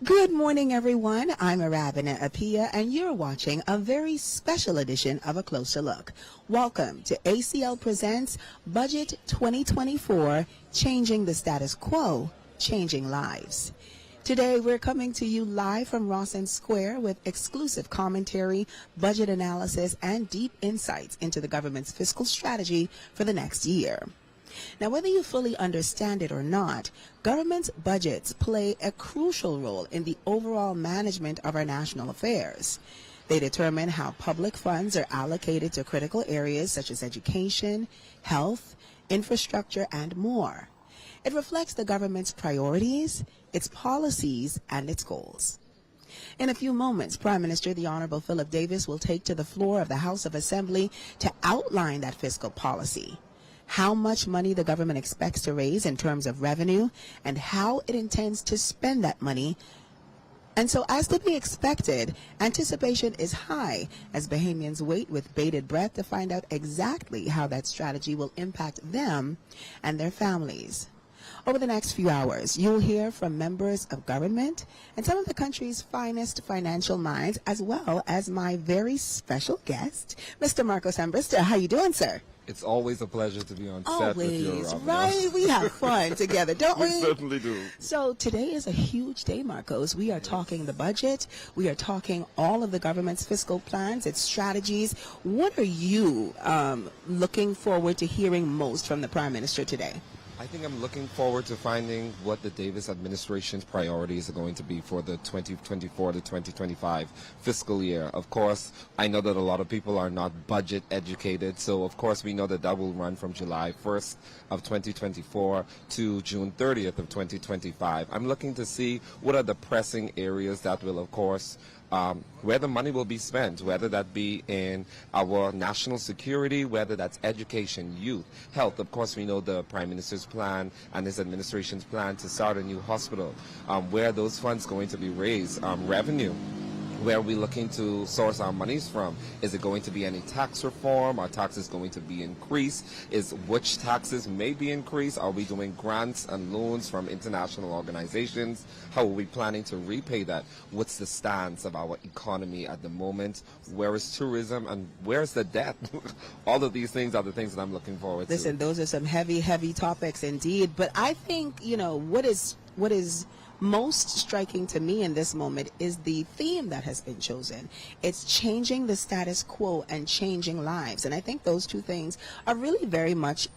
Good morning, everyone. I'm Arabina Apia, and you're watching a very special edition of A Closer Look. Welcome to ACL Presents Budget 2024, Changing the Status Quo, Changing Lives. Today, we're coming to you live from Rawson Square with exclusive commentary, budget analysis, and deep insights into the government's fiscal strategy for the next year. Now, whether you fully understand it or not, government's budgets play a crucial role in the overall management of our national affairs. They determine how public funds are allocated to critical areas such as education, health, infrastructure, and more. It reflects the government's priorities, its policies, and its goals. In a few moments, Prime Minister the Honorable Philip Davis will take to the floor of the House of Assembly to outline that fiscal policy, how much money the government expects to raise in terms of revenue, and how it intends to spend that money. And so, as to be expected, anticipation is high as Bahamians wait with bated breath to find out exactly how that strategy will impact them and their families. Over the next few hours, you'll hear from members of government and some of the country's finest financial minds, as well as my very special guest, Mr. Marcos Ambrista. How you doing, sir? It's always a pleasure to be on set with you, Always, Robin. right? We have fun together, don't we? We certainly do. So today is a huge day, Marcos. We are talking the budget. We are talking all of the government's fiscal plans, its strategies. What are you looking forward to hearing most from the Prime Minister today? I think I'm looking forward to finding what the Davis administration's priorities are going to be for the 2024 to 2025 fiscal year. Of course, I know that a lot of people are not budget educated, so of course we know that that will run from July 1st of 2024 to June 30th of 2025. I'm looking to see what are the pressing areas that will, of course, where the money will be spent, whether that be in our national security, whether that's education, youth, health. Of course, we know the Prime Minister's plan and his administration's plan to start a new hospital. Where are those funds going to be raised? Revenue. Where are we looking to source our monies from? Is it going to be any tax reform? Are taxes going to be increased? Which taxes may be increased? Are we doing grants and loans from international organizations? How are we planning to repay that? What's the stance of our economy at the moment? Where is tourism and where's the debt? All of these things are the things that I'm looking forward to. Listen, those are some heavy, heavy topics indeed. But I think, what is most striking to me in this moment is the theme that has been chosen. It's changing the status quo and changing lives. And I think those two things are really very much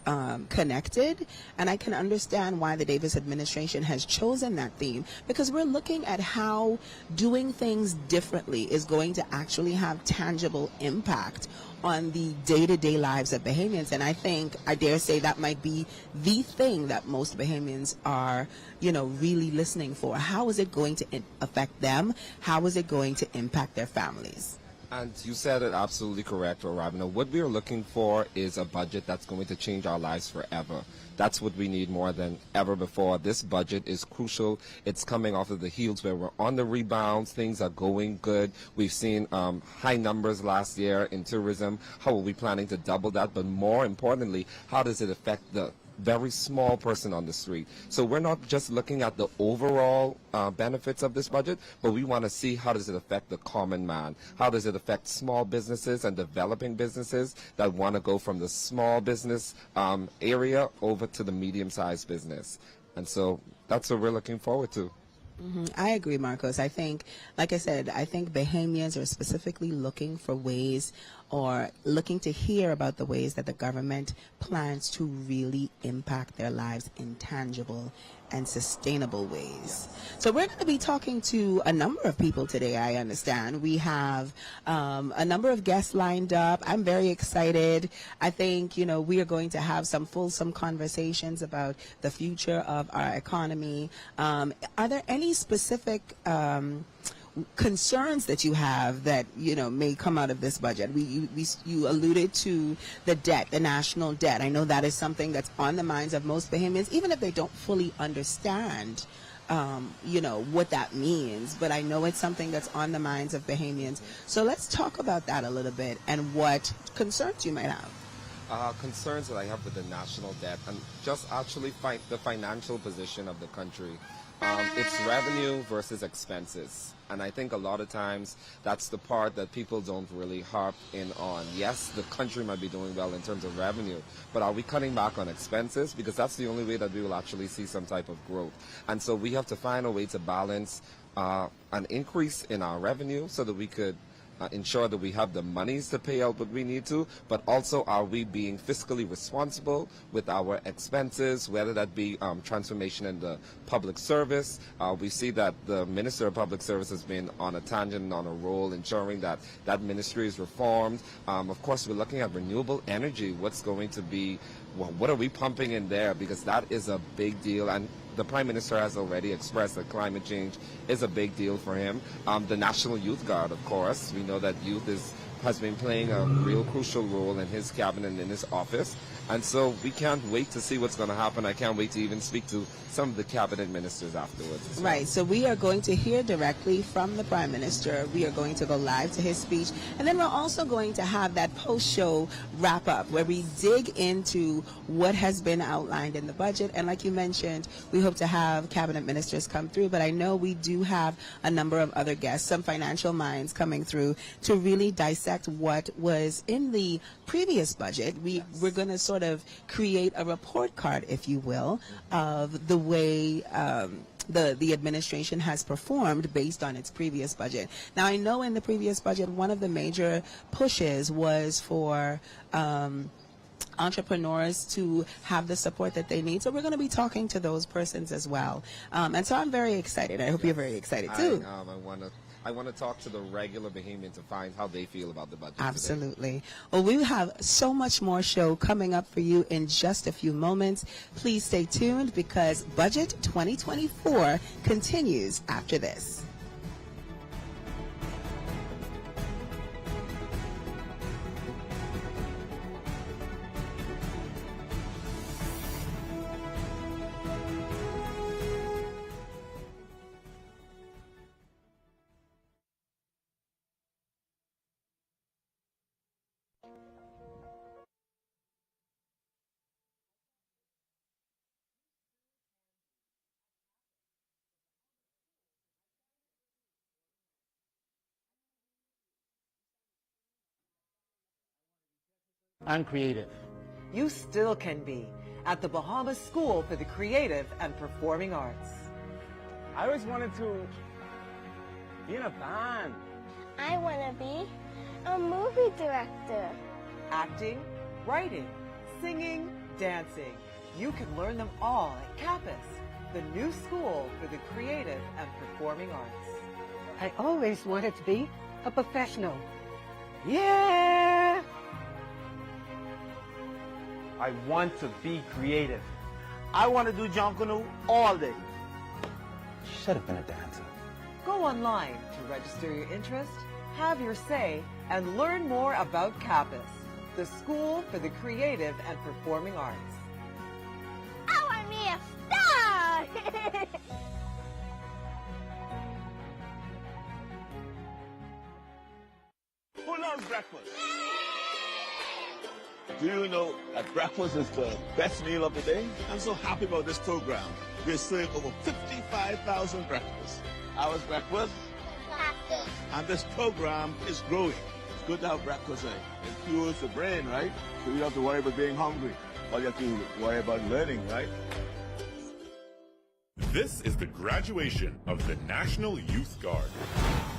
connected. And I can understand why the Davis administration has chosen that theme, because we're looking at how doing things differently is going to actually have tangible impact on the day-to-day lives of Bahamians. And I dare say that might be the thing that most Bahamians are, really listening for. How is it going to affect them? How is it going to impact their families? And you said it absolutely correct, Robin. What we are looking for is a budget that's going to change our lives forever. That's what we need more than ever before. This budget is crucial. It's coming off of the heels where we're on the rebounds. Things are going good. We've seen high numbers last year in tourism. How are we planning to double that? But more importantly, how does it affect the very small person on the street? So we're not just looking at the overall benefits of this budget, but we want to see how does it affect the common man? How does it affect small businesses and developing businesses that want to go from the small business area over to the medium-sized business? And so that's what we're looking forward to. I agree, Marcos. I think, like I said, I think Bahamians are specifically looking for ways or looking to hear about the ways that the government plans to really impact their lives in tangible and sustainable ways. So we're going to be talking to a number of people today, I understand. We have a number of guests lined up. I'm very excited. I think, we are going to have some fulsome conversations about the future of our economy. Are there any specific concerns that you have that may come out of this budget? You alluded to the debt, the national debt. I know that is something that's on the minds of most Bahamians, even if they don't fully understand what that means. But I know it's something that's on the minds of Bahamians. So let's talk about that a little bit and what concerns you might have. Concerns that I have with the national debt and just actually the financial position of the country. It's revenue versus expenses. And I think a lot of times that's the part that people don't really harp in on. Yes, the country might be doing well in terms of revenue, but are we cutting back on expenses? Because that's the only way that we will actually see some type of growth. And so we have to find a way to balance an increase in our revenue so that we could ensure that we have the monies to pay out what we need to, but also are we being fiscally responsible with our expenses, whether that be transformation in the public service. We see that the Minister of Public Service has been on a tangent, on a roll, ensuring that that ministry is reformed. Of course, we're looking at renewable energy. What's going to be, well, what are we pumping in there? Because that is a big deal. And the Prime Minister has already expressed that climate change is a big deal for him. The National Youth Guard, of course. We know that youth has been playing a real crucial role in his cabinet and in his office. And so we can't wait to see what's going to happen. I can't wait to even speak to some of the cabinet ministers afterwards as well. Right, so we are going to hear directly from the Prime Minister. We are going to go live to his speech. And then we're also going to have that post-show wrap-up where we dig into what has been outlined in the budget. And like you mentioned, we hope to have cabinet ministers come through. But I know we do have a number of other guests, some financial minds coming through to really dissect what was in the previous budget. We're going to sort of create a report card, if you will, of the way the administration has performed based on its previous budget. Now, I know in the previous budget, one of the major pushes was for entrepreneurs to have the support that they need. So we're going to be talking to those persons as well. And so I'm very excited. I hope you're very excited too. I want to talk to the regular Bahamian to find how they feel about the budget. Absolutely. Today. Well, we have so much more show coming up for you in just a few moments. Please stay tuned because Budget 2024 continues after this. And creative. You still can be at the Bahamas School for the Creative and Performing Arts. I always wanted to be in a band. I want to be a movie director. Acting, writing, singing, dancing. You can learn them all at Campus, the new school for the creative and performing arts. I always wanted to be a professional. Yeah! I want to be creative. I want to do John Canoe all day. Should have been a dancer. Go online to register your interest, have your say, and learn more about Campus, the school for the creative and performing arts. I want to be a star! Who loves breakfast? Do you know that breakfast is the best meal of the day? I'm so happy about this program. We're serving over 55,000 breakfasts. Ours breakfast, and this program is growing. It's good to have breakfast. It fuels the brain, right? So you don't have to worry about being hungry. All you have to worry about learning, right? This is the graduation of the National Youth Guard.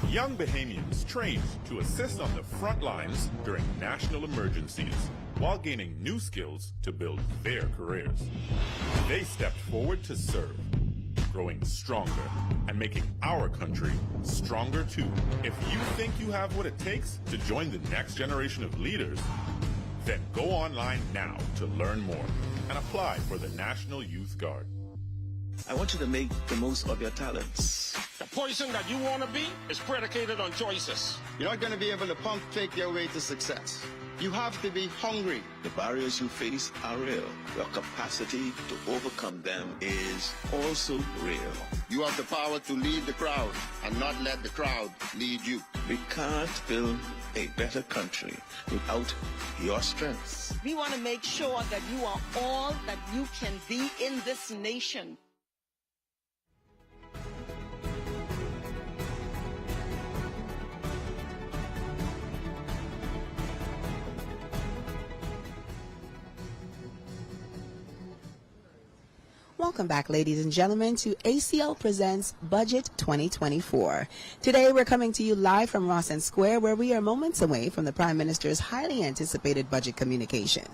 Young Bahamians trained to assist on the front lines during national emergencies while gaining new skills to build their careers. They stepped forward to serve, growing stronger and making our country stronger too. If you think you have what it takes to join the next generation of leaders, then go online now to learn more and apply for the National Youth Guard. I want you to make the most of your talents. The person that you want to be is predicated on choices. You're not going to be able to pump fake your way to success. You have to be hungry. The barriers you face are real. Your capacity to overcome them is also real. You have the power to lead the crowd and not let the crowd lead you. We can't build a better country without your strengths. We want to make sure that you are all that you can be in this nation. Welcome back, ladies and gentlemen, to ACL Presents Budget 2024. Today, we're coming to you live from Rawson Square, where we are moments away from the Prime Minister's highly anticipated budget communication.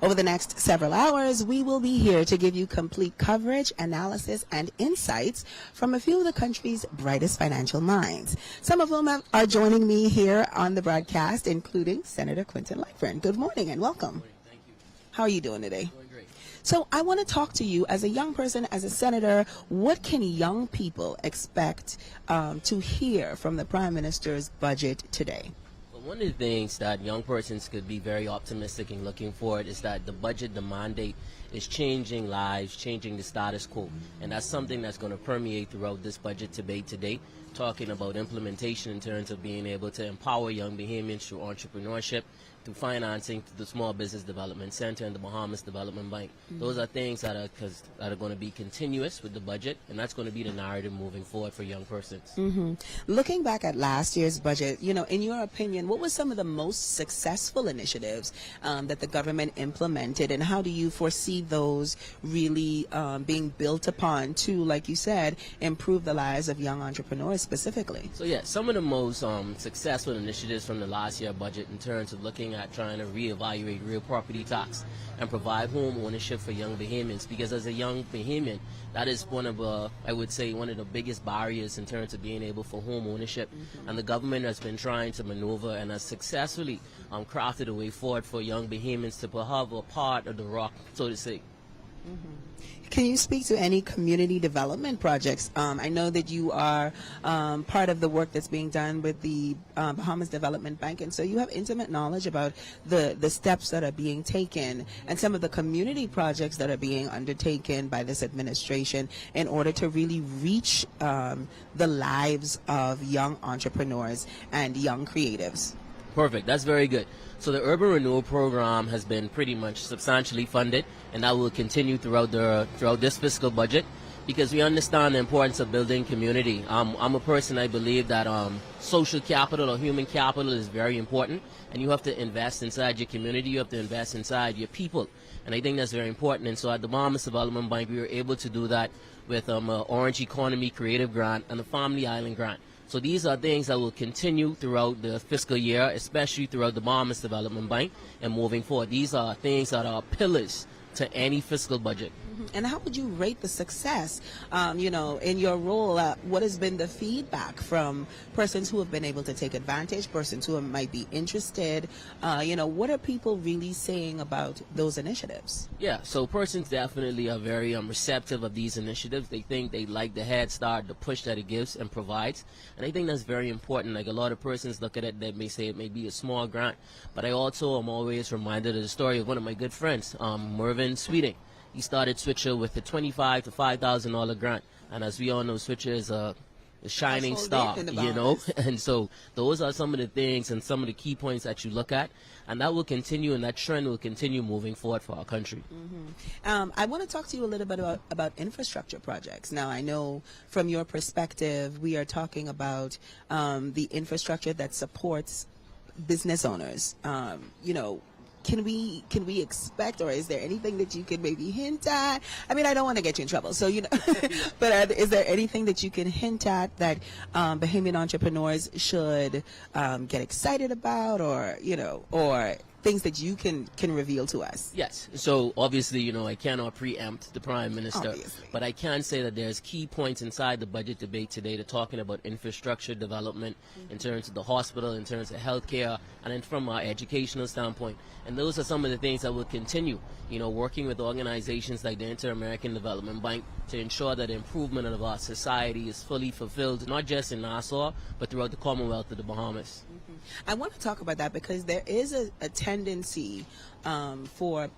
Over the next several hours, we will be here to give you complete coverage, analysis, and insights from a few of the country's brightest financial minds. Some of whom are joining me here on the broadcast, including Senator Quinton Lightford. Good morning and welcome. Thank you. How are you doing today? Doing great. So I want to talk to you as a young person, as a senator. What can young people expect to hear from the Prime Minister's budget today? Well, one of the things that young persons could be very optimistic in looking forward is that the budget, the mandate, is changing lives, changing the status quo. And that's something that's going to permeate throughout this budget debate today, talking about implementation in terms of being able to empower young Bahamians through entrepreneurship, through financing, through the Small Business Development Center and the Bahamas Development Bank. Those are things that are going to be continuous with the budget, and that's going to be the narrative moving forward for young persons. Looking back at last year's budget, in your opinion, what were some of the most successful initiatives that the government implemented, and how do you foresee those really being built upon to, like you said, improve the lives of young entrepreneurs specifically? So yeah, some of the most successful initiatives from the last year budget in terms of looking at trying to reevaluate real property tax and provide home ownership for young Bahamians, because as a young Bahamian, that is one of I would say one of the biggest barriers in terms of being able for home ownership. And the government has been trying to maneuver and has successfully crafted a way forward for young Bahamians to have a part of the rock, so to say. Can you speak to any community development projects? I know that you are part of the work that's being done with the Bahamas Development Bank, and so you have intimate knowledge about the steps that are being taken and some of the community projects that are being undertaken by this administration in order to really reach the lives of young entrepreneurs and young creatives. Perfect. That's very good. So the Urban Renewal Program has been pretty much substantially funded, and that will continue throughout this fiscal budget, because we understand the importance of building community. I'm a person, I believe that social capital or human capital is very important, and you have to invest inside your community, you have to invest inside your people, and I think that's very important. And so at the Bahamas Development Bank, we were able to do that with Orange Economy Creative Grant and the Family Island Grant. So these are things that will continue throughout the fiscal year, especially throughout the Bahamas Development Bank and moving forward. These are things that are pillars to any fiscal budget. And how would you rate the success, in your role? What has been the feedback from persons who have been able to take advantage, persons who might be interested? What are people really saying about those initiatives? Yeah, so persons definitely are very receptive of these initiatives. They think they like the head start, the push that it gives and provides. And I think that's very important. Like, a lot of persons look at it, they may say it may be a small grant. But I also am always reminded of the story of one of my good friends, Mervyn Sweeting. He started Switcher with a $25,000 to $5,000 grant, and as we all know, Switcher is a shining star, and so those are some of the things and some of the key points that you look at, and that will continue, and that trend will continue moving forward for our country. I want to talk to you a little bit about infrastructure projects. Now, I know from your perspective, we are talking about the infrastructure that supports business owners. Can we expect, or is there anything that you could maybe hint at? I mean, I don't want to get you in trouble, so but is there anything that you can hint at that Bahamian entrepreneurs should get excited about, or things that you can reveal to us? Yes. So obviously, I cannot preempt the Prime Minister, Obviously. but I can say that there's key points inside the budget debate today to talking about infrastructure development in terms of the hospital, in terms of healthcare, and then from our educational standpoint. And those are some of the things that will continue, working with organizations like the Inter-American Development Bank to ensure that the improvement of our society is fully fulfilled, not just in Nassau, but throughout the Commonwealth of the Bahamas. I want to talk about that because there is a tendency for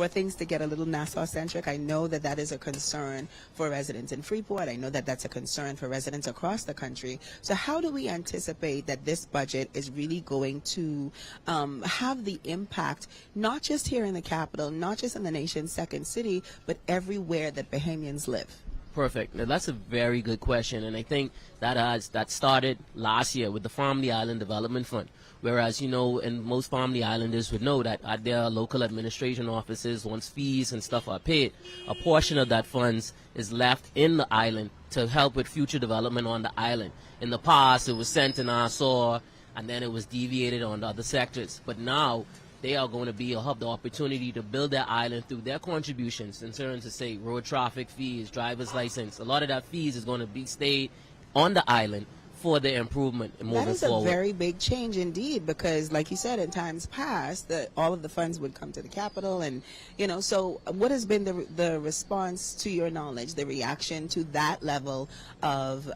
things to get a little Nassau-centric. I know that is a concern for residents in Freeport. I know that that's a concern for residents across the country. So how do we anticipate that this budget is really going to have the impact, not just here in the capital, not just in the nation's second city, but everywhere that Bahamians live? Perfect. Now, that's a very good question, and I think that started last year with the Family Island Development Fund. Whereas, and most Family Islanders would know that at their local administration offices, once fees and stuff are paid, a portion of that funds is left in the island to help with future development on the island. In the past, it was sent to Nassau, and then it was deviated on the other sectors. But now, they are going to have the opportunity to build their island through their contributions in terms of, say, road traffic fees, driver's license. A lot of that fees is going to be stayed on the island for the improvement and moving forward. That is a very big change indeed, because like you said, in times past, all of the funds would come to the capital, and so what has been the response, to your knowledge, the reaction to that level of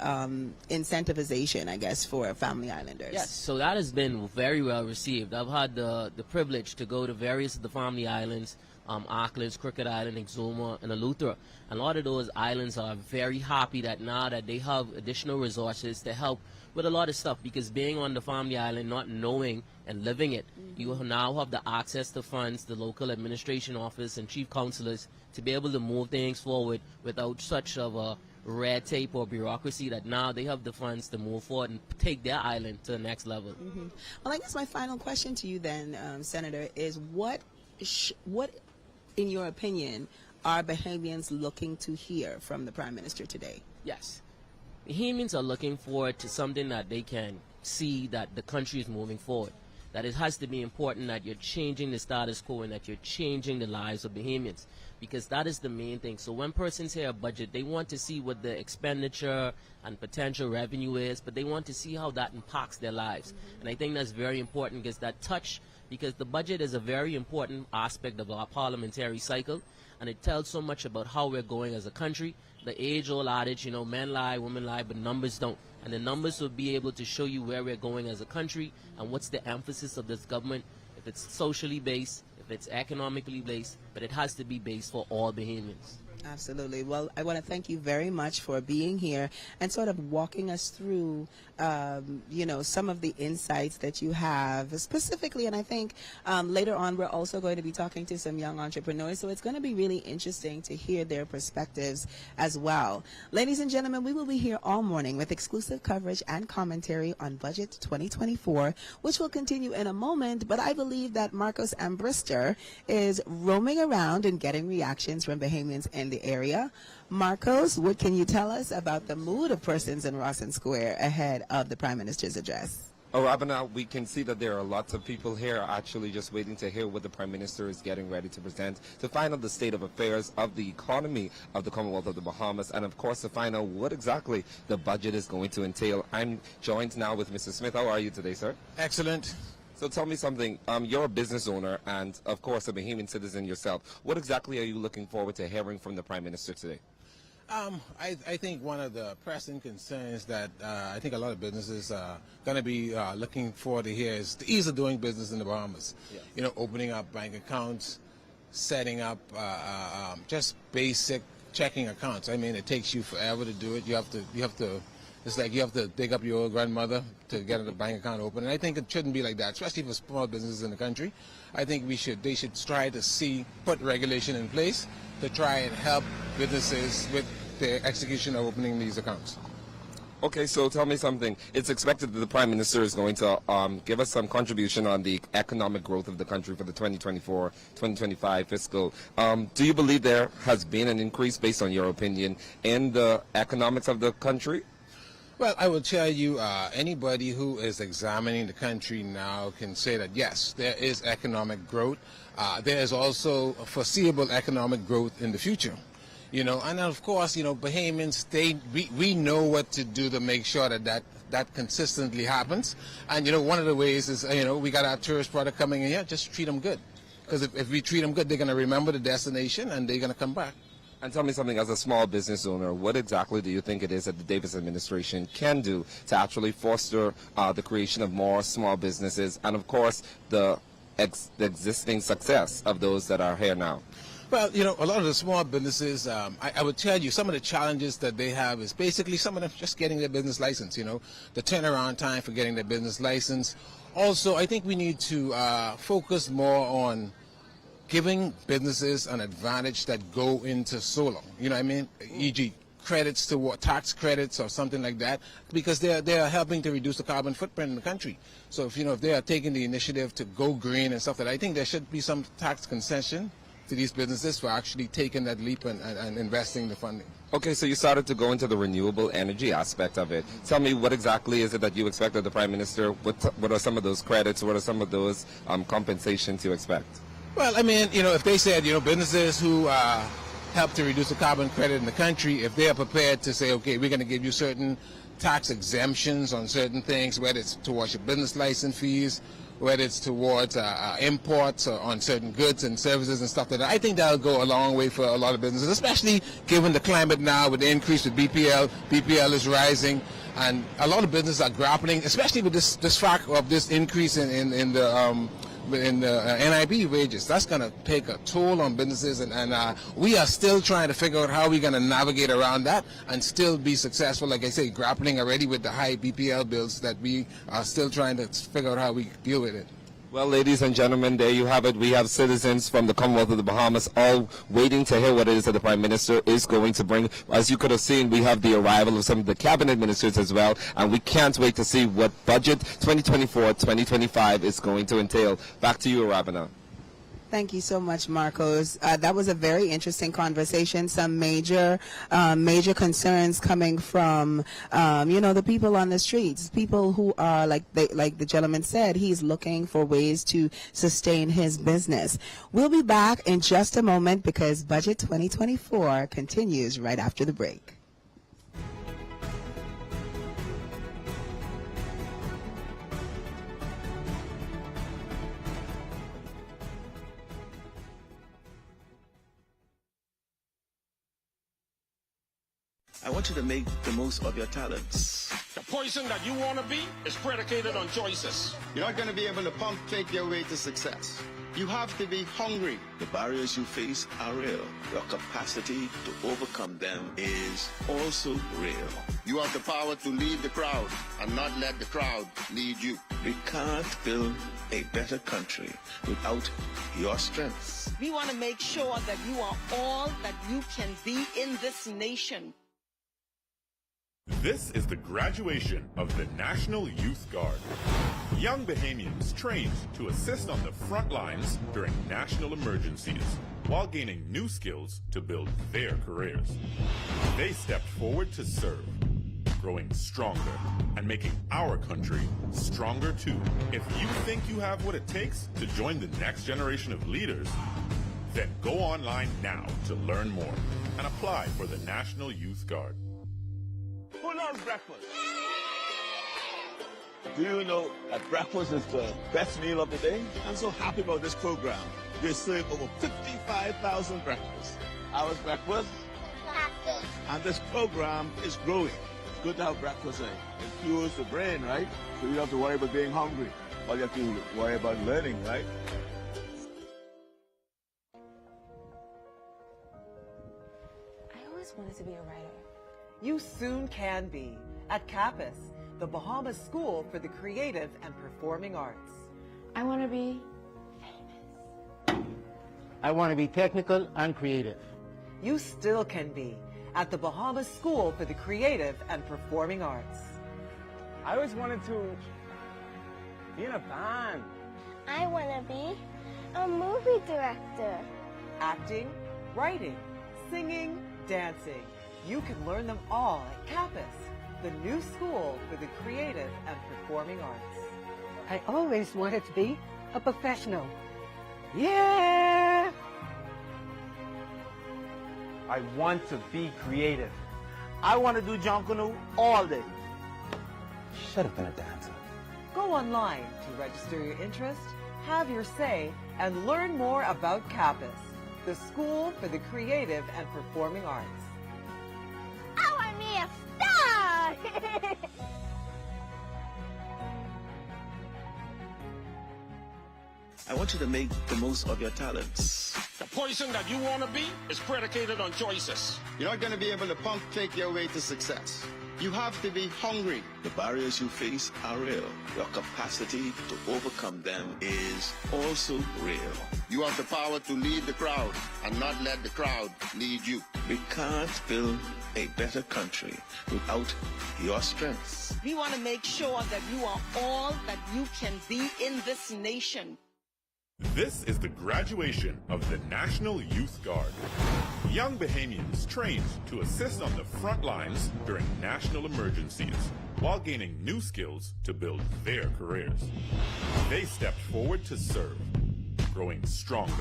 incentivization, I guess, for Family Islanders? Yes, so that has been very well received. I've had the privilege to go to various of the Family Islands, Auckland's, Crooked Island, Exuma, and Eleuthera. And a lot of those islands are very happy that now that they have additional resources to help with a lot of stuff, because being on the Family Island, not knowing and living it, you now have the access to funds, the local administration office and chief counselors to be able to move things forward without such of a red tape or bureaucracy, that now they have the funds to move forward and take their island to the next level. Well, I guess my final question to you then, Senator, is what in your opinion, are Bahamians looking to hear from the Prime Minister today? Yes. Bahamians are looking forward to something that they can see that the country is moving forward. That it has to be important that you're changing the status quo and that you're changing the lives of Bahamians, because that is the main thing. So when persons hear a budget, they want to see what the expenditure and potential revenue is, but they want to see how that impacts their lives. And I think that's very important, because that touch, because the budget is a very important aspect of our parliamentary cycle, and it tells so much about how we're going as a country. The age-old adage, men lie, women lie, but numbers don't. And the numbers will be able to show you where we're going as a country and what's the emphasis of this government, if it's socially based, if it's economically based, but it has to be based for all Bahamians. Absolutely. Well, I want to thank you very much for being here and sort of walking us through, some of the insights that you have specifically. And I think later on, we're also going to be talking to some young entrepreneurs. So it's going to be really interesting to hear their perspectives as well. Ladies and gentlemen, we will be here all morning with exclusive coverage and commentary on Budget 2024, which will continue in a moment. But I believe that Marcos Ambrister is roaming around and getting reactions from Bahamians in the area. Marcos, what can you tell us about the mood of persons in Rawson Square ahead of the Prime Minister's address? Oh, Rabina, we can see that there are lots of people here actually just waiting to hear what the Prime Minister is getting ready to present, to find out the state of affairs of the economy of the Commonwealth of the Bahamas, and of course to find out what exactly the budget is going to entail. I'm joined now with Mr. Smith. How are you today, sir? Excellent. So tell me something. You're a business owner and, of course, a Bahamian citizen yourself. What exactly are you looking forward to hearing from the Prime Minister today? I think one of the pressing concerns that I think a lot of businesses are going to be looking forward to hear is the ease of doing business in the Bahamas. Yes. Opening up bank accounts, setting up just basic checking accounts. I mean, it takes you forever to do it. You have to. It's like you have to dig up your old grandmother to get a bank account open, and I think it shouldn't be like that, especially for small businesses in the country. I think they should try to put regulation in place to try and help businesses with the execution of opening these accounts. Okay, so tell me something. It's expected that the Prime Minister is going to give us some contribution on the economic growth of the country for the 2024-2025 fiscal. Do you believe there has been an increase, based on your opinion, in the economics of the country? Well, I will tell you, anybody who is examining the country now can say that, yes, there is economic growth. There is also foreseeable economic growth in the future. And of course, Bahamians, we know what to do to make sure that consistently happens. And, one of the ways is, we got our tourist product coming in here, just treat them good. Because if we treat them good, they're going to remember the destination and they're going to come back. And tell me something, as a small business owner, what exactly do you think it is that the Davis administration can do to actually foster the creation of more small businesses and, of course, the existing success of those that are here now? Well, a lot of the small businesses, I would tell you, some of the challenges that they have is basically some of them just getting their business license, the turnaround time for getting their business license. Also, I think we need to focus more on giving businesses an advantage that go into solar. E.g., credits to tax credits or something like that, because they are helping to reduce the carbon footprint in the country. So if they are taking the initiative to go green and stuff like that, I think there should be some tax concession to these businesses for actually taking that leap and investing the funding. Okay, so you started to go into the renewable energy aspect of it. Tell me, what exactly is it that you expect of the Prime Minister? What are some of those credits? What are some of those compensations you expect? Well, I mean, if they said, businesses who help to reduce the carbon credit in the country, if they are prepared to say, okay, we're going to give you certain tax exemptions on certain things, whether it's towards your business license fees, whether it's towards imports on certain goods and services and stuff like that. I think that'll go a long way for a lot of businesses, especially given the climate now with the increase with BPL. BPL is rising, and a lot of businesses are grappling, especially with this fact of this increase in the NIB wages. That's going to take a toll on businesses, and we are still trying to figure out how we're going to navigate around that and still be successful. Like I say, grappling already with the high BPL bills that we are still trying to figure out how we deal with it. Well, ladies and gentlemen, there you have it. We have citizens from the Commonwealth of the Bahamas all waiting to hear what it is that the Prime Minister is going to bring. As you could have seen, we have the arrival of some of the cabinet ministers as well, and we can't wait to see what budget 2024-2025 is going to entail. Back to you, Arabina. Thank you so much, Marcos. That was a very interesting conversation. Some major concerns coming from, the people on the streets, people who are, like the gentleman said, he's looking for ways to sustain his business. We'll be back in just a moment because Budget 2024 continues right after the break. I want you to make the most of your talents. The person that you want to be is predicated on choices. You're not going to be able to pump fake your way to success. You have to be hungry. The barriers you face are real. Your capacity to overcome them is also real. You have the power to lead the crowd and not let the crowd lead you. We can't build a better country without your strengths. We want to make sure that you are all that you can be in this nation. This is the graduation of the National Youth Guard. Young Bahamians trained to assist on the front lines during national emergencies while gaining new skills to build their careers. They stepped forward to serve, growing stronger and making our country stronger too. If you think you have what it takes to join the next generation of leaders, then go online now to learn more and apply for the National Youth Guard. Who loves breakfast? Do you know that breakfast is the best meal of the day? I'm so happy about this program. They serve over 55,000 breakfasts. Ours breakfast? And this program is growing. It's good to have breakfast. It fuels the brain, right? So you don't have to worry about being hungry. All you have to worry about learning, right? I always wanted to be a writer. You soon can be at CAPUS, the Bahamas School for the Creative and Performing Arts. I want to be famous. I want to be technical and creative. You still can be at the Bahamas School for the Creative and Performing Arts. I always wanted to be in a band. I want to be a movie director. Acting, writing, singing, dancing. You can learn them all at CAPUS, the new school for the creative and performing arts. I always wanted to be a professional. Yeah! I want to be creative. I want to do Jonkunu all day. Should have been a dancer. Go online to register your interest, have your say, and learn more about CAPUS, the school for the creative and performing arts. I want me a star! I want you to make the most of your talents. The person that you want to be is predicated on choices. You're not going to be able to pump fake your way to success. You have to be hungry. The barriers you face are real. Your capacity to overcome them is also real. You have the power to lead the crowd and not let the crowd lead you. We can't build a better country without your strengths. We want to make sure that you are all that you can be in this nation. This is the graduation of the National Youth Guard. Young Bahamians trained to assist on the front lines during national emergencies while gaining new skills to build their careers. They stepped forward to serve, growing stronger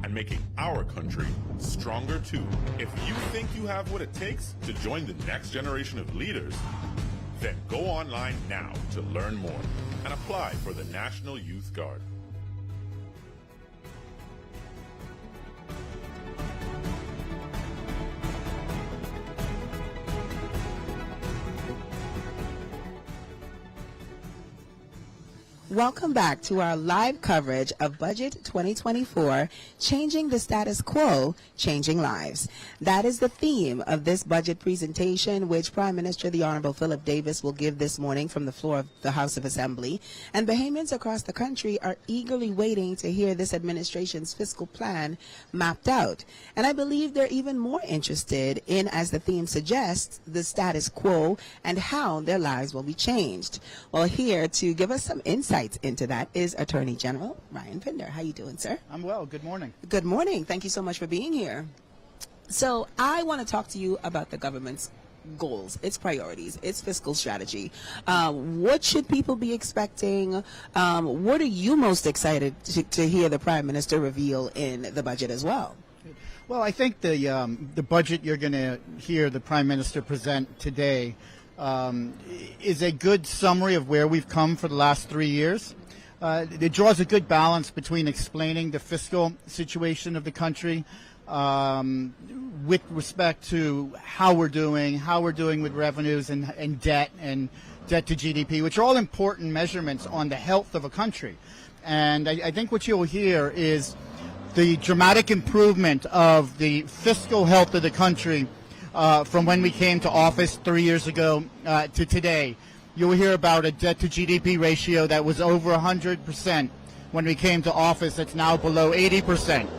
and making our country stronger too. If you think you have what it takes to join the next generation of leaders, then go online now to learn more and apply for the National Youth Guard. Welcome back to our live coverage of Budget 2024, Changing the Status Quo, Changing Lives. That is the theme of this budget presentation, which Prime Minister the Honorable Philip Davis will give this morning from the floor of the House of Assembly. And Bahamians across the country are eagerly waiting to hear this administration's fiscal plan mapped out. And I believe they're even more interested in, as the theme suggests, the status quo and how their lives will be changed. Well, here to give us some insight into that is Attorney General Ryan Pinder. How you doing, sir? I'm well. Good morning. Good morning. Thank you so much for being here. So I want to talk to you about the government's goals, its priorities, its fiscal strategy. What should people be expecting? What are you most excited to hear the Prime Minister reveal in the budget as well? Well, I think the budget you're going to hear the Prime Minister present today is a good summary of where we've come for the last 3 years. It draws a good balance between explaining the fiscal situation of the country with respect to how we're doing with revenues and debt to GDP, which are all important measurements on the health of a country. And I think what you'll hear is the dramatic improvement of the fiscal health of the country from when we came to office 3 years ago to today. You'll hear about a debt to GDP ratio that was over 100% when we came to office. It's now below 80%.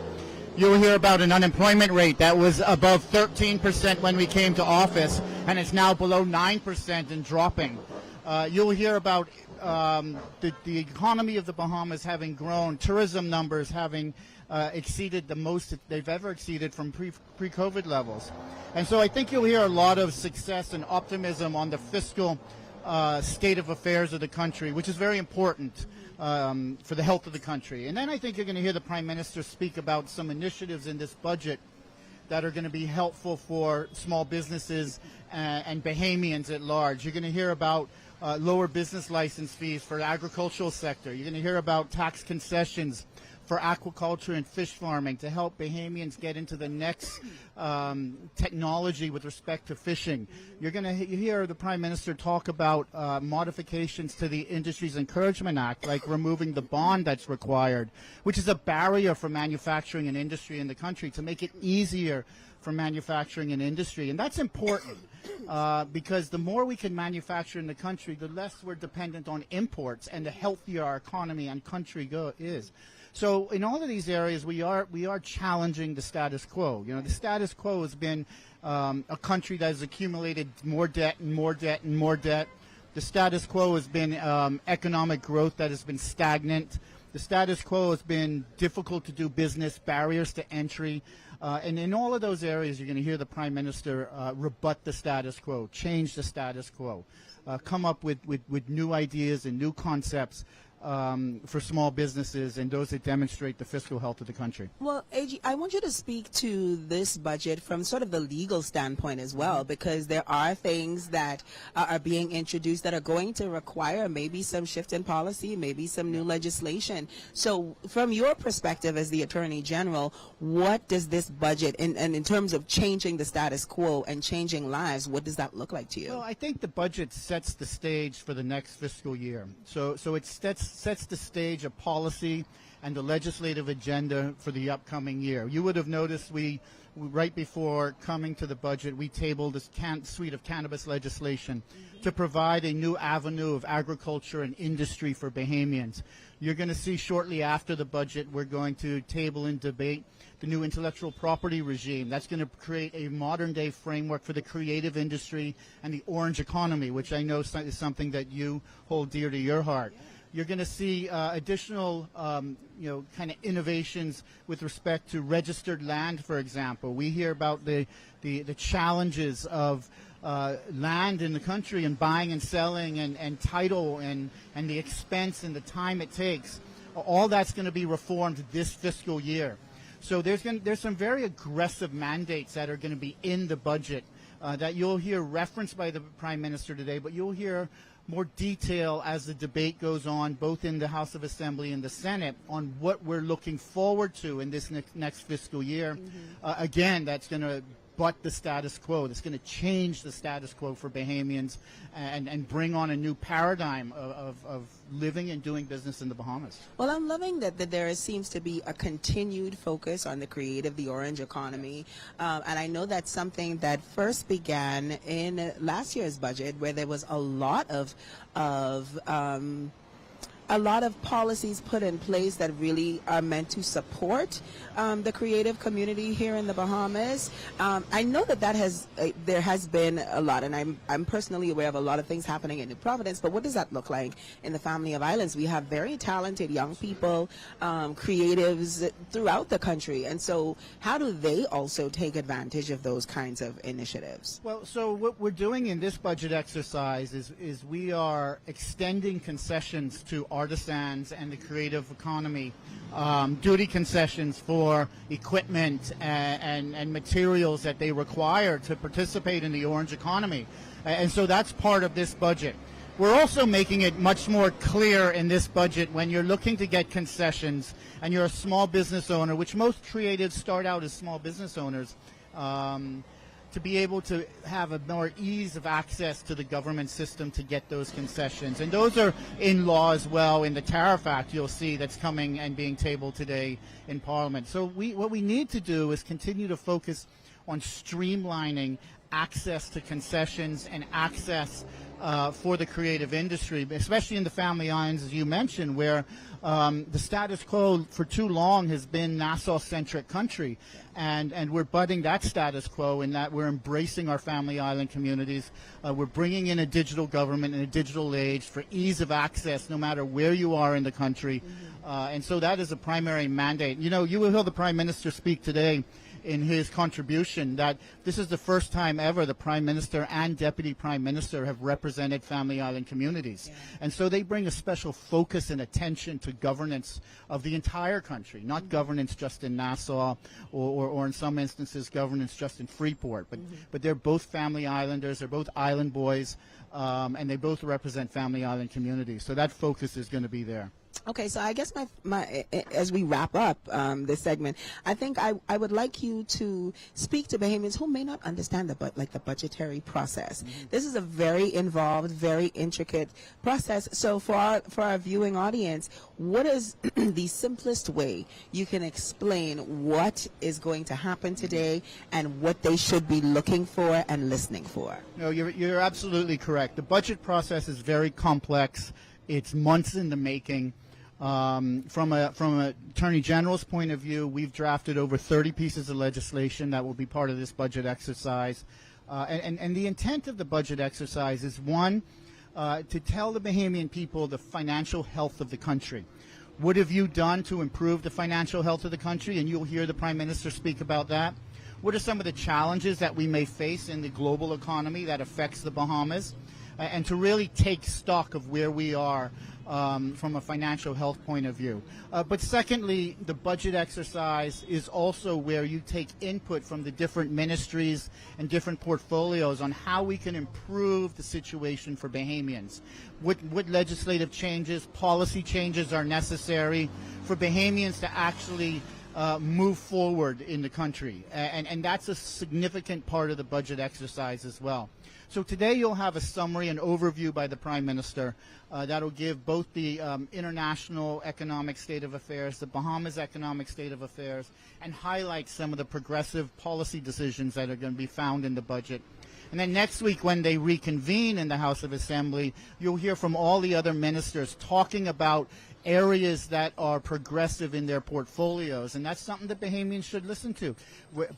You'll hear about an unemployment rate that was above 13% when we came to office, and it's now below 9% and dropping. You'll hear about the economy of the Bahamas having grown, tourism numbers having exceeded the most that they've ever exceeded from pre-COVID levels. And so I think you'll hear a lot of success and optimism on the fiscal state of affairs of the country, which is very important for the health of the country. And then I think you're going to hear the Prime Minister speak about some initiatives in this budget that are going to be helpful for small businesses and Bahamians at large. You're going to hear about lower business license fees for the agricultural sector. You're going to hear about tax concessions for aquaculture and fish farming to help Bahamians get into the next technology with respect to fishing. You're going to hear the Prime Minister talk about modifications to the Industries Encouragement Act, like removing the bond that's required, which is a barrier for manufacturing and industry in the country, to make it easier for manufacturing and industry. And that's important because the more we can manufacture in the country, the less we're dependent on imports and the healthier our economy and country is. So in all of these areas, we are challenging the status quo. You know, the status quo has been a country that has accumulated more debt and more debt and more debt. The status quo has been economic growth that has been stagnant. The status quo has been difficult to do business, barriers to entry. And in all of those areas, you're going to hear the Prime Minister rebut the status quo, change the status quo, come up with new ideas and new concepts for small businesses and those that demonstrate the fiscal health of the country. Well, AG, I want you to speak to this budget from sort of the legal standpoint as well, because there are things that are being introduced that are going to require maybe some shift in policy, maybe some new legislation. So from your perspective as the Attorney General, what does this budget, and in terms of changing the status quo and changing lives, what does that look like to you? Well, I think the budget sets the stage for the next fiscal year. So it sets the stage of policy and the legislative agenda for the upcoming year. You would have noticed we right before coming to the budget, we tabled this suite of cannabis legislation to provide a new avenue of agriculture and industry for Bahamians. You're going to see shortly after the budget, we're going to table and debate the new intellectual property regime. That's going to create a modern-day framework for the creative industry and the orange economy, which I know is something that you hold dear to your heart. You're going to see additional, kind of innovations with respect to registered land, for example. We hear about the challenges of land in the country and buying and selling and title and the expense and the time it takes. All that's going to be reformed this fiscal year. So there's some very aggressive mandates that are going to be in the budget that you'll hear referenced by the Prime Minister today, but you'll hear more detail as the debate goes on, both in the House of Assembly and the Senate, on what we're looking forward to in this next fiscal year. Again, that's going to butt the status quo. That's going to change the status quo for Bahamians and bring on a new paradigm of living and doing business in the Bahamas. Well, I'm loving that there seems to be a continued focus on the creative, the orange economy. And I know that's something that first began in last year's budget, where there was a lot of policies put in place that really are meant to support the creative community here in the Bahamas. I know that there has been a lot, and I'm personally aware of a lot of things happening in New Providence, but what does that look like in the Family of Islands? We have very talented young people, creatives throughout the country, and so how do they also take advantage of those kinds of initiatives? Well, so what we're doing in this budget exercise is we are extending concessions to artisans and the creative economy, duty concessions for equipment and materials that they require to participate in the orange economy. And so that's part of this budget. We're also making it much more clear in this budget when you're looking to get concessions and you're a small business owner, which most creatives start out as small business owners, to be able to have a more ease of access to the government system to get those concessions. And those are in law as well. In the Tariff Act, you'll see that's coming and being tabled today in Parliament. So what we need to do is continue to focus on streamlining access to concessions and access for the creative industry, especially in the Family Islands, as you mentioned, where the status quo for too long has been Nassau-centric country. And we're budding that status quo in that we're embracing our Family Island communities. We're bringing in a digital government and a digital age for ease of access no matter where you are in the country. And so that is a primary mandate. You know, you will hear the Prime Minister speak today in his contribution that this is the first time ever the Prime Minister and Deputy Prime Minister have represented Family Island communities. Yeah. And so they bring a special focus and attention to governance of the entire country, not governance just in Nassau or in some instances governance just in Freeport. But they're both Family Islanders, they're both island boys, and they both represent Family Island communities. So that focus is going to be there. Okay, so I guess my as we wrap up this segment, I think I would like you to speak to Bahamians who may not understand the budgetary process. This is a very involved, very intricate process. So for our viewing audience, what is the simplest way you can explain what is going to happen today and what they should be looking for and listening for? No, you're absolutely correct. The budget process is very complex. It's months in the making. From an Attorney General's point of view, we've drafted over 30 pieces of legislation that will be part of this budget exercise. And the intent of the budget exercise is, one, to tell the Bahamian people the financial health of the country. What have you done to improve the financial health of the country? And you'll hear the Prime Minister speak about that. What are some of the challenges that we may face in the global economy that affects the Bahamas? And to really take stock of where we are from a financial health point of view. But secondly, the budget exercise is also where you take input from the different ministries and different portfolios on how we can improve the situation for Bahamians. What legislative changes, policy changes are necessary for Bahamians to actually move forward in the country. And that's a significant part of the budget exercise as well. So today you'll have a summary, an overview by the Prime Minister that'll give both the international economic state of affairs, the Bahamas economic state of affairs, and highlight some of the progressive policy decisions that are going to be found in the budget. And then next week when they reconvene in the House of Assembly, you'll hear from all the other ministers talking about areas that are progressive in their portfolios, and that's something that Bahamians should listen to.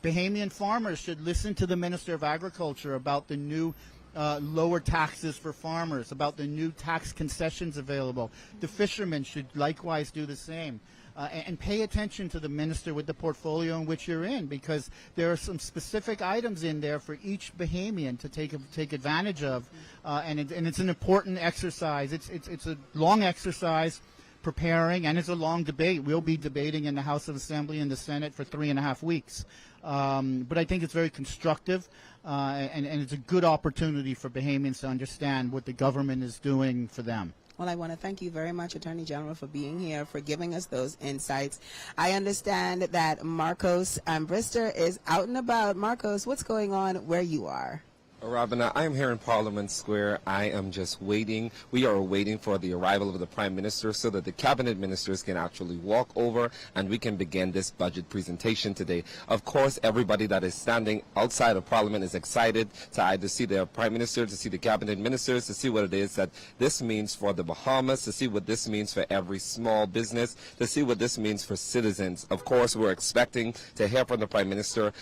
Bahamian farmers should listen to the Minister of Agriculture about the new lower taxes for farmers, about the new tax concessions available. The fishermen should likewise do the same. And pay attention to the minister with the portfolio in which you're in, because there are some specific items in there for each Bahamian to take advantage of, and it's an important exercise. It's a long exercise preparing, and it's a long debate. We'll be debating in the House of Assembly and the Senate for 3.5 weeks. But I think it's very constructive, and it's a good opportunity for Bahamians to understand what the government is doing for them. Well, I want to thank you very much, Attorney General, for being here, for giving us those insights. I understand that Marcos Brister is out and about. Marcos, what's going on where you are? Rabina, I am here in Parliament Square. I am just waiting. We are waiting for the arrival of the Prime Minister so that the cabinet ministers can actually walk over and we can begin this budget presentation today. Of course, everybody that is standing outside of Parliament is excited to either see the Prime Minister, to see the cabinet ministers, to see what it is that this means for the Bahamas, to see what this means for every small business, to see what this means for citizens. Of course, we're expecting to hear from the Prime Minister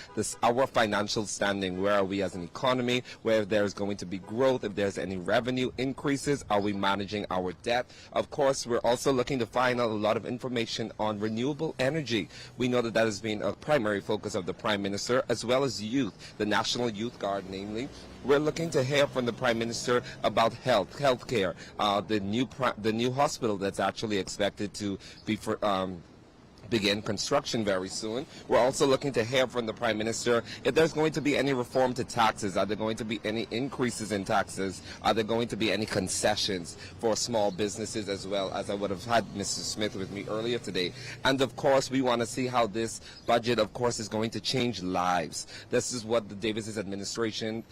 our financial standing. Where are we as an economy? Where there's going to be growth, if there's any revenue increases, are we managing our debt? Of course, we're also looking to find out a lot of information on renewable energy. We know that that has been a primary focus of the Prime Minister, as well as youth, the National Youth Guard, namely. We're looking to hear from the Prime Minister about healthcare, the new hospital that's actually expected to be begin construction very soon. We're also looking to hear from the Prime Minister if there's going to be any reform to taxes. Are there going to be any increases in taxes? Are there going to be any concessions for small businesses, as well as I would have had Mr. Smith with me earlier today? And of course, we want to see how this budget, of course, is going to change lives. This is what the Davis administration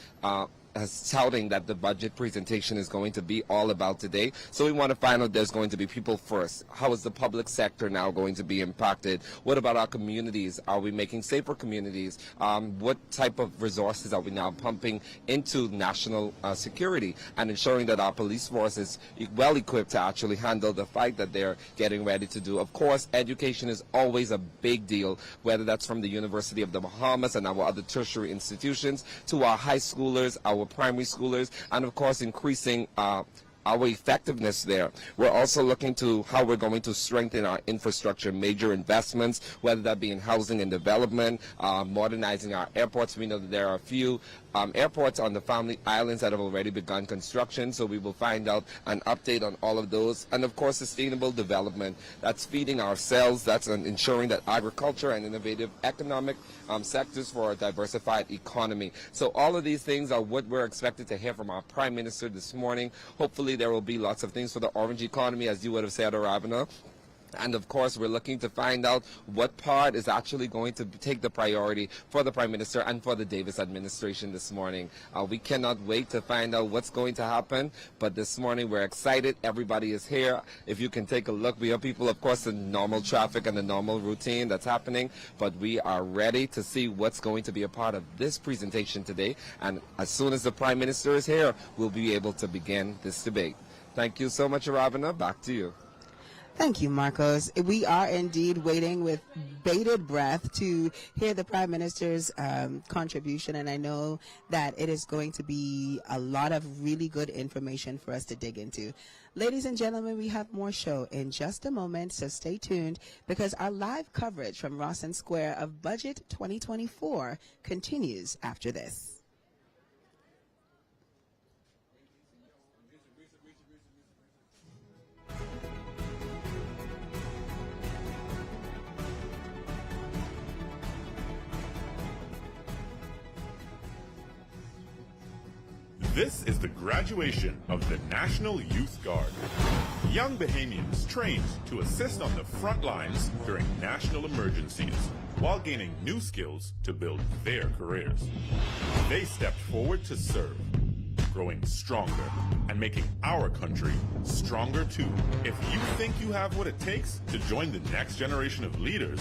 is touting that the budget presentation is going to be all about today. So we want to find out there's going to be people first. How is the public sector now going to be impacted? What about our communities? Are we making safer communities? What type of resources are we now pumping into national security and ensuring that our police force is well equipped to actually handle the fight that they're getting ready to do? Of course, education is always a big deal, whether that's from the University of the Bahamas and our other tertiary institutions to our high schoolers, our primary schoolers, and of course increasing our effectiveness there. We're also looking to how we're going to strengthen our infrastructure, major investments, whether that be in housing and development, modernizing our airports. We know that there are a few airports on the Family Islands that have already begun construction, so we will find out an update on all of those. And of course, sustainable development. That's feeding ourselves, that's ensuring that agriculture and innovative economic sectors for a diversified economy. So all of these things are what we're expected to hear from our Prime Minister this morning. Hopefully there will be lots of things for the orange economy, as you would have said, Aravana. And of course, we're looking to find out what part is actually going to take the priority for the Prime Minister and for the Davis administration this morning. We cannot wait to find out what's going to happen. But this morning, we're excited. Everybody is here. If you can take a look, we have people, of course, in normal traffic and the normal routine that's happening. But we are ready to see what's going to be a part of this presentation today. And as soon as the Prime Minister is here, we'll be able to begin this debate. Thank you so much, Ravana. Back to you. Thank you, Marcos. We are indeed waiting with bated breath to hear the Prime Minister's contribution, and I know that it is going to be a lot of really good information for us to dig into. Ladies and gentlemen, we have more show in just a moment, so stay tuned because our live coverage from Rawson Square of Budget 2024 continues after this. This is the graduation of the National Youth Guard. Young Bahamians trained to assist on the front lines during national emergencies while gaining new skills to build their careers. They stepped forward to serve, growing stronger and making our country stronger too. If you think you have what it takes to join the next generation of leaders,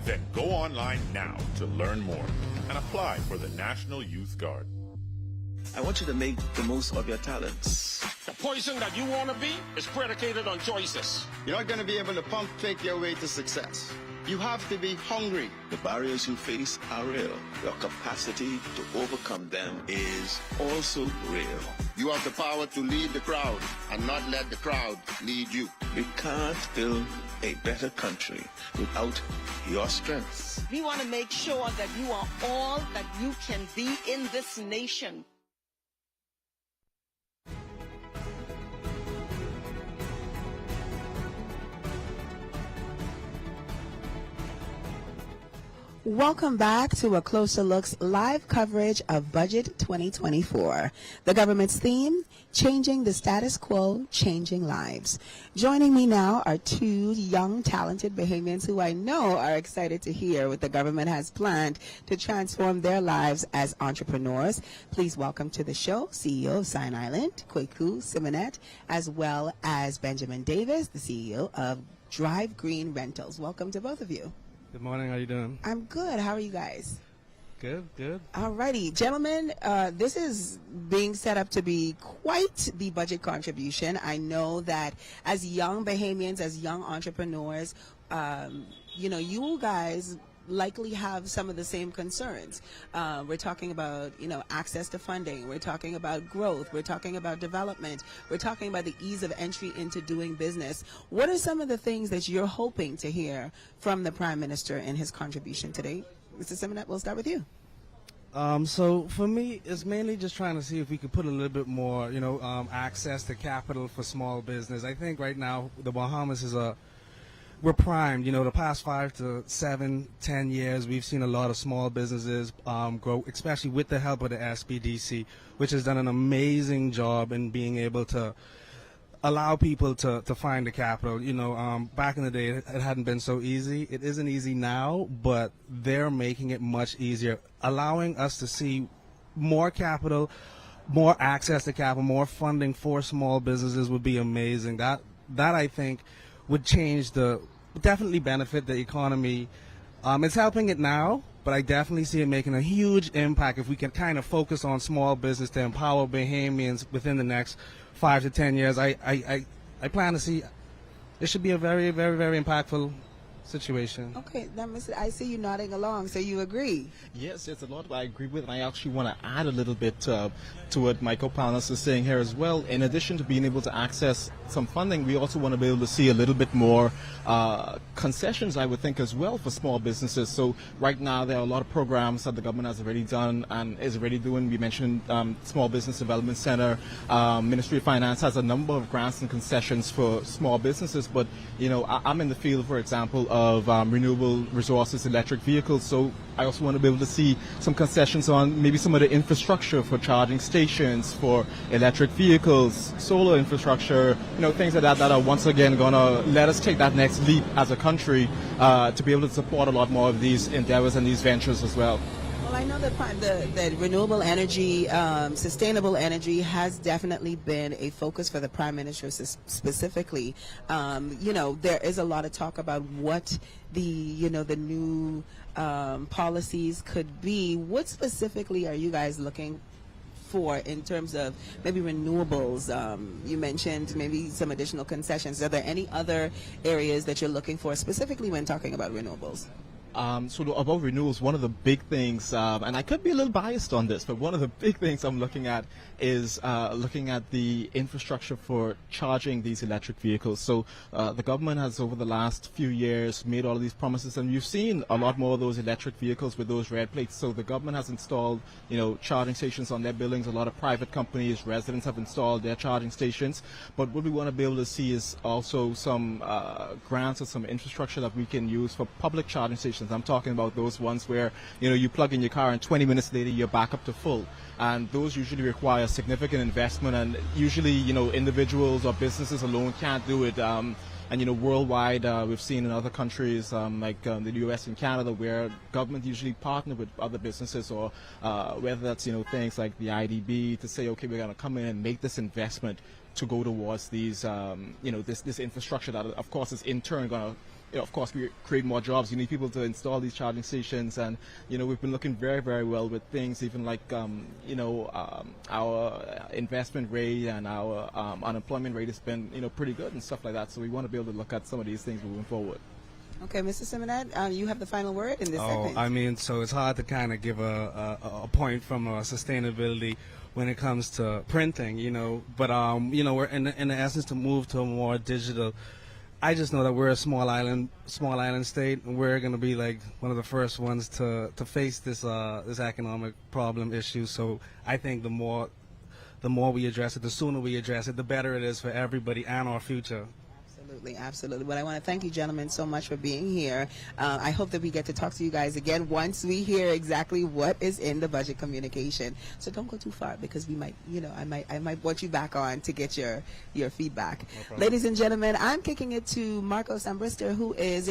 then go online now to learn more and apply for the National Youth Guard. I want you to make the most of your talents. The person that you want to be is predicated on choices. You're not going to be able to pump fake your way to success. You have to be hungry. The barriers you face are real. Your capacity to overcome them is also real. You have the power to lead the crowd and not let the crowd lead you. We can't build a better country without your strengths. We want to make sure that you are all that you can be in this nation. Welcome back to A Closer Look's live coverage of Budget 2024. The government's theme, Changing the Status Quo, Changing Lives. Joining me now are two young, talented Bahamians who I know are excited to hear what the government has planned to transform their lives as entrepreneurs. Please welcome to the show CEO of Sign Island, Kweku Simonet, as well as Benjamin Davis, the CEO of Drive Green Rentals. Welcome to both of you. Good morning. How you doing? I'm good. How are you guys? Good, good. Alrighty, gentlemen, this is being set up to be quite the budget contribution. I know that as young Bahamians, as young entrepreneurs, you guys likely have some of the same concerns. We're talking about, access to funding. We're talking about growth. We're talking about development. We're talking about the ease of entry into doing business. What are some of the things that you're hoping to hear from the Prime Minister in his contribution today? Mr. Simonet, we'll start with you. So for me, it's mainly just trying to see if we could put a little bit more, access to capital for small business. I think right now the Bahamas we're primed. The past 5 to 7, 10 years, we've seen a lot of small businesses grow, especially with the help of the SBDC, which has done an amazing job in being able to allow people to find the capital. Back in the day, it hadn't been so easy. It isn't easy now, but they're making it much easier, allowing us to see more capital, more access to capital, more funding for small businesses would be amazing. That I think would definitely benefit the economy. It's helping it now, but I definitely see it making a huge impact if we can kind of focus on small business to empower Bahamians within the next 5 to 10 years. I plan to see it should be a very, very, very impactful situation. Okay, now, I see you nodding along, so you agree? Yes, it's a lot I agree with, and I actually want to add a little bit to what my co-panelists is saying here as well. In addition to being able to access some funding, we also want to be able to see a little bit more concessions, I would think, as well for small businesses. So right now there are a lot of programs that the government has already done and is already doing. We mentioned Small Business Development Center. Ministry of Finance has a number of grants and concessions for small businesses, but I'm in the field, for example, of renewable resources, electric vehicles, so I also want to be able to see some concessions on maybe some of the infrastructure for charging stations, for electric vehicles, solar infrastructure, things like that are once again going to let us take that next leap as a country to be able to support a lot more of these endeavors and these ventures as well. Well, I know that renewable energy, sustainable energy has definitely been a focus for the Prime Minister specifically. There is a lot of talk about what the new policies could be. What specifically are you guys looking for in terms of maybe renewables? You mentioned maybe some additional concessions. Are there any other areas that you're looking for specifically when talking about renewables? So about renewals, one of the big things, and I could be a little biased on this, but one of the big things I'm looking at is looking at the infrastructure for charging these electric vehicles. So the government has, over the last few years, made all of these promises, and you've seen a lot more of those electric vehicles with those red plates. So the government has installed, charging stations on their buildings. A lot of private companies, residents have installed their charging stations. But what we want to be able to see is also some grants or some infrastructure that we can use for public charging stations. investments. I'm talking about those ones where, you plug in your car and 20 minutes later you're back up to full. And those usually require significant investment, and usually, individuals or businesses alone can't do it. And worldwide, we've seen in other countries like the U.S. and Canada, where government usually partner with other businesses, or whether that's things like the IDB, to say, okay, we're going to come in and make this investment to go towards these this infrastructure that, of course, is in turn going to of course, we create more jobs. You need people to install these charging stations, and we've been looking very, very well with things, even like our investment rate and our unemployment rate has been pretty good and stuff like that. So we want to be able to look at some of these things moving forward. Okay, Mr. Simonet, you have the final word in this segment. I mean, so it's hard to kind of give a point from sustainability when it comes to printing, but we're in the essence to move to a more digital. I just know that we're a small island state, and we're going to be like one of the first ones to face this economic problem issue. So I think the more we address it, the sooner we address it, the better it is for everybody and our future. Absolutely. But I want to thank you, gentlemen, so much for being here. I hope that we get to talk to you guys again once we hear exactly what is in the budget communication. So don't go too far, because we might, I might want you back on to get your feedback. No, ladies and gentlemen, I'm kicking it to Marcos Ambrister, who is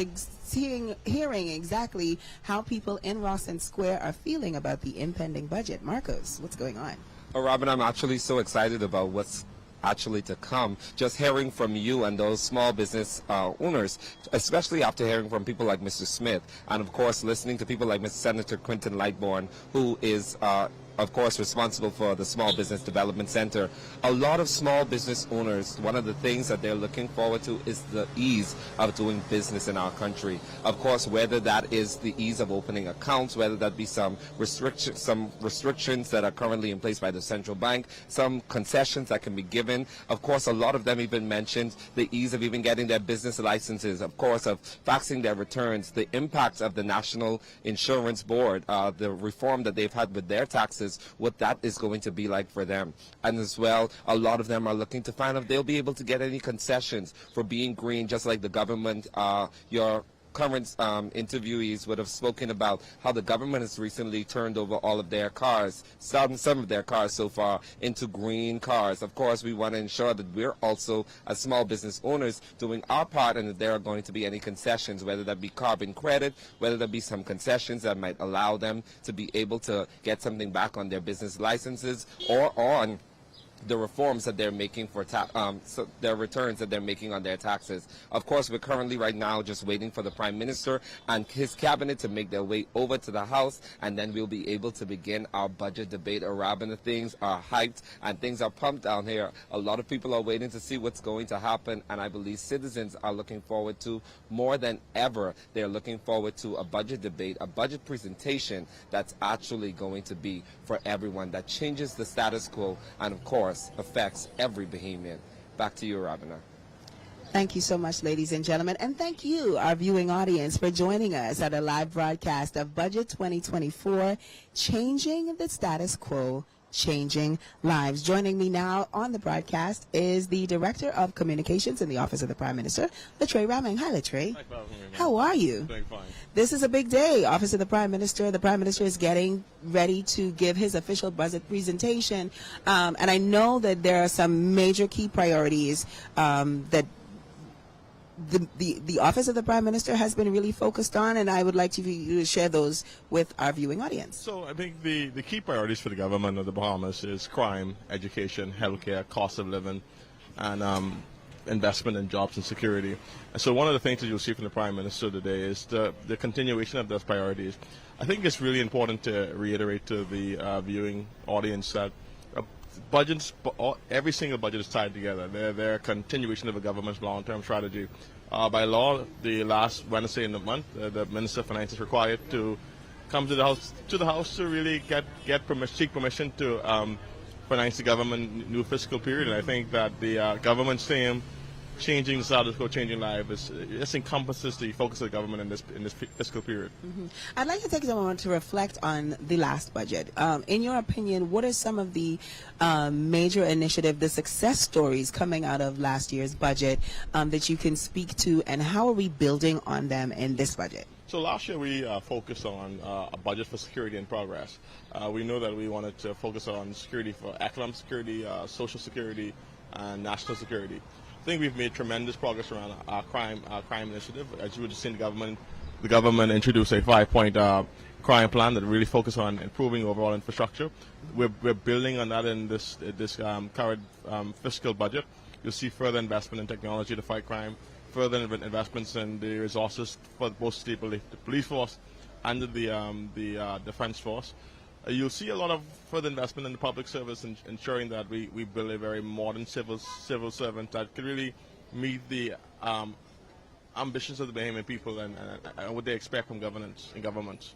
hearing exactly how people in Rawson Square are feeling about the impending budget. Marcos, what's going on? Oh, Robin, I'm actually so excited about what's actually to come. Just hearing from you and those small business owners, especially after hearing from people like Mr. Smith, and of course listening to people like Mr. Senator Quinton Lightbourne, who is of course responsible for the Small Business Development Center. A lot of small business owners, one of the things that they're looking forward to is the ease of doing business in our country. Of course, whether that is the ease of opening accounts, whether that be some restrictions that are currently in place by the central bank, some concessions that can be given. Of course, a lot of them even mentioned the ease of even getting their business licenses, of course, of faxing their returns, the impact of the National Insurance Board, the reform that they've had with their taxes, what that is going to be like for them. And as well, a lot of them are looking to find out if they'll be able to get any concessions for being green, just like the government. Your current interviewees would have spoken about how the government has recently turned over all of their cars, some of their cars so far, into green cars. Of course, we want to ensure that we're also, as small business owners, doing our part, and that there are going to be any concessions, whether that be carbon credit, whether there be some concessions that might allow them to be able to get something back on their business licenses, or on the reforms that they're making for so their returns that they're making on their taxes. Of course, we're currently right now just waiting for the Prime Minister and his cabinet to make their way over to the House, and then we'll be able to begin our budget debate. The things are hyped and things are pumped down here. A lot of people are waiting to see what's going to happen, and I believe citizens are looking forward to, more than ever, they're looking forward to a budget debate, a budget presentation that's actually going to be for everyone, that changes the status quo, and of course affects every Bahamian. Back to you, Rabina. Thank you so much, ladies and gentlemen, and thank you, our viewing audience, for joining us at a live broadcast of Budget 2024, Changing the Status Quo, Changing Lives. Joining me now on the broadcast is the Director of Communications in the Office of the Prime Minister, Latre Raming. Hi, Latre. How are you? Doing fine. This is a big day. Office of the Prime Minister. The Prime Minister is getting ready to give his official budget presentation, and I know that there are some major key priorities that the Office of the Prime Minister has been really focused on, and I would like you to share those with our viewing audience. So I think the key priorities for the government of the Bahamas is crime, education, healthcare, cost of living, and investment in jobs and security. And so one of the things that you'll see from the Prime Minister today is the continuation of those priorities. I think it's really important to reiterate to the viewing audience that budgets, every single budget is tied together. They're a continuation of a government's long-term strategy. By law, the last Wednesday in the month, the Minister of Finance is required to come to the House to really seek permission to finance the government new fiscal period. And I think that the government's theme, changing the status quo, changing lives, this encompasses the focus of the government in this fiscal period. I'd like to take a moment to reflect on the last budget. In your opinion, what are some of the major initiatives, the success stories coming out of last year's budget that you can speak to, and how are we building on them in this budget? So last year we focused on a budget for security and progress. We know that we wanted to focus on security for economic security, social security, and national security. I think we've made tremendous progress around our crime initiative. As you would have seen, the government introduced a 5-point crime plan that really focused on improving overall infrastructure. We're building on that in this current fiscal budget. You'll see further investment in technology to fight crime, further investments in the resources for both the police force and the defense force. You'll see a lot of further investment in the public service, ensuring that we build a very modern civil servant that could really meet the ambitions of the Bahamian people and what they expect from governments and governments.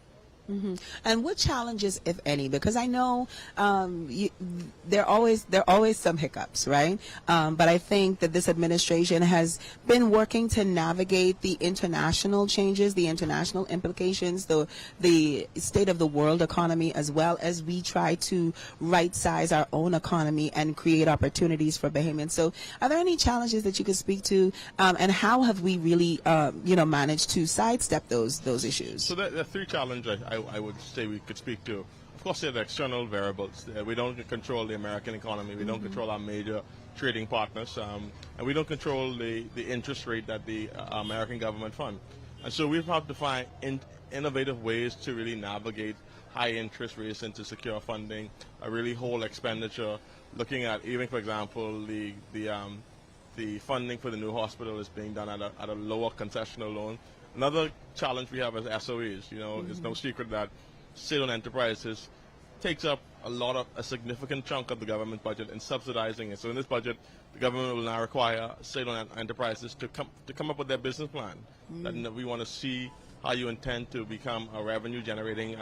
Mm-hmm. And what challenges, if any? Because I know there are always some hiccups, right? But I think that this administration has been working to navigate the international changes, the international implications, the state of the world economy, as well as we try to right-size our own economy and create opportunities for Bahamians. So, are there any challenges that you could speak to, and how have we really, managed to sidestep those issues? So there are three challenges I would say we could speak to. Of course, there are the external variables. We don't control the American economy. We don't control our major trading partners. And we don't control the interest rate that the American government fund. And so we've had to find innovative ways to really navigate high interest rates into secure funding, a really whole expenditure, looking at even, for example, the funding for the new hospital is being done at a lower concessional loan. Another challenge we have is SOEs. It's no secret that state-owned enterprises takes up a significant chunk of the government budget in subsidizing it. So in this budget, the government will now require state-owned enterprises to come up with their business plan. That we want to see how you intend to become a revenue-generating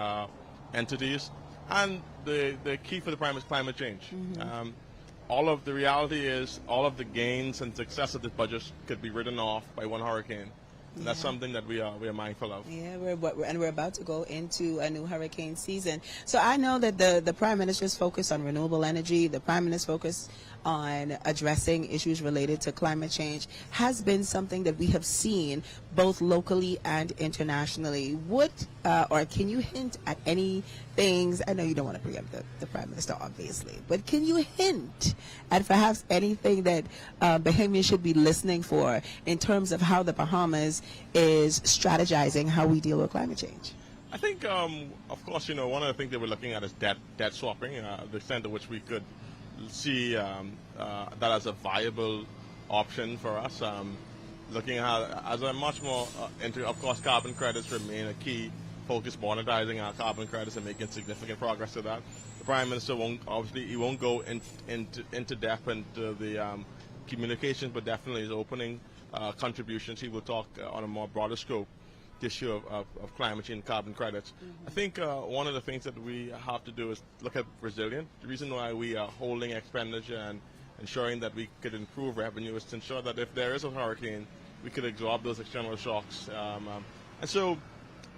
entities. And the key for the prime is climate change. The reality is all of the gains and success of this budget could be written off by one hurricane. And that's something that we are mindful of. Yeah, we're about to go into a new hurricane season. So I know that the Prime Minister's focus on renewable energy, the Prime Minister's focus on addressing issues related to climate change has been something that we have seen both locally and internationally. Or can you hint at any things? I know you don't want to preempt the Prime Minister, obviously, but can you hint at perhaps anything that Bahamians should be listening for in terms of how the Bahamas is strategizing how we deal with climate change? I think, of course, one of the things that we're looking at is debt swapping, the extent to which we could see that as a viable option for us. Looking at as a much more of course, carbon credits remain a key focus, monetizing our carbon credits and making significant progress to that. The Prime Minister won't go into depth into the communications, but definitely is opening contributions. He will talk on a more broader scope issue of climate change and carbon credits. I think one of the things that we have to do is look at resilience. The reason why we are holding expenditure and ensuring that we could improve revenue is to ensure that if there is a hurricane, we could absorb those external shocks. And so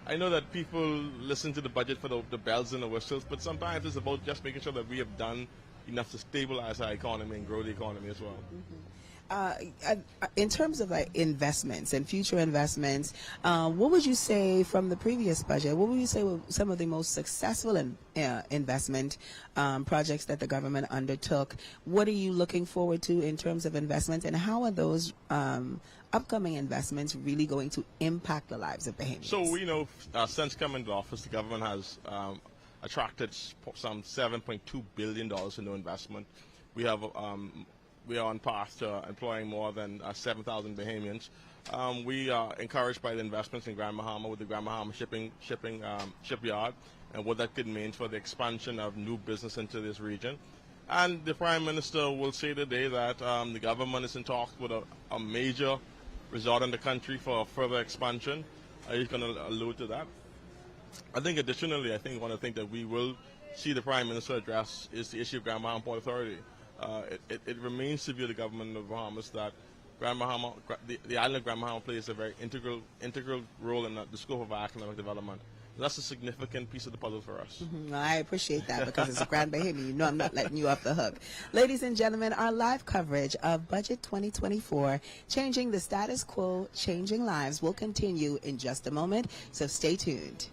I know that people listen to the budget for the bells and the whistles, but sometimes it's about just making sure that we have done enough to stabilize our economy and grow the economy as well. In terms of investments and future investments, what would you say from the previous budget? What would you say were some of the most successful investment projects that the government undertook? What are you looking forward to in terms of investments, and how are those upcoming investments really going to impact the lives of Bahamians? So we know since coming to office, the government has attracted some $7.2 billion in new investment. We are on path to employing more than 7,000 Bahamians. We are encouraged by the investments in Grand Bahama with the Grand Bahama shipyard and what that could mean for the expansion of new business into this region. And the Prime Minister will say today that the government is in talks with a major resort in the country for further expansion. He's going to allude to that. I think additionally, one of the things that we will see the Prime Minister address is the issue of Grand Bahama Port Authority. It remains to be the government of the Bahamas that the island of Grand Bahama plays a very integral role in the scope of our economic development. That's a significant piece of the puzzle for us. Well, I appreciate that because as a Grand Bahamian, you know I'm not letting you off the hook. Ladies and gentlemen, our live coverage of Budget 2024, Changing the Status Quo, Changing Lives, will continue in just a moment, so stay tuned.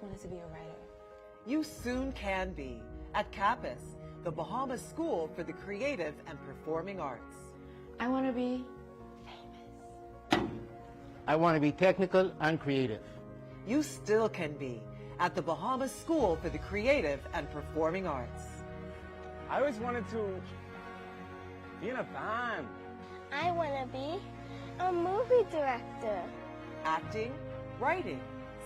Wanted to be a writer. You soon can be at CAPUS, the Bahamas School for the Creative and Performing Arts. I want to be I want to be technical and creative. You still can be at the Bahamas School for the Creative and Performing Arts. I always wanted to be in a band. I want to be a movie director. Acting, writing,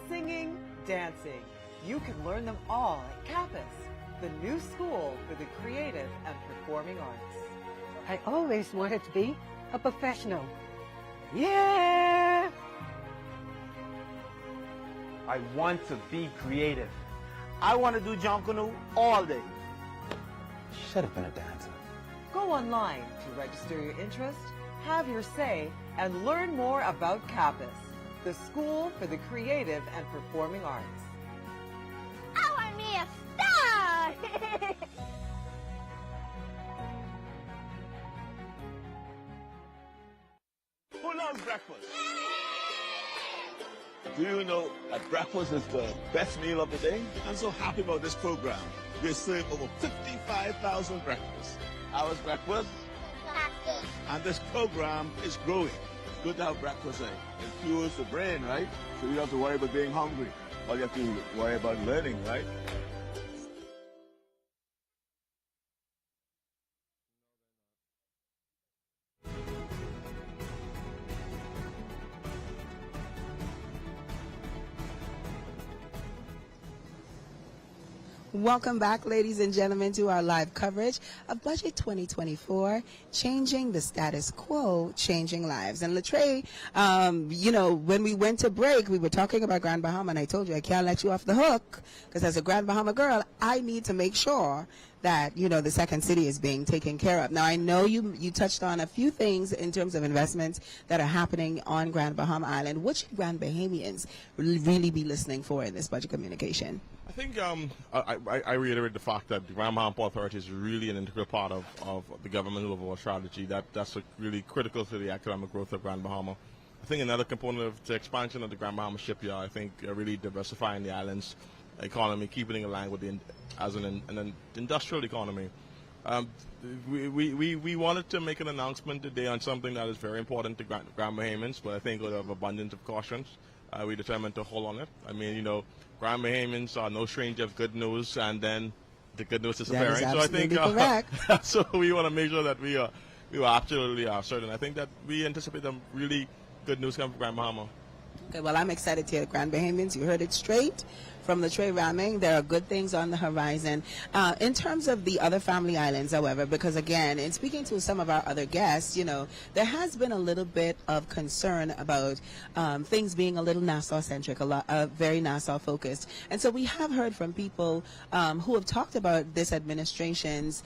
singing, dancing. You can learn them all at CAPUS, the new school for the creative and performing arts. I always wanted to be a professional. Yeah! I want to be creative. I want to do Jonkunu all day. Should have been a dancer. Go online to register your interest, have your say, and learn more about CAPUS, the School for the Creative and Performing Arts. I want me a star! Who loves breakfast? Do you know that breakfast is the best meal of the day? I'm so happy about this program. We serve over 55,000 breakfasts. Ours breakfast? And this program is growing. It's good to have breakfast. It fuels the brain, right? So you don't have to worry about being hungry. All you have to worry about learning, right? Welcome back, ladies and gentlemen, to our live coverage of Budget 2024, Changing the Status Quo, Changing Lives. And Latre, you know, when we went to break, we were talking about Grand Bahama, and I told you I can't let you off the hook, because as a Grand Bahama girl, I need to make sure that, you know, the second city is being taken care of. Now, I know you touched on a few things in terms of investments that are happening on Grand Bahama Island. What should Grand Bahamians really be listening for in this budget communication? I think I reiterate the fact that the Grand Bahama Port Authority is really an integral part of the governmental overall strategy. That's really critical to the economic growth of Grand Bahama. I think another component of the expansion of the Grand Bahama shipyard, I think really diversifying the island's economy, keeping it aligned with as an industrial economy. We wanted to make an announcement today on something that is very important to Grand Bahamians, but I think out of abundance of cautions, we determined to hold on it. I mean, you know, Grand Bahamians are no stranger of good news, and then the good news disappearing. So I think so we want to make sure that we are absolutely certain. I think that we anticipate some really good news coming from Grand Bahama. Okay, well, I'm excited to hear Grand Bahamians. You heard it straight from Latre Raming. There are good things on the horizon. In terms of the other family islands, however, because again, in speaking to some of our other guests, you know, there has been a little bit of concern about things being a little Nassau-centric, very Nassau-focused. And so we have heard from people who have talked about this administration's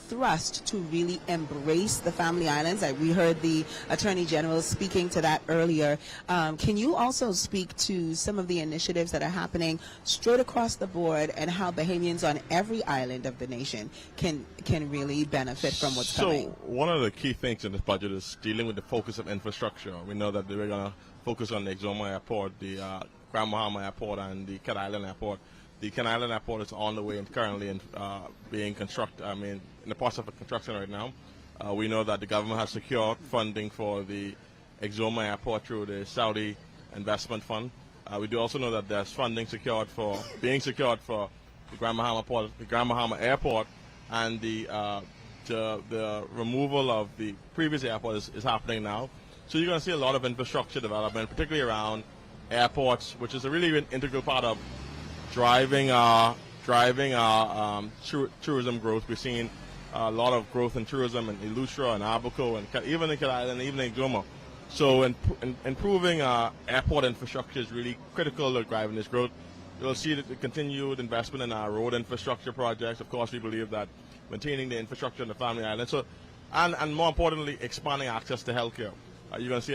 thrust to really embrace the family islands. We heard the Attorney General speaking to that earlier. Can you also speak to some of the initiatives that are happening straight across the board and how Bahamians on every island of the nation can really benefit from what's coming? So one of the key things in this budget is dealing with the focus of infrastructure. We know that we're going to focus on the Exuma Airport, the Grand Bahama Airport, and the Cat Island Airport. The Cat Island Airport is on the way and currently being constructed. I mean, in the process of construction right now. We know that the government has secured funding for the Exuma Airport through the Saudi Investment Fund. We do also know that there's funding being secured for the Grand Bahama Airport, and the removal of the previous airport is happening now. So you're going to see a lot of infrastructure development, particularly around airports, which is a really integral part of driving our tourism growth. We're seeing a lot of growth in tourism in Eleuthera and Abaco and even in Cat Island, even in Exuma. So improving airport infrastructure is really critical to driving this growth. You'll see that the continued investment in our road infrastructure projects. Of course, we believe that maintaining the infrastructure in the Family Island. So, and more importantly, expanding access to healthcare. You're going to see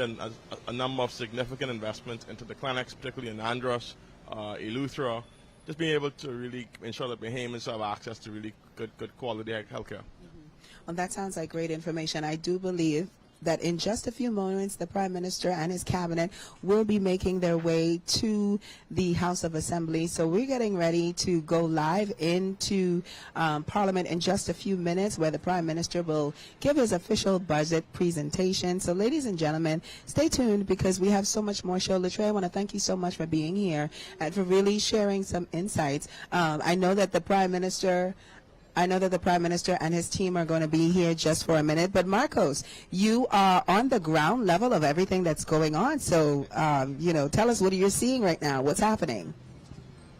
a number of significant investments into the clinics, particularly in Andros, Eleuthera, just being able to really ensure that Bahamians have access to really good quality healthcare. Well, that sounds like great information. I do believe that in just a few moments, the Prime Minister and his cabinet will be making their way to the House of Assembly. So we're getting ready to go live into Parliament in just a few minutes, where the Prime Minister will give his official budget presentation. So ladies and gentlemen, stay tuned, because we have so much more show. Latre, I want to thank you so much for being here and for really sharing some insights. I know that the Prime Minister and his team are going to be here just for a minute. But Marcos, you are on the ground level of everything that's going on. So, tell us, what are you seeing right now? What's happening?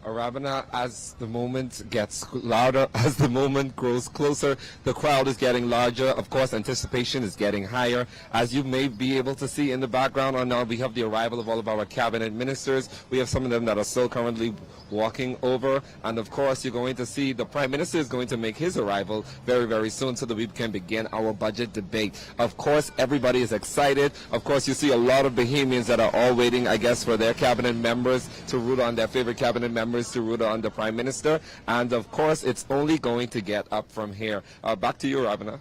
Arabina, as the moment gets louder, as the moment grows closer, the crowd is getting larger. Of course, anticipation is getting higher. As you may be able to see in the background, on now we have the arrival of all of our cabinet ministers. We have some of them that are still currently walking over. And of course, you're going to see the Prime Minister is going to make his arrival very, very soon, so that we can begin our budget debate. Of course, everybody is excited. Of course, you see a lot of Bahamians that are all waiting, I guess, for their cabinet members to root on their favorite cabinet members to root on the Prime Minister. And of course, it's only going to get up from here. Back to you, Rabina.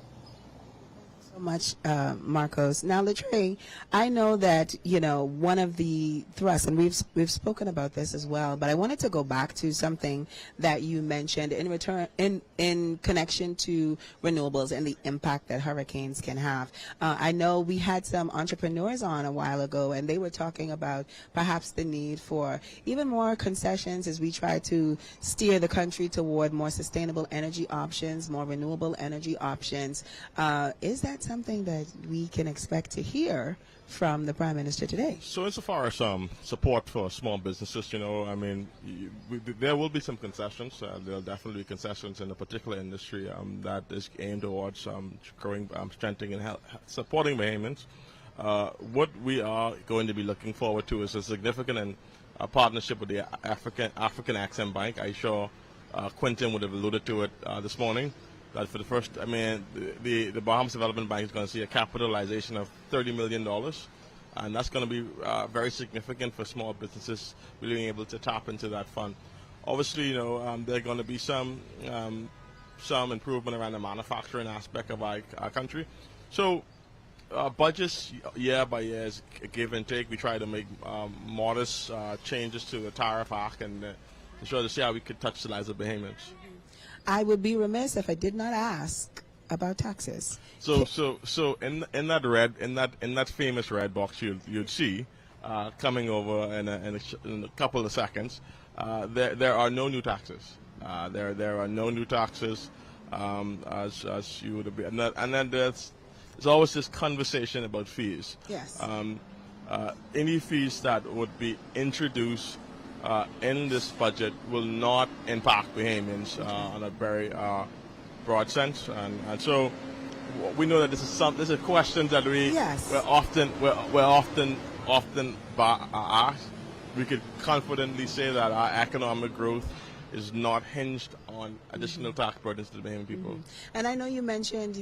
So much, Marcos. Now, Latre, I know that one of the thrusts, and we've spoken about this as well, but I wanted to go back to something that you mentioned in connection to renewables and the impact that hurricanes can have. I know we had some entrepreneurs on a while ago, and they were talking about perhaps the need for even more concessions as we try to steer the country toward more sustainable energy options, more renewable energy options. Is that something that we can expect to hear from the Prime Minister today? So insofar as support for small businesses, there will be some concessions. There will definitely be concessions in a particular industry that is aimed towards growing, strengthening, and supporting Bahamians. What we are going to be looking forward to is a significant partnership with the African Exim Bank. I'm sure Quentin would have alluded to it this morning. That for the first, the Bahamas Development Bank is going to see a capitalization of $30 million, and that's going to be very significant for small businesses really being able to tap into that fund. Obviously, there are going to be some improvement around the manufacturing aspect of our country. So budgets year by year is a give and take. We try to make modest changes to the Tariff Act and ensure to see how we could touch the lives of Bahamians. I would be remiss if I did not ask about taxes. So in that famous red box you'd see coming over in a couple of seconds, there are no new taxes. There are no new taxes as you would be, and then there's always this conversation about fees. Yes. Any fees that would be introduced in this budget will not impact Bahamians on a very broad sense, and so we know that this is questions that we're often asked. We could confidently say that our economic growth is not hinged on additional tax burdens to the Bahamian people. And I know you mentioned,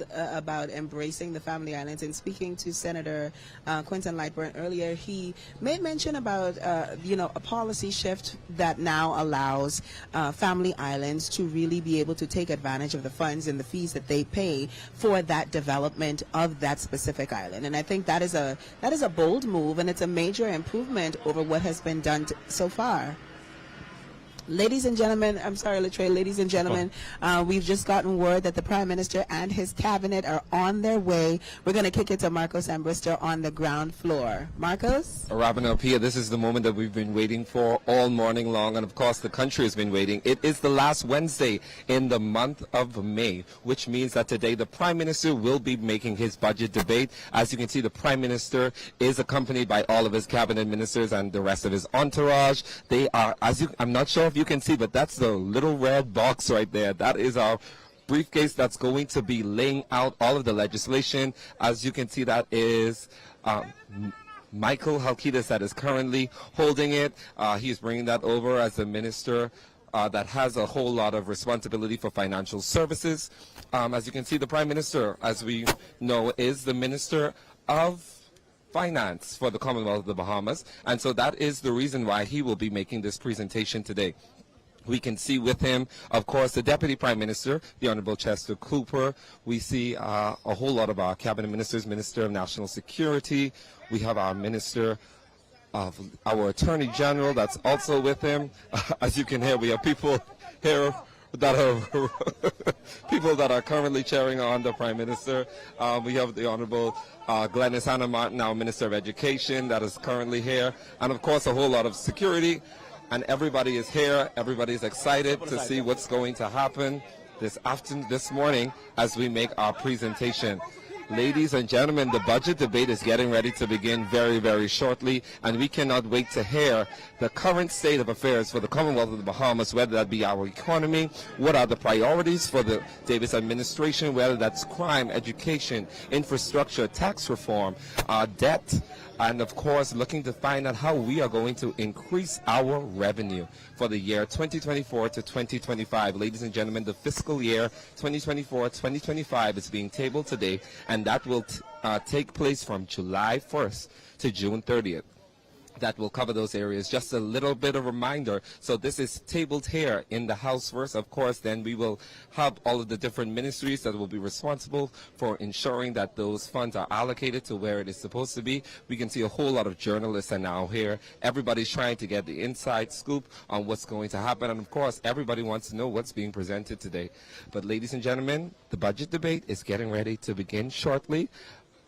about embracing the Family Islands. And speaking to Senator Quentin Lightburn earlier, he made mention about, a policy shift that now allows Family Islands to really be able to take advantage of the funds and the fees that they pay for that development of that specific island. And I think that is a bold move, and it's a major improvement over what has been done so far. Ladies and gentlemen, I'm sorry, Latre, ladies and gentlemen, we've just gotten word that the Prime Minister and his cabinet are on their way. We're going to kick it to Marcos Ambrister on the ground floor. Marcos? Rabina Pia, this is the moment that we've been waiting for all morning long, and of course the country has been waiting. It is the last Wednesday in the month of May, which means that today the Prime Minister will be making his budget debate. As you can see, the Prime Minister is accompanied by all of his cabinet ministers and the rest of his entourage. They are, I'm not sure if you can see, but that's the little red box right there. That is our briefcase that's going to be laying out all of the legislation. As you can see, that is Michael Halkidas that is currently holding it. He's bringing that over as the minister that has a whole lot of responsibility for financial services. As you can see, the Prime Minister, as we know, is the Minister of Finance for the Commonwealth of the Bahamas, and so that is the reason why he will be making this presentation today. We can see with him, of course, the Deputy Prime Minister, the Honorable Chester Cooper. We see a whole lot of our cabinet ministers, Minister of National Security. We have our Minister of our Attorney General that's also with him. As you can hear, we have people here that are people that are currently cheering on the Prime Minister. We have the Honorable Glenys Hannah Martin, our Minister of Education, that is currently here, and of course a whole lot of security. And everybody is here. Everybody is excited to see what's going to happen this morning as we make our presentation. Ladies and gentlemen, the budget debate is getting ready to begin very, very shortly, and we cannot wait to hear the current state of affairs for the Commonwealth of the Bahamas, whether that be our economy, what are the priorities for the Davis administration, whether that's crime, education, infrastructure, tax reform, debt, and of course looking to find out how we are going to increase our revenue for the year 2024 to 2025. Ladies and gentlemen, the fiscal year 2024-2025 is being tabled today, and that will take place from July 1st to June 30th. That will cover those areas. Just a little bit of reminder. So this is tabled here in the House first. Of course, then we will have all of the different ministries that will be responsible for ensuring that those funds are allocated to where it is supposed to be. We can see a whole lot of journalists are now here. Everybody's trying to get the inside scoop on what's going to happen. And of course, everybody wants to know what's being presented today. But ladies and gentlemen, the budget debate is getting ready to begin shortly.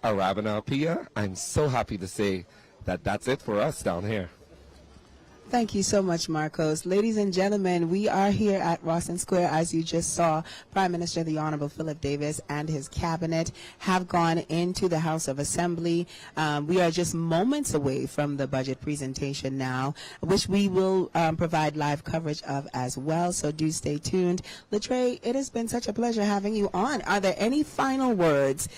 Arabana Apia, I'm so happy to say that's it for us down here. Thank you so much, Marcos. Ladies and gentlemen, we are here at Rawson Square. As you just saw, Prime Minister the Honorable Philip Davis and his cabinet have gone into the House of Assembly. We are just moments away from the budget presentation now, which we will provide live coverage of as well, so do stay tuned. Latre, it has been such a pleasure having you on. Are there any final words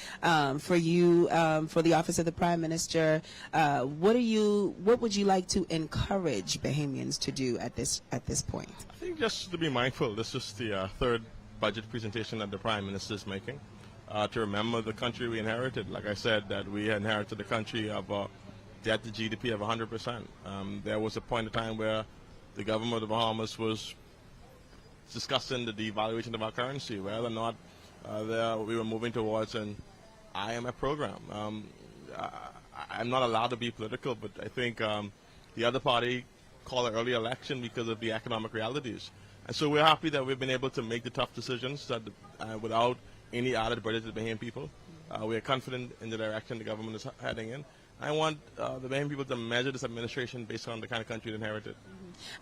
for you, for the Office of the Prime Minister? What would you like to encourage Bahamians to do at this point? I think just to be mindful. This is the third budget presentation that the Prime Minister is making. To remember the country we inherited. Like I said, that we inherited a country of debt to GDP of 100%. There was a point in time where the government of the Bahamas was discussing the devaluation of our currency, whether or not we were moving towards an IMF program. I'm not allowed to be political, but I think the other party called an early election because of the economic realities. And so we're happy that we've been able to make the tough decisions that without any added burden to the Bahamian people. We are confident in the direction the government is heading in. I want the Bahamian people to measure this administration based on the kind of country it inherited.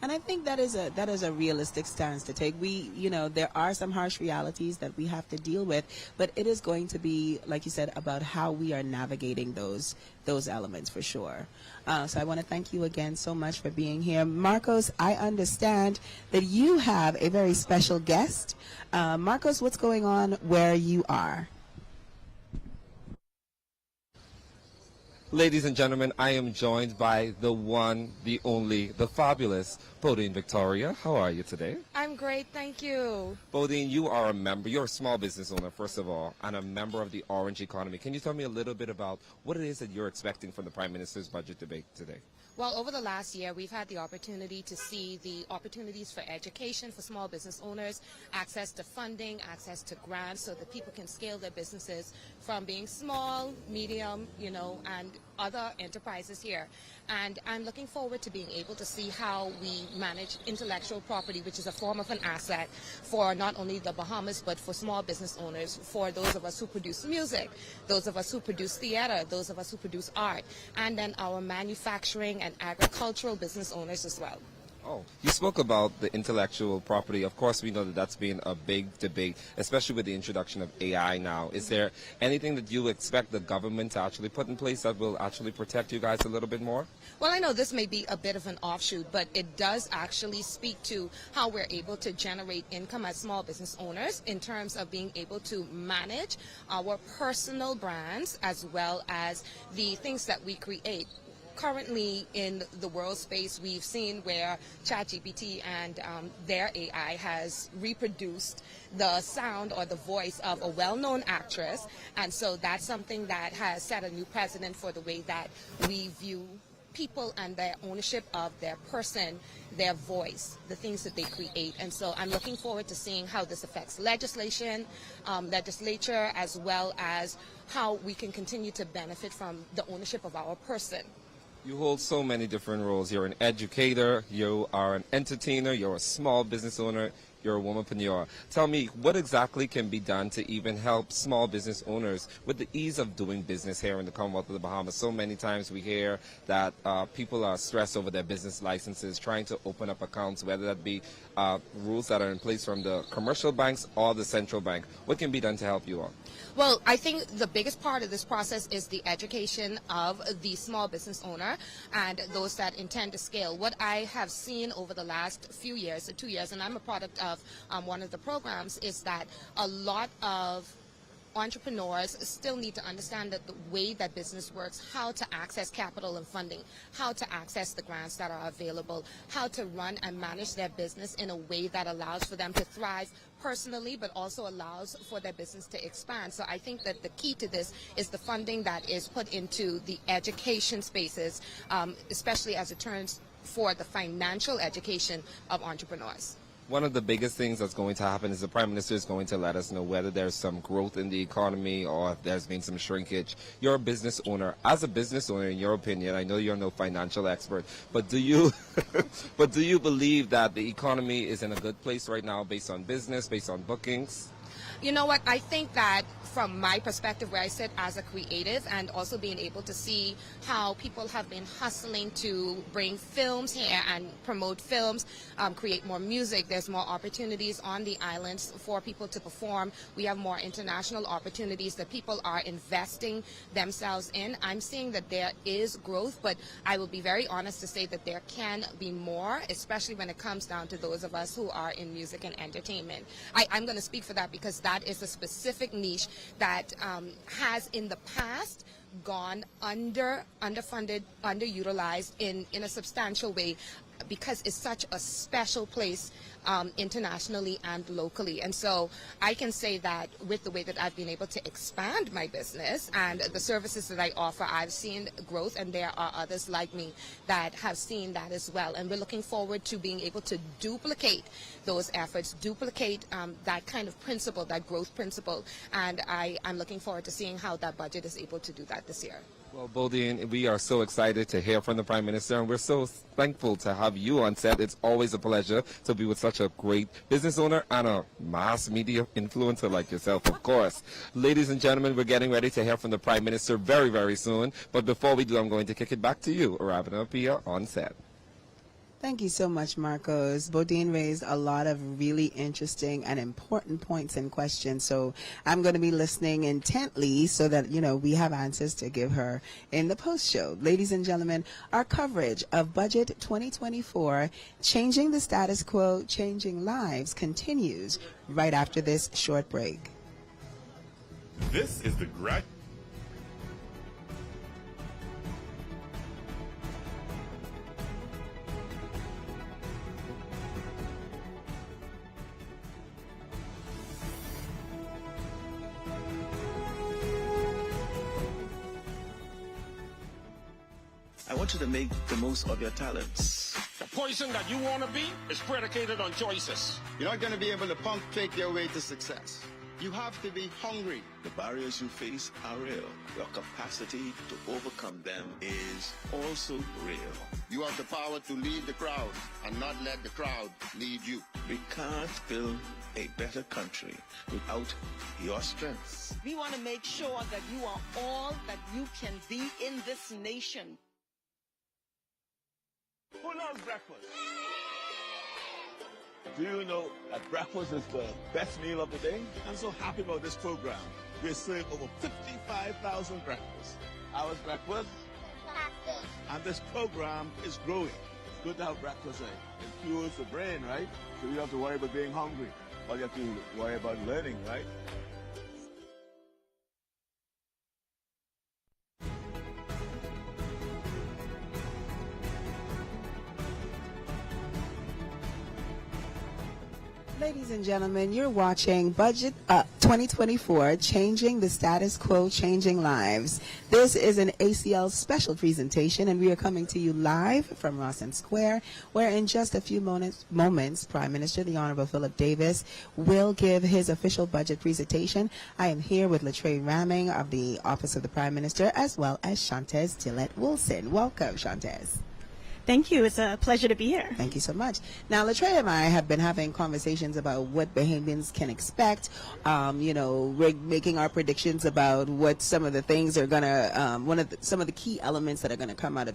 And I think that is a realistic stance to take. There are some harsh realities that we have to deal with, but it is going to be, like you said, about how we are navigating those elements for sure. So I want to thank you again so much for being here. Marcos, I understand that you have a very special guest. Marcos, what's going on where you are? Ladies and gentlemen, I am joined by the one, the only, the fabulous Bodine Victoria. How are you today? I'm great, thank you. Bodine, you are a member, you're a small business owner, first of all, and a member of the Orange economy. Can you tell me a little bit about what it is that you're expecting from the Prime Minister's budget debate today? Well, over the last year, we've had the opportunity to see the opportunities for education for small business owners, access to funding, access to grants so that people can scale their businesses from being small, medium, and other enterprises here. And I'm looking forward to being able to see how we manage intellectual property, which is a form of an asset for not only the Bahamas, but for small business owners, for those of us who produce music, those of us who produce theater, those of us who produce art, and then our manufacturing and agricultural business owners as well. Oh, you spoke about the intellectual property. Of course, we know that that's been a big debate, especially with the introduction of AI now. Is there anything that you expect the government to actually put in place that will actually protect you guys a little bit more? Well, I know this may be a bit of an offshoot, but it does actually speak to how we're able to generate income as small business owners in terms of being able to manage our personal brands as well as the things that we create. Currently in the world space, we've seen where ChatGPT and their AI has reproduced the sound or the voice of a well-known actress, and so that's something that has set a new precedent for the way that we view people and their ownership of their person, their voice, the things that they create. And so I'm looking forward to seeing how this affects legislature, as well as how we can continue to benefit from the ownership of our person. You hold so many different roles. You're an educator, you are an entertainer, you're a small business owner, you're a womanpreneur. Tell me, what exactly can be done to even help small business owners with the ease of doing business here in the Commonwealth of the Bahamas? So many times we hear that people are stressed over their business licenses, trying to open up accounts, whether that be rules that are in place from the commercial banks or the central bank. What can be done to help you all? Well, I think the biggest part of this process is the education of the small business owner and those that intend to scale. What I have seen over the last few years, 2 years, and I'm a product of one of the programs, is that a lot of entrepreneurs still need to understand that the way that business works, how to access capital and funding, how to access the grants that are available, how to run and manage their business in a way that allows for them to thrive personally, but also allows for their business to expand. So I think that the key to this is the funding that is put into the education spaces, especially as it turns for the financial education of entrepreneurs. One of the biggest things that's going to happen is the Prime Minister is going to let us know whether there's some growth in the economy or if there's been some shrinkage. You're a business owner. As a business owner, in your opinion, I know you're no financial expert, but do you believe that the economy is in a good place right now based on business, based on bookings? You know what, I think that from my perspective where I sit as a creative and also being able to see how people have been hustling to bring films here and promote films, create more music, there's more opportunities on the islands for people to perform. We have more international opportunities that people are investing themselves in. I'm seeing that there is growth, but I will be very honest to say that there can be more, especially when it comes down to those of us who are in music and entertainment. I'm going to speak for that because that is a specific niche that has in the past gone underfunded, underutilized in a substantial way because it's such a special place internationally and locally. And so I can say that with the way that I've been able to expand my business and the services that I offer, I've seen growth, and there are others like me that have seen that as well. And we're looking forward to being able to duplicate those efforts, duplicate that kind of principle, that growth principle. And I'm looking forward to seeing how that budget is able to do that this year. Well, Bodine, we are so excited to hear from the Prime Minister, and we're so thankful to have you on set. It's always a pleasure to be with such a great business owner and a mass media influencer like yourself, of course. Ladies and gentlemen, we're getting ready to hear from the Prime Minister very, very soon. But before we do, I'm going to kick it back to you, Ravina Pia, on set. Thank you so much, Marcos. Bodine raised a lot of really interesting and important points and questions. So I'm going to be listening intently so that, we have answers to give her in the post show. Ladies and gentlemen, our coverage of Budget 2024, Changing the Status Quo, Changing Lives, continues right after this short break. This is the I want you to make the most of your talents. The person that you want to be is predicated on choices. You're not going to be able to pump fake your way to success. You have to be hungry. The barriers you face are real. Your capacity to overcome them is also real. You have the power to lead the crowd and not let the crowd lead you. We can't build a better country without your strengths. We want to make sure that you are all that you can be in this nation. Who loves breakfast? Do you know that breakfast is the best meal of the day? I'm so happy about this program. We're serving over 55,000 breakfasts. Ours breakfast? And this program is growing. It's good to have breakfast. It fuels the brain, right? So you don't have to worry about being hungry. All you have to worry about learning, right? Ladies and gentlemen, you're watching Budget Up 2024, Changing the Status Quo, Changing Lives. This is an ACL special presentation, and we are coming to you live from Rawson Square, where in just a few moments, Prime Minister, the Honorable Philip Davis, will give his official budget presentation. I am here with Latrey Ramming of the Office of the Prime Minister, as well as Shantez Tillett-Wilson. Welcome, Shantez. Thank you. It's a pleasure to be here. Thank you so much. Now, Latrey and I have been having conversations about what Bahamians can expect. We're making our predictions about what some of the things are going to, some of the key elements that are going to come out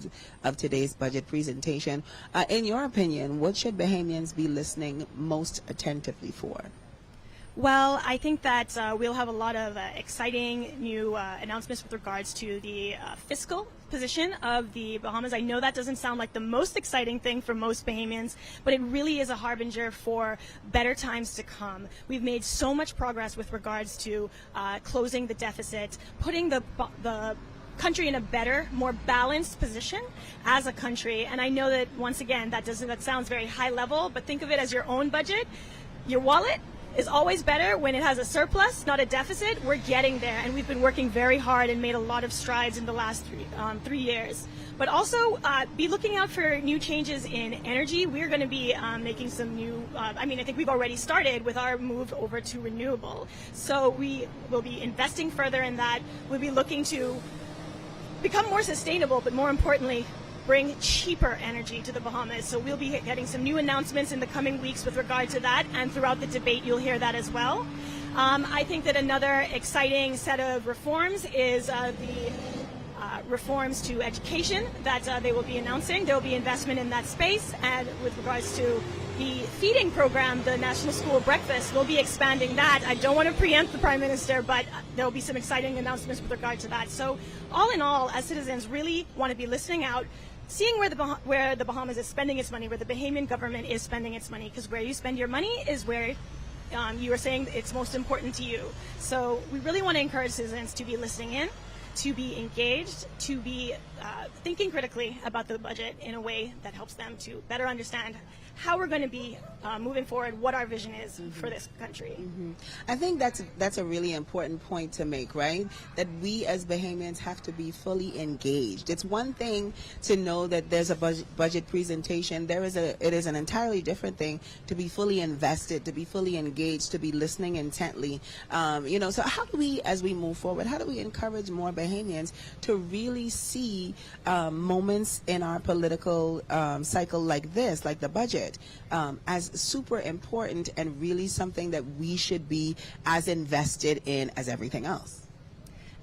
of today's budget presentation. In your opinion, what should Bahamians be listening most attentively for? Well, I think that we'll have a lot of exciting new announcements with regards to the fiscal position of the Bahamas. I know that doesn't sound like the most exciting thing for most Bahamians, but it really is a harbinger for better times to come. We've made so much progress with regards to closing the deficit, putting the country in a better, more balanced position as a country. And I know that, once again, that sounds very high level, but think of it as your own budget. Your wallet is always better when it has a surplus, not a deficit. We're getting there, and we've been working very hard and made a lot of strides in the last 3 years. But also be looking out for new changes in energy. We're going to be making some new, I think we've already started with our move over to renewable. So we will be investing further in that. We'll be looking to become more sustainable, but more importantly, bring cheaper energy to the Bahamas. So we'll be getting some new announcements in the coming weeks with regard to that, and throughout the debate you'll hear that as well. I think that another exciting set of reforms is the reforms to education that they will be announcing. There will be investment in that space, and with regards to the feeding program, the National School Breakfast, we'll be expanding that. I don't want to preempt the Prime Minister, but there will be some exciting announcements with regard to that. So all in all, as citizens, really want to be listening out, seeing where the Bahamas is spending its money, where the Bahamian government is spending its money, because where you spend your money is where you are saying it's most important to you. So we really want to encourage citizens to be listening in, to be engaged, to be thinking critically about the budget in a way that helps them to better understand how we're going to be moving forward, what our vision is for this country. I think that's a really important point to make, right? That we as Bahamians have to be fully engaged. It's one thing to know that there's a budget presentation. It is an entirely different thing to be fully invested, to be fully engaged, to be listening intently. So how do we, as we move forward, how do we encourage more Bahamians to really see moments in our political cycle like this, like the budget, as super important and really something that we should be as invested in as everything else?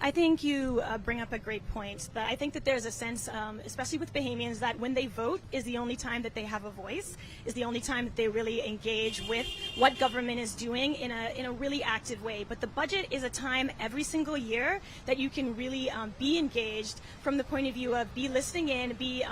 I think you bring up a great point. That I think that there's a sense, especially with Bahamians, that when they vote is the only time that they have a voice, is the only time that they really engage with what government is doing in a really active way. But the budget is a time every single year that you can really be engaged from the point of view of be listening in, be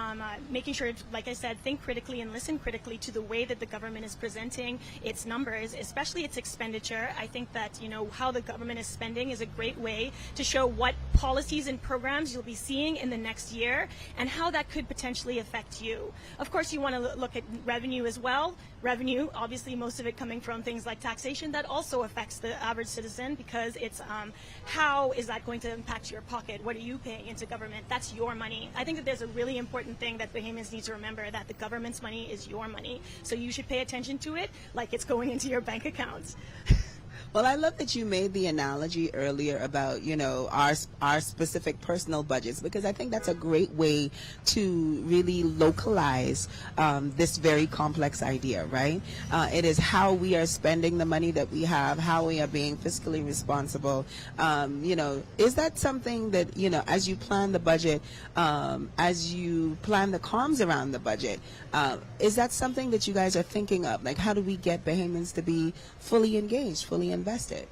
making sure, like I said, think critically and listen critically to the way that the government is presenting its numbers, especially its expenditure. I think that, how the government is spending is a great way to show what policies and programs you'll be seeing in the next year and how that could potentially affect you. Of course, you want to look at revenue as well. Revenue, obviously, most of it coming from things like taxation. That also affects the average citizen because it's how is that going to impact your pocket? What are you paying into government? That's your money. I think that there's a really important thing that Bahamians need to remember, that the government's money is your money. So you should pay attention to it like it's going into your bank account. Well, I love that you made the analogy earlier about, our specific personal budgets, because I think that's a great way to really localize this very complex idea, right? It is how we are spending the money that we have, how we are being fiscally responsible. Is that something that, as you plan the budget, as you plan the comms around the budget, is that something that you guys are thinking of? Like, how do we get Bahamians to be fully engaged, fully invested?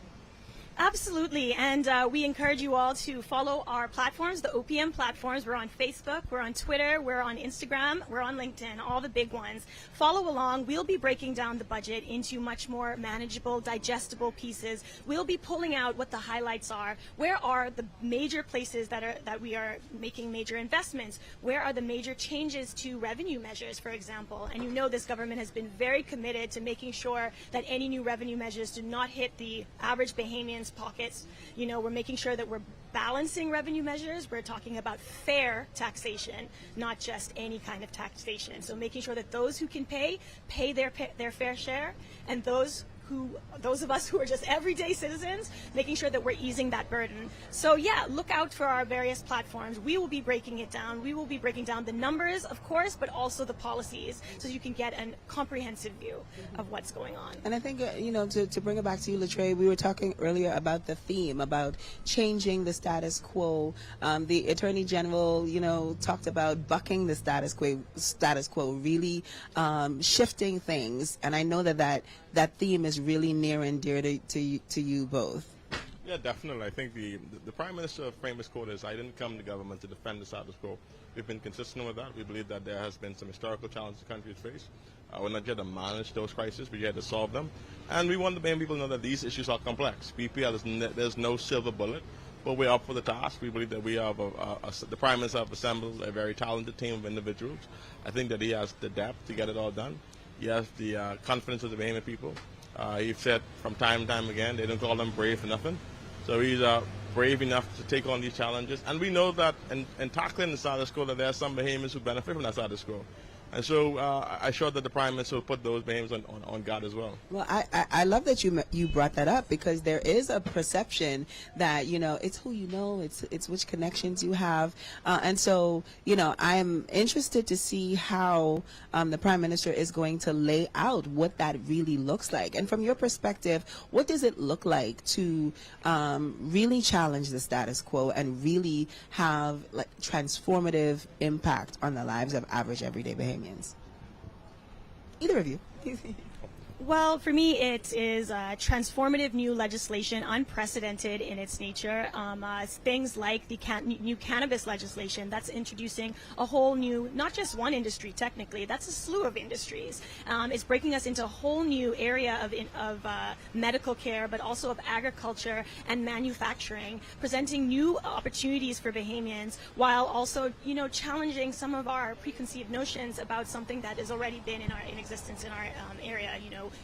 Absolutely, and we encourage you all to follow our platforms, the OPM platforms. We're on Facebook, we're on Twitter, we're on Instagram, we're on LinkedIn, all the big ones. Follow along. We'll be breaking down the budget into much more manageable, digestible pieces. We'll be pulling out what the highlights are. Where are the major places that we are making major investments? Where are the major changes to revenue measures, for example? And this government has been very committed to making sure that any new revenue measures do not hit the average Bahamian's pockets. We're making sure that we're balancing revenue measures. We're talking about fair taxation, not just any kind of taxation. So making sure that those who can pay their fair share, and those of us who are just everyday citizens, making sure that we're easing that burden. So yeah, look out for our various platforms. We will be breaking it down. We will be breaking down the numbers, of course, but also the policies, so you can get a comprehensive view of what's going on. And I think, to bring it back to you, Latre, we were talking earlier about the theme, about changing the status quo. The Attorney General, talked about bucking the status quo, really shifting things. And I know that theme is really near and dear to you both. Yeah, definitely. I think the Prime Minister's famous quote is, "I didn't come to government to defend the status quo." We've been consistent with that. We believe that there has been some historical challenges the country has faced. We're not here to manage those crises, we're here to solve them. And we want the Bahamian people to know that these issues are complex. BPL, there's no silver bullet, but we're up for the task. We believe that we have the Prime Minister has assembled a very talented team of individuals. I think that he has the depth to get it all done. He has the confidence of the Bahamian people. He's said from time and time again, they don't call him brave for nothing. So he's brave enough to take on these challenges. And we know that in tackling the status quo, that there are some Bahamians who benefit from that status quo. And so I'm sure that the Prime Minister will put those Bahamians on guard as well. Well, I love that you brought that up, because there is a perception that, it's who you know, it's which connections you have. And so, I'm interested to see how the Prime Minister is going to lay out what that really looks like. And from your perspective, what does it look like to really challenge the status quo and really have transformative impact on the lives of average everyday Bahamians? Either of you. Well, for me, it is transformative new legislation, unprecedented in its nature. Things like the new cannabis legislation that's introducing a whole new, not just one industry technically, that's a slew of industries. It's breaking us into a whole new area of medical care, but also of agriculture and manufacturing, presenting new opportunities for Bahamians, while also, challenging some of our preconceived notions about something that has already been in existence in our area.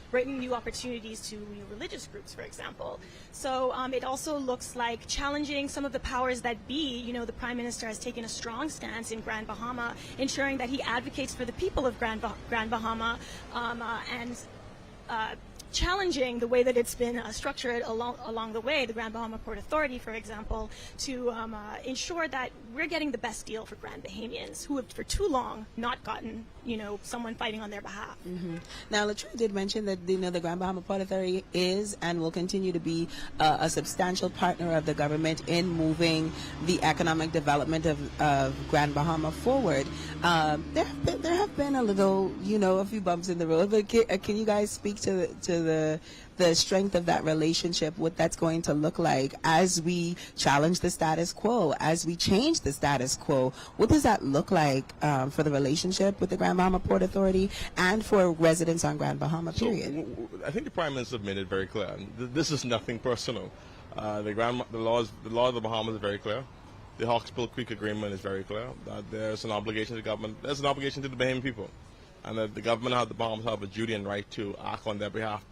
Bringing new opportunities to religious groups, for example. So it also looks like challenging some of the powers that be. The Prime Minister has taken a strong stance in Grand Bahama, ensuring that he advocates for the people of Grand Bahama, and challenging the way that it's been structured along the way, the Grand Bahama Port Authority, for example, to ensure that we're getting the best deal for Grand Bahamians, who have for too long not gotten, someone fighting on their behalf. Mm-hmm. Now, Latre did mention that the Grand Bahama Port Authority is and will continue to be a substantial partner of the government in moving the economic development of Grand Bahama forward. There have been a little, a few bumps in the road, but can you guys speak to the strength of that relationship, what that's going to look like as we challenge the status quo, as we change the status quo? What does that look like for the relationship with the Grand Bahama Port Authority and for residents on Grand Bahama, period? So, I think the Prime Minister made it very clear. This is nothing personal. The law of the Bahamas is very clear. The Hawksbill Creek Agreement is very clear. There's an obligation to the government. There's an obligation to the Bahamian people. And that the government of the Bahamas have a duty and right to act on their behalf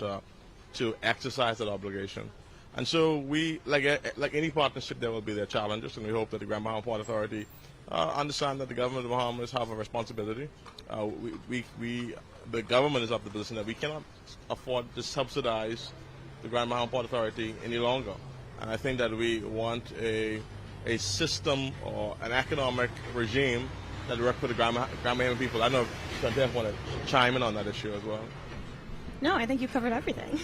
to exercise that obligation. And so we, like any partnership, there will be their challenges, and we hope that the Grand Bahama Port Authority understand that the government of the Bahamas have a responsibility. The government is of the position that we cannot afford to subsidize the Grand Bahama Port Authority any longer. And I think that we want a system or an economic regime that works for the Grand Bahama people. I don't know if Chantel want to chime in on that issue as well. No, I think you covered everything.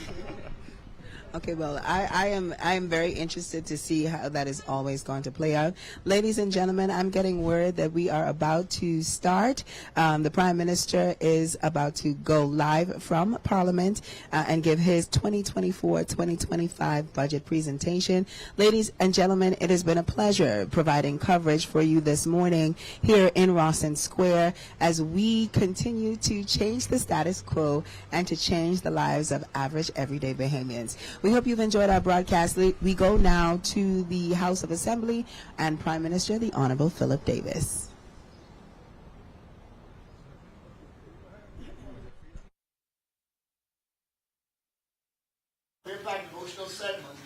Okay, well, I am very interested to see how that is always going to play out. Ladies and gentlemen, I'm getting word that we are about to start. The Prime Minister is about to go live from Parliament and give his 2024-2025 budget presentation. Ladies and gentlemen, it has been a pleasure providing coverage for you this morning here in Rawson Square as we continue to change the status quo and to change the lives of average everyday Bahamians. We hope you've enjoyed our broadcast. We go now to the House of Assembly and Prime Minister, the Honorable Philip Davis. Impact devotional segment.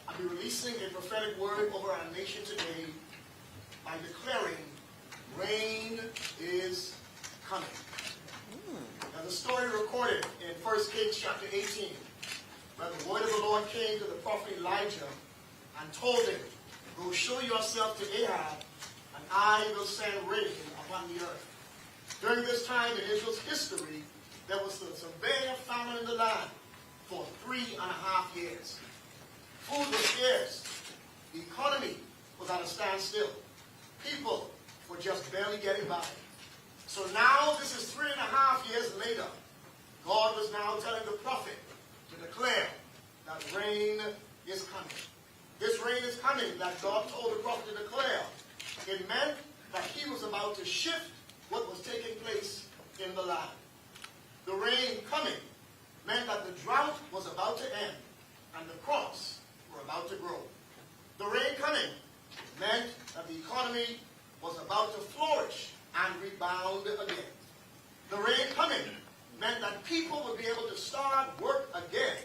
I'll be releasing a prophetic word over our nation today by declaring rain is coming. Now the story recorded in 1 Kings chapter 18. But the word of the Lord came to the prophet Elijah and told him, go show yourself to Ahab, and I will send rain upon the earth. During this time in Israel's history, there was a severe famine in the land for 3.5 years. Food was scarce. The economy was at a standstill. People were just barely getting by. So now, this is 3.5 years later, God was now telling the prophet to declare that rain is coming. This rain is coming that God told the prophet to declare. It meant that he was about to shift what was taking place in the land. The rain coming meant that the drought was about to end and the crops were about to grow. The rain coming meant that the economy was about to flourish and rebound again. The rain coming meant that people would be able to start work again,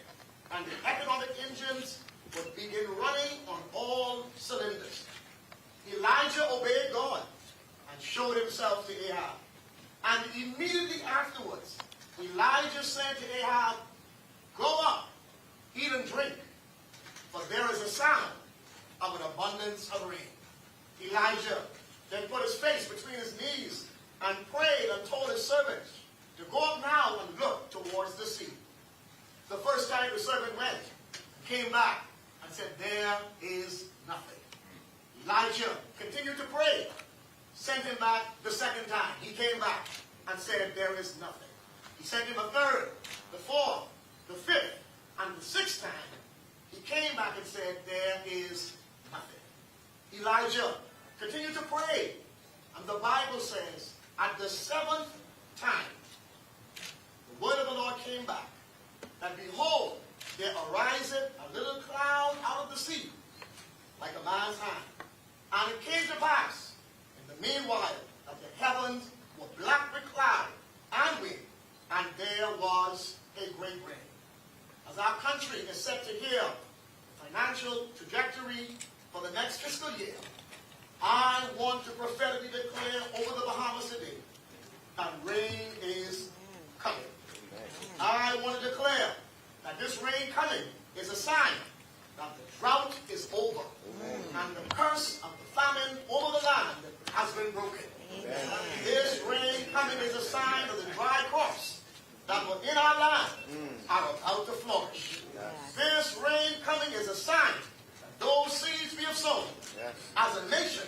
and the economic engines would begin running on all cylinders. Elijah obeyed God and showed himself to Ahab. And immediately afterwards, Elijah said to Ahab, go up, eat and drink, for there is a sound of an abundance of rain. Elijah then put his face between his knees and prayed and told his servants to go up now and look towards the sea. The first time the servant went, came back and said, there is nothing. Elijah continued to pray, sent him back the second time. He came back and said, there is nothing. He sent him a third, the fourth, the fifth, and the sixth time. He came back and said, there is nothing. Elijah continued to pray, and the Bible says, at the seventh time, the word of the Lord came back, that behold, there ariseth a little cloud out of the sea, like a man's hand. And it came to pass, in the meanwhile, that the heavens were black with cloud and wind, and there was a great rain. As our country is set to hear the financial trajectory for the next fiscal year, I want to prophetically declare over the Bahamas today that rain is coming. I want to declare that this rain coming is a sign that the drought is over and the curse of the famine over the land has been broken. This rain coming is a sign of the dry crops that were in our land are about to flourish. This rain coming is a sign that those seeds we have sown as a nation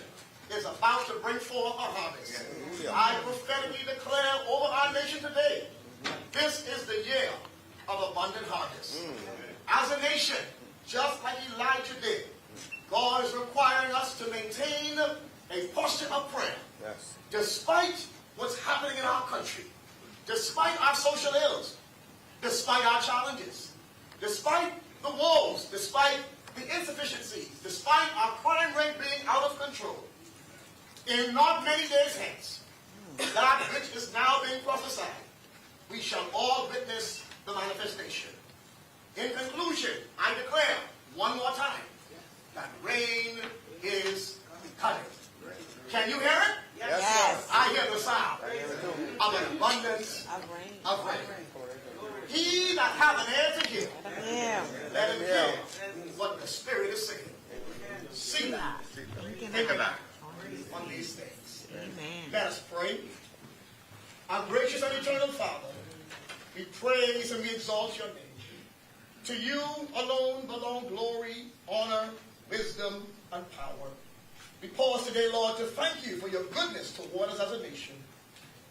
is about to bring forth a harvest. I prophetically declare over our nation today that this is the year of abundant harvest. As a nation, just like Elijah did, God is requiring us to maintain a posture of prayer. Despite what's happening in our country, despite our social ills, despite our challenges, despite the woes, despite the insufficiencies, despite our crime rate being out of control, in not many days hence, that which is now being prophesied, we shall all witness the manifestation. In conclusion, I declare one more time that rain is coming. Can you hear it? Yes. I hear the sound of an abundance of rain. He that hath an ear to hear, Let him hear what the Spirit is saying. See that. Think about on these things. Let us pray. Our gracious and eternal Father, we praise and we exalt your name. To you alone belong glory, honor, wisdom, and power. We pause today, Lord, to thank you for your goodness toward us as a nation.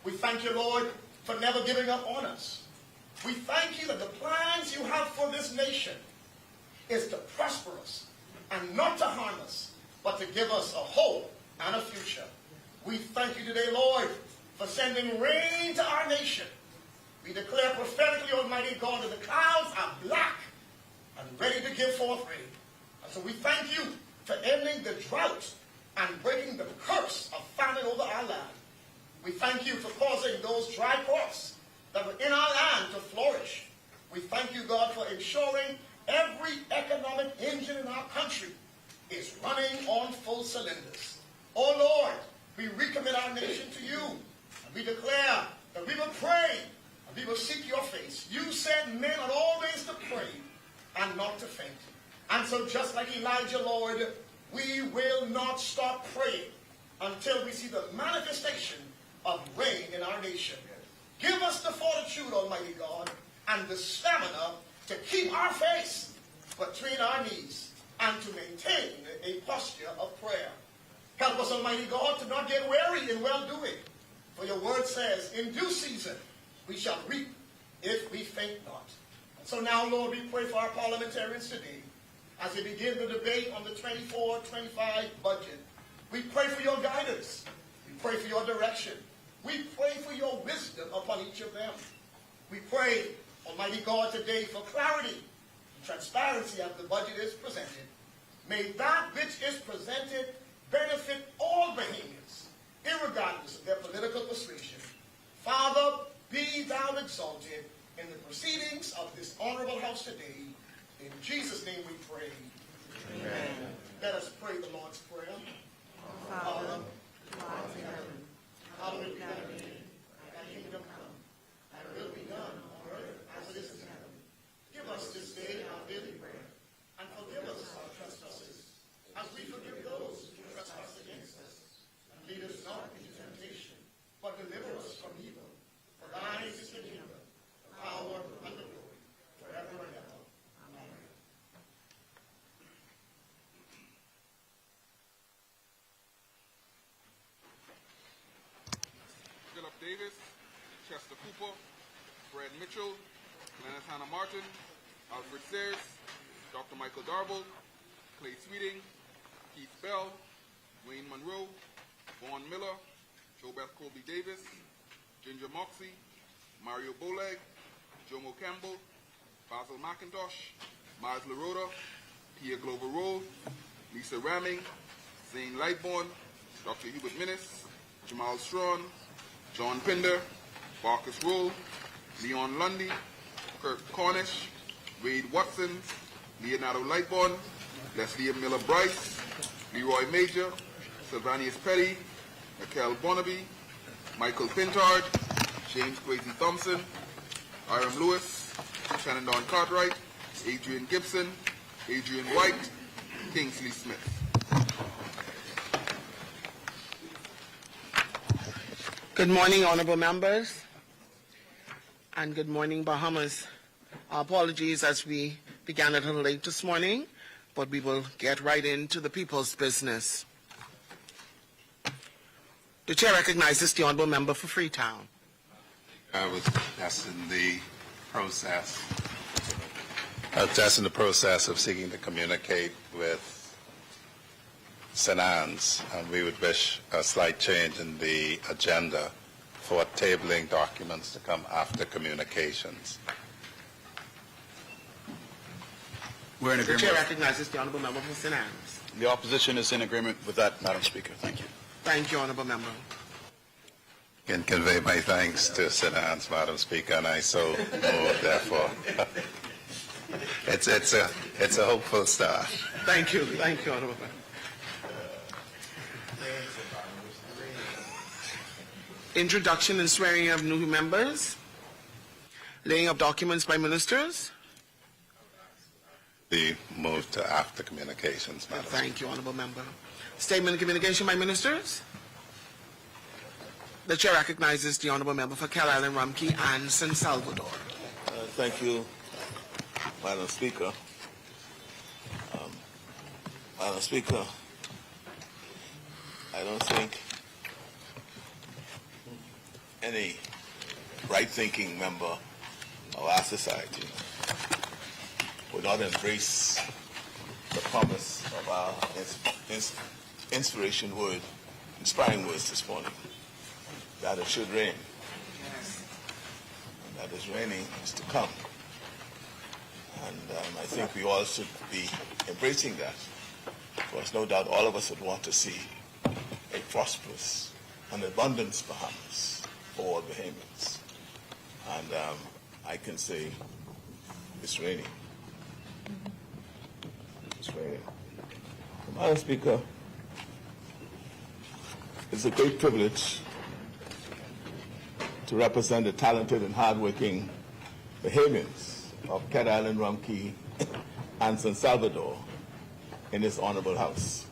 We thank you, Lord, for never giving up on us. We thank you that the plans you have for this nation is to prosper us and not to harm us, but to give us a hope and a future. We thank you today, Lord, for sending rain to our nation. We declare prophetically, Almighty God, that the clouds are black and ready to give forth rain. And so we thank you for ending the drought and breaking the curse of famine over our land. We thank you for causing those dry crops that were in our land to flourish. We thank you, God, for ensuring every economic engine in our country is running on full cylinders. Oh Lord, we recommit our nation to you, and we declare that we will pray and we will seek your face. You said men ought always to pray and not to faint. And so just like Elijah, Lord, we will not stop praying until we see the manifestation of rain in our nation. Give us the fortitude, Almighty God, and the stamina to keep our face between our knees and to maintain a posture of prayer. Help us, Almighty God, to not get weary in well-doing. For your word says, in due season we shall reap if we faint not. And so now, Lord, we pray for our parliamentarians today as they begin the debate on the 24-25 budget. We pray for your guidance. We pray for your direction. We pray for your wisdom upon each of them. We pray, Almighty God, today for clarity and transparency as the budget is presented. May that which is presented benefit all Bahamians, irregardless of their political persuasion. Father, be thou exalted in the proceedings of this honorable house today. In Jesus' name we pray. Amen. Let us pray the Lord's Prayer. Father, who art in heaven, hallowed be thy name. Thy kingdom come. Thy will be done on earth as it is in heaven. Give us this day our daily bread, and forgive us our trespasses, as we forgive those who trespass against us. And lead us not into temptation, but deliver us from evil. For thine is the kingdom, the power, and the glory, forever and ever. Amen. Philip Davis, Chester Cooper, Fred Mitchell, Glennis Hannah Martin, Alfred Sayers, Dr. Michael Darble, Clay Sweeting, Keith Bell, Wayne Monroe, Vaughn Miller, JoBeth Colby Davis, Ginger Moxie, Mario Boleg, Jomo Campbell, Basil McIntosh, Miles LaRota, Pia Glover Rowe, Lisa Ramming, Zane Lightbourne, Dr. Hubert Minnis, Jamal Strawn, John Pinder, Marcus Roll, Leon Lundy, Kirk Cornish, Wade Watson, Leonardo Lightbourne, Leslie Miller Bryce, Leroy Major, Sylvanus Petty, Raquel Bonnaby, Michael Pintard, James Crazy Thompson, Hiram Lewis, Shannon Don Cartwright, Adrian Gibson, Adrian White, Kingsley Smith. Good morning, honorable members, and good morning, Bahamas. Our apologies as we began a little late this morning, but we will get right into the people's business. The chair recognizes the honorable member for Freetown. I was just in the process of seeking to communicate with St. Anne's, and we would wish a slight change in the agenda for tabling documents to come after communications. We're in agreement. The chair recognizes the honorable member for St. Anne's. The opposition is in agreement with that, Madam Speaker. Thank you. Thank you, honorable member. Can convey my thanks to St. Anne's, Madam Speaker, and I so move, therefore. It's a hopeful start. Thank you, honorable member. Introduction and swearing of new members. Laying of documents by ministers. be moved to after communications, Madam Thank you, Honourable Member. Statement of communication by ministers. The chair recognizes the Honourable Member for Cat Island, Rumkey and San Salvador. Thank you, Madam Speaker. Madam Speaker, I don't think any right-thinking member of our society would not embrace the promise of our inspiring words this morning, that it should rain, and that is raining is to come. And I think we all should be embracing that, because no doubt all of us would want to see a prosperous and abundant Bahamas for all Bahamians. And I can say it's raining. It's raining. Madam Speaker, it's a great privilege to represent the talented and hardworking Bahamians of Cat Island, Rumkey, and San Salvador in this honorable House.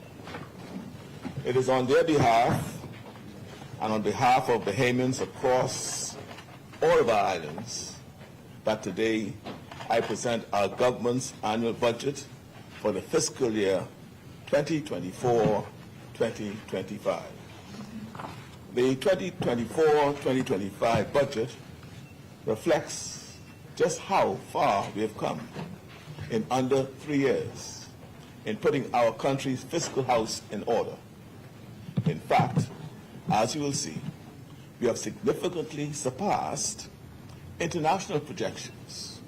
It is on their behalf and on behalf of Bahamians across all of our islands that today I present our government's annual budget for the fiscal year 2024-2025. The 2024-2025 budget reflects just how far we have come in under 3 years in putting our country's fiscal house in order. In fact, as you will see, we have significantly surpassed international projections.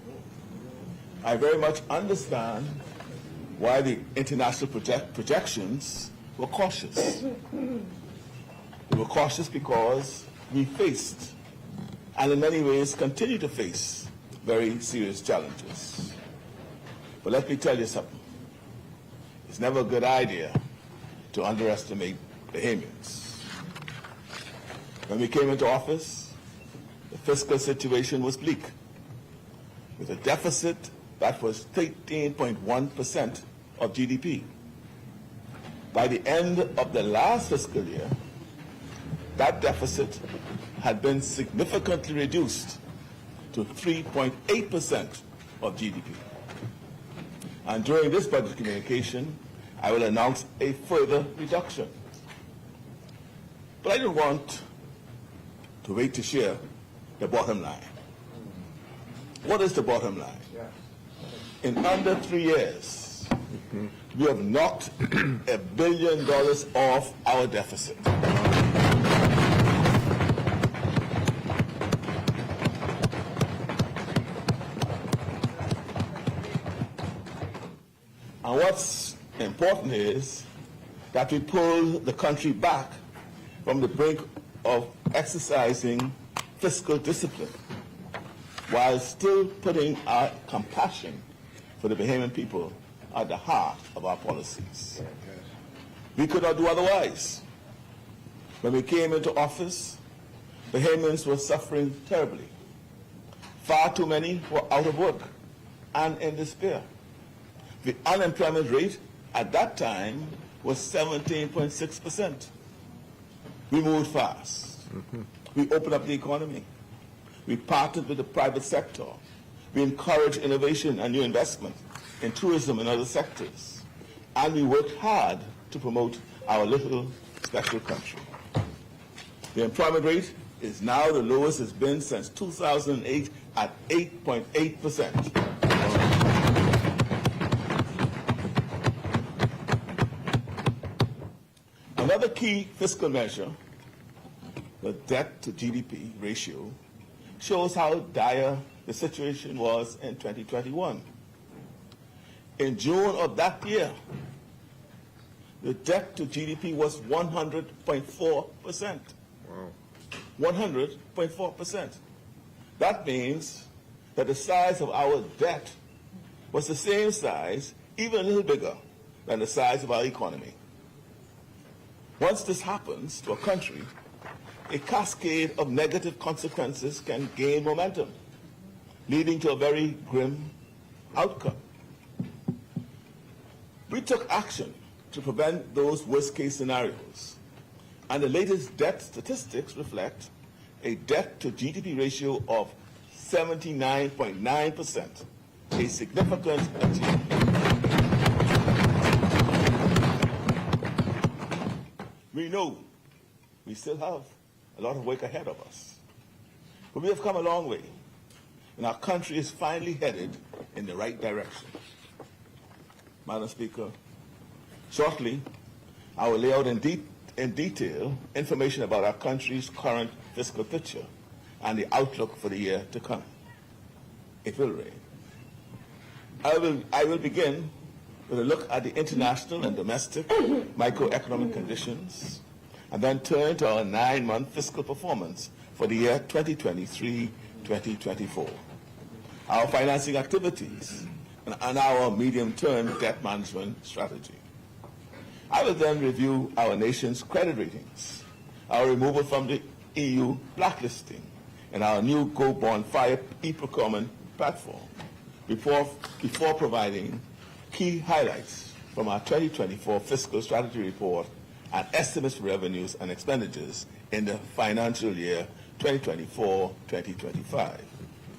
I very much understand why the international projections were cautious. They were cautious because we faced, and in many ways continue to face, very serious challenges. But let me tell you something. It's never a good idea to underestimate Bahamians. When we came into office, the fiscal situation was bleak, with a deficit that was 13.1% of GDP. By the end of the last fiscal year, that deficit had been significantly reduced to 3.8% of GDP. And during this budget communication, I will announce a further reduction. But I don't want to wait to share the bottom line. What is the bottom line? In under 3 years, we have knocked $1 billion off our deficit. And what's important is that we pull the country back from the brink of exercising fiscal discipline while still putting our compassion for the Bahamian people at the heart of our policies. We could not do otherwise. When we came into office, Bahamians were suffering terribly. Far too many were out of work and in despair. The unemployment rate at that time was 17.6%. We moved fast. We opened up the economy. We partnered with the private sector. We encouraged innovation and new investment in tourism and other sectors. And we worked hard to promote our little special country. The employment rate is now the lowest it's been since 2008 at 8.8%. Another key fiscal measure, the debt to GDP ratio, shows how dire the situation was in 2021. In June of that year, the debt to GDP was 100.4%. Wow. 100.4%. That means that the size of our debt was the same size, even a little bigger, than the size of our economy. Once this happens to a country, a cascade of negative consequences can gain momentum, leading to a very grim outcome. We took action to prevent those worst-case scenarios, and the latest debt statistics reflect a debt-to-GDP ratio of 79.9%, a significant achievement. We know we still have a lot of work ahead of us, but we have come a long way, and our country is finally headed in the right direction. Madam Speaker, shortly, I will lay out in detail information about our country's current fiscal picture and the outlook for the year to come. It will rain. I will begin with a look at the international and domestic microeconomic conditions, and then turn to our 9-month fiscal performance for the year 2023-2024, our financing activities, and our medium-term debt management strategy. I will then review our nation's credit ratings, our removal from the EU blacklisting, and our new Go Bond Fire e-procurement platform before providing key highlights from our 2024 fiscal strategy report and estimates for revenues and expenditures in the financial year 2024-2025,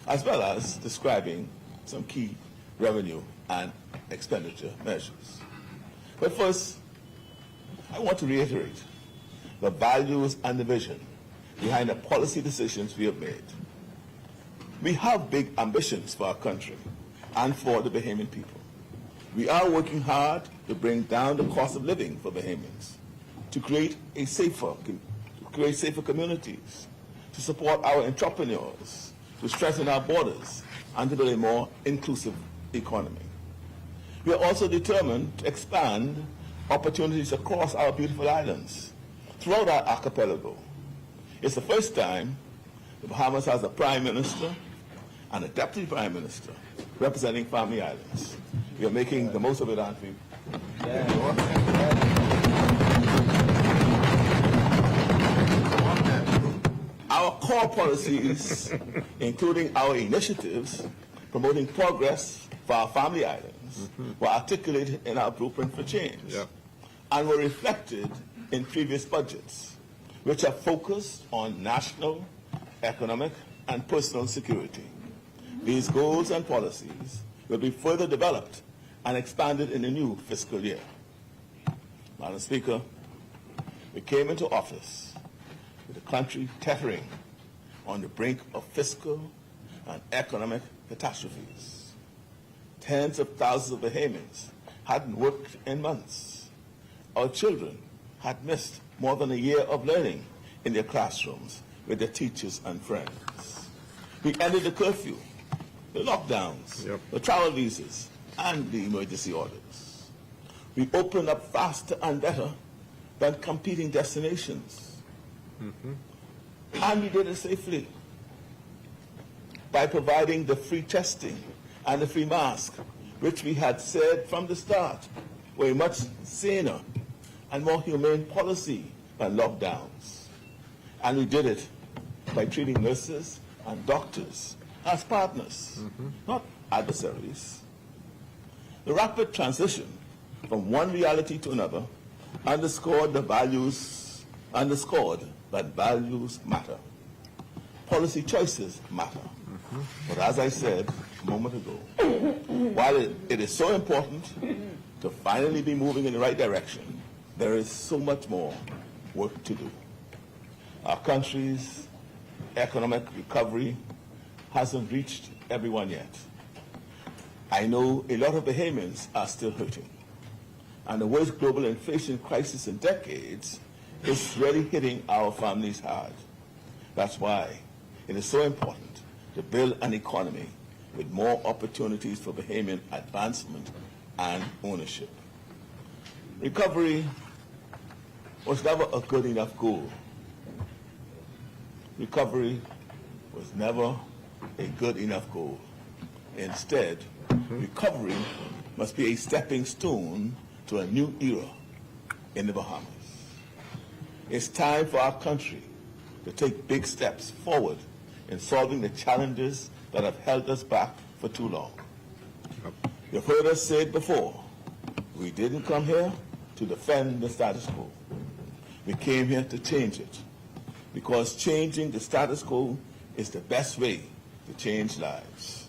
as well as describing some key revenue and expenditure measures. But first, I want to reiterate the values and the vision behind the policy decisions we have made. We have big ambitions for our country and for the Bahamian people. We are working hard to bring down the cost of living for Bahamians, to create safer communities, to support our entrepreneurs, to strengthen our borders, and to build a more inclusive economy. We are also determined to expand opportunities across our beautiful islands, throughout our archipelago. It's the first time the Bahamas has a Prime Minister and a Deputy Prime Minister representing Family Islands. We are making the most of it, aren't we? Our core policies, including our initiatives promoting progress for our Family Islands, were articulated in our blueprint for change and were reflected in previous budgets, which are focused on national, economic, and personal security. These goals and policies will be further developed and expanded in the new fiscal year. Madam Speaker, we came into office with the country teetering on the brink of fiscal and economic catastrophes. Tens of thousands of Bahamians hadn't worked in months. Our children had missed more than a year of learning in their classrooms with their teachers and friends. We ended the curfew, the lockdowns, the travel visas, and the emergency orders. We opened up faster and better than competing destinations. And we did it safely by providing the free testing and the free mask, which we had said from the start were a much saner and more humane policy than lockdowns. And we did it by treating nurses and doctors as partners, not adversaries. The rapid transition from one reality to another underscored that values matter. Policy choices matter. But as I said a moment ago, while it is so important to finally be moving in the right direction, there is so much more work to do. Our country's economic recovery hasn't reached everyone yet. I know a lot of Bahamians are still hurting, and the worst global inflation crisis in decades is really hitting our families hard. That's why it is so important to build an economy with more opportunities for Bahamian advancement and ownership. Recovery was never a good enough goal. Recovery was never a good enough goal. Instead, recovery must be a stepping stone to a new era in the Bahamas. It's time for our country to take big steps forward in solving the challenges that have held us back for too long. You've heard us say it before, We didn't come here to defend the status quo. We came here to change it, because changing the status quo is the best way to change lives.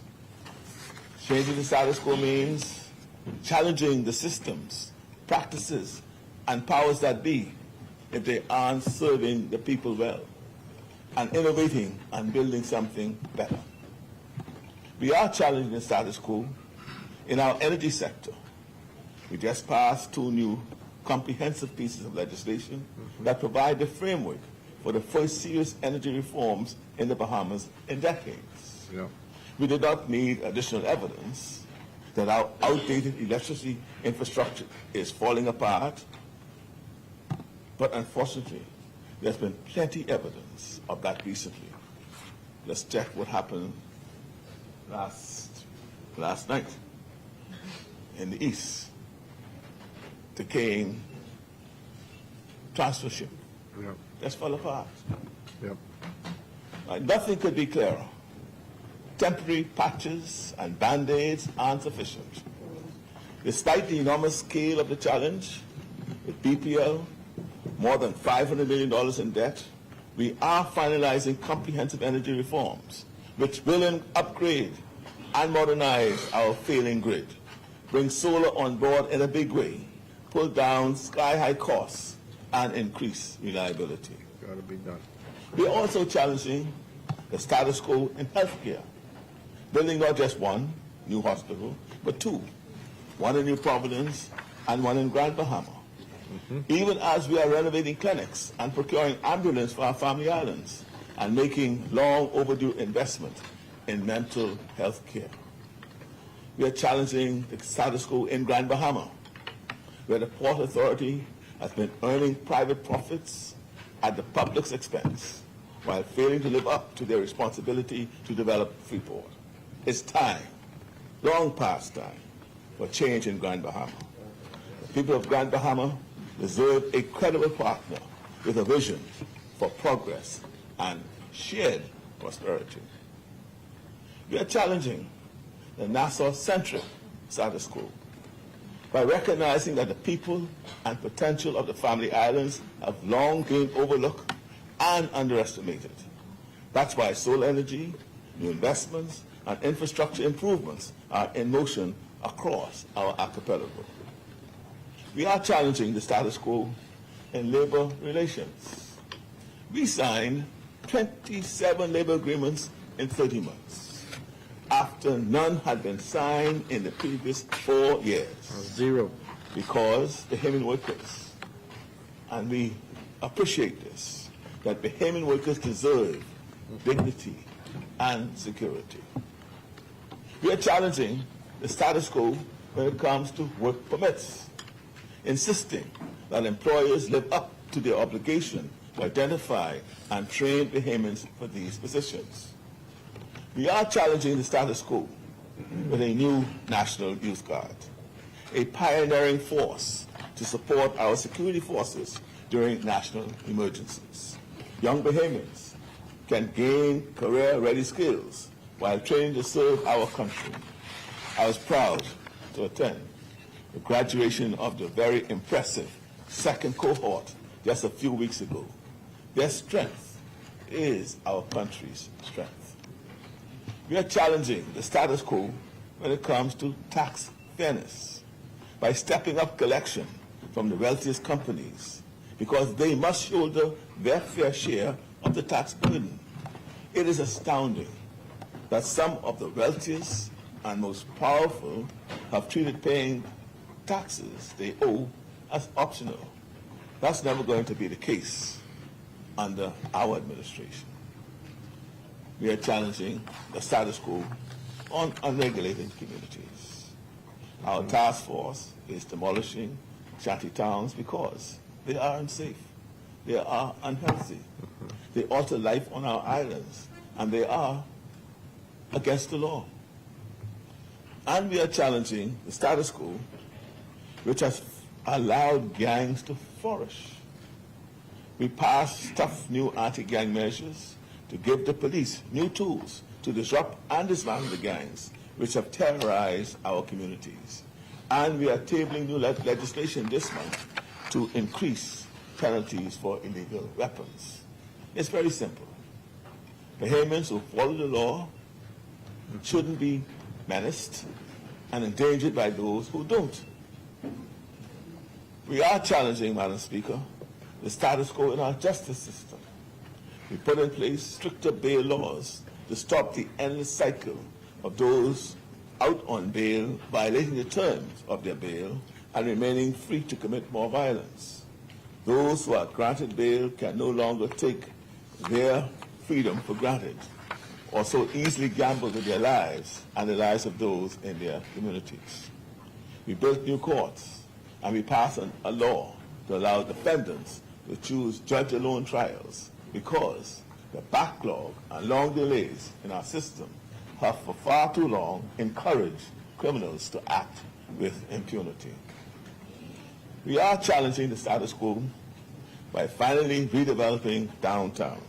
Changing the status quo means challenging the systems, practices, and powers that be if they aren't serving the people well, and innovating and building something better. We are challenging the status quo in our energy sector. We just passed 2 new comprehensive pieces of legislation that provide the framework for the first serious energy reforms in the Bahamas in decades. Yeah. We did not need additional evidence that our outdated electricity infrastructure is falling apart, but unfortunately, there's been plenty evidence of that recently. Let's check what happened last night in the East. Decaying transfer ship. Yep. Just fell apart. Yep. Nothing could be clearer. Temporary patches and band-aids aren't sufficient. Despite the enormous scale of the challenge, with BPL, more than $500 million in debt, we are finalizing comprehensive energy reforms, which will upgrade and modernize our failing grid, bring solar on board in a big way, pull down sky-high costs, and increase reliability. Got to be done. We're also challenging the status quo in healthcare, building not just 1 new hospital, but 2, one in New Providence and 1 in Grand Bahama. Even as we are renovating clinics and procuring ambulance for our family islands and making long overdue investment in mental health care. We are challenging the status quo in Grand Bahama, where the Port Authority has been earning private profits at the public's expense while failing to live up to their responsibility to develop Freeport. It's time, long past time, for change in Grand Bahama. The people of Grand Bahama deserve a credible partner with a vision for progress and shared prosperity. We are challenging the Nassau-centric status quo by recognizing that the people and potential of the family islands have long been overlooked and underestimated. That's why solar energy, new investments, and infrastructure improvements are in motion across our archipelago. We are challenging the status quo in labor relations. We signed 27 labor agreements in 30 months, after none had been signed in the previous 4 years. 0. Because Bahamian workers, and we appreciate this, that Bahamian workers deserve dignity and security. We are challenging the status quo when it comes to work permits, insisting that employers live up to their obligation to identify and train Bahamians for these positions. We are challenging the status quo with a new National Youth Guard, a pioneering force to support our security forces during national emergencies. Young Bahamians can gain career-ready skills while training to serve our country. I was proud to attend the graduation of the very impressive 2nd cohort just a few weeks ago. Their strength is our country's strength. We are challenging the status quo when it comes to tax fairness by stepping up collection from the wealthiest companies because they must shoulder their fair share of the tax burden. It is astounding that some of the wealthiest and most powerful have treated paying taxes they owe as optional. That's never going to be the case under our administration. We are challenging the status quo on unregulated communities. Our task force is demolishing shanty towns because they are unsafe, they are unhealthy, they alter life on our islands, and they are against the law. And we are challenging the status quo, which has allowed gangs to flourish. We passed tough new anti-gang measures to give the police new tools to disrupt and dismantle the gangs which have terrorized our communities. And we are tabling new legislation this month to increase penalties for illegal weapons. It's very simple. Bahamians who follow the law shouldn't be menaced and endangered by those who don't. We are challenging, Madam Speaker, the status quo in our justice system. We put in place stricter bail laws to stop the endless cycle of those out on bail violating the terms of their bail and remaining free to commit more violence. Those who are granted bail can no longer take their freedom for granted or so easily gamble with their lives and the lives of those in their communities. We built new courts and we passed a law to allow defendants to choose judge-alone trials because the backlog and long delays in our system have for far too long encouraged criminals to act with impunity. We are challenging the status quo by finally redeveloping downtown,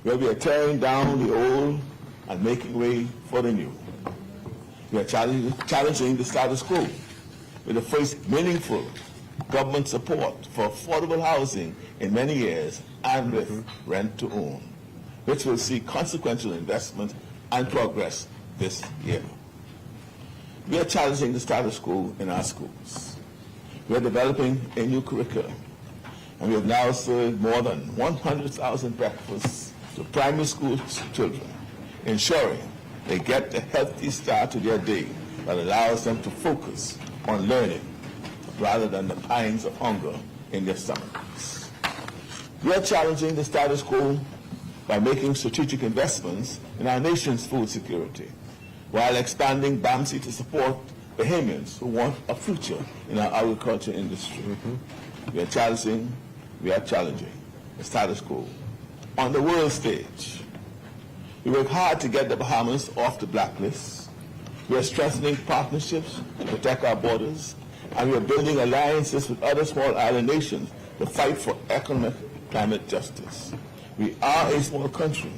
where we are tearing down the old and making way for the new. We are challenging the status quo with the first meaningful government support for affordable housing in many years and with rent to own, which will see consequential investment and progress this year. We are challenging the status quo in our schools. We are developing a new curriculum, and we have now served more than 100,000 breakfasts to primary school children, ensuring they get a healthy start to their day that allows them to focus on learning rather than the pangs of hunger in their stomachs. We are challenging the status quo by making strategic investments in our nation's food security, while expanding BAMSI to support Bahamians who want a future in our agriculture industry. We are challenging the status quo on the world stage. We work hard to get the Bahamas off the blacklist. We are strengthening partnerships to protect our borders, and we are building alliances with other small island nations to fight for economic climate justice. We are a small country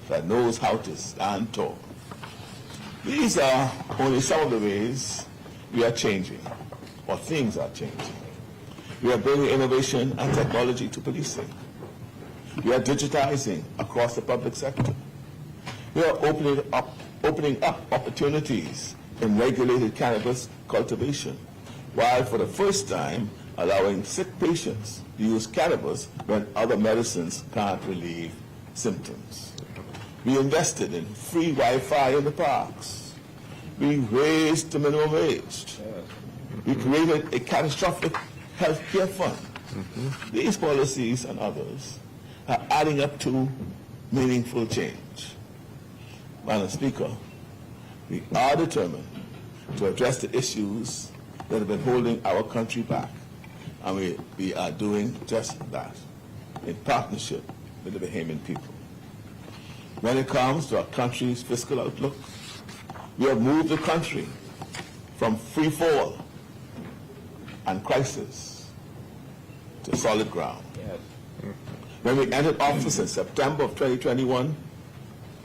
that knows how to stand tall. These are only some of the ways we are changing, or things are changing. We are bringing innovation and technology to policing. We are digitizing across the public sector. We are opening up opportunities in regulated cannabis cultivation, while for the first time allowing sick patients to use cannabis when other medicines can't relieve symptoms. We invested in free Wi-Fi in the parks. We raised the minimum wage. We created a catastrophic health care fund. These policies and others are adding up to meaningful change. Madam Speaker, we are determined to address the issues that have been holding our country back, and we are doing just that in partnership with the Bahamian people. When it comes to our country's fiscal outlook, we have moved the country from free fall and crisis to solid ground. When we entered office in September of 2021,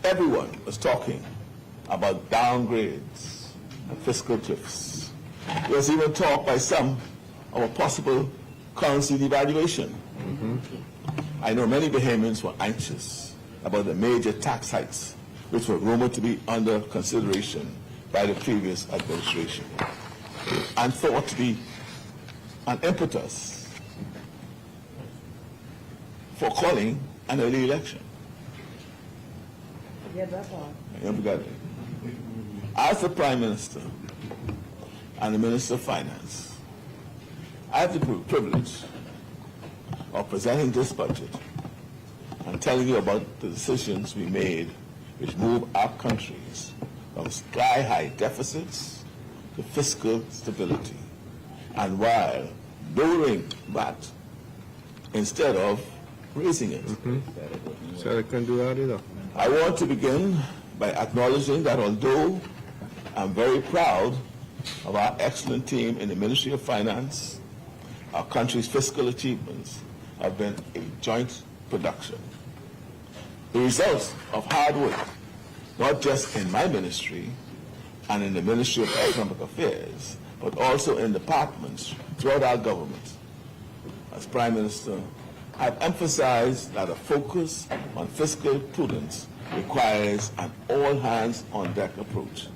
everyone was talking about downgrades and fiscal cliffs. There was even talk by some of a possible currency devaluation. I know many Bahamians were anxious about the major tax hikes which were rumored to be under consideration by the previous administration and thought to be an impetus for calling an early election. As the Prime Minister and the Minister of Finance, I have the privilege of presenting this budget and telling you about the decisions we made which move our countries from sky-high deficits to fiscal stability, and while lowering VAT instead of raising it. So they can do that either. I want to begin by acknowledging that although I'm very proud of our excellent team in the Ministry of Finance, our country's fiscal achievements have been a joint production. The results of hard work, not just in my ministry and in the Ministry of Economic Affairs, but also in departments throughout our government. As Prime Minister, I've emphasized that a focus on fiscal prudence requires an all-hands-on-deck approach.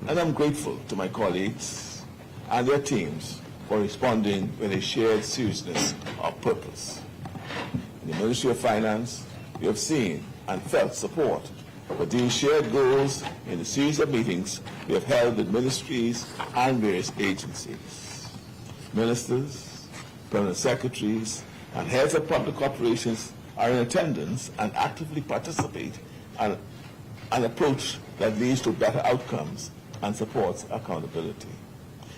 And I'm grateful to my colleagues and their teams for responding with a shared seriousness of purpose. In the Ministry of Finance, we have seen and felt support for these shared goals in the series of meetings we have held with ministries and various agencies. Ministers, permanent secretaries, and heads of public operations are in attendance and actively participate in an approach that leads to better outcomes and supports accountability.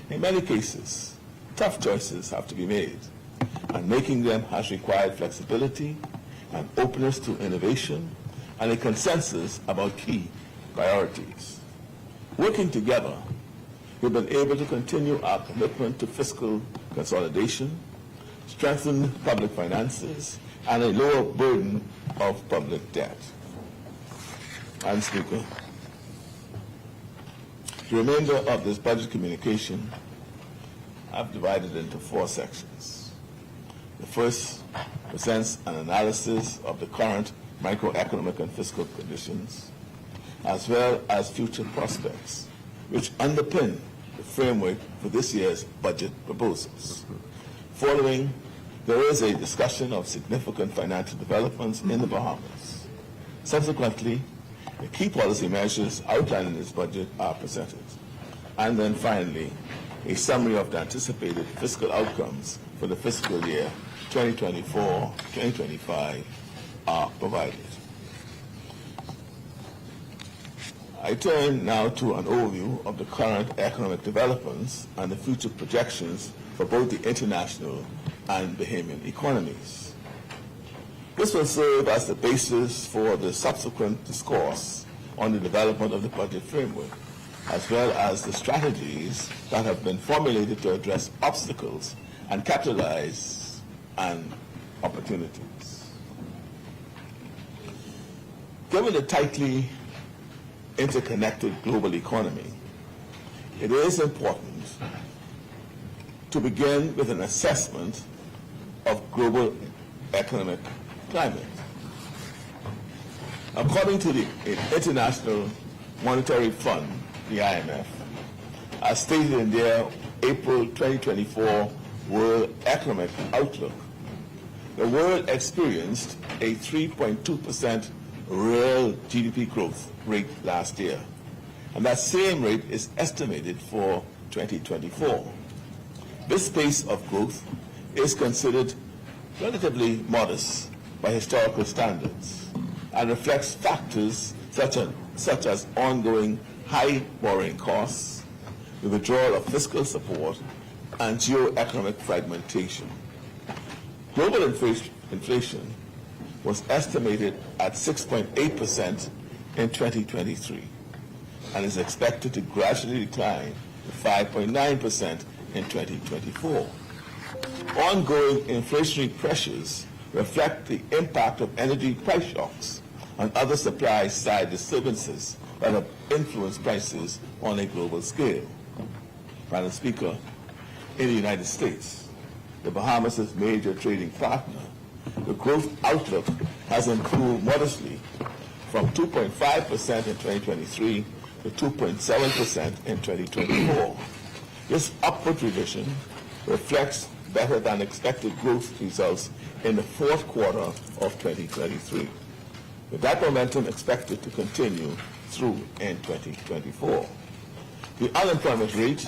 In many cases, tough choices have to be made, and making them has required flexibility and openness to innovation and a consensus about key priorities. Working together, we've been able to continue our commitment to fiscal consolidation, strengthen public finances, and a lower burden of public debt. Madam Speaker, the remainder of this budget communication I've divided into 4 sections. The first presents an analysis of the current microeconomic and fiscal conditions, as well as future prospects, which underpin the framework for this year's budget proposals. Following, there is a discussion of significant financial developments in the Bahamas. Subsequently, the key policy measures outlined in this budget are presented. And then finally, a summary of the anticipated fiscal outcomes for the fiscal year 2024-2025 are provided. I turn now to an overview of the current economic developments and the future projections for both the international and Bahamian economies. This will serve as the basis for the subsequent discourse on the development of the budget framework, as well as the strategies that have been formulated to address obstacles and capitalize on opportunities. Given the tightly interconnected global economy, it is important to begin with an assessment of global economic climate. According to the International Monetary Fund, the IMF, as stated in their April 2024 World Economic Outlook, the world experienced a 3.2% real GDP growth rate last year, and that same rate is estimated for 2024. This pace of growth is considered relatively modest by historical standards and reflects factors such as ongoing high borrowing costs, the withdrawal of fiscal support, and geo-economic fragmentation. Global inflation was estimated at 6.8% in 2023 and is expected to gradually decline to 5.9% in 2024. Ongoing inflationary pressures reflect the impact of energy price shocks and other supply-side disturbances that have influenced prices on a global scale. Madam Speaker, in the United States, the Bahamas' major trading partner, the growth outlook has improved modestly from 2.5% in 2023 to 2.7% in 2024. This upward revision reflects better than expected growth results in the fourth quarter of 2023, with that momentum expected to continue through in 2024. The unemployment rate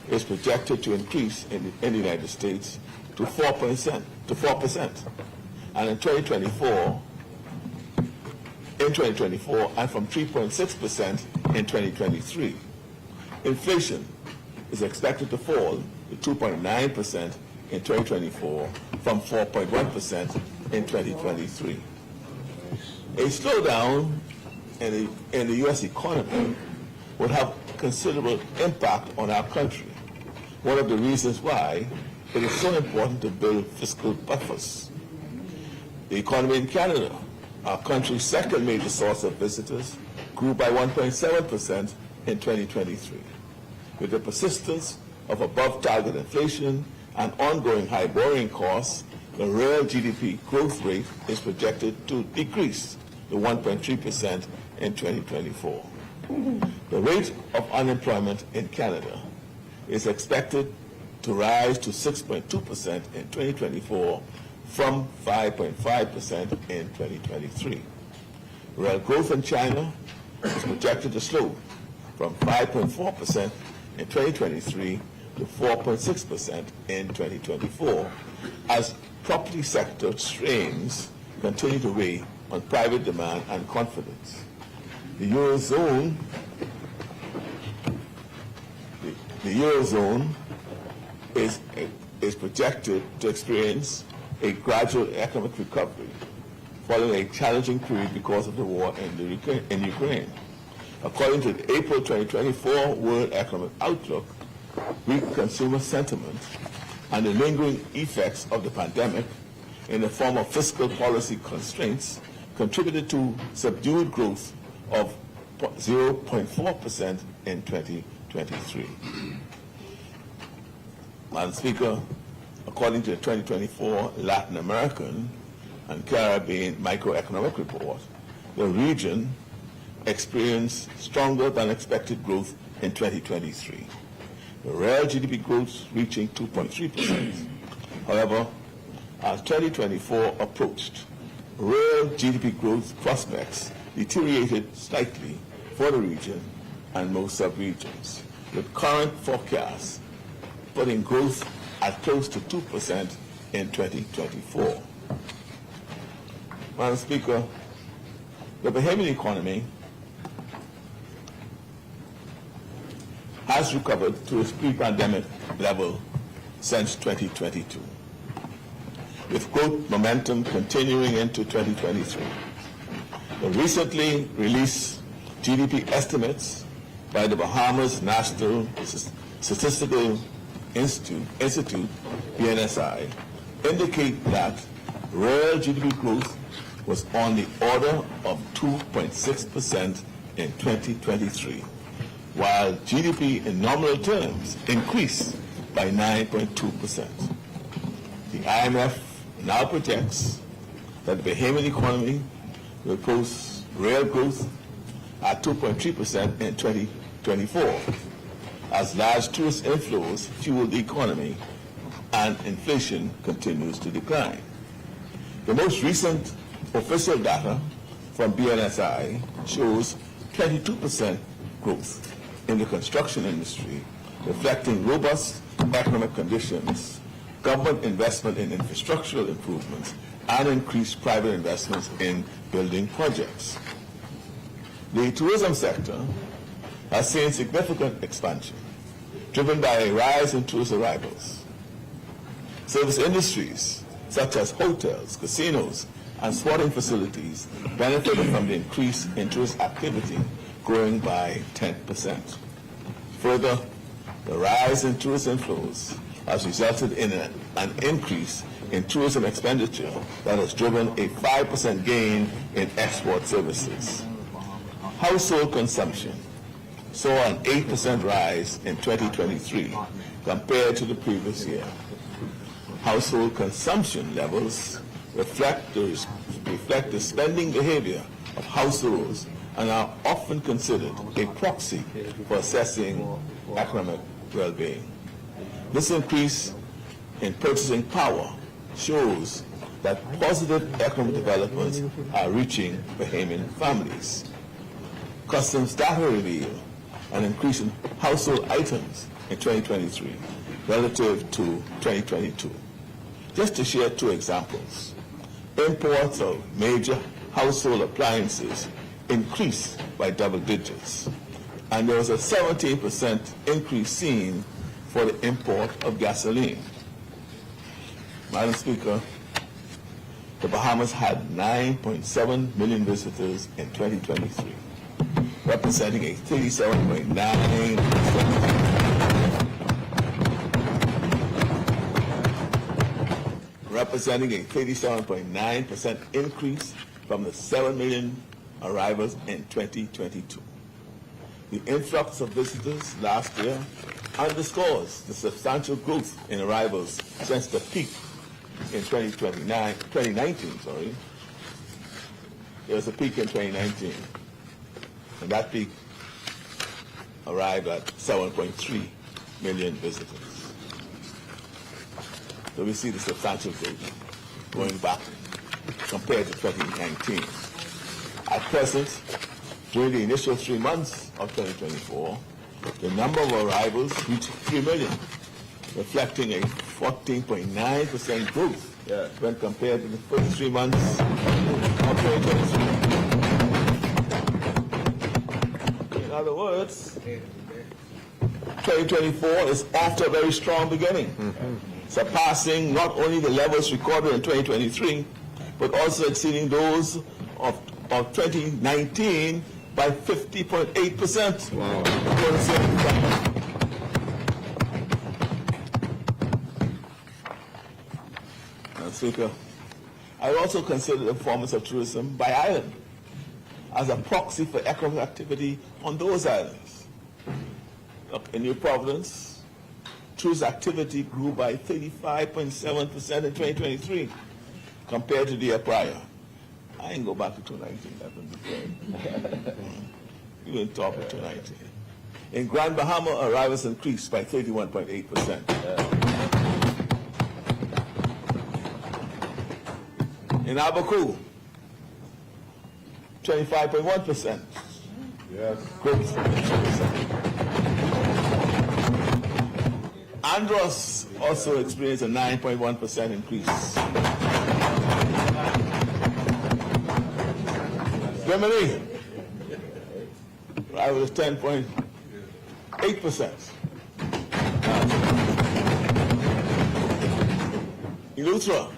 is projected to increase in the United States to 4%, and in 2024 and from 3.6% in 2023. Inflation is expected to fall to 2.9% in 2024 from 4.1% in 2023. A slowdown in the U.S. economy would have considerable impact on our country. One of the reasons why it is so important to build fiscal buffers. The economy in Canada, our country's second major source of visitors, grew by 1.7% in 2023. With the persistence of above-target inflation and ongoing high borrowing costs, the real GDP growth rate is projected to decrease to 1.3% in 2024. The rate of unemployment in Canada is expected to rise to 6.2% in 2024 from 5.5% in 2023. Real growth in China is projected to slow from 5.4% in 2023 to 4.6% in 2024 as property sector strains continue to weigh on private demand and confidence. The Eurozone is projected to experience a gradual economic recovery following a challenging period because of the war in Ukraine. According to the April 2024 World Economic Outlook, weak consumer sentiment and the lingering effects of the pandemic in the form of fiscal policy constraints contributed to subdued growth of 0.4% in 2023. Madam Speaker, according to the 2024 Latin American and Caribbean Microeconomic Report, the region experienced stronger than expected growth in 2023. The real GDP growth reaching 2.3%. However, as 2024 approached, real GDP growth prospects deteriorated slightly for the region and most sub-regions, with current forecasts putting growth at close to 2% in 2024. Madam Speaker, the Bahamian economy has recovered to its pre-pandemic level since 2022, with growth momentum continuing into 2023. The recently released GDP estimates by the Bahamas National Statistical Institute, BNSI, indicate that real GDP growth was on the order of 2.6% in 2023, while GDP in nominal terms increased by 9.2%. The IMF now projects that the Bahamian economy will post real growth at 2.3% in 2024, as large tourist inflows fuel the economy and inflation continues to decline. The most recent official data from BNSI shows 22% growth in the construction industry, reflecting robust economic conditions, government investment in infrastructural improvements, and increased private investments in building projects. The tourism sector has seen significant expansion, driven by a rise in tourist arrivals. Service industries, such as hotels, casinos, and sporting facilities, benefited from the increase in tourist activity, growing by 10%. Further, the rise in tourist inflows has resulted in an increase in tourism expenditure that has driven a 5% gain in export services. Household consumption saw an 8% rise in 2023 compared to the previous year. Household consumption levels reflect the spending behavior of households and are often considered a proxy for assessing economic well-being. This increase in purchasing power shows that positive economic developments are reaching Bahamian families. Customs data reveal an increase in household items in 2023 relative to 2022. Just to share two examples, imports of major household appliances increased by double digits, and there was a 17% increase seen for the import of gasoline. Madam Speaker, the Bahamas had 9.7 million visitors in 2023, representing a 37.9% increase from the 7 million arrivals in 2022. The influx of visitors last year underscores the substantial growth in arrivals since the peak in 2019. There was a peak in 2019, and that peak arrived at 7.3 million visitors. So we see the substantial growth going back compared to 2019. At present, during the initial 3 months of 2024, the number of arrivals reached 3 million, reflecting a 14.9% growth when compared to the first 3 months of 2023. In other words, 2024 is off to a very strong beginning, surpassing not only the levels recorded in 2023, but also exceeding those of 2019 by 50.8%. Wow. Speaker, I also consider the performance of tourism by island as a proxy for economic activity on those islands. In New Providence, tourist activity grew by 35.7% in 2023 compared to the year prior. I ain't go back to 2019. You didn't talk about 2019. In Grand Bahama, arrivals increased by 31.8%. In Abaku, 25.1%. Yes. Growth. Andros also experienced a 9.1% increase. Germany, I was 10.8%. Eleuthera,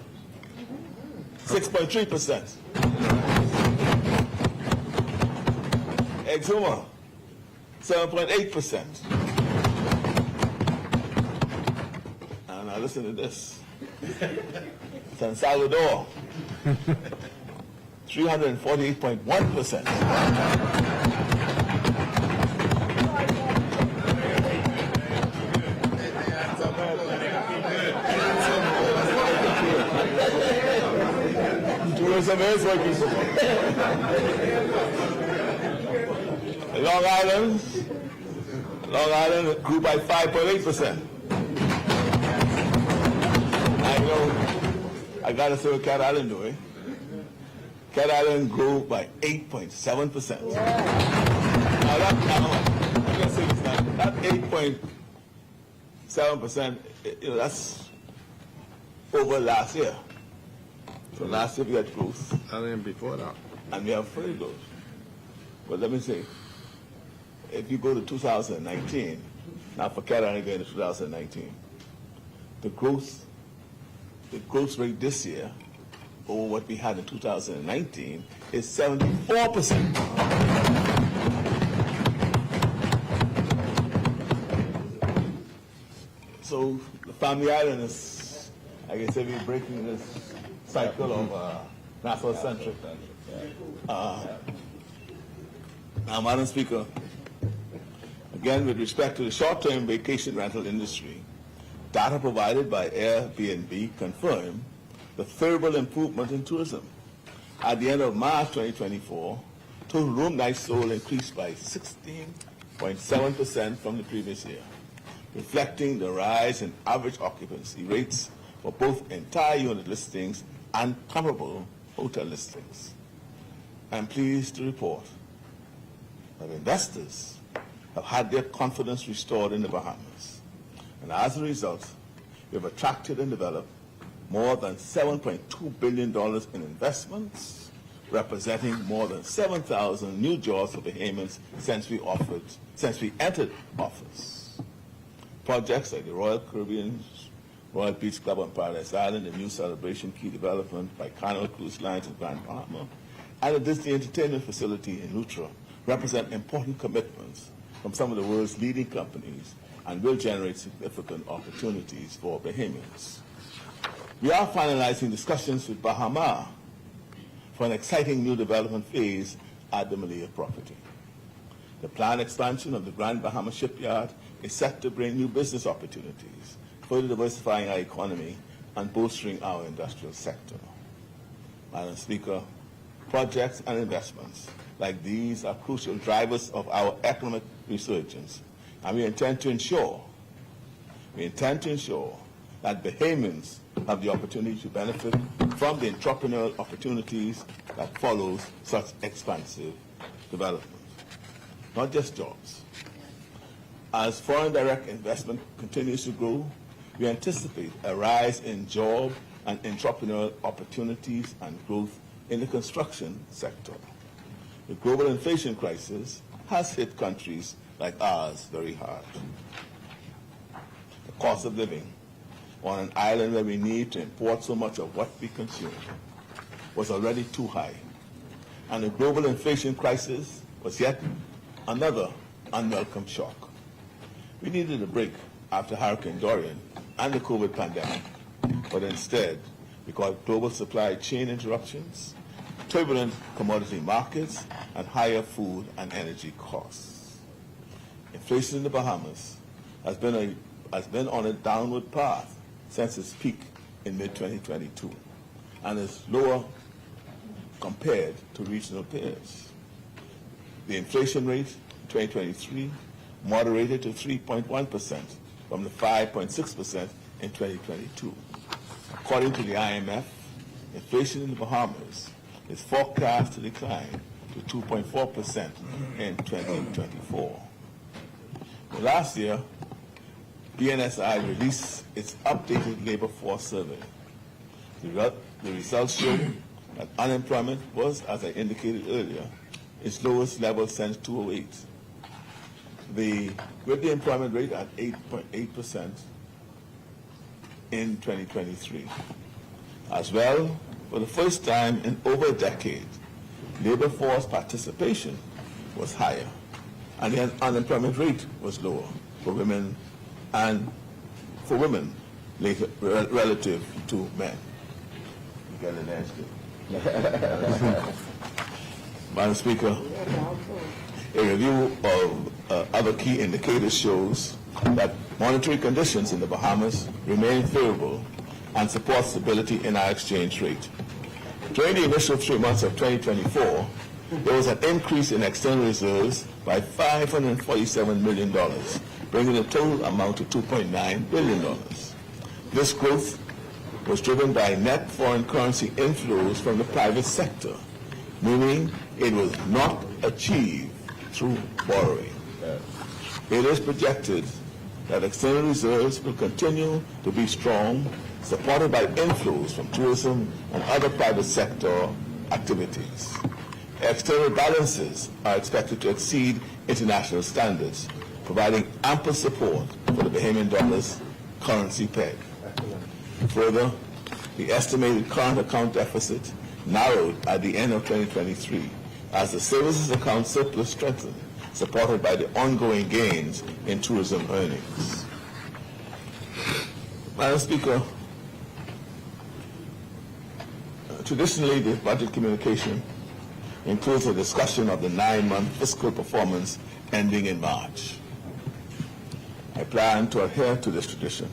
6.3%. Exuma, 7.8%. And now listen to this. San Salvador, 348.1%. Tourism is working. Long Island grew by 5.8%. I know, I gotta say what Cat Island doing. Cat Island grew by 8.7%. Now that 8.7%, that's over last year. So last year we had growth. And before that. And we have further growth. But let me say, if you go to 2019, now for Cat Island going to 2019, the growth rate this year over what we had in 2019 is 74%. So the Family Island is, I guess, we're breaking this cycle of Nassau-centric. Now, Madam Speaker, again, with respect to the short-term vacation rental industry, data provided by Airbnb confirm the favorable improvement in tourism. At the end of March 2024, total room nights sold increased by 16.7% from the previous year, reflecting the rise in average occupancy rates for both entire unit listings and comparable hotel listings. I'm pleased to report that investors have had their confidence restored in the Bahamas. And as a result, we have attracted and developed more than $7.2 billion in investments, representing more than 7,000 new jobs for Bahamians since we entered office. Projects like the Royal Caribbean, Royal Beach Club on Paradise Island, the new Celebration Key development by Carnival Cruise Lines in Grand Bahama, and the Disney Entertainment Facility in Eleuthera represent important commitments from some of the world's leading companies and will generate significant opportunities for Bahamians. We are finalizing discussions with Bahama for an exciting new development phase at the Malaya property. The planned expansion of the Grand Bahama Shipyard is set to bring new business opportunities, further diversifying our economy and bolstering our industrial sector. Madam Speaker, projects and investments like these are crucial drivers of our economic resurgence, and we intend to ensure that Bahamians have the opportunity to benefit from the entrepreneurial opportunities that follows such expansive development. Not just jobs. As foreign direct investment continues to grow, we anticipate a rise in job and entrepreneurial opportunities and growth in the construction sector. The global inflation crisis has hit countries like ours very hard. The cost of living on an island where we need to import so much of what we consume was already too high, and the global inflation crisis was yet another unwelcome shock. We needed a break after Hurricane Dorian and the COVID pandemic, but instead, because of global supply chain interruptions, turbulent commodity markets, and higher food and energy costs. Inflation in the Bahamas has been on a downward path since its peak in mid-2022 and is lower compared to regional peers. The inflation rate in 2023 moderated to 3.1% from the 5.6% in 2022. According to the IMF, inflation in the Bahamas is forecast to decline to 2.4% in 2024. Last year, BNSI released its updated labor force survey. The results show that unemployment was, as I indicated earlier, its lowest level since 2008. With the employment rate at 8.8% in 2023. As well, for the first time in over a decade, labor force participation was higher, and the unemployment rate was lower for women relative to men. You got an answer. Madam Speaker, a review of other key indicators shows that monetary conditions in the Bahamas remain favorable and support stability in our exchange rate. During the initial 3 months of 2024, there was an increase in external reserves by $547 million, bringing the total amount to $2.9 billion. This growth was driven by net foreign currency inflows from the private sector, meaning it was not achieved through borrowing. It is projected that external reserves will continue to be strong, supported by inflows from tourism and other private sector activities. External balances are expected to exceed international standards, providing ample support for the Bahamian dollar's currency peg. Further, the estimated current account deficit narrowed at the end of 2023 as the services account surplus strengthened, supported by the ongoing gains in tourism earnings. Madam Speaker, traditionally the budget communication includes a discussion of the 9-month fiscal performance ending in March. I plan to adhere to this tradition.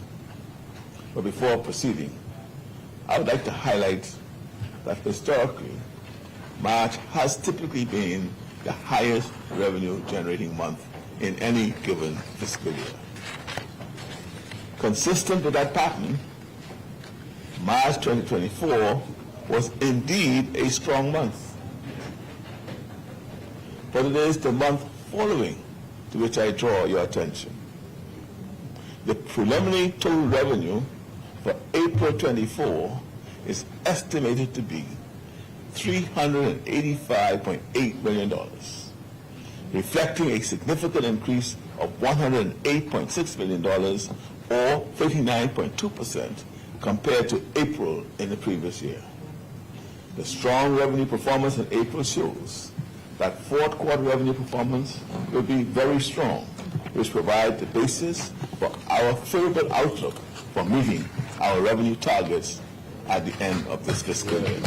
But before proceeding, I would like to highlight that historically, March has typically been the highest revenue-generating month in any given fiscal year. Consistent with that pattern, March 2024 was indeed a strong month. But it is the month following to which I draw your attention. The preliminary total revenue for April 24 is estimated to be $385.8 million, reflecting a significant increase of $108.6 million or 39.2% compared to April in the previous year. The strong revenue performance in April shows that fourth quarter revenue performance will be very strong, which provides the basis for our favorable outlook for meeting our revenue targets at the end of this fiscal year.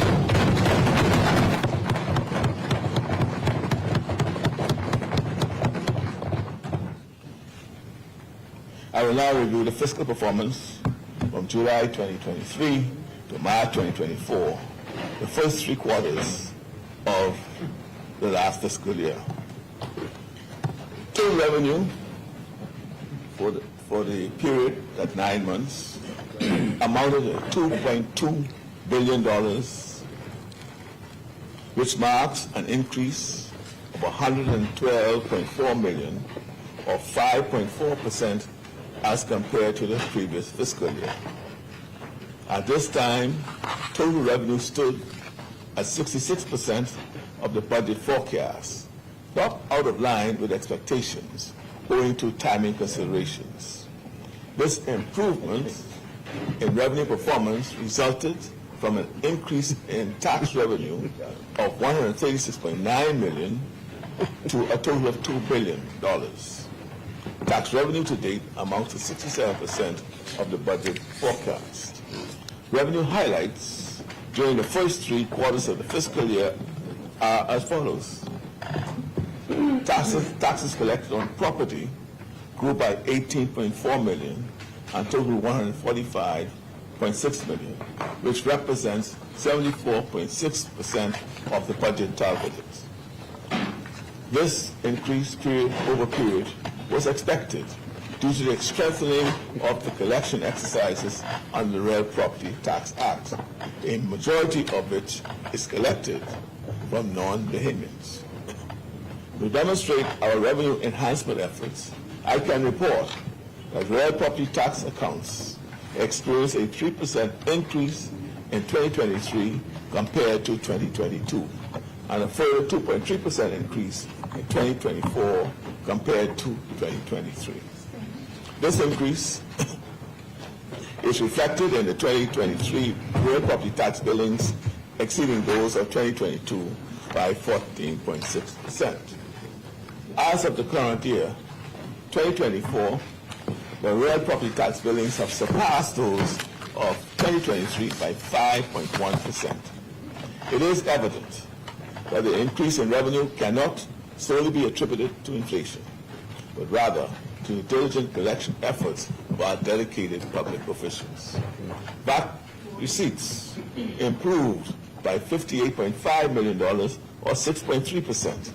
I will now review the fiscal performance from July 2023 to March 2024, the first 3 quarters of the last fiscal year. Total revenue for the period at 9 months amounted to $2.2 billion, which marks an increase of $112.4 million, or 5.4% as compared to the previous fiscal year. At this time, total revenue stood at 66% of the budget forecast, not out of line with expectations, owing to timing considerations. This improvement in revenue performance resulted from an increase in tax revenue of $136.9 million to a total of $2 billion. Tax revenue to date amounts to 67% of the budget forecast. Revenue highlights during the first 3 quarters of the fiscal year are as follows. Taxes collected on property grew by $18.4 million and totaled $145.6 million, which represents 74.6% of the budget targeted. This increase period over period was expected due to the strengthening of the collection exercises under the Real Property Tax Act, a majority of which is collected from non-Bahamians. To demonstrate our revenue enhancement efforts, I can report that real property tax accounts experienced a 3% increase in 2023 compared to 2022, and a further 2.3% increase in 2024 compared to 2023. This increase is reflected in the 2023 real property tax billings exceeding those of 2022 by 14.6%. As of the current year, 2024, the real property tax billings have surpassed those of 2023 by 5.1%. It is evident that the increase in revenue cannot solely be attributed to inflation, but rather to the diligent collection efforts of our dedicated public officials. VAT receipts improved by $58.5 million, or 6.3%,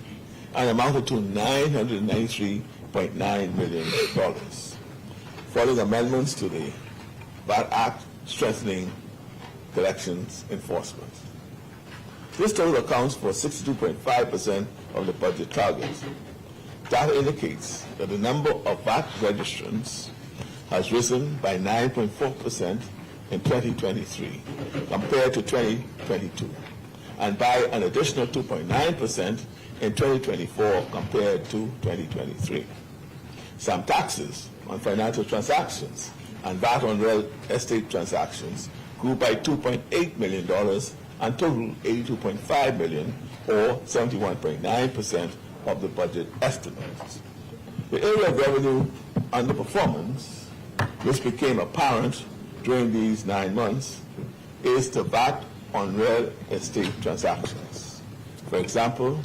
and amounted to $993.9 million, following amendments to the VAT Act strengthening collections enforcement. This total accounts for 62.5% of the budget target. Data indicates that the number of VAT registrants has risen by 9.4% in 2023 compared to 2022, and by an additional 2.9% in 2024 compared to 2023. Some taxes on financial transactions and VAT on real estate transactions grew by $2.8 million and totaled $82.5 million, or 71.9% of the budget estimates. The area of revenue underperformance, which became apparent during these 9 months, is the VAT on real estate transactions. For example,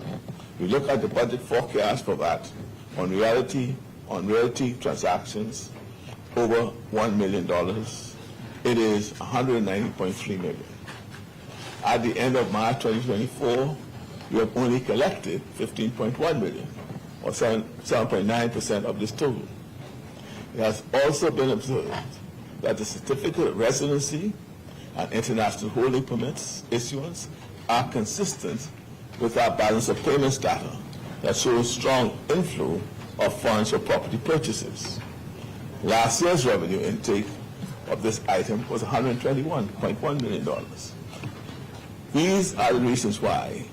we look at the budget forecast for VAT on realty transactions over $1 million. It is $190.3 million. At the end of March 2024, we have only collected $15.1 million, or 7.9% of this total. It has also been observed that the certificate of residency and international holding permits issuance are consistent with our balance of payments data that shows strong inflow of funds for property purchases. Last year's revenue intake of this item was $121.1 million. These are the reasons why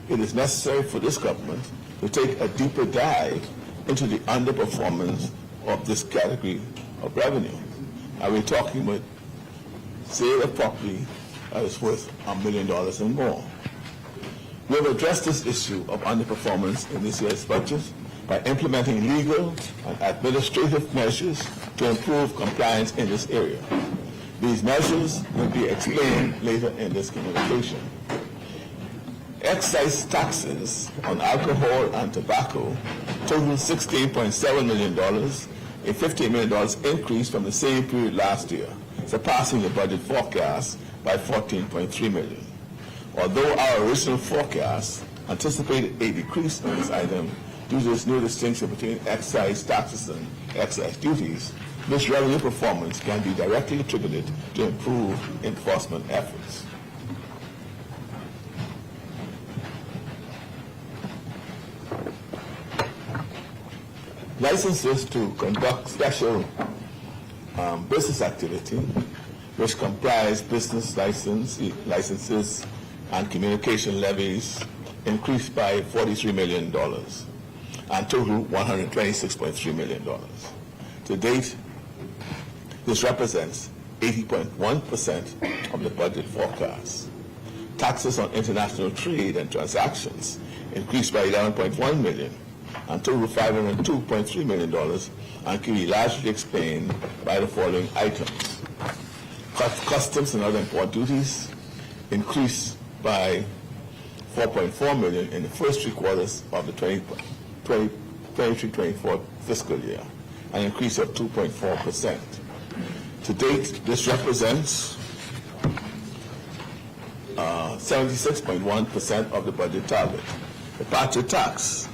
it is necessary for this government to take a deeper dive into the underperformance of this category of revenue. And we're talking about sale of property that is worth $1 million and more. We have addressed this issue of underperformance in this year's budget by implementing legal and administrative measures to improve compliance in this area. These measures will be explained later in this communication. Excise taxes on alcohol and tobacco total $16.7 million a $15 million increase from the same period last year, surpassing the budget forecast by $14.3 million. Although our original forecast anticipated a decrease in this item due to this new distinction between excise taxes and excise duties, this revenue performance can be directly attributed to improved enforcement efforts. Licenses to conduct special business activity, which comprise business licenses and communication levies, increased by $43 million and total $126.3 million. To date, this represents 80.1% of the budget forecast. Taxes on international trade and transactions increased by $11.1 million and total $502.3 million and can be largely explained by the following items. Customs and other import duties increased by $4.4 million in the first 3 quarters of the 23-24 fiscal year, an increase of 2.4%. To date, this represents 76.1% of the budget target. Departure tax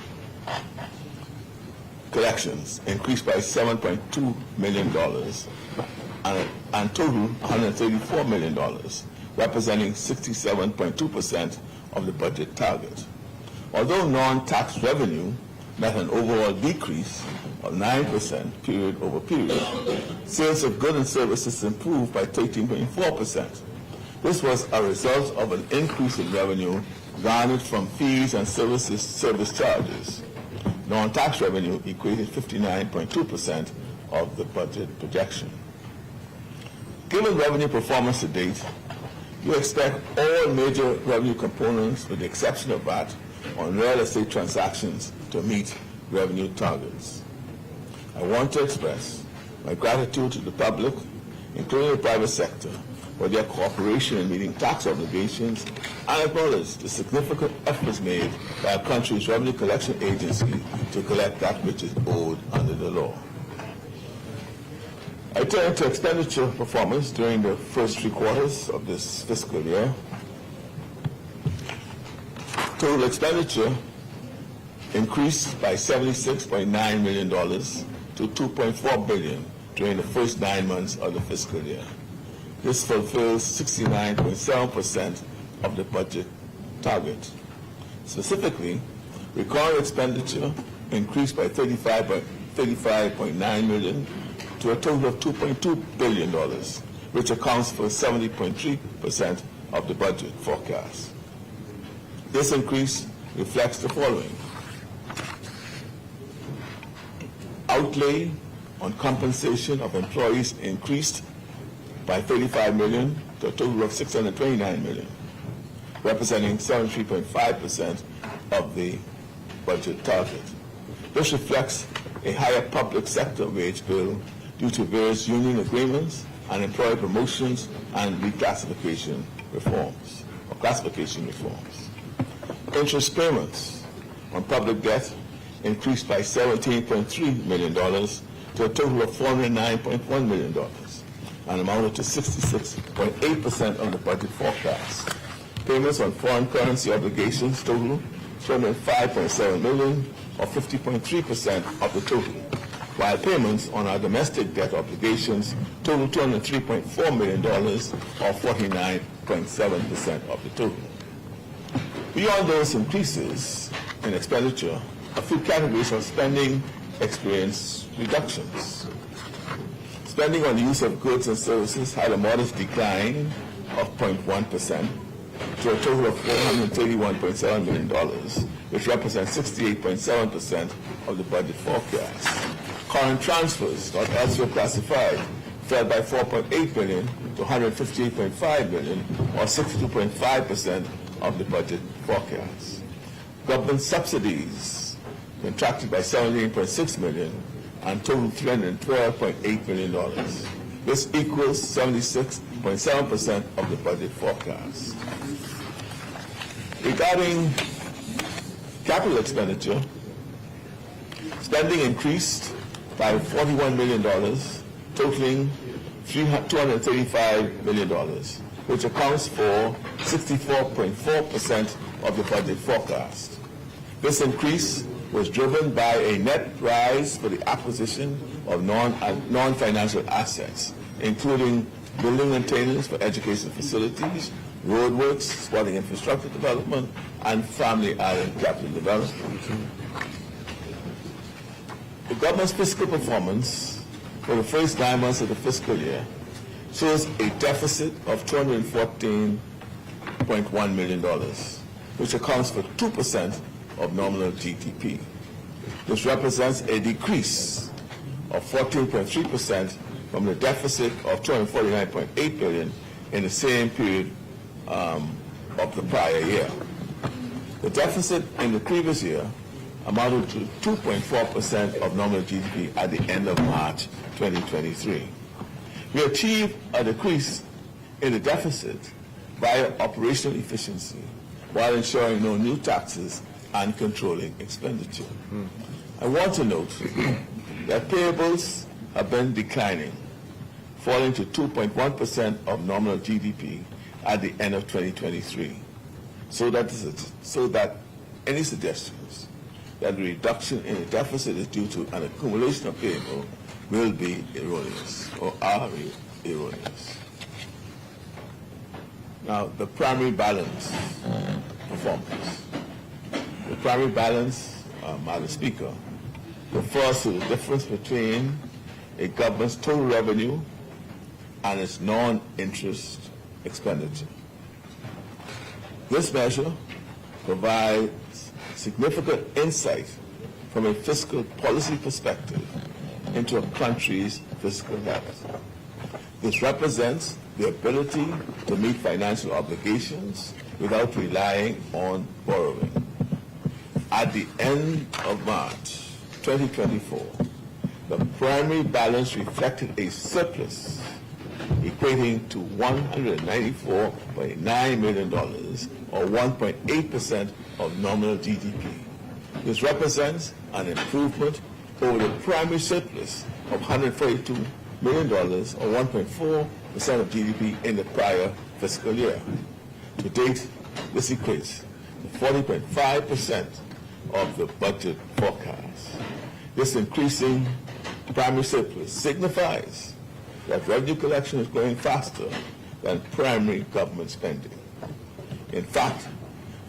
collections increased by $7.2 million and total $134 million, representing 67.2% of the budget target. Although non-tax revenue met an overall decrease of 9% period over period, sales of goods and services improved by 13.4%. This was a result of an increase in revenue garnered from fees and service charges. Non-tax revenue equated 59.2% of the budget projection. Given revenue performance to date, you expect all major revenue components, with the exception of VAT, on real estate transactions to meet revenue targets. I want to express my gratitude to the public, including the private sector, for their cooperation in meeting tax obligations, and acknowledge the significant efforts made by our country's revenue collection agency to collect that which is owed under the law. I turn to expenditure performance during the first 3 quarters of this fiscal year. Total expenditure increased by $76.9 million to $2.4 billion during the first 9 months of the fiscal year. This fulfills 69.7% of the budget target. Specifically, recurring expenditure increased by $35.9 million to a total of $2.2 billion, which accounts for 70.3% of the budget forecast. This increase reflects the following. Outlay on compensation of employees increased by $35 million to a total of $629 million, representing 73.5% of the budget target. This reflects a higher public sector wage bill due to various union agreements and employee promotions and reclassification reforms, or classification reforms. Interest payments on public debt increased by $17.3 million to a total of $409.1 million and amounted to 66.8% of the budget forecast. Payments on foreign currency obligations total $205.7 million, or 50.3% of the total, while payments on our domestic debt obligations total $203.4 million, or 49.7% of the total. Beyond those increases in expenditure, a few categories of spending experienced reductions. Spending on the use of goods and services had a modest decline of 0.1% to a total of $431.7 million, which represents 68.7% of the budget forecast. Current transfers, not elsewhere classified, fell by $4.8 billion to $158.5 billion, or 62.5% of the budget forecast. Government subsidies contracted by $78.6 million and totaled $312.8 million. This equals 76.7% of the budget forecast. Regarding capital expenditure, spending increased by $41 million, totaling $235 million, which accounts for 64.4% of the budget forecast. This increase was driven by a net rise for the acquisition of non-financial assets, including building maintenance for education facilities, roadworks, sporting infrastructure development, and family island capital development. The government's fiscal performance for the first 9 months of the fiscal year shows a deficit of $214.1 million, which accounts for 2% of nominal GDP. This represents a decrease of 14.3% from the deficit of $249.8 billion in the same period of the prior year. The deficit in the previous year amounted to 2.4% of nominal GDP at the end of March 2023. We achieved a decrease in the deficit via operational efficiency while ensuring no new taxes and controlling expenditure. I want to note that payables have been declining, falling to 2.1% of nominal GDP at the end of 2023. So that any suggestions that the reduction in the deficit is due to an accumulation of payable will be erroneous or are erroneous. Now, the primary balance performance. The primary balance, Madam Speaker, refers to the difference between a government's total revenue and its non-interest expenditure. This measure provides significant insight from a fiscal policy perspective into a country's fiscal health. This represents the ability to meet financial obligations without relying on borrowing. At the end of March 2024, the primary balance reflected a surplus equating to $194.9 million, or 1.8% of nominal GDP. This represents an improvement over the primary surplus of $142 million, or 1.4% of GDP in the prior fiscal year. To date, this equates to 40.5% of the budget forecast. This increasing primary surplus signifies that revenue collection is growing faster than primary government spending. In fact,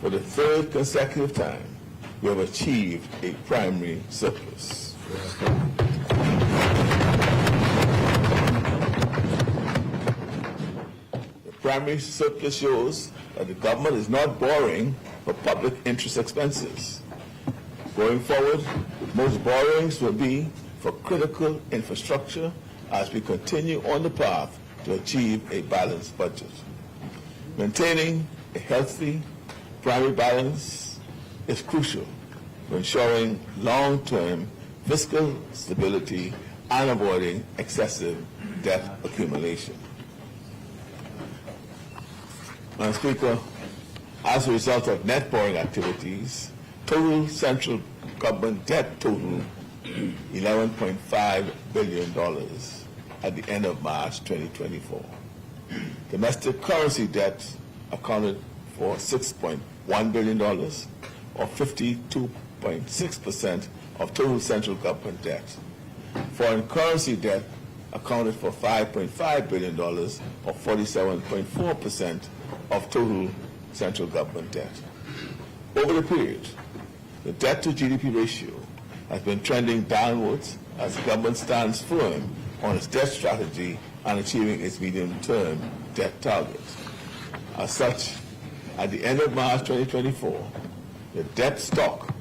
for the third consecutive time, we have achieved a primary surplus. The primary surplus shows that the government is not borrowing for public interest expenses. Going forward, most borrowings will be for critical infrastructure as we continue on the path to achieve a balanced budget. Maintaining a healthy primary balance is crucial for ensuring long-term fiscal stability and avoiding excessive debt accumulation. Madam Speaker, as a result of net borrowing activities, total central government debt totaled $11.5 billion at the end of March 2024. Domestic currency debt accounted for $6.1 billion, or 52.6% of total central government debt. Foreign currency debt accounted for $5.5 billion, or 47.4% of total central government debt. Over the period, the debt to GDP ratio has been trending downwards as the government stands firm on its debt strategy and achieving its medium-term debt targets. As such, at the end of March 2024, the debt stock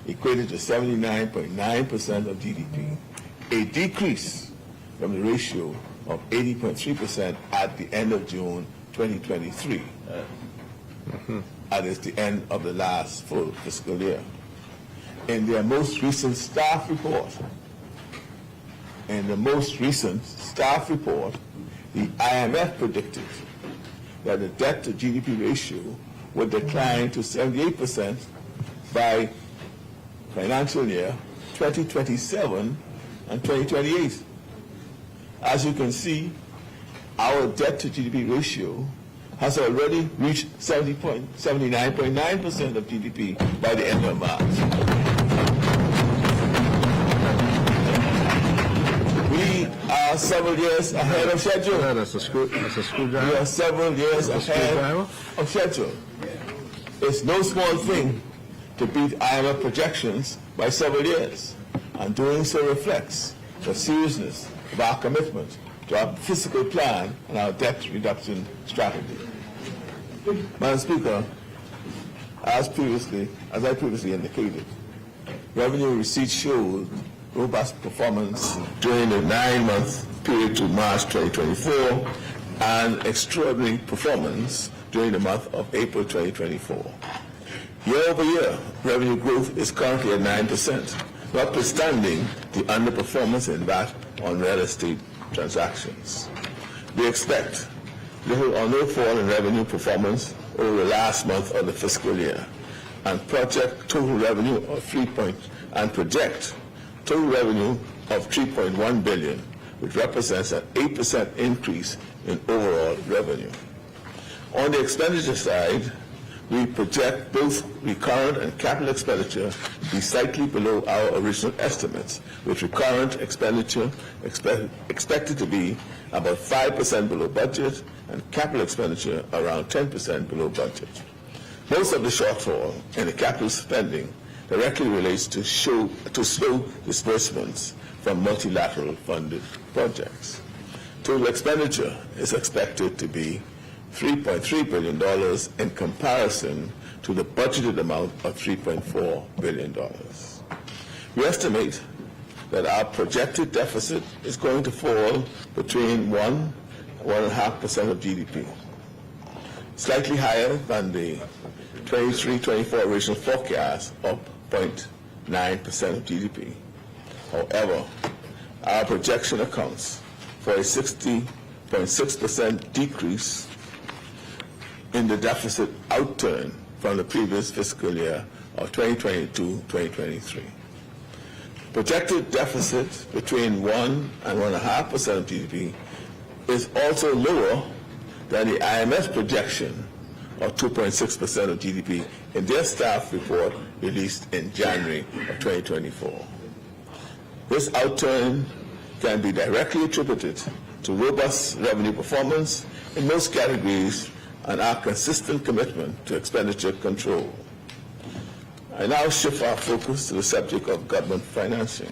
equated to 79.9% of GDP, a decrease from the ratio of 80.3% at the end of June 2023. That is the end of the last full fiscal year. In their most recent staff report, the IMF predicted that the debt to GDP ratio would decline to 78% by financial year 2027 and 2028. As you can see, our debt to GDP ratio has already reached 79.9% of GDP by the end of March. We are several years ahead of schedule. That's a screwdriver. We are several years ahead of schedule. It's no small thing to beat IMF projections by several years, and doing so reflects the seriousness of our commitment to our fiscal plan and our debt reduction strategy. Madam Speaker, as I previously indicated, revenue receipts showed robust performance during the 9-month period to March 2024 and extraordinary performance during the month of April 2024. Year over year, revenue growth is currently at 9%, notwithstanding the underperformance in VAT on real estate transactions. We expect little or no fall in revenue performance over the last month of the fiscal year and project total revenue of $3.1 billion, which represents an 8% increase in overall revenue. On the expenditure side, we project both recurrent and capital expenditure to be slightly below our original estimates, with recurrent expenditure expected to be about 5% below budget and capital expenditure around 10% below budget. Most of the shortfall in the capital spending directly relates to slow disbursements from multilateral funded projects. Total expenditure is expected to be $3.3 billion in comparison to the budgeted amount of $3.4 billion. We estimate that our projected deficit is going to fall between 1% and 1.5% of GDP, slightly higher than the 23-24 original forecast of 0.9% of GDP. However, our projection accounts for a 60.6% decrease in the deficit outturn from the previous fiscal year of 2022-2023. Projected deficit between 1% and 1.5% of GDP is also lower than the IMF projection of 2.6% of GDP in their staff report released in January of 2024. This outturn can be directly attributed to robust revenue performance in most categories and our consistent commitment to expenditure control. I now shift our focus to the subject of government financing.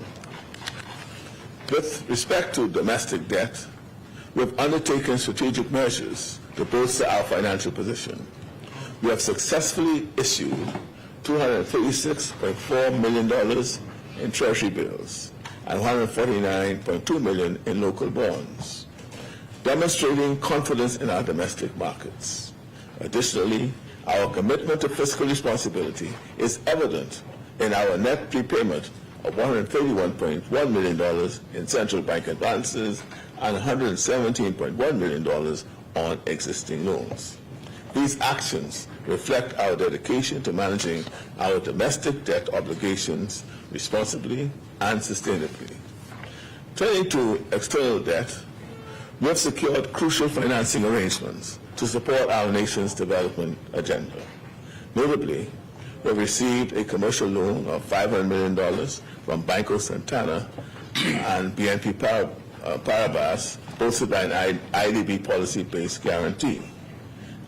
With respect to domestic debt, we've undertaken strategic measures to bolster our financial position. We have successfully issued $236.4 million in Treasury bills and $149.2 million in local bonds, demonstrating confidence in our domestic markets. Additionally, our commitment to fiscal responsibility is evident in our net prepayment of $131.1 million in central bank advances and $117.1 million on existing loans. These actions reflect our dedication to managing our domestic debt obligations responsibly and sustainably. Turning to external debt, we have secured crucial financing arrangements to support our nation's development agenda. Notably, we have received a commercial loan of $500 million from Banco Santana and BNP Paribas, bolstered by an IDB policy-based guarantee.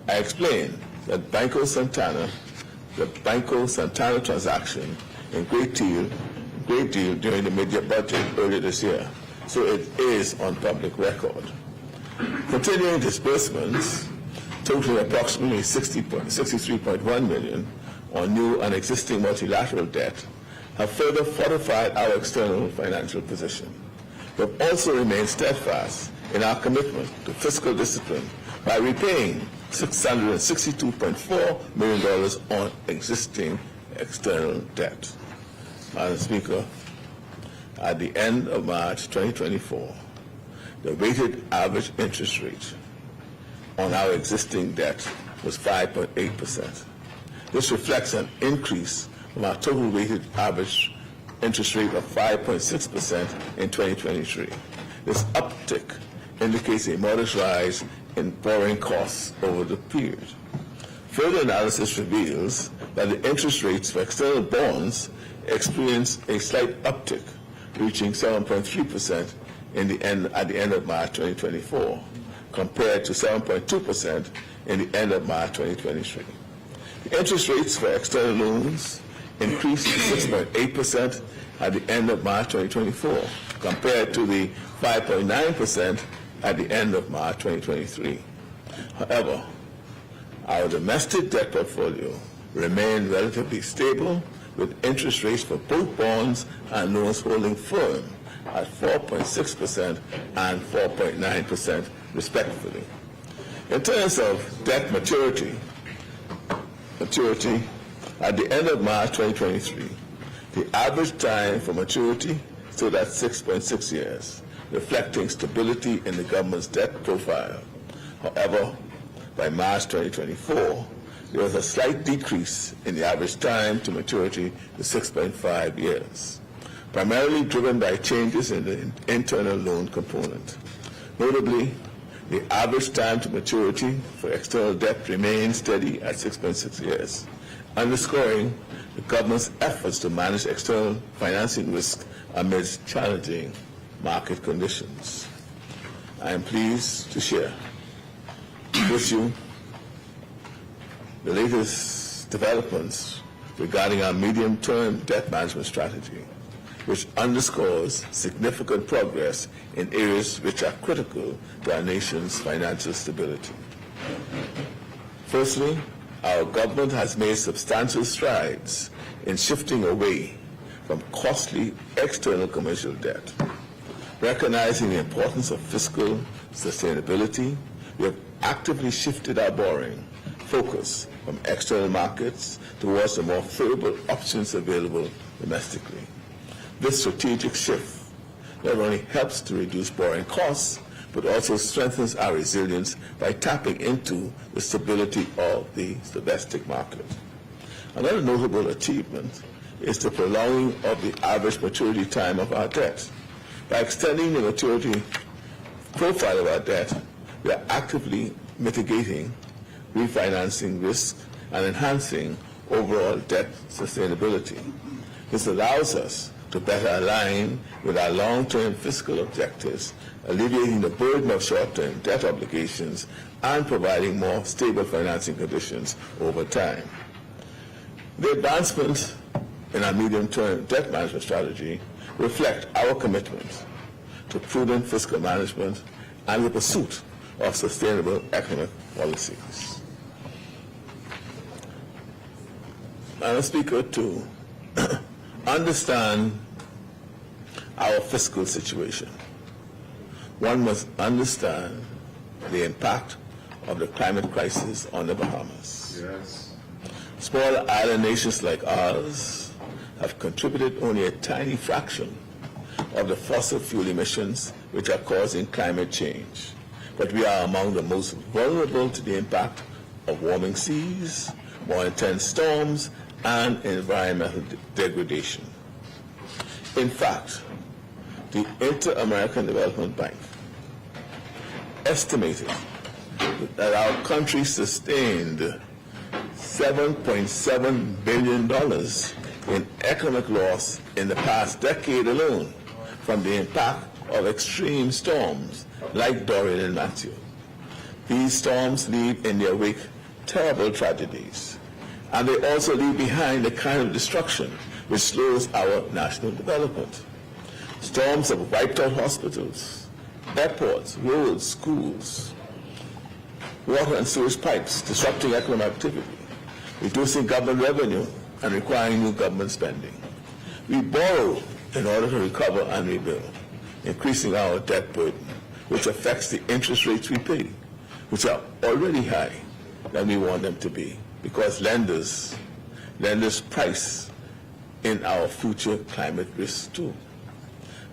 I explained that Banco Santana transaction in great deal during the mid-year budget earlier this year, so it is on public record. Continuing disbursements totaling approximately $63.1 million on new and existing multilateral debt have further fortified our external financial position. We have also remained steadfast in our commitment to fiscal discipline by repaying $662.4 million on existing external debt. Madam Speaker, at the end of March 2024, the weighted average interest rate on our existing debt was 5.8%. This reflects an increase from our total weighted average interest rate of 5.6% in 2023. This uptick indicates a modest rise in borrowing costs over the period. Further analysis reveals that the interest rates for external bonds experienced a slight uptick, reaching 7.3% at the end of March 2024, compared to 7.2% in the end of March 2023. The interest rates for external loans increased to 6.8% at the end of March 2024, compared to the 5.9% at the end of March 2023. However, our domestic debt portfolio remained relatively stable, with interest rates for both bonds and loans holding firm at 4.6% and 4.9% respectively. In terms of debt maturity at the end of March 2023, the average time for maturity stood at 6.6 years, reflecting stability in the government's debt profile. However, by March 2024, there was a slight decrease in the average time to maturity to 6.5 years, primarily driven by changes in the internal loan component. Notably, the average time to maturity for external debt remained steady at 6.6 years, underscoring the government's efforts to manage external financing risk amidst challenging market conditions. I am pleased to share with you the latest developments regarding our medium-term debt management strategy, which underscores significant progress in areas which are critical to our nation's financial stability. Firstly, our government has made substantial strides in shifting away from costly external commercial debt. Recognizing the importance of fiscal sustainability, we have actively shifted our borrowing focus from external markets towards the more favorable options available domestically. This strategic shift not only helps to reduce borrowing costs, but also strengthens our resilience by tapping into the stability of the domestic market. Another notable achievement is the prolonging of the average maturity time of our debt. By extending the maturity profile of our debt, we are actively mitigating refinancing risk and enhancing overall debt sustainability. This allows us to better align with our long-term fiscal objectives, alleviating the burden of short-term debt obligations and providing more stable financing conditions over time. The advancements in our medium-term debt management strategy reflect our commitment to prudent fiscal management and the pursuit of sustainable economic policies. Madam Speaker, to understand our fiscal situation, one must understand the impact of the climate crisis on the Bahamas. Yes. Small island nations like ours have contributed only a tiny fraction of the fossil fuel emissions which are causing climate change. But we are among the most vulnerable to the impact of warming seas, more intense storms, and environmental degradation. In fact, the Inter-American Development Bank estimated that our country sustained $7.7 billion in economic loss in the past decade alone from the impact of extreme storms like Dorian and Matthew. These storms leave in their wake terrible tragedies, and they also leave behind the kind of destruction which slows our national development. Storms have wiped out hospitals, airports, roads, schools, water and sewage pipes, disrupting economic activity, reducing government revenue, and requiring new government spending. We borrow in order to recover and rebuild, increasing our debt burden, which affects the interest rates we pay, which are already higher than we want them to be, because lenders price in our future climate risks too.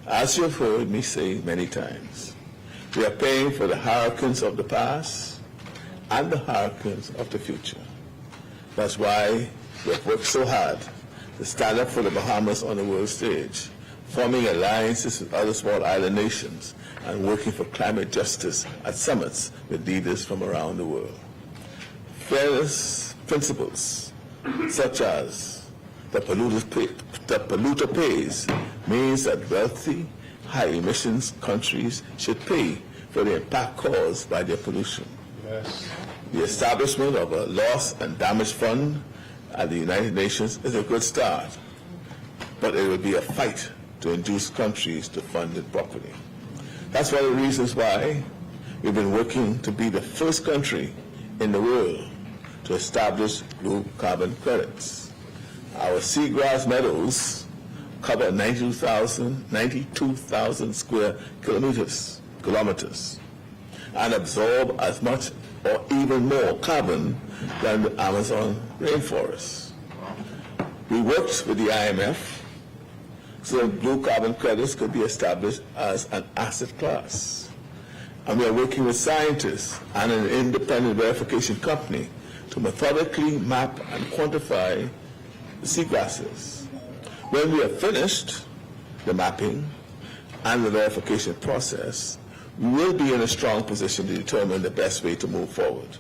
As you have heard me say many times, we are paying for the hurricanes of the past and the hurricanes of the future. That's why we have worked so hard to stand up for the Bahamas on the world stage, forming alliances with other small island nations, and working for climate justice at summits with leaders from around the world. Fairness principles, such as the polluter pays, means that wealthy, high-emissions countries should pay for the impact caused by their pollution. Yes. The establishment of a loss and damage fund at the United Nations is a good start, but it will be a fight to induce countries to fund it properly. That's one of the reasons why we've been working to be the first country in the world to establish blue carbon credits. Our seagrass meadows cover 92,000 square kilometers, and absorb as much or even more carbon than the Amazon rainforest. We worked with the IMF so that blue carbon credits could be established as an asset class. And we are working with scientists and an independent verification company to methodically map and quantify the seagrasses. When we have finished the mapping and the verification process, we will be in a strong position to determine the best way to move forward.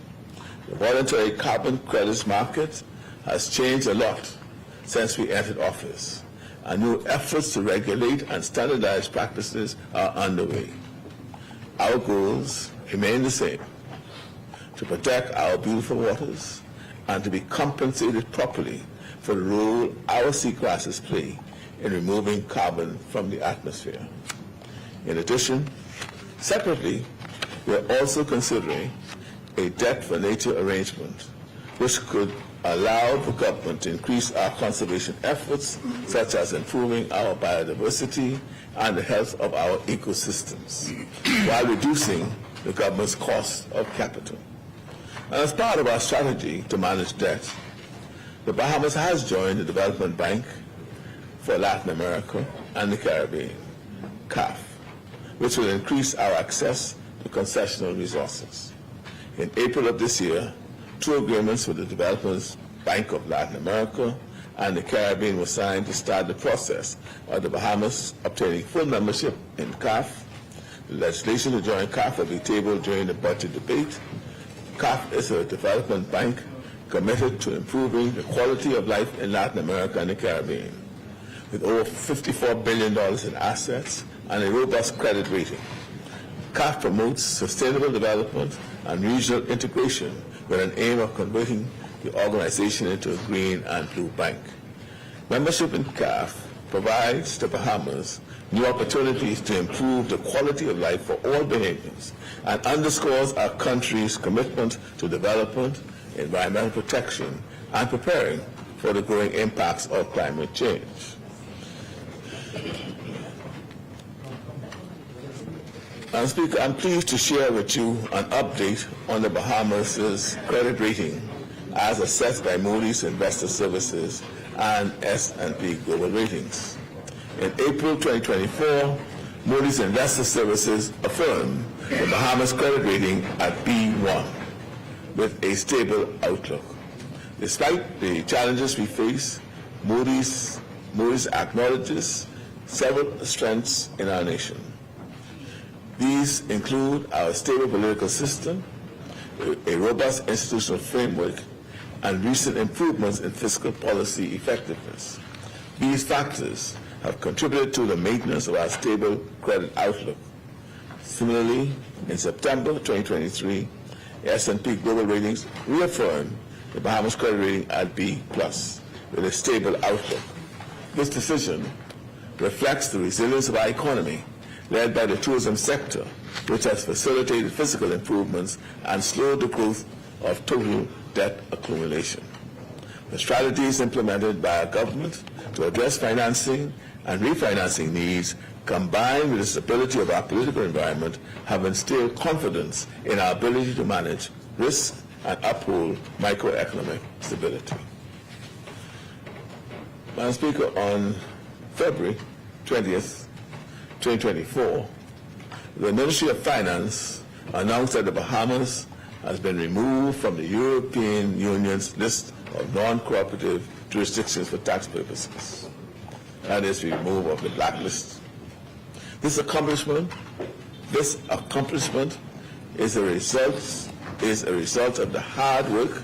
The voluntary carbon credits market has changed a lot since we entered office, and new efforts to regulate and standardize practices are underway. Our goals remain the same: to protect our beautiful waters and to be compensated properly for the role our seagrasses play in removing carbon from the atmosphere. In addition, separately, we are also considering a debt for nature arrangement, which could allow the government to increase our conservation efforts, such as improving our biodiversity and the health of our ecosystems, while reducing the government's cost of capital. And as part of our strategy to manage debt, the Bahamas has joined the Development Bank for Latin America and the Caribbean, CAF, which will increase our access to concessional resources. In April of this year, 2 agreements with the Development Bank of Latin America and the Caribbean were signed to start the process of the Bahamas obtaining full membership in CAF. The legislation to join CAF will be tabled during the budget debate. CAF is a development bank committed to improving the quality of life in Latin America and the Caribbean, with over $54 billion in assets and a robust credit rating. CAF promotes sustainable development and regional integration with an aim of converting the organization into a green and blue bank. Membership in CAF provides the Bahamas new opportunities to improve the quality of life for all Bahamians and underscores our country's commitment to development, environmental protection, and preparing for the growing impacts of climate change. Madam Speaker, I'm pleased to share with you an update on the Bahamas' credit rating as assessed by Moody's Investor Services and S&P Global Ratings. In April 2024, Moody's Investor Services affirmed the Bahamas credit rating at B1 with a stable outlook. Despite the challenges we face, Moody's acknowledges several strengths in our nation. These include our stable political system, a robust institutional framework, and recent improvements in fiscal policy effectiveness. These factors have contributed to the maintenance of our stable credit outlook. Similarly, in September 2023, S&P Global Ratings reaffirmed the Bahamas credit rating at B+ with a stable outlook. This decision reflects the resilience of our economy, led by the tourism sector, which has facilitated fiscal improvements and slowed the growth of total debt accumulation. The strategies implemented by our government to address financing and refinancing needs, combined with the stability of our political environment, have instilled confidence in our ability to manage risk and uphold microeconomic stability. Madam Speaker, on February 20th, 2024, the Ministry of Finance announced that the Bahamas has been removed from the European Union's list of non-cooperative jurisdictions for tax purposes. That is the removal of the blacklist. This accomplishment is a result of the hard work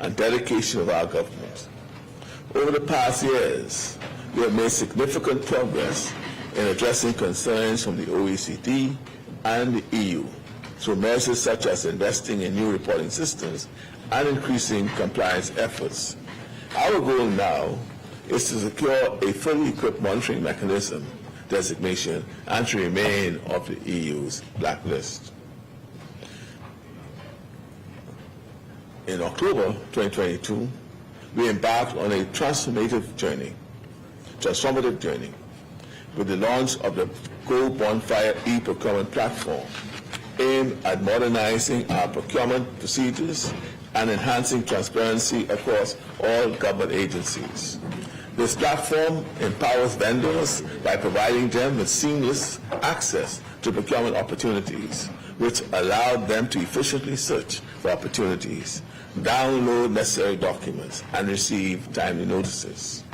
and dedication of our government. Over the past years, we have made significant progress in addressing concerns from the OECD and the EU through measures such as investing in new reporting systems and increasing compliance efforts. Our goal now is to secure a fully equipped monitoring mechanism designation and to remain off the EU's blacklist. In October 2022, we embarked on a transformative journey with the launch of the Go Bonfire e-procurement platform aimed at modernizing our procurement procedures and enhancing transparency across all government agencies. This platform empowers vendors by providing them with seamless access to procurement opportunities, which allow them to efficiently search for opportunities, download necessary documents, and receive timely notices.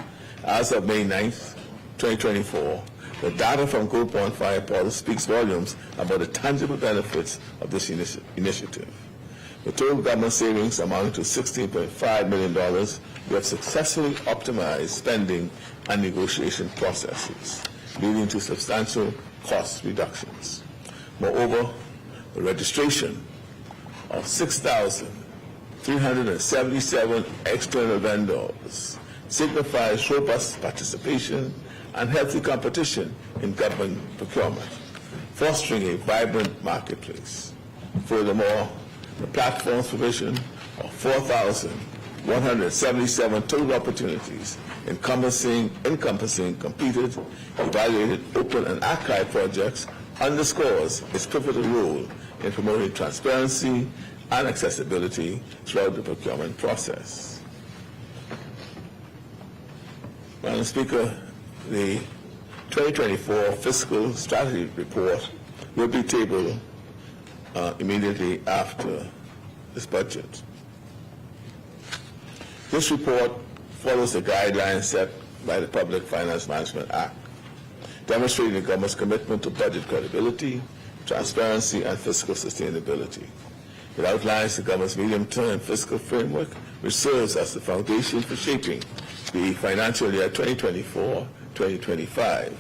As of May 9th, 2024, the data from Go Bonfire portal speaks volumes about the tangible benefits of this initiative. The total government savings amounting to $16.5 million, we have successfully optimized spending and negotiation processes, leading to substantial cost reductions. Moreover, the registration of 6,377 external vendors signifies robust participation and healthy competition in government procurement, fostering a vibrant marketplace. Furthermore, the platform's provision of 4,177 total opportunities encompassing completed, evaluated, open, and archived projects underscores its pivotal role in promoting transparency and accessibility throughout the procurement process. Madam Speaker, the 2024 Fiscal Strategy Report will be tabled immediately after this budget. This report follows the guidelines set by the Public Finance Management Act, demonstrating the government's commitment to budget credibility, transparency, and fiscal sustainability. It outlines the government's medium-term fiscal framework, which serves as the foundation for shaping the financial year 2024-2025,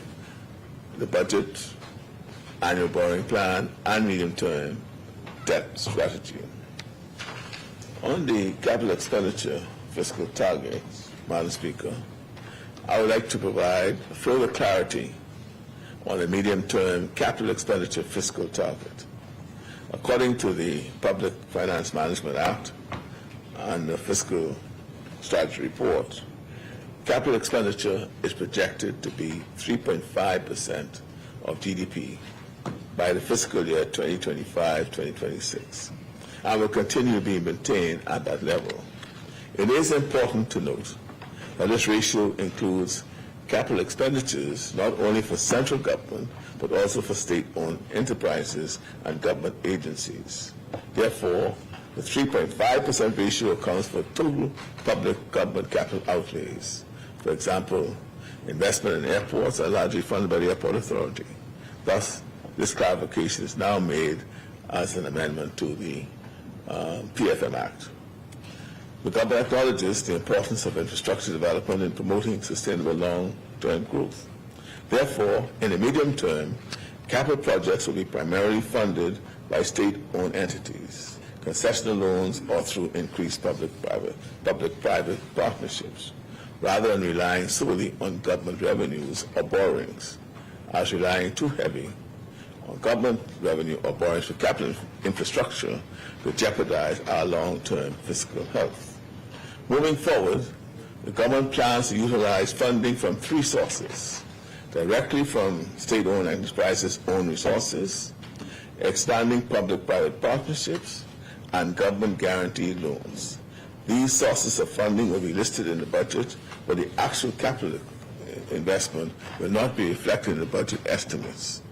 the budget, annual borrowing plan, and medium-term debt strategy. On the capital expenditure fiscal targets, Madam Speaker, I would like to provide further clarity on the medium-term capital expenditure fiscal target. According to the Public Finance Management Act and the Fiscal Strategy Report, capital expenditure is projected to be 3.5% of GDP by the fiscal year 2025-2026 and will continue to be maintained at that level. It is important to note that this ratio includes capital expenditures not only for central government but also for state-owned enterprises and government agencies. Therefore, the 3.5% ratio accounts for total public government capital outlays. For example, investment in airports are largely funded by the Airport Authority. Thus, this clarification is now made as an amendment to the PFM Act. The government acknowledges the importance of infrastructure development in promoting sustainable long-term growth. Therefore, in the medium term, capital projects will be primarily funded by state-owned entities, concessional loans, or through increased public-private partnerships, rather than relying solely on government revenues or borrowings, as relying too heavy on government revenue or borrowings for capital infrastructure could jeopardize our long-term fiscal health. Moving forward, the government plans to utilize funding from three sources: directly from state-owned enterprises' own resources, expanding public-private partnerships, and government-guaranteed loans. These sources of funding will be listed in the budget, but the actual capital investment will not be reflected in the budget estimates.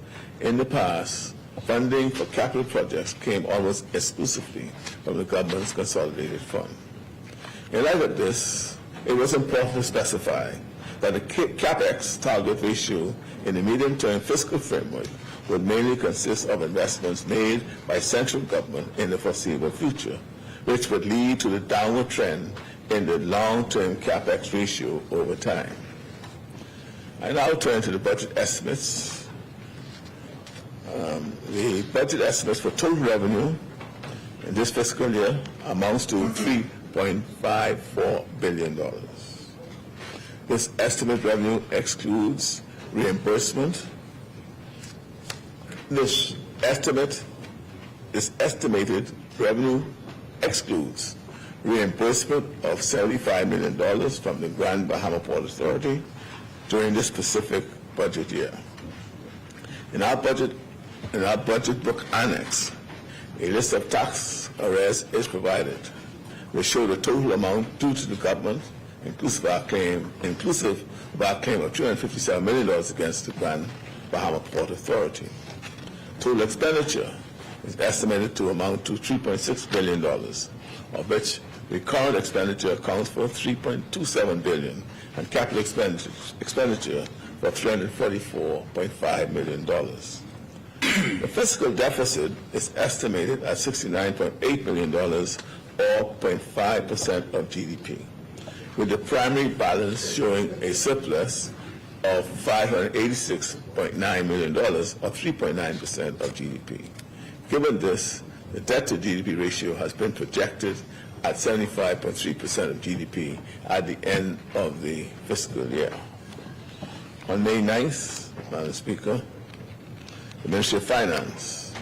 In the past, funding for capital projects came almost exclusively from the government's consolidated fund. In light of this, it was important to specify that the CapEx target ratio in the medium-term fiscal framework would mainly consist of investments made by central government in the foreseeable future, which would lead to the downward trend in the long-term CapEx ratio over time. I now turn to the budget estimates. The budget estimates for total revenue in this fiscal year amounts to $3.54 billion. This estimate revenue excludes reimbursement. This estimated revenue excludes reimbursement of $75 million from the Grand Bahama Port Authority during this specific budget year. In our budget book annex, a list of tax arrears is provided, which show the total amount due to the government, inclusive of our claim of $257 million against the Grand Bahama Port Authority. Total expenditure is estimated to amount to $3.6 billion, of which the current expenditure accounts for $3.27 billion and capital expenditure for $344.5 million. The fiscal deficit is estimated at $69.8 million, or 0.5% of GDP, with the primary balance showing a surplus of $586.9 million, or 3.9% of GDP. Given this, the debt-to-GDP ratio has been projected at 75.3% of GDP at the end of the fiscal year. On May 9th, Madam Speaker, the Ministry of Finance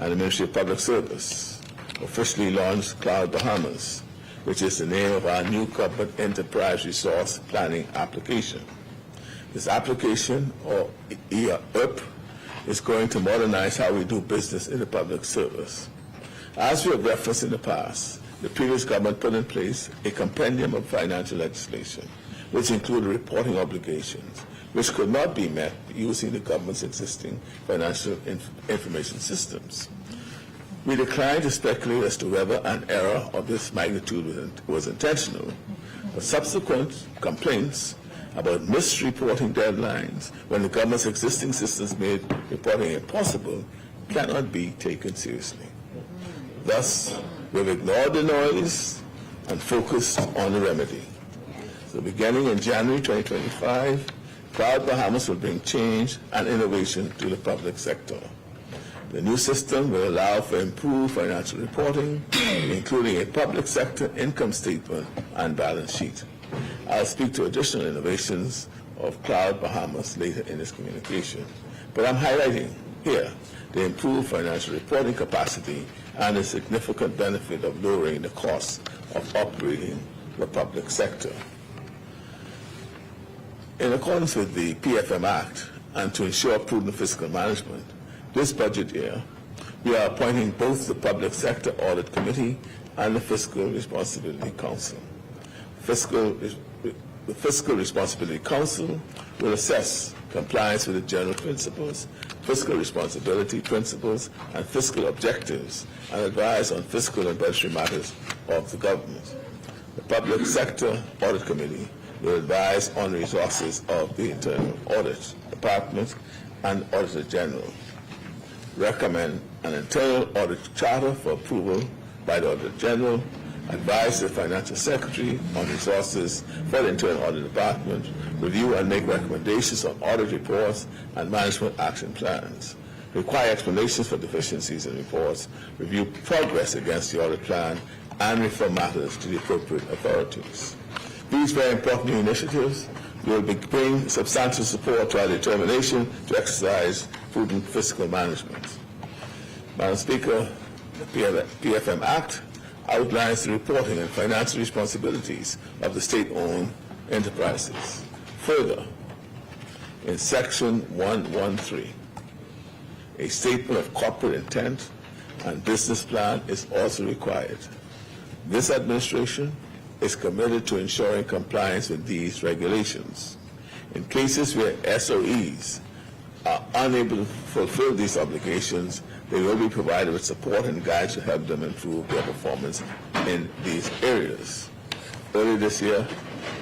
and the Ministry of Public Service officially launched Cloud Bahamas, which is the name of our new Government Enterprise Resource Planning application. This application, or ERP, is going to modernize how we do business in the public service. As we have referenced in the past, the previous government put in place a compendium of financial legislation, which included reporting obligations, which could not be met using the government's existing financial information systems. We declined to speculate as to whether an error of this magnitude was intentional, but subsequent complaints about misreporting deadlines when the government's existing systems made reporting impossible cannot be taken seriously. Thus, we've ignored the noise and focused on the remedy. So beginning in January 2025, Cloud Bahamas will bring change and innovation to the public sector. The new system will allow for improved financial reporting, including a public sector income statement and balance sheet. I'll speak to additional innovations of Cloud Bahamas later in this communication. But I'm highlighting here the improved financial reporting capacity and the significant benefit of lowering the cost of operating the public sector. In accordance with the PFM Act and to ensure prudent fiscal management, this budget year, we are appointing both the Public Sector Audit Committee and the Fiscal Responsibility Council. The Fiscal Responsibility Council will assess compliance with the general principles, fiscal responsibility principles, and fiscal objectives, and advise on fiscal and budgetary matters of the government. The Public Sector Audit Committee will advise on the resources of the Internal Audit Department and Auditor General, recommend an internal audit charter for approval by the Auditor General, advise the Financial Secretary on resources for the Internal Audit Department, review and make recommendations on audit reports and management action plans, require explanations for deficiencies in reports, review progress against the audit plan, and refer matters to the appropriate authorities. These very important new initiatives will bring substantial support to our determination to exercise prudent fiscal management. Madam Speaker, the PFM Act outlines the reporting and financial responsibilities of the state-owned enterprises. Further, in Section 113, a statement of corporate intent and business plan is also required. This administration is committed to ensuring compliance with these regulations. In cases where SOEs are unable to fulfill these obligations, they will be provided with support and guides to help them improve their performance in these areas. Earlier this year,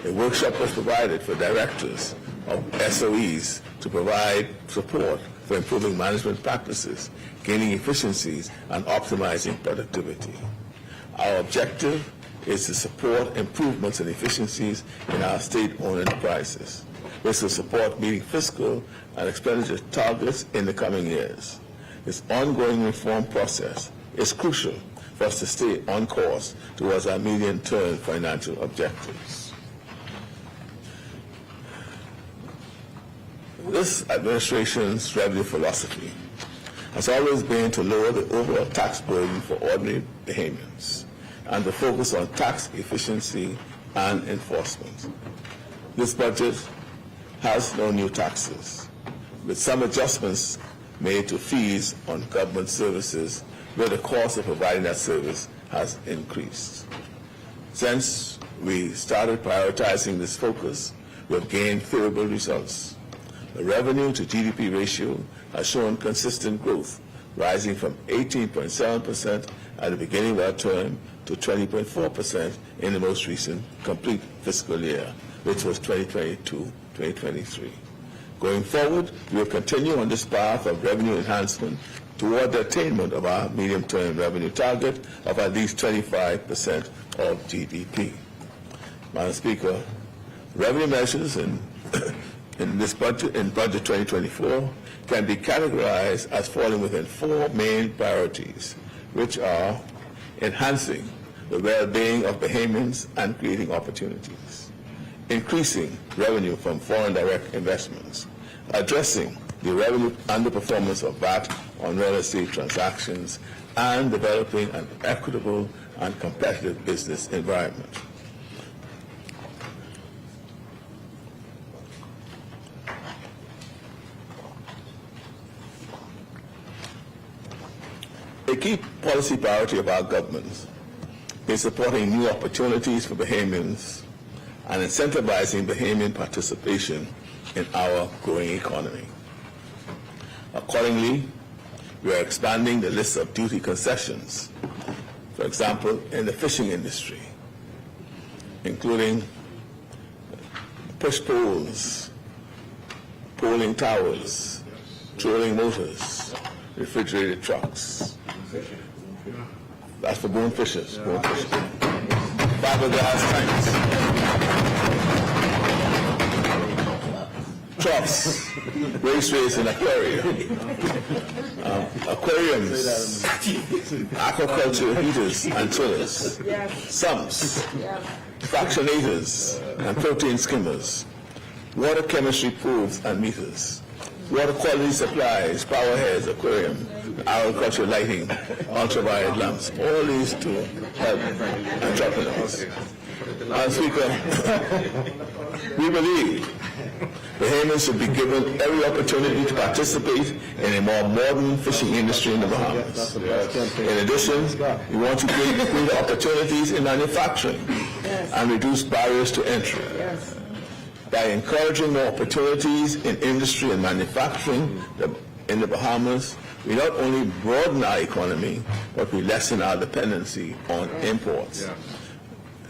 a workshop was provided for directors of SOEs to provide support for improving management practices, gaining efficiencies, and optimizing productivity. Our objective is to support improvements and efficiencies in our state-owned enterprises. This will support meeting fiscal and expenditure targets in the coming years. This ongoing reform process is crucial for us to stay on course towards our medium-term financial objectives. This administration's revenue philosophy has always been to lower the overall tax burden for ordinary Bahamians and to focus on tax efficiency and enforcement. This budget has no new taxes, with some adjustments made to fees on government services where the cost of providing that service has increased. Since we started prioritizing this focus, we have gained favorable results. The revenue to GDP ratio has shown consistent growth, rising from 18.7% at the beginning of our term to 20.4% in the most recent complete fiscal year, which was 2022-2023. Going forward, we will continue on this path of revenue enhancement toward the attainment of our medium-term revenue target of at least 25% of GDP. Madam Speaker, revenue measures in this budget, in Budget 2024, can be categorized as falling within four main priorities, which are enhancing the well-being of Bahamians and creating opportunities, increasing revenue from foreign direct investments, addressing the revenue underperformance of VAT on real estate transactions, and developing an equitable and competitive business environment. A key policy priority of our government is supporting new opportunities for Bahamians and incentivizing Bahamian participation in our growing economy. Accordingly, we are expanding the list of duty concessions, for example, in the fishing industry, including push poles, poling towers, trolling motors, refrigerated trucks. That's for bone fishers. Fiberglass tanks, troughs, raceways and aquariums, aquaculture heaters and chillers, sumps, fractionators and protein skimmers, water chemistry probes and meters, water quality supplies, power heads, aquarium, agricultural lighting, ultraviolet lamps, all these to help entrepreneurs. Madam Speaker, we believe Bahamians should be given every opportunity to participate in a more modern fishing industry in the Bahamas. In addition, we want to create greater opportunities in manufacturing and reduce barriers to entry. By encouraging more opportunities in industry and manufacturing in the Bahamas, we not only broaden our economy, but we lessen our dependency on imports.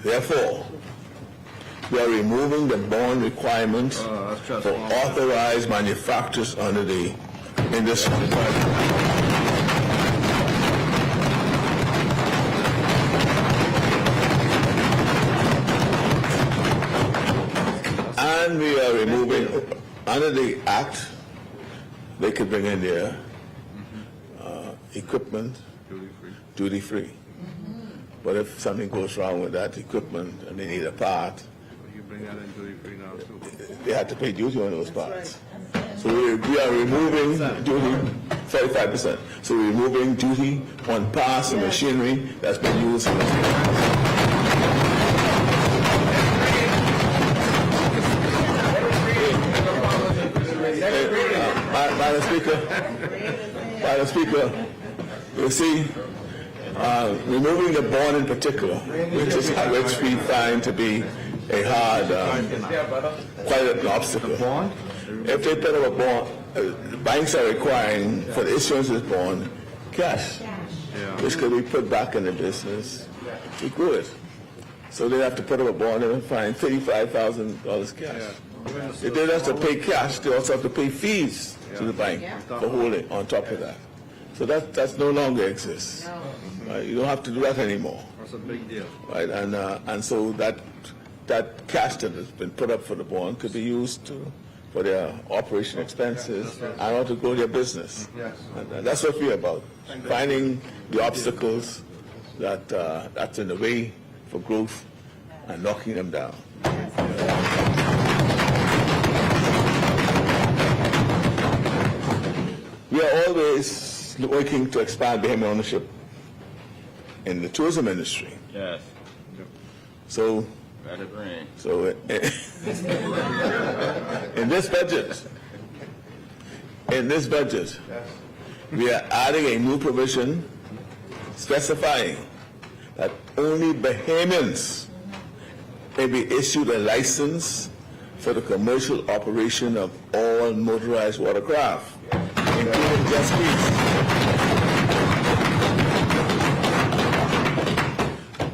Therefore, we are removing the bond requirement for authorized manufacturers under the industry. And we are removing, under the Act, they could bring in their equipment duty-free. But if something goes wrong with that equipment and they need a part, You bring that in duty-free now, too. they have to pay duty on those parts. So we are removing duty, 35%. So we're removing duty on parts and machinery that's been used. Madam Speaker, you see, removing the bond in particular, which we find to be a hard, quite an obstacle. If they put up a bond, the banks are requiring for the issuance of this bond cash, which could be put back in the business to grow it. So they have to put up a bond and find $35,000 cash. If they have to pay cash, they also have to pay fees to the bank for holding on top of that. So that's no longer exists. You don't have to do that anymore. That's a big deal. Right, and so that cash that has been put up for the bond could be used for their operation expenses and also to grow their business. And that's what we're about, finding the obstacles that's in the way for growth and knocking them down. We are always working to expand Bahamian ownership in the tourism industry. Yes. So, Let it rain. So in this budget, we are adding a new provision specifying that only Bahamians may be issued a license for the commercial operation of all motorized watercraft, including jet skis.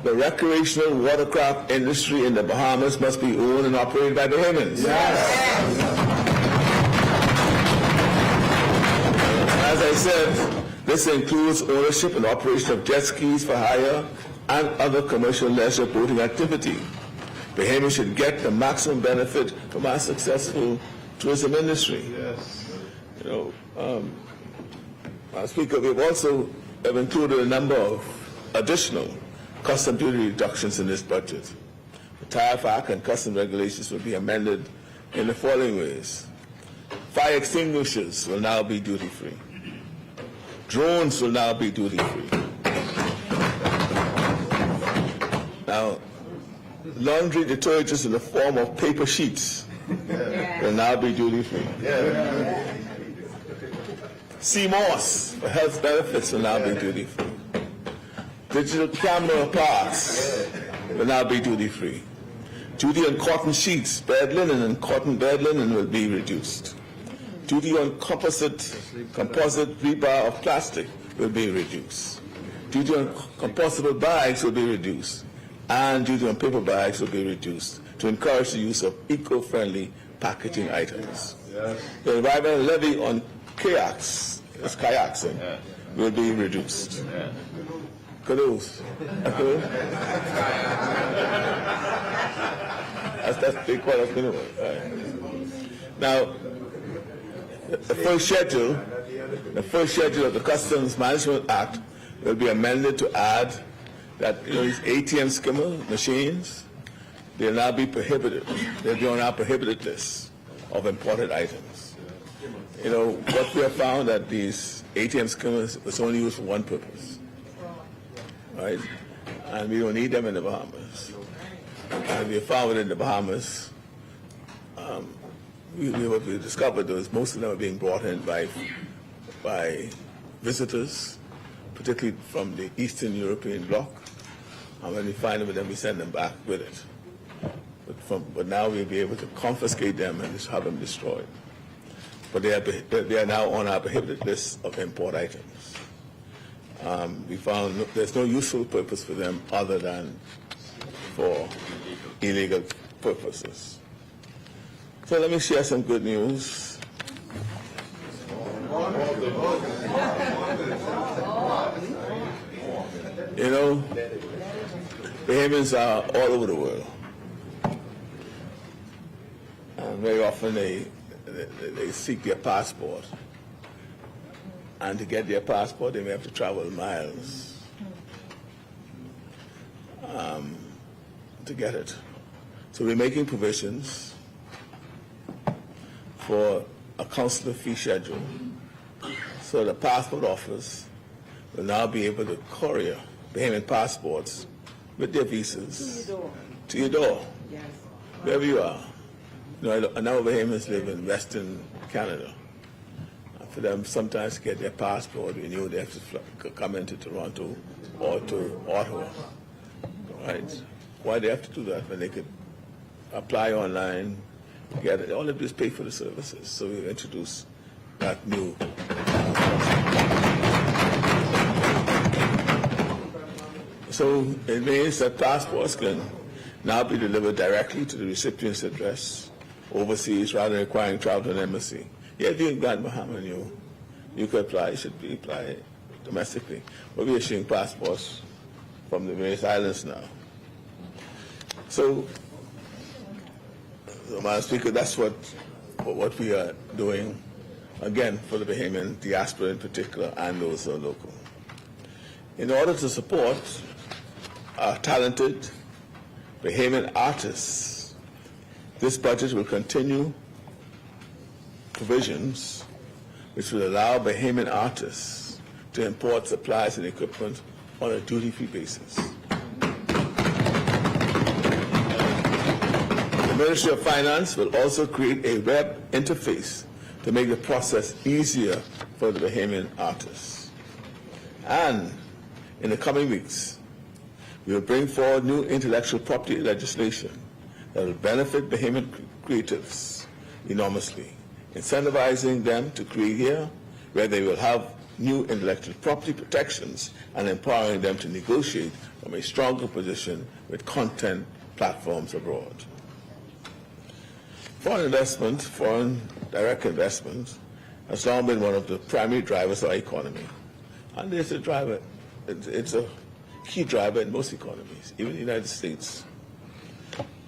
The recreational watercraft industry in the Bahamas must be owned and operated by Bahamians. Yes. As I said, this includes ownership and operation of jet skis for hire and other commercial leisure boating activity. Bahamians should get the maximum benefit from our successful tourism industry. Yes. Speaker, we've also included a number of additional custom duty reductions in this budget. The Tariff Act and custom regulations will be amended in the following ways. Fire extinguishers will now be duty-free. Drones will now be duty-free. Now, laundry detergents in the form of paper sheets will now be duty-free. CMOS for health benefits will now be duty-free. Digital camera parts will now be duty-free. Duty on cotton sheets, bed linen, and cotton bed linen will be reduced. Duty on composite rebar of plastic will be reduced. Duty on compostable bags will be reduced. And duty on paper bags will be reduced to encourage the use of eco-friendly packaging items. The environmental levy on kayaks will be reduced. Canoes. That's big part of canoe. Now, the first schedule of the Customs Management Act will be amended to add that these ATM skimmer machines, they'll now be prohibited. They'll be on our prohibited list of imported items. What we have found that these ATM skimmers was only used for one purpose. Right? And we don't need them in the Bahamas. And we found in the Bahamas, what we discovered was most of them are being brought in by visitors, particularly from the Eastern European bloc. And when we find them, then we send them back with it. But now we'll be able to confiscate them and just have them destroyed. But they are now on our prohibited list of import items. We found there's no useful purpose for them other than for illegal purposes. So let me share some good news. Bahamians are all over the world. And very often they seek their passport. And to get their passport, they may have to travel miles to get it. So we're making provisions for a consular fee schedule. So the passport office will now be able to courier Bahamian passports with their visas to your door, wherever you are. A number of Bahamians live in Western Canada. For them sometimes to get their passport renewed, they have to come into Toronto or to Ottawa. Right? Why do they have to do that when they could apply online, get it? All they do is pay for the services. So we introduced that new. So it means that passports can now be delivered directly to the recipient's address overseas rather than requiring travel to an embassy. Yeah, if you're in Grand Bahama, you could apply, you should apply domestically. But we're issuing passports from the various islands now. So, Madam Speaker, that's what we are doing, again, for the Bahamian diaspora in particular and those who are local. In order to support our talented Bahamian artists, this budget will continue provisions which will allow Bahamian artists to import supplies and equipment on a duty-free basis. The Ministry of Finance will also create a web interface to make the process easier for the Bahamian artists. And in the coming weeks, we will bring forward new intellectual property legislation that will benefit Bahamian creatives enormously, incentivizing them to create here, where they will have new intellectual property protections and empowering them to negotiate from a stronger position with content platforms abroad. Foreign investment, foreign direct investment, has long been one of the primary drivers of our economy. And it's a driver, it's a key driver in most economies, even the United States.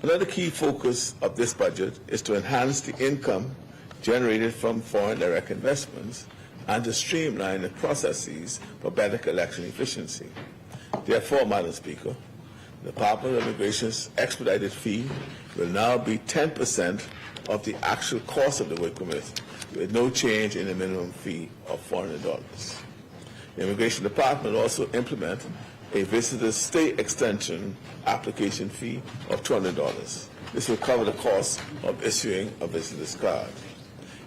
Another key focus of this budget is to enhance the income generated from foreign direct investments and to streamline the processes for better collection efficiency. Therefore, Madam Speaker, the Department of Immigration's expedited fee will now be 10% of the actual cost of the work permit, with no change in the minimum fee of $400. The Immigration Department will also implement a visitor's stay extension application fee of $200. This will cover the cost of issuing a visitor's card.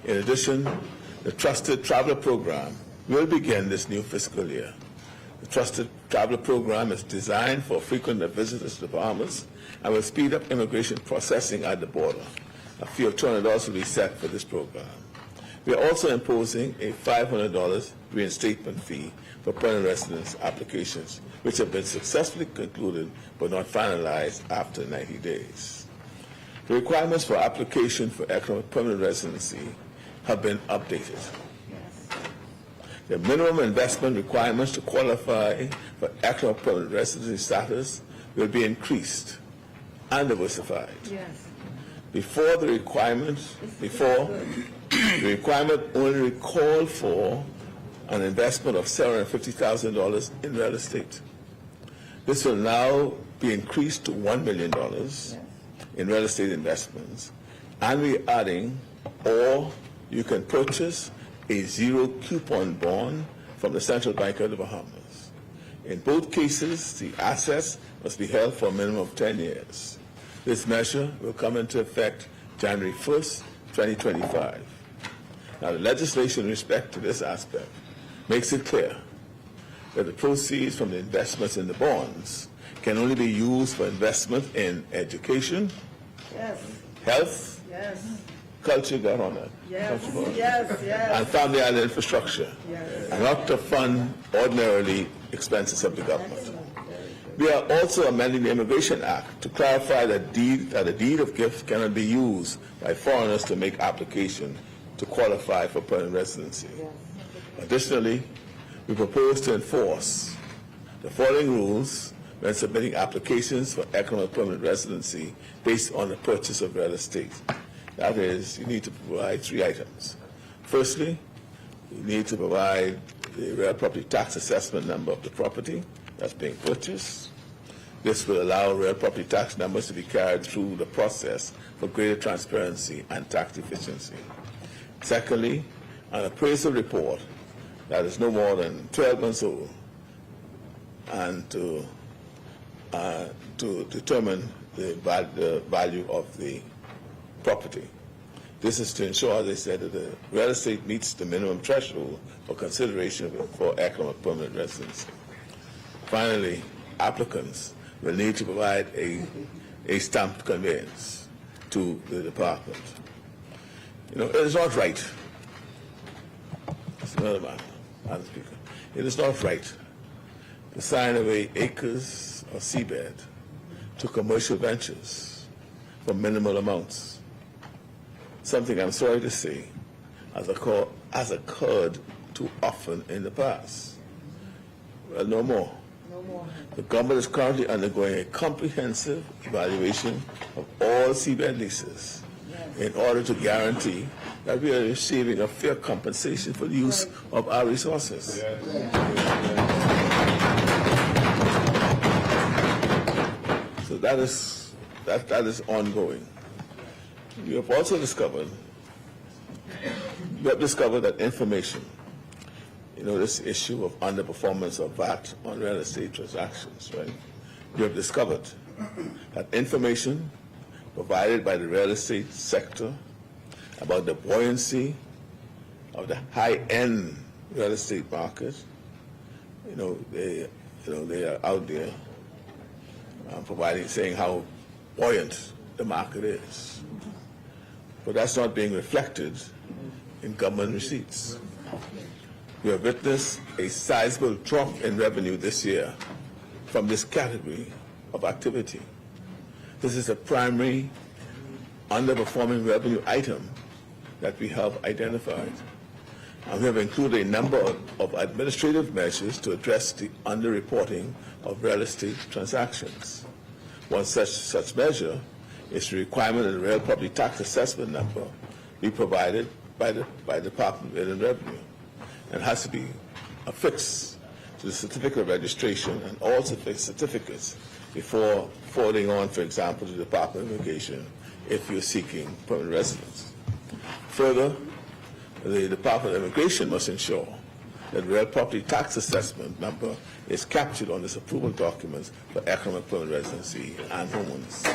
In addition, the Trusted Traveler Program will begin this new fiscal year. The Trusted Traveler Program is designed for frequent visitors to the Bahamas and will speed up immigration processing at the border. A fee of $200 will be set for this program. We are also imposing a $500 reinstatement fee for permanent residence applications, which have been successfully concluded but not finalized after 90 days. The requirements for application for economic permanent residency have been updated. The minimum investment requirements to qualify for economic permanent residency status will be increased and diversified. Yes. Before the requirement only called for an investment of $750,000 in real estate. This will now be increased to $1 million in real estate investments, and we're adding, or you can purchase a zero coupon bond from the Central Bank of the Bahamas. In both cases, the assets must be held for a minimum of 10 years. This measure will come into effect January 1st, 2025. Now, the legislation in respect to this aspect makes it clear that the proceeds from the investments in the bonds can only be used for investment in education, health, culture, got on that, and family-island infrastructure, and not to fund ordinarily expenses of the government. We are also amending the Immigration Act to clarify that a deed of gift cannot be used by foreigners to make application to qualify for permanent residency. Additionally, we propose to enforce the following rules when submitting applications for economic permanent residency based on the purchase of real estate. That is, you need to provide 3 items. Firstly, you need to provide the real property tax assessment number of the property that's being purchased. This will allow real property tax numbers to be carried through the process for greater transparency and tax efficiency. Secondly, an appraisal report that is no more than 12 months old, and to determine the value of the property. This is to ensure, as I said, that the real estate meets the minimum threshold for consideration for economic permanent residency. Finally, applicants will need to provide a stamped conveyance to the department. You know, it is not right another matter, Madam Speaker. It is not right to sign away acres of seabed to commercial ventures for minimal amounts. Something I'm sorry to say has occurred too often in the past. Well, no more. The government is currently undergoing a comprehensive evaluation of all seabed leases in order to guarantee that we are receiving a fair compensation for the use of our resources. So that is ongoing. You have also discovered that information, this issue of underperformance of VAT on real estate transactions, right? You have discovered that information provided by the real estate sector about the buoyancy of the high-end real estate market, they are out there saying how buoyant the market is. But that's not being reflected in government receipts. We have witnessed a sizable drop in revenue this year from this category of activity. This is a primary underperforming revenue item that we have identified. And we have included a number of administrative measures to address the underreporting of real estate transactions. One such measure is the requirement that the real property tax assessment number be provided by the Department of Inland Revenue, and has to be affixed to the certificate of registration and all certificates before forwarding on, for example, to the Department of Immigration if you're seeking permanent residence. Further, the Department of Immigration must ensure that real property tax assessment number is captured on its approval documents for economic permanent residency and homeowners.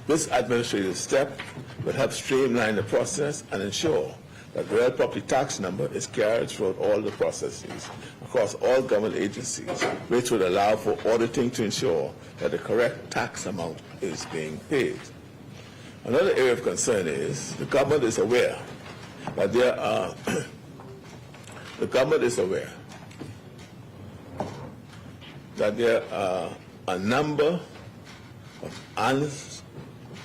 This administrative step will help streamline the process and ensure that the real property tax number is carried throughout all the processes across all government agencies, which would allow for auditing to ensure that the correct tax amount is being paid. Another area of concern is the government is aware that there are a number of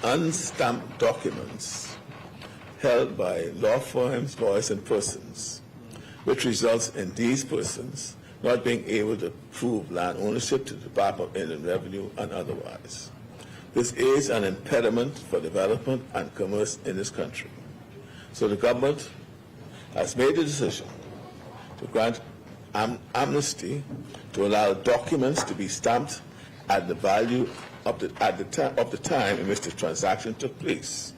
unstamped documents held by law firms, lawyers, and persons, which results in these persons not being able to prove land ownership to the Department of Inland Revenue and otherwise. This is an impediment for development and commerce in this country. So the government has made the decision to grant amnesty to allow documents to be stamped at the value of the time in which the transaction took place,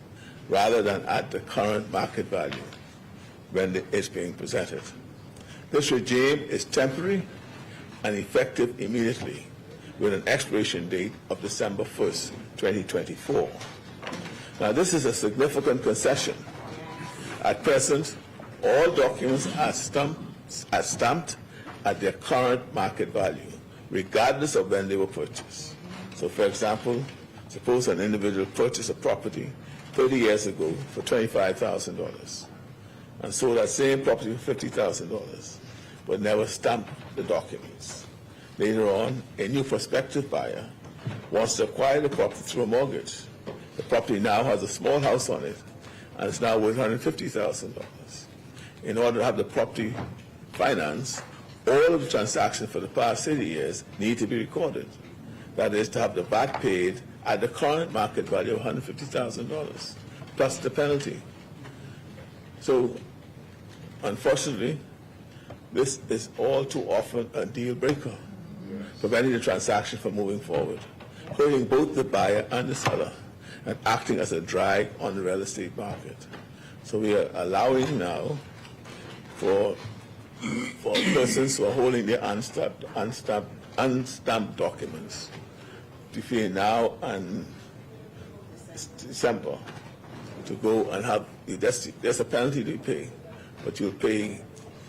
rather than at the current market value when it's being presented. This regime is temporary and effective immediately, with an expiration date of December 1st, 2024. Now, this is a significant concession. At present, all documents are stamped at their current market value, regardless of when they were purchased. So, for example, suppose an individual purchased a property 30 years ago for $25,000 and sold that same property for $50,000, but never stamped the documents. Later on, a new prospective buyer wants to acquire the property through a mortgage. The property now has a small house on it and it's now worth $150,000. In order to have the property financed, all of the transactions for the past 30 years need to be recorded. That is, to have the VAT paid at the current market value of $150,000, plus the penalty. So, unfortunately, this is all too often a deal breaker, preventing the transaction from moving forward, hurting both the buyer and the seller, and acting as a drag on the real estate market. So we are allowing now for persons who are holding their unstamped documents between now and December to go and have, there's a penalty to pay, but you'll pay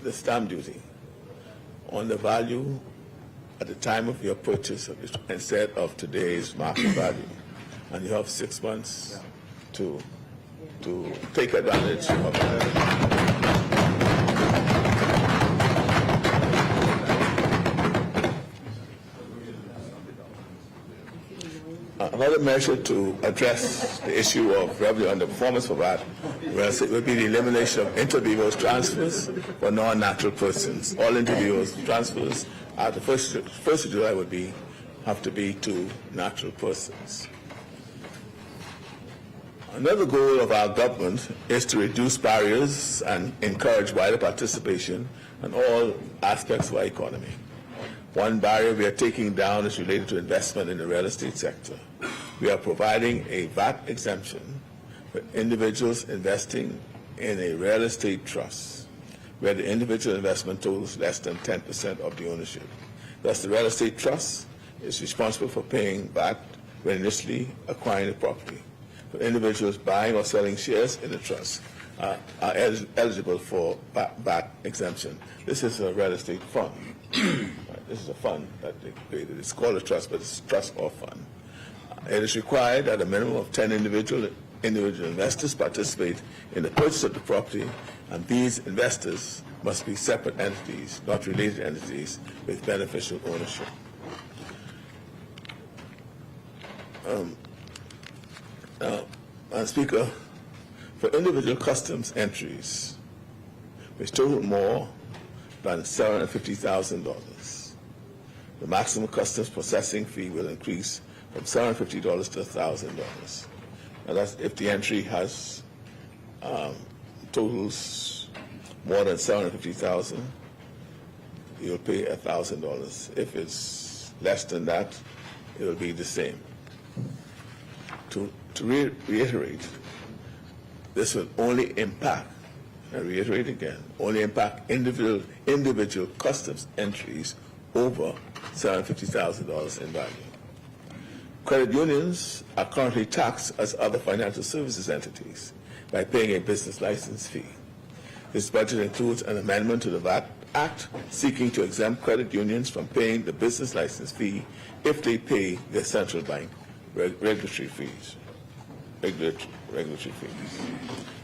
the stamp duty on the value at the time of your purchase instead of today's market value. And you have 6 months to take advantage of that. Another measure to address the issue of revenue underperformance for VAT would be the elimination of inter-vivos transfers for non-natural persons. All inter-vivos transfers after 1st of July have to be to natural persons. Another goal of our government is to reduce barriers and encourage wider participation in all aspects of our economy. One barrier we are taking down is related to investment in the real estate sector. We are providing a VAT exemption for individuals investing in a real estate trust, where the individual investment totals less than 10% of the ownership. Thus, the real estate trust is responsible for paying VAT when initially acquiring the property. For individuals buying or selling shares in the trust are eligible for VAT exemption. This is a real estate fund. This is a fund that they created. It's called a trust, but it's a trust or fund. It is required that a minimum of 10 individual investors participate in the purchase of the property, and these investors must be separate entities, not related entities, with beneficial ownership. Madam Speaker, for individual customs entries, which total more than $750,000, the maximum customs processing fee will increase from $750 to $1,000. Now that's if the entry has totals more than $750,000, you'll pay $1,000. If it's less than that, it will be the same. To reiterate, this will only impact, I reiterate again, only impact individual customs entries over $750,000 in value. Credit unions are currently taxed as other financial services entities by paying a business license fee. This budget includes an amendment to the VAT Act seeking to exempt credit unions from paying the business license fee if they pay their central bank regulatory fees.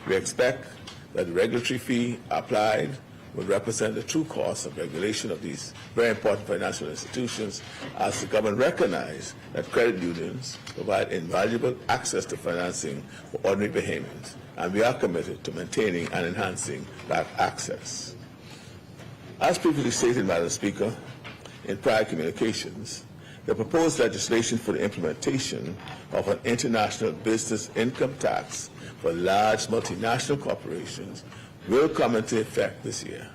We expect that the regulatory fee applied will represent the true cost of regulation of these very important financial institutions, as the government recognizes that credit unions provide invaluable access to financing for ordinary Bahamians, and we are committed to maintaining and enhancing that access. As previously stated, Madam Speaker, in prior communications, the proposed legislation for the implementation of an international business income tax for large multinational corporations will come into effect this year.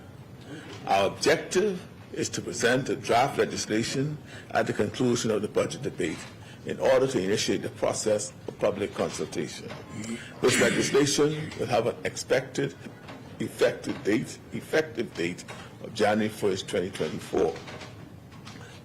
Our objective is to present the draft legislation at the conclusion of the budget debate in order to initiate the process of public consultation. This legislation will have an expected effective date of January 1st, 2024.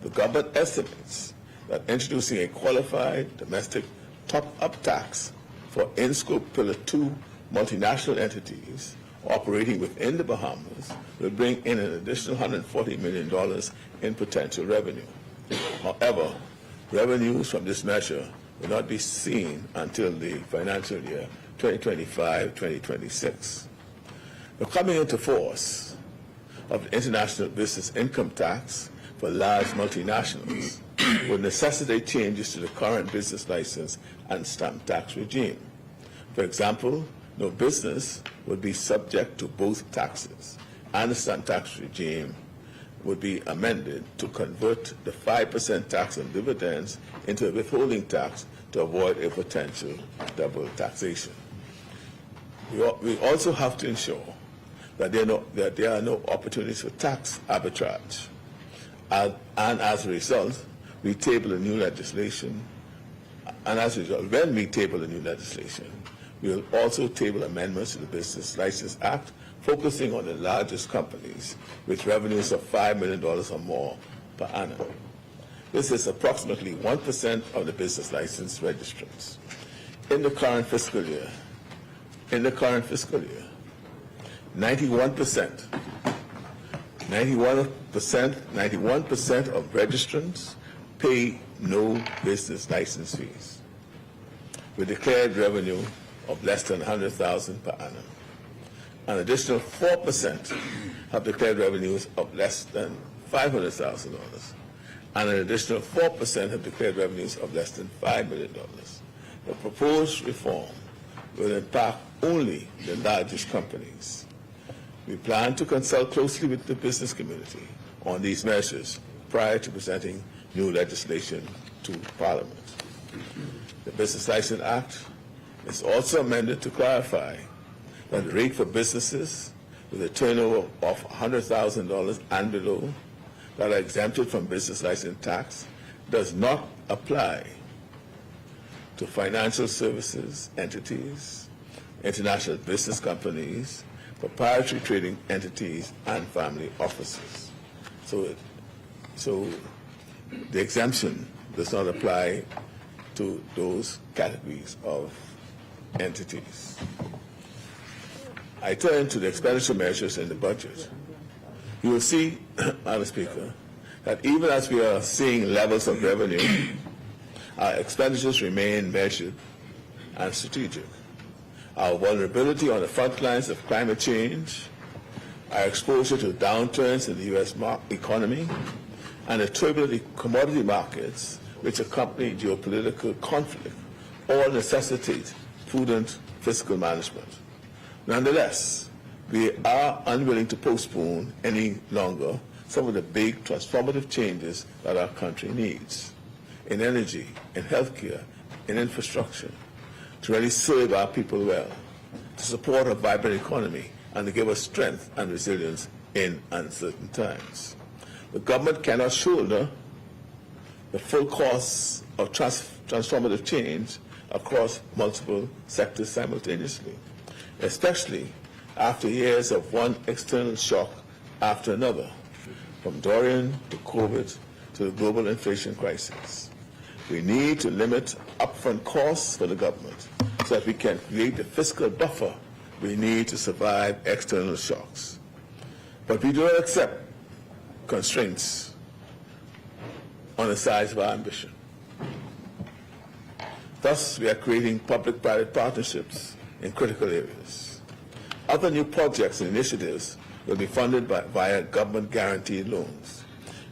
The government estimates that introducing a qualified domestic top-up tax for in-scope Pillar 2 multinational entities operating within the Bahamas will bring in an additional $140 million in potential revenue. However, revenues from this measure will not be seen until the financial year 2025-2026. The coming into force of the international business income tax for large multinationals would necessitate changes to the current business license and stamp tax regime. For example, no business would be subject to both taxes, and the stamp tax regime would be amended to convert the 5% tax on dividends into a withholding tax to avoid a potential double taxation. We also have to ensure that there are no opportunities for tax arbitrage. And as a result, we table a new legislation. And as a result, when we table a new legislation, we will also table amendments to the Business License Act, focusing on the largest companies with revenues of $5 million or more per annum. This is approximately 1% of the business license registrants. In the current fiscal year, 91% of registrants pay no business license fees, with declared revenue of less than $100,000 per annum. An additional 4% have declared revenues of less than $500,000, and an additional 4% have declared revenues of less than $5 million. The proposed reform will impact only the largest companies. We plan to consult closely with the business community on these measures prior to presenting new legislation to Parliament. The Business License Act is also amended to clarify that the rate for businesses with a turnover of $100,000 and below that are exempted from business license tax does not apply to financial services entities, international business companies, proprietary trading entities, and family offices. So the exemption does not apply to those categories of entities. I turn to the expenditure measures in the budget. You will see, Madam Speaker, that even as we are seeing levels of revenue, our expenditures remain measured and strategic. Our vulnerability on the front lines of climate change, our exposure to downturns in the U.S. economy, and the turbulent commodity markets which accompany geopolitical conflict all necessitate prudent fiscal management. Nonetheless, we are unwilling to postpone any longer some of the big transformative changes that our country needs in energy, in healthcare, in infrastructure, to really serve our people well, to support a vibrant economy, and to give us strength and resilience in uncertain times. The government cannot shoulder the full costs of transformative change across multiple sectors simultaneously, especially after years of one external shock after another, from Dorian to COVID to the global inflation crisis. We need to limit upfront costs for the government so that we can create the fiscal buffer we need to survive external shocks. But we do not accept constraints on the size of our ambition. Thus, we are creating public-private partnerships in critical areas. Other new projects and initiatives will be funded via government-guaranteed loans.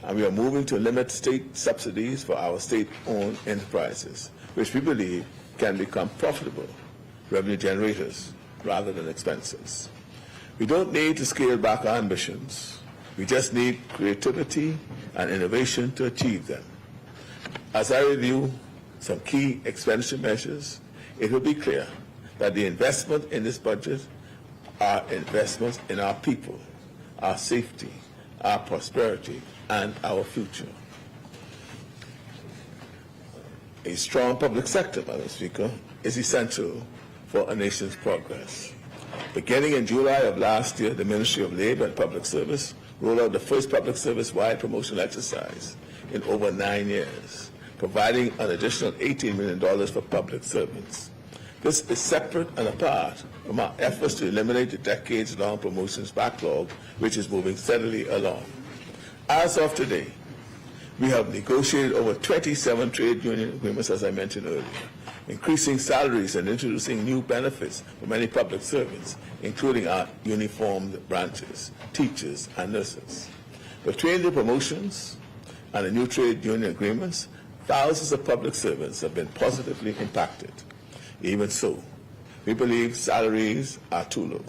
And we are moving to limit state subsidies for our state-owned enterprises, which we believe can become profitable revenue generators rather than expenses. We don't need to scale back our ambitions. We just need creativity and innovation to achieve them. As I review some key expenditure measures, it will be clear that the investment in this budget are investments in our people, our safety, our prosperity, and our future. A strong public sector, Madam Speaker, is essential for a nation's progress. Beginning in July of last year, the Ministry of Labor and Public Service rolled out the first public service-wide promotional exercise in over 9 years, providing an additional $18 million for public servants. This is separate and apart from our efforts to eliminate the decades-long promotions backlog, which is moving steadily along. As of today, we have negotiated over 27 trade union agreements, as I mentioned earlier, increasing salaries and introducing new benefits for many public servants, including our uniformed branches, teachers, and nurses. Between the promotions and the new trade union agreements, thousands of public servants have been positively impacted. Even so, we believe salaries are too low,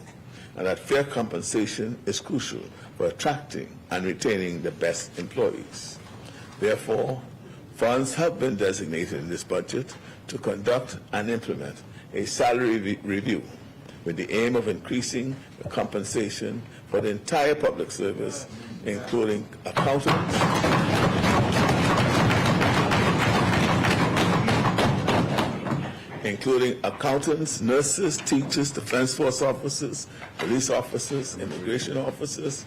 and that fair compensation is crucial for attracting and retaining the best employees. Therefore, funds have been designated in this budget to conduct and implement a salary review with the aim of increasing the compensation for the entire public service, including accountants, nurses, teachers, defense force officers, police officers, immigration officers,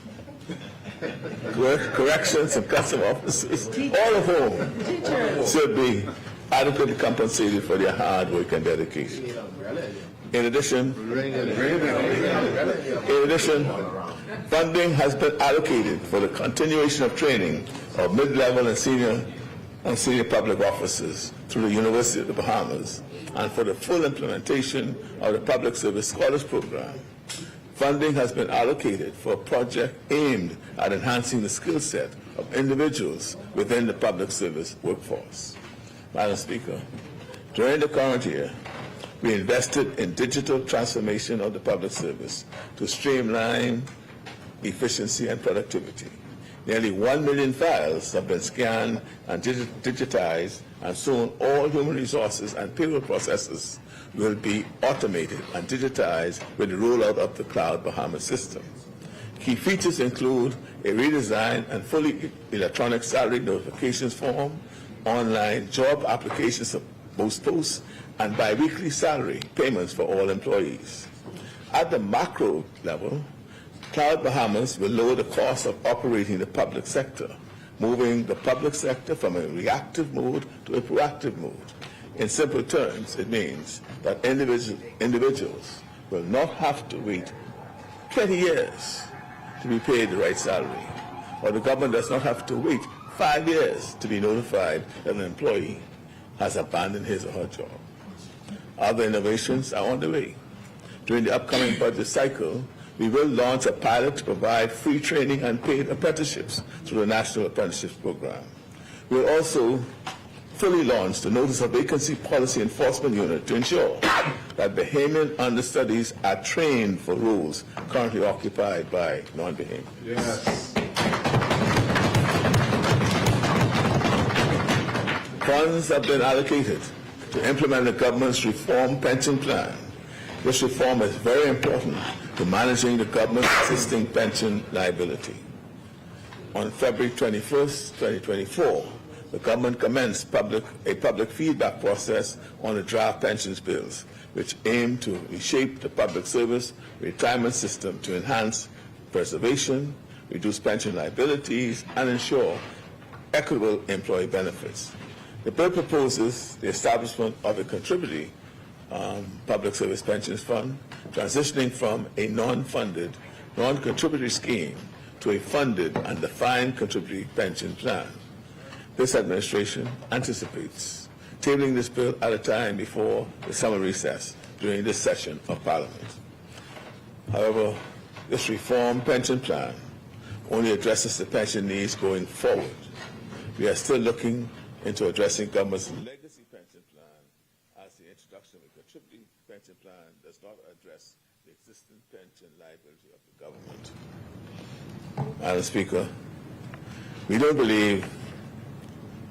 corrections and custom officers, all of whom should be adequately compensated for their hard work and dedication. In addition, funding has been allocated for the continuation of training of mid-level and senior public officers through the University of the Bahamas, and for the full implementation of the Public Service Scholars Program. Funding has been allocated for a project aimed at enhancing the skill set of individuals within the public service workforce. Madam Speaker, during the current year, we invested in digital transformation of the public service to streamline efficiency and productivity. Nearly 1 million files have been scanned and digitized, and soon all human resources and payroll processes will be automated and digitized with the rollout of the Cloud Bahamas system. Key features include a redesigned and fully electronic salary notifications form, online job applications for most posts, and biweekly salary payments for all employees. At the macro level, Cloud Bahamas will lower the cost of operating the public sector, moving the public sector from a reactive mode to a proactive mode. In simple terms, it means that individuals will not have to wait 20 years to be paid the right salary, or the government does not have to wait 5 years to be notified that an employee has abandoned his or her job. Other innovations are on the way. During the upcoming budget cycle, we will launch a pilot to provide free training and paid apprenticeships through the National Apprenticeships Program. We will also fully launch the Notice of Vacancy Policy Enforcement Unit to ensure that Bahamian understudies are trained for roles currently occupied by non-Bahamians. Yes. Funds have been allocated to implement the government's reform pension plan. This reform is very important to managing the government's existing pension liability. On February 21st, 2024, the government commenced a public feedback process on the draft pensions bills, which aim to reshape the public service retirement system to enhance preservation, reduce pension liabilities, and ensure equitable employee benefits. The bill proposes the establishment of a contributory public service pensions fund, transitioning from a non-funded, non-contributory scheme to a funded and defined contributory pension plan. This administration anticipates tabling this bill at a time before the summer recess during this session of Parliament. However, this reform pension plan only addresses the pension needs going forward. We are still looking into addressing government's legacy pension plan, as the introduction of a contributory pension plan does not address the existing pension liability of the government. Madam Speaker, we don't believe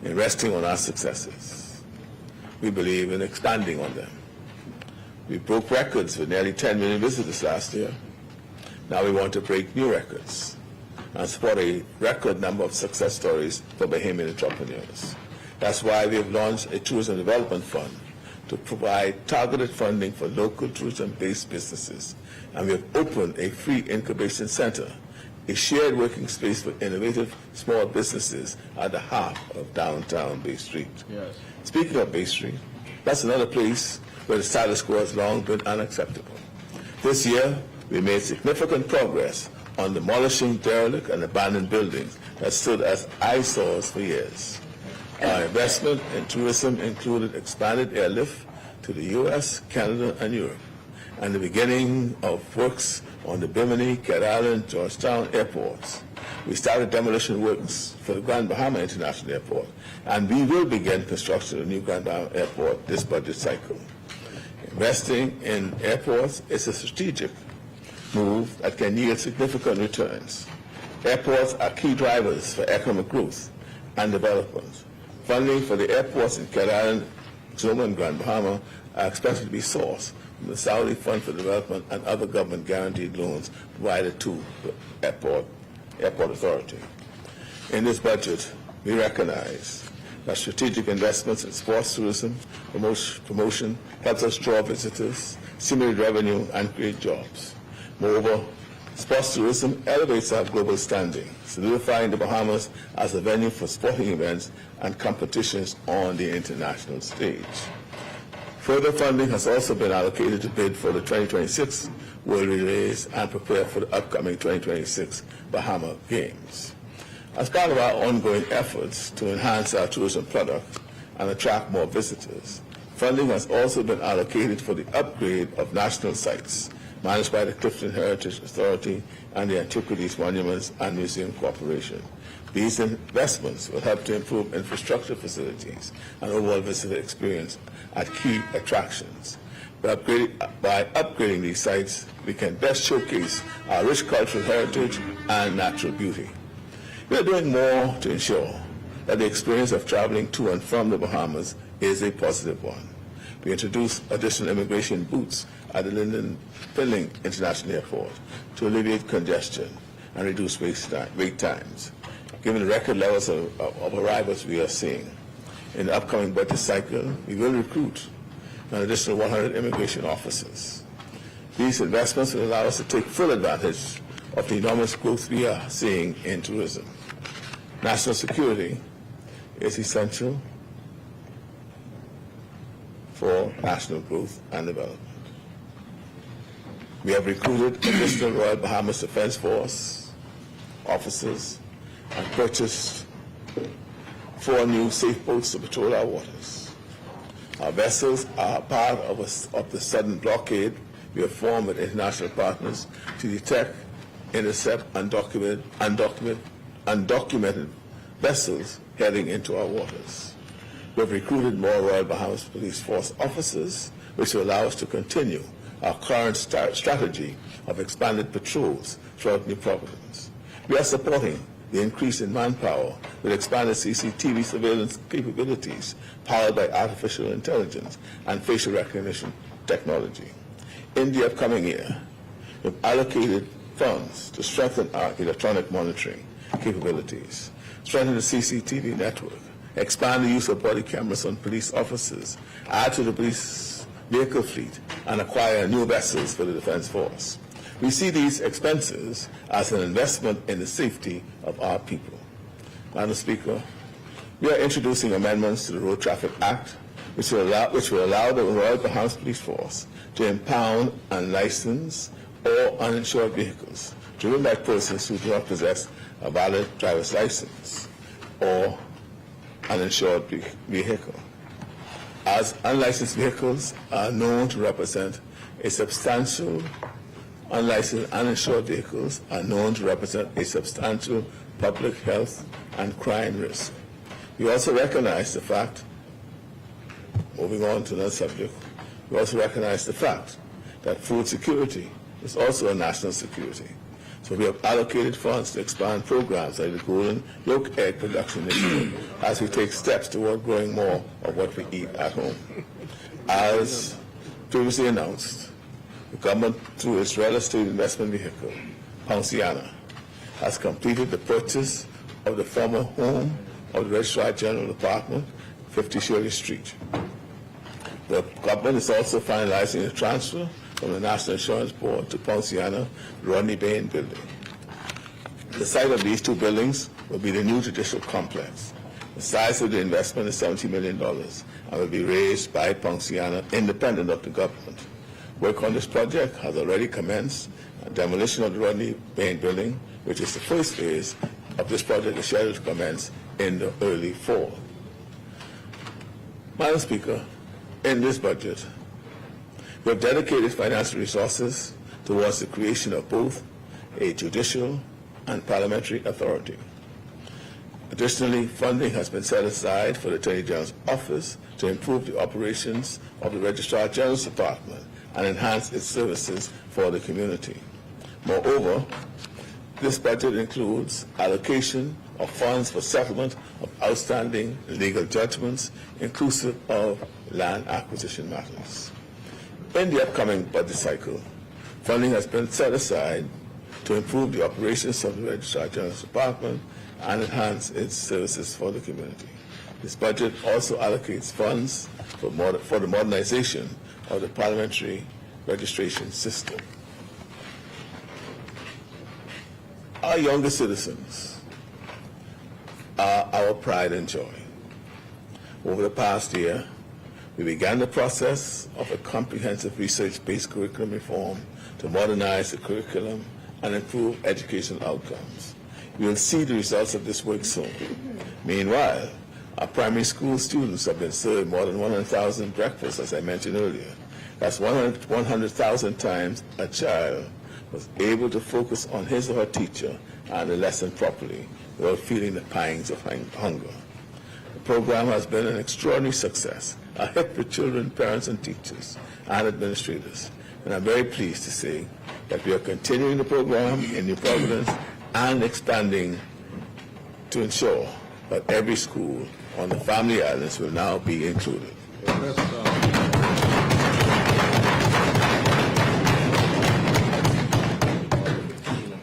in resting on our successes. We believe in expanding on them. We broke records with nearly 10 million visitors last year. Now we want to break new records and support a record number of success stories for Bahamian entrepreneurs. That's why we have launched a tourism development fund to provide targeted funding for local tourism-based businesses. And we have opened a free incubation center, a shared working space for innovative small businesses at the heart of downtown Bay Street. Yes. Speaking of Bay Street, that's another place where the status quo has long been unacceptable. This year, we made significant progress on demolishing derelict and abandoned buildings that stood as eyesores for years. Our investment in tourism included expanded airlift to the U.S., Canada, and Europe, and the beginning of works on the Bimini, Cat Island, Georgetown airports. We started demolition works for the Grand Bahama International Airport, and we will begin construction of the new Grand Bahama Airport this budget cycle. Investing in airports is a strategic move that can yield significant returns. Airports are key drivers for economic growth and development. Funding for the airports in Cat Island, Zuma, and Grand Bahama are expected to be sourced from the Saudi Fund for Development and other government-guaranteed loans provided to the airport authority. In this budget, we recognize that strategic investments in sports tourism promotion helps us draw visitors, stimulate revenue, and create jobs. Moreover, sports tourism elevates our global standing, solidifying the Bahamas as a venue for sporting events and competitions on the international stage. Further funding has also been allocated to bid for the 2026 World Relays and prepare for the upcoming 2026 Bahama Games. As part of our ongoing efforts to enhance our tourism product and attract more visitors, funding has also been allocated for the upgrade of national sites managed by the Clifton Heritage Authority and the Antiquities Monuments and Museum Corporation. These investments will help to improve infrastructure facilities and overall visitor experience at key attractions. By upgrading these sites, we can best showcase our rich cultural heritage and natural beauty. We are doing more to ensure that the experience of traveling to and from the Bahamas is a positive one. We introduced additional immigration booths at the Lyndon Pilling International Airport to alleviate congestion and reduce wait times. Given the record levels of arrivals we are seeing, in the upcoming budget cycle, we will recruit an additional 100 immigration officers. These investments will allow us to take full advantage of the enormous growth we are seeing in tourism. National security is essential for national growth and development. We have recruited additional Royal Bahamas Defense Force officers and purchased 4 new safe boats to patrol our waters. Our vessels are part of the sudden blockade we have formed with international partners to detect, intercept, undocumented vessels heading into our waters. We have recruited more Royal Bahamas Police Force officers, which will allow us to continue our current strategy of expanded patrols throughout New Providence. We are supporting the increase in manpower with expanded CCTV surveillance capabilities powered by artificial intelligence and facial recognition technology. In the upcoming year, we've allocated funds to strengthen our electronic monitoring capabilities, strengthen the CCTV network, expand the use of body cameras on police officers, add to the police vehicle fleet, and acquire new vessels for the Defense Force. We see these expenses as an investment in the safety of our people. Madam Speaker, we are introducing amendments to the Road Traffic Act, which will allow the Royal Bahamas Police Force to impound unlicensed or uninsured vehicles driven by persons who do not possess a valid driver's license or uninsured vehicle, as unlicensed vehicles are known to represent a substantial unlicensed uninsured vehicles are known to represent a substantial public health and crime risk. We also recognize the fact, moving on to another subject, we also recognize the fact that food security is also a national security. So we have allocated funds to expand programs like the Golden Yolk Egg Production Initiative as we take steps toward growing more of what we eat at home. As previously announced, the government, through its real estate investment vehicle, Ponciana, has completed the purchase of the former home of the Registrar General Department, 50 Shirley Street. The government is also finalizing the transfer from the National Insurance Board to Ponciana Rodney Bain building. The site of these 2 buildings will be the new judicial complex. The size of the investment is $70 million and will be raised by Ponciana independent of the government. Work on this project has already commenced. Demolition of the Rodney Bain building, which is the first phase of this project, is scheduled to commence in the early fall. Madam Speaker, in this budget, we have dedicated financial resources towards the creation of both a judicial and parliamentary authority. Additionally, funding has been set aside for the Attorney General's office to improve the operations of the Registrar General's Department and enhance its services for the community. Moreover, this budget includes allocation of funds for settlement of outstanding legal judgments, inclusive of land acquisition matters. In the upcoming budget cycle, funding has been set aside to improve the operations of the Registrar General's Department and enhance its services for the community. This budget also allocates funds for the modernization of the parliamentary registration system. Our younger citizens are our pride and joy. Over the past year, we began the process of a comprehensive research-based curriculum reform to modernize the curriculum and improve educational outcomes. We will see the results of this work soon. Meanwhile, our primary school students have been served more than 100,000 breakfasts, as I mentioned earlier. That's 100,000 times a child was able to focus on his or her teacher and the lesson properly without feeling the pangs of hunger. The program has been an extraordinary success, a hit with children, parents, and teachers, and administrators. And I'm very pleased to say that we are continuing the program in New Providence and expanding to ensure that every school on the Family Islands will now be included.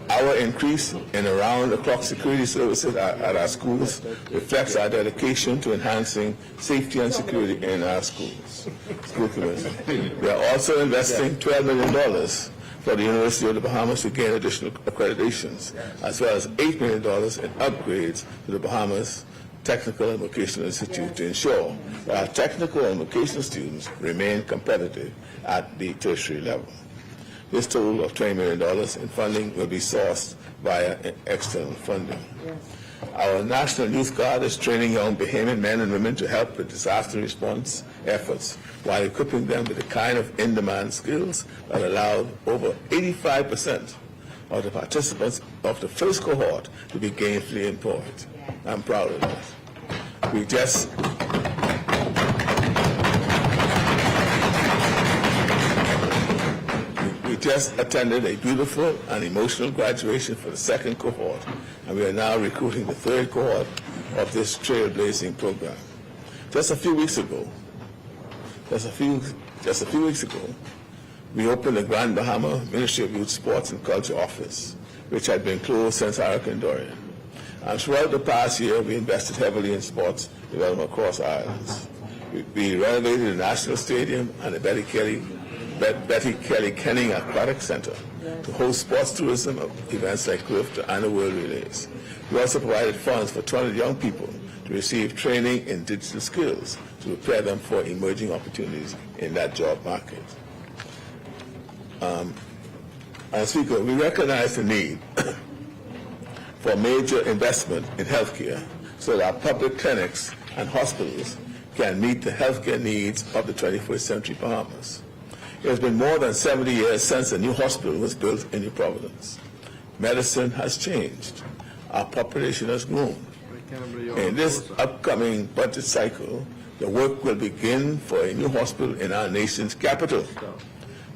Our increase in around-the-clock security services at our schools reflects our dedication to enhancing safety and security in our schools. School community. We are also investing $12 million for the University of the Bahamas to gain additional accreditations, as well as $8 million in upgrades to the Bahamas Technical and Vocational Institute to ensure that our technical and vocational students remain competitive at the tertiary level. This total of $20 million in funding will be sourced via external funding. Our National Youth Guard is training young Bahamian men and women to help with disaster response efforts while equipping them with the kind of in-demand skills that allowed over 85% of the participants of the first cohort to be gainfully employed. I'm proud of that. We just attended a beautiful and emotional graduation for the second cohort, and we are now recruiting the third cohort of this trailblazing program. Just a few weeks ago, we opened the Grand Bahama Ministry of Youth, Sports and Culture office, which had been closed since Hurricane Dorian. And throughout the past year, we invested heavily in sports development across our islands. We renovated the National Stadium and the Betty Kelly Kenning Aquatic Center to host sports tourism events like Clift and the World Relays. We also provided funds for 200 young people to receive training in digital skills to prepare them for emerging opportunities in that job market. And Speaker, we recognize the need for major investment in healthcare so that our public clinics and hospitals can meet the healthcare needs of the 21st century Bahamas. It has been more than 70 years since a new hospital was built in New Providence. Medicine has changed. Our population has grown. In this upcoming budget cycle, the work will begin for a new hospital in our nation's capital.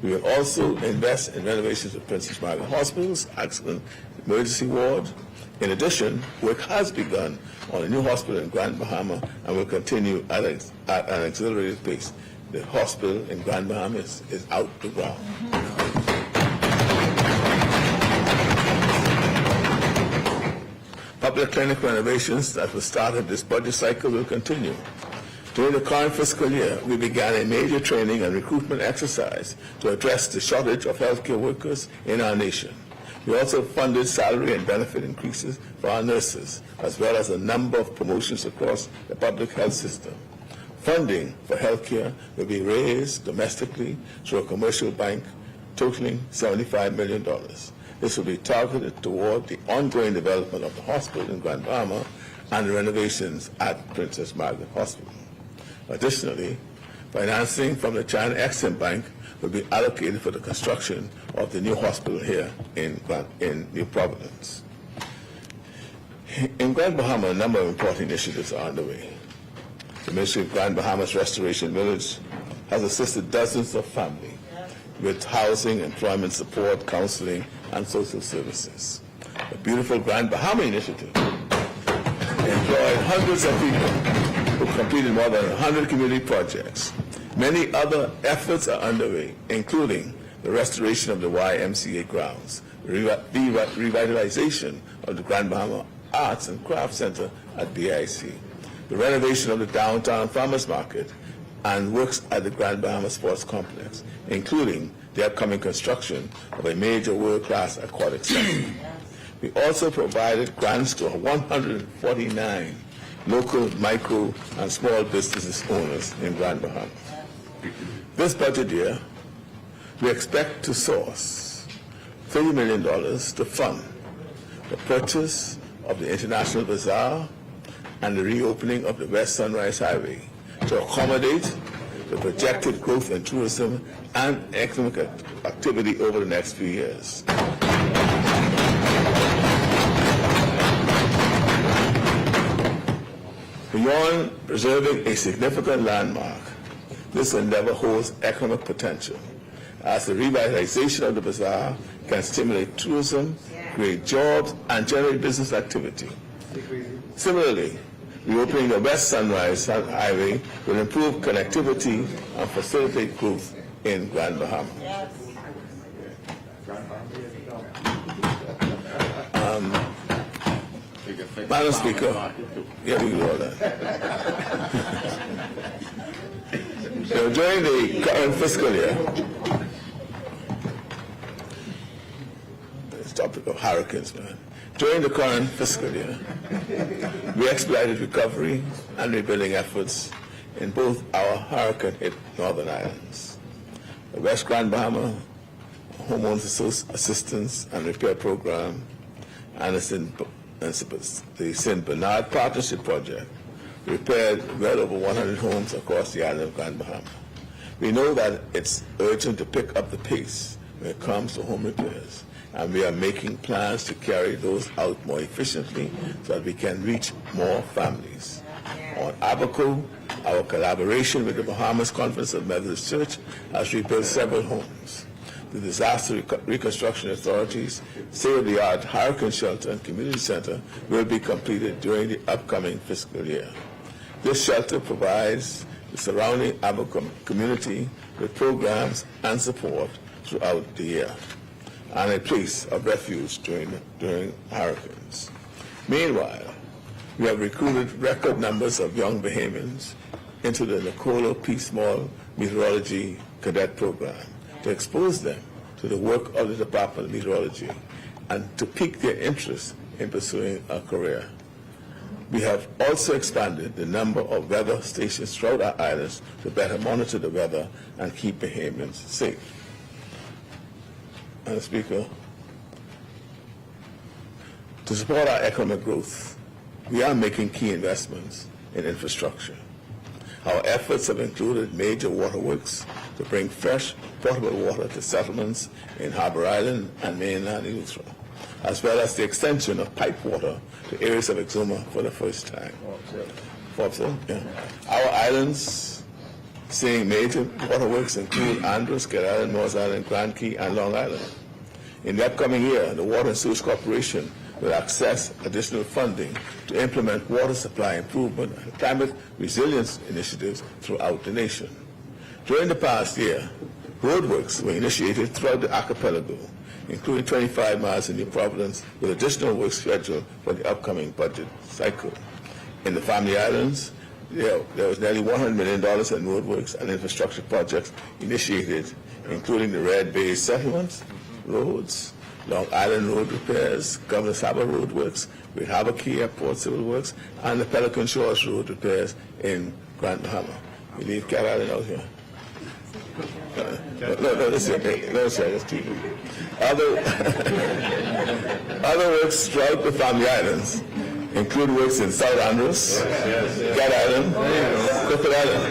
We will also invest in renovations of Princess Margaret Hospital's accident emergency ward. In addition, work has begun on a new hospital in Grand Bahama and will continue at an accelerated pace. The hospital in Grand Bahama is out the ground. Public clinic renovations that were started this budget cycle will continue. During the current fiscal year, we began a major training and recruitment exercise to address the shortage of healthcare workers in our nation. We also funded salary and benefit increases for our nurses, as well as a number of promotions across the public health system. Funding for healthcare will be raised domestically through a commercial bank totaling $75 million. This will be targeted toward the ongoing development of the hospital in Grand Bahama and the renovations at Princess Margaret Hospital. Additionally, financing from the China Exim Bank will be allocated for the construction of the new hospital here in New Providence. In Grand Bahama, a number of important initiatives are underway. The Ministry of Grand Bahamas Restoration Village has assisted dozens of families with housing, employment support, counseling, and social services. The beautiful Grand Bahama Initiative employed hundreds of people who completed more than 100 community projects. Many other efforts are underway, including the restoration of the YMCA grounds, the revitalization of the Grand Bahama Arts and Crafts Center at BIC, the renovation of the downtown farmers market, and works at the Grand Bahama Sports Complex, including the upcoming construction of a major world-class aquatic center. We also provided grants to 149 local micro and small businesses owners in Grand Bahama. This budget year, we expect to source $30 million to fund the purchase of the International Bazaar and the reopening of the West Sunrise Highway to accommodate the projected growth in tourism and economic activity over the next few years. Beyond preserving a significant landmark, this endeavor holds economic potential, as the revitalization of the bazaar can stimulate tourism, create jobs, and generate business activity. Similarly, reopening the West Sunrise Highway will improve connectivity and facilitate growth in Grand Bahama. Madam Speaker, yeah, we can do all that. During the current fiscal year, this topic of hurricanes, man. During the current fiscal year, we expedited recovery and rebuilding efforts in both our hurricane-hit northern islands. The West Grand Bahama Homeowners Assistance and Repair Program and the St. Bernard Partnership Project repaired well over 100 homes across the island of Grand Bahama. We know that it's urgent to pick up the pace when it comes to home repairs, and we are making plans to carry those out more efficiently so that we can reach more families. On Abaco, our collaboration with the Bahamas Conference of Methodist Church has rebuilt several homes. The Disaster Reconstruction Authority's state-of-the-art hurricane shelter and community center will be completed during the upcoming fiscal year. This shelter provides the surrounding Abaco community with programs and support throughout the year, and a place of refuge during hurricanes. Meanwhile, we have recruited record numbers of young Bahamians into the Nicola P. Small Meteorology Cadet Program to expose them to the work of the Department of Meteorology and to pique their interest in pursuing a career. We have also expanded the number of weather stations throughout our islands to better monitor the weather and keep Bahamians safe. Madam Speaker, to support our economic growth, we are making key investments in infrastructure. Our efforts have included major waterworks to bring fresh, potable water to settlements in Harbour Island and mainland Eleuthera, as well as the extension of pipe water to areas of Exuma for the first time. Yeah. Our islands seeing major waterworks include Andros, Kidd Island, Morris Island, Grand Key, and Long Island. In the upcoming year, the Water and Sewage Corporation will access additional funding to implement water supply improvement and climate resilience initiatives throughout the nation. During the past year, roadworks were initiated throughout the archipelago, including 25 miles in New Providence, with additional work scheduled for the upcoming budget cycle. In the Family Islands, there was nearly $100 million in roadworks and infrastructure projects initiated, including the Red Bay settlements, roads, Long Island road repairs, Governor's Harbour road works, Great Harbour Key Airport civil works, and the Pelican Shores road repairs in Grand Bahama. We leave Cat Island out here. No, that's TV. Other works throughout the Family Islands include works in South Andros, Cat Island, Clifford Island.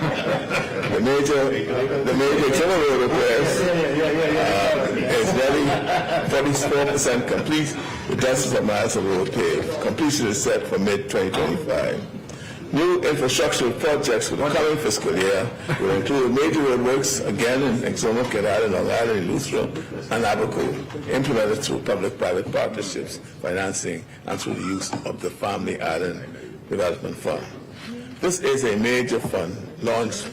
The major Exuma road repairs is nearly 44% complete, with dozens of miles of road paved. Completion is set for mid-2025. New infrastructural projects for the coming fiscal year will include major roadworks, again in Exuma, Kidd Island, Long Island, Eleuthera, and Abaco, implemented through public-private partnerships, financing, and through the use of the Family Island Development Fund. This is a major fund launched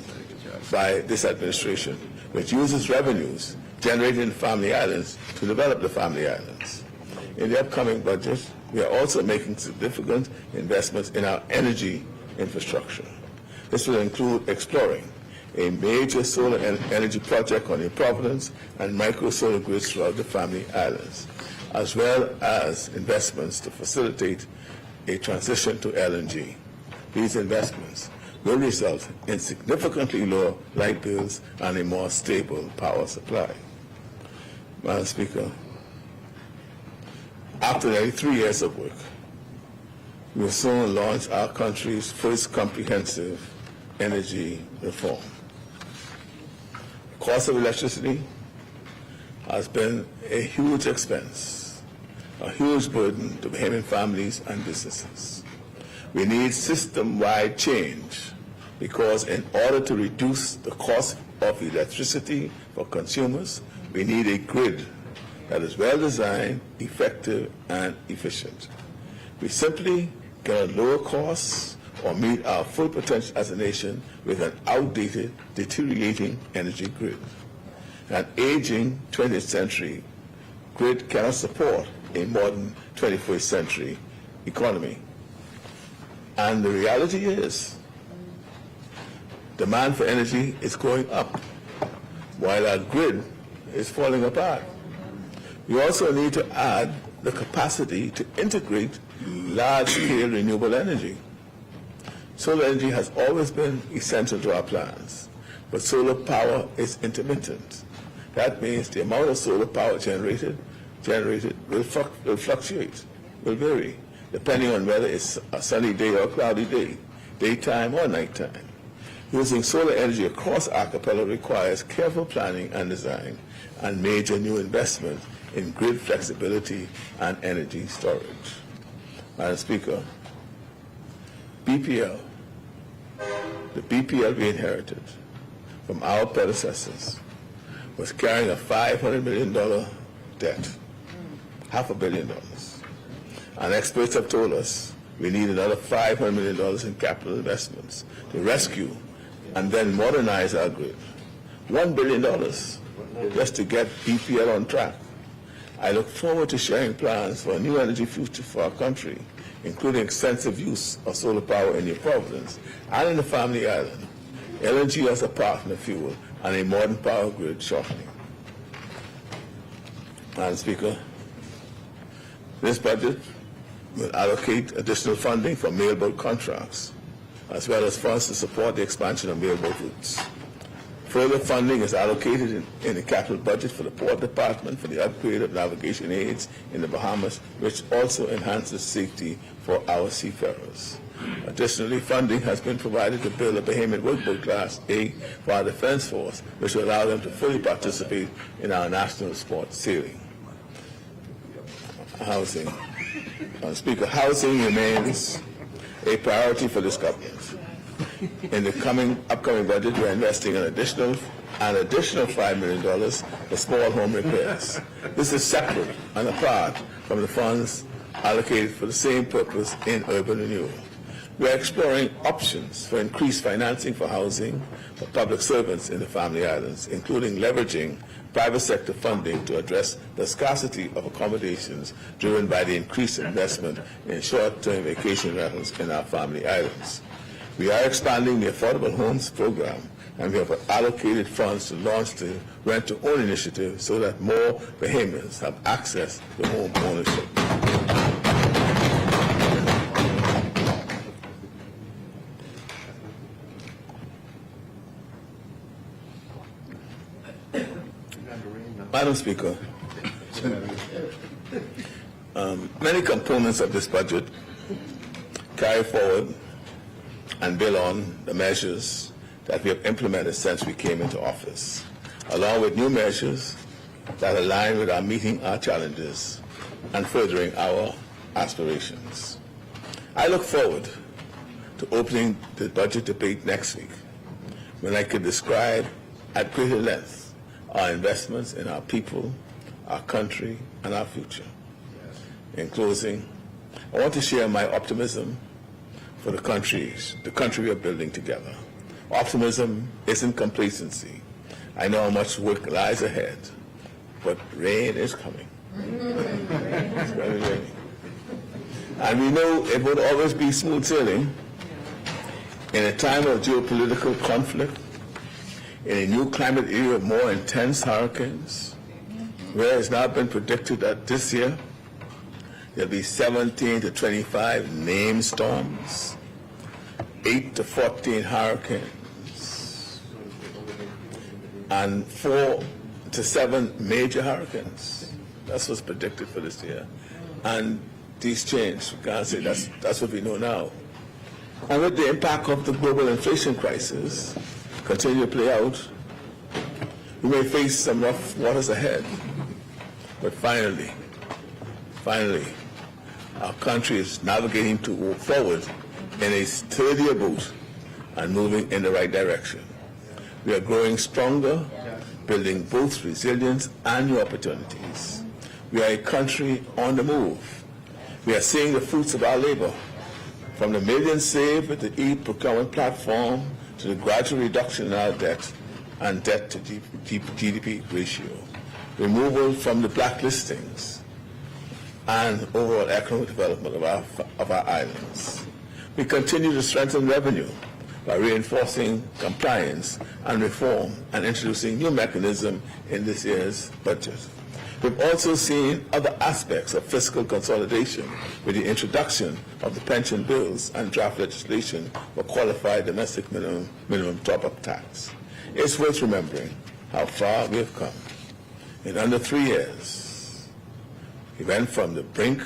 by this administration, which uses revenues generated in Family Islands to develop the Family Islands. In the upcoming budget, we are also making significant investments in our energy infrastructure. This will include exploring a major solar energy project on New Providence and micro solar grids throughout the Family Islands, as well as investments to facilitate a transition to LNG. These investments will result in significantly lower light bills and a more stable power supply. Madam Speaker, after nearly 3 years of work, we will soon launch our country's first comprehensive energy reform. The cost of electricity has been a huge expense, a huge burden to Bahamian families and businesses. We need system-wide change because in order to reduce the cost of electricity for consumers, we need a grid that is well designed, effective, and efficient. We simply cannot lower costs or meet our full potential as a nation with an outdated, deteriorating energy grid. An aging 20th century grid cannot support a modern 21st century economy. And the reality is, demand for energy is going up, while our grid is falling apart. We also need to add the capacity to integrate large-scale renewable energy. Solar energy has always been essential to our plans, but solar power is intermittent. That means the amount of solar power generated will fluctuate, will vary, depending on whether it's a sunny day or a cloudy day, daytime or nighttime. Using solar energy across archipelago requires careful planning and design and major new investment in grid flexibility and energy storage. Madam Speaker, BPL, the BPL we inherited from our predecessors, was carrying a $500 million debt, $500 million. And experts have told us we need another $500 million in capital investments to rescue and then modernize our grid. $1 billion just to get BPL on track. I look forward to sharing plans for a new energy future for our country, including extensive use of solar power in New Providence and in the Family Island, LNG as a partner fuel, and a modern power grid shortly. Madam Speaker, this budget will allocate additional funding for mailboat contracts, as well as funds to support the expansion of mailboat routes. Further funding is allocated in the capital budget for the Port Department for the upgrade of navigation aids in the Bahamas, which also enhances safety for our seafarers. Additionally, funding has been provided to build a Bahamian workboat Class A for our Defense Force, which will allow them to fully participate in our national sport sailing. Housing. Speaker, housing remains a priority for this government. In the upcoming budget, we're investing an additional $5 million for small home repairs. This is separate and apart from the funds allocated for the same purpose in urban renewal. We are exploring options for increased financing for housing for public servants in the Family Islands, including leveraging private sector funding to address the scarcity of accommodations driven by the increased investment in short-term vacation rentals in our Family Islands. We are expanding the Affordable Homes Program, and we have allocated funds to launch the Rent-to-Own initiative so that more Bahamians have access to home ownership. Madam Speaker, many components of this budget carry forward and build on the measures that we have implemented since we came into office, along with new measures that align with our meeting our challenges and furthering our aspirations. I look forward to opening the budget debate next week, when I can describe at greater length our investments in our people, our country, and our future. In closing, I want to share my optimism for the country we are building together. Optimism isn't complacency. I know how much work lies ahead, but rain is coming. It's going to be raining. And we know it won't always be smooth sailing. In a time of geopolitical conflict, in a new climate era of more intense hurricanes, where it's now been predicted that this year there'll be 17 to 25 named storms, 8 to 14 hurricanes, and 4 to 7 major hurricanes. That's what's predicted for this year. And these change. We can't say that's what we know now. And with the impact of the global inflation crisis continue to play out, we may face some rough waters ahead. But finally, our country is navigating forward in a sturdier boat and moving in the right direction. We are growing stronger, building both resilience and new opportunities. We are a country on the move. We are seeing the fruits of our labor, from the millions saved with the e-procurement platform to the gradual reduction in our debt and debt to GDP ratio, removal from the blacklistings, and overall economic development of our islands. We continue to strengthen revenue by reinforcing compliance and reform and introducing new mechanisms in this year's budget. We've also seen other aspects of fiscal consolidation with the introduction of the pension bills and draft legislation for qualified domestic minimum top-up tax. It's worth remembering how far we have come. In under 3 years, we went from the brink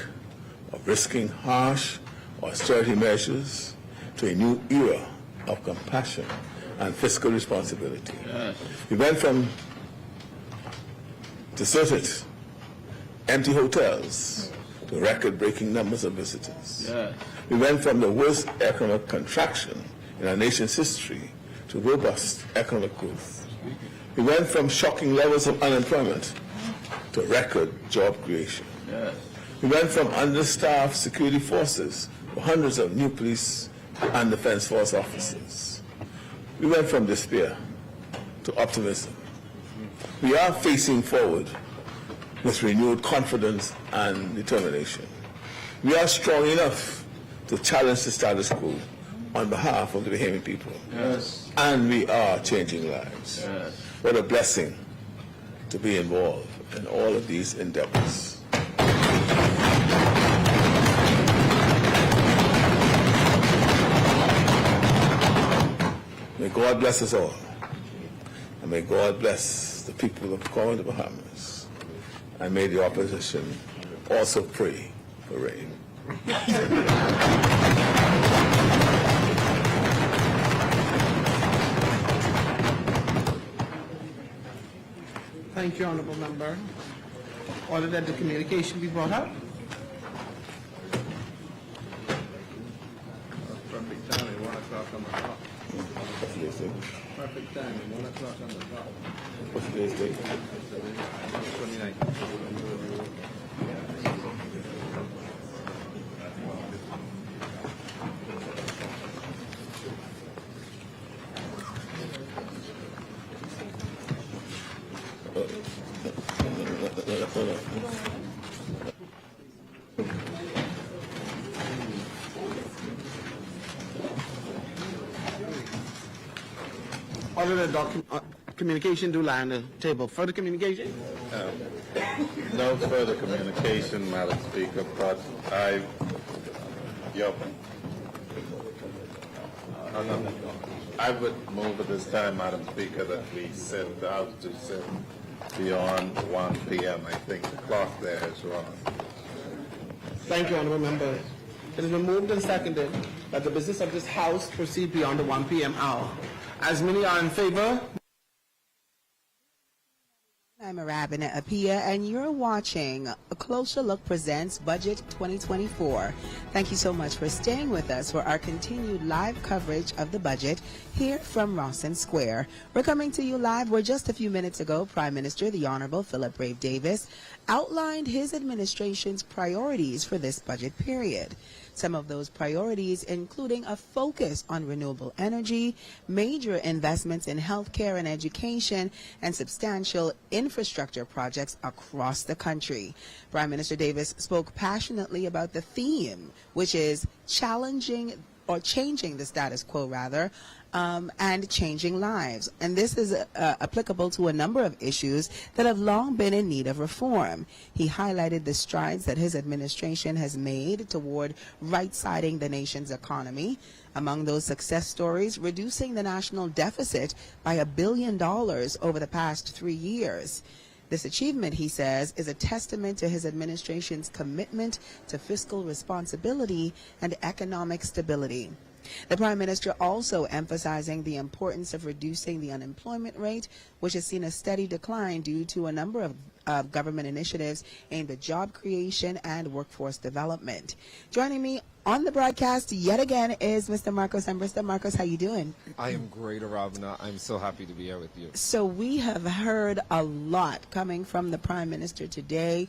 of risking harsh austerity measures to a new era of compassion and fiscal responsibility. Yes. We went from deserted, empty hotels to record-breaking numbers of visitors. Yes. We went from the worst economic contraction in our nation's history to robust economic growth. We went from shocking levels of unemployment to record job creation. Yes. We went from understaffed security forces to hundreds of new police and defense force officers. We went from despair to optimism. We are facing forward with renewed confidence and determination. We are strong enough to challenge the status quo on behalf of the Bahamian people. Yes. And we are changing lives. Yes. What a blessing to be involved in all of these endeavors. May God bless us all. And may God bless the people of the Bahamas. And may the opposition also pray for rain. Thank you, Honourable Member. Order that the communication be brought up. Perfect timing, 1 o'clock on the clock. Perfect timing, 1 o'clock on the clock. What's today's date? 29th. Order the communication do lie on the table. Further communication? No further communication, Madam Speaker, but I would move at this time, Madam Speaker, that we set the House to sit beyond 1 p.m. I think the clock there is wrong. Thank you, Honourable Member. It has been moved and seconded that the business of this House proceed beyond the 1 p.m. hour. As many are in favor. I'm Arabina Apia, and you're watching A Closer Look Presents Budget 2024. Thank you so much for staying with us for our continued live coverage of the budget here from Rawson Square. We're coming to you live where just a few minutes ago, Prime Minister, the Honorable Philip Brave Davis, outlined his administration's priorities for this budget period. Some of those priorities including a focus on renewable energy, major investments in healthcare and education, and substantial infrastructure projects across the country. Prime Minister Davis spoke passionately about the theme, which is changing the status quo rather, and changing lives. And this is applicable to a number of issues that have long been in need of reform. He highlighted the strides that his administration has made toward right-siding the nation's economy. Among those success stories, reducing the national deficit by $1 billion over the past 3 years. This achievement, he says, is a testament to his administration's commitment to fiscal responsibility and economic stability. The Prime Minister also emphasizing the importance of reducing the unemployment rate, which has seen a steady decline due to a number of government initiatives aimed at job creation and workforce development. Joining me On the broadcast yet again is Mr. Marcos. And Mr. Marcos, how you doing? I am great, Arabina. I'm so happy to be here with you. So we have heard a lot coming from the Prime Minister today.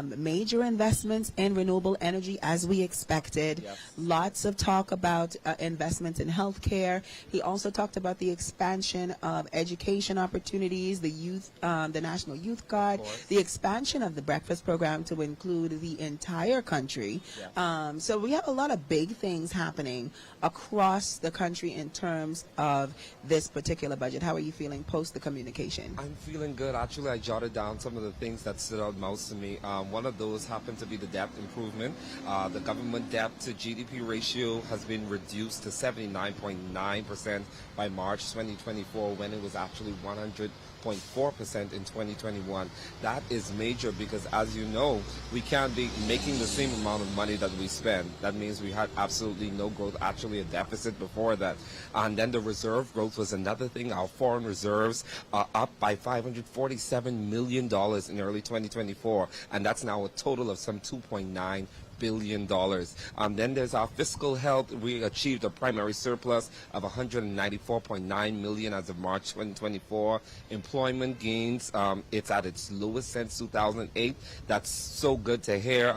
Major investments in renewable energy as we expected. Yes. Lots of talk about investments in healthcare. He also talked about the expansion of education opportunities, the youth, the National Youth Guard, the expansion of the breakfast program to include the entire country. Yes. So we have a lot of big things happening across the country in terms of this particular budget. How are you feeling post the communication? I'm feeling good. Actually, I jotted down some of the things that stood out most to me. One of those happened to be the debt improvement. The government debt to GDP ratio has been reduced to 79.9% by March 2024 when it was actually 100.4% in 2021. That is major because, as you know, we can't be making the same amount of money that we spend. That means we had absolutely no growth, actually a deficit before that. And then the reserve growth was another thing. Our foreign reserves are up by $547 million in early 2024, and that's now a total of some $2.9 billion. Then there's our fiscal health. We achieved a primary surplus of $194.9 million as of March 2024. Employment gains, it's at its lowest since 2008. That's so good to hear.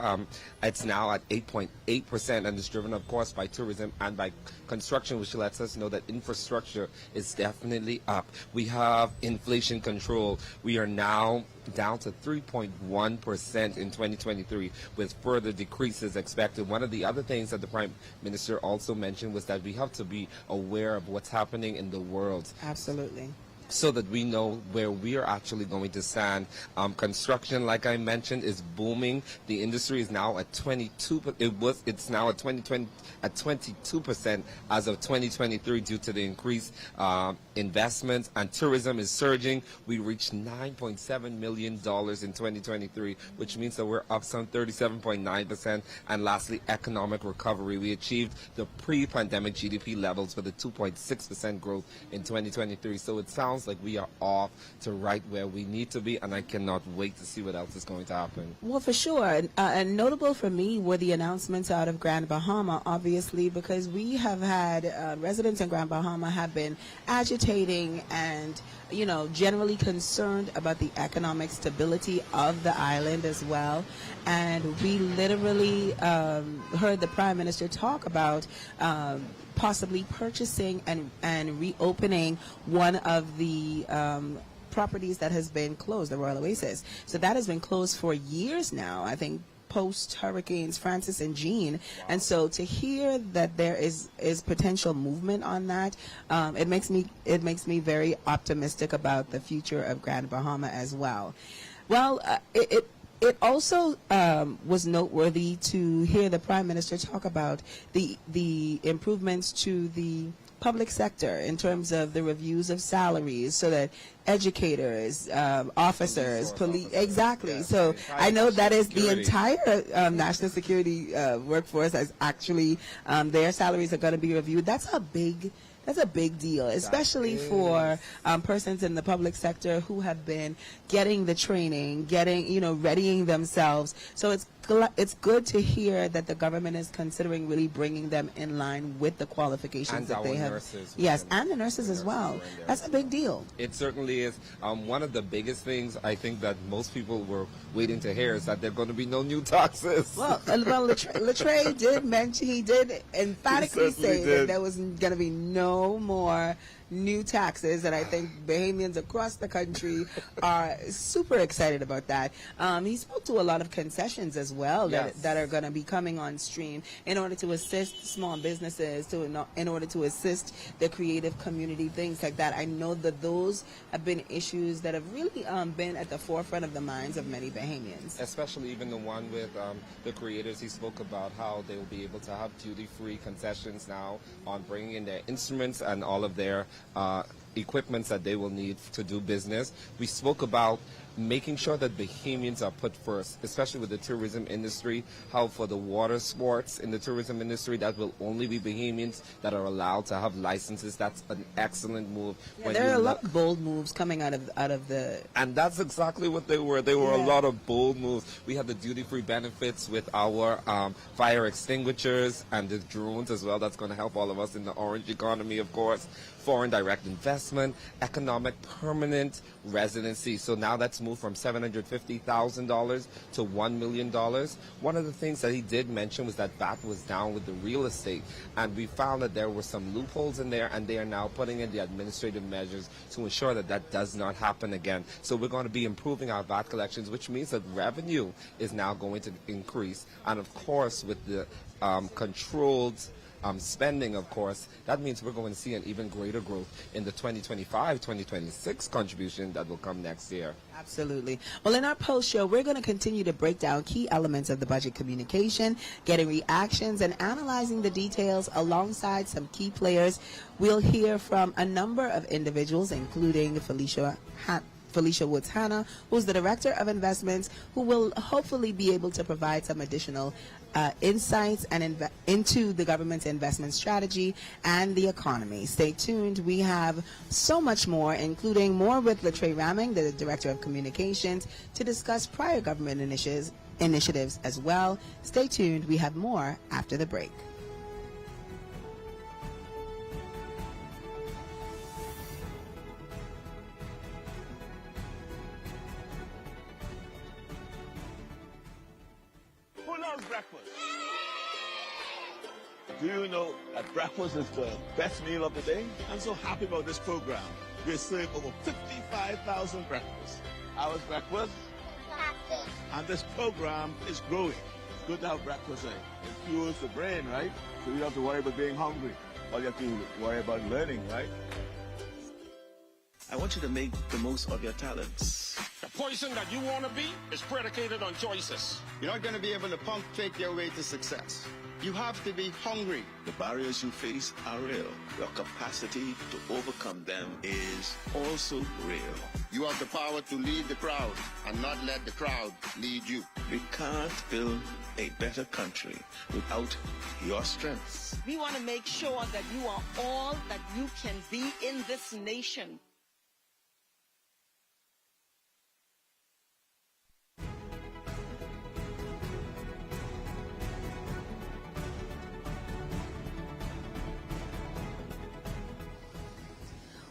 It's now at 8.8%, and it's driven, of course, by tourism and by construction, which lets us know that infrastructure is definitely up. We have inflation control. We are now down to 3.1% in 2023, with further decreases expected. One of the other things that the Prime Minister also mentioned was that we have to be aware of what's happening in the world. Absolutely. So that we know where we are actually going to stand. Construction, like I mentioned, is booming. The industry is now at 22. It's now at 22% as of 2023 due to the increased investments, and tourism is surging. We reached $9.7 million in 2023, which means that we're up some 37.9%. And lastly, economic recovery. We achieved the pre-pandemic GDP levels with a 2.6% growth in 2023. So it sounds like we are off to right where we need to be, and I cannot wait to see what else is going to happen. Well, for sure. And notable for me were the announcements out of Grand Bahama, obviously, because we have had residents in Grand Bahama have been agitating and, you know, generally concerned about the economic stability of the island as well. And we literally heard the Prime Minister talk about possibly purchasing and reopening one of the properties that has been closed, the Royal Oasis. So that has been closed for years now, I think, post Hurricanes Francis and Jean. Wow. And so to hear that there is potential movement on that, it makes me very optimistic about the future of Grand Bahama as well. Well, it also was noteworthy to hear the Prime Minister talk about the improvements to the public sector in terms of the reviews of salaries so that educators, officers, police, exactly. Yeah. So I know that is the entire national security workforce as actually their salaries are going to be reviewed. That's a big deal, especially for persons in the public sector who have been getting the training, readying themselves. So it's good to hear that the government is considering really bringing them in line with the qualifications and that they have. Nurses, yes, and the nurses as well. That's a big deal. It certainly is. One of the biggest things I think that most people were waiting to hear is that there are going to be no new taxes. Well, Latre did mention, he did emphatically say that there was going to be no more new taxes, and I think Bahamians across the country are super excited about that. He spoke to a lot of concessions as well that are going to be coming on stream in order to assist small businesses, in order to assist the creative community, things like that. I know that those have been issues that have really been at the forefront of the minds of many Bahamians. Especially even the one with the creators. He spoke about how they will be able to have duty-free concessions now on bringing in their instruments and all of their equipments that they will need to do business. We spoke about making sure that Bahamians are put first, especially with the tourism industry, how for the water sports in the tourism industry, that will only be Bahamians that are allowed to have licenses. That's an excellent move. Yeah, there are a lot of bold moves coming out of the... And that's exactly what they were. They were a lot of bold moves. We had the duty-free benefits with our fire extinguishers and the drones as well. That's going to help all of us in the orange economy, of course. Foreign direct investment, economic permanent residency. So now that's moved from $750,000 to $1 million. One of the things that he did mention was that VAT was down with the real estate. And we found that there were some loopholes in there, and they are now putting in the administrative measures to ensure that that does not happen again. So we're going to be improving our VAT collections, which means that revenue is now going to increase. And of course, with the controlled spending, of course, that means we're going to see an even greater growth in the 2025-2026 contribution that will come next year. Absolutely. Well, in our post-show, we're going to continue to break down key elements of the budget communication, getting reactions, and analyzing the details alongside some key players. We'll hear from a number of individuals, including Felicia Woods-Hanna, who's the Director of Investments, who will hopefully be able to provide some additional insights and into the government's investment strategy and the economy. Stay tuned. We have so much more, including more with Latre Raming, the Director of Communications, to discuss prior government initiatives as well. Stay tuned. We have more after the break. Who loves breakfast? Do you know that breakfast is the best meal of the day? I'm so happy about this program. We serve over 55,000 breakfasts. Ours breakfast, and this program is growing. It's good to have breakfast. It fuels the brain, right? So you don't have to worry about being hungry. All you have to worry about learning, right? I want you to make the most of your talents. The person that you want to be is predicated on choices. You're not going to be able to pump fake your way to success. You have to be hungry. The barriers you face are real. Your capacity to overcome them is also real. You have the power to lead the crowd and not let the crowd lead you. We can't build a better country without your strengths. We want to make sure that you are all that you can be in this nation.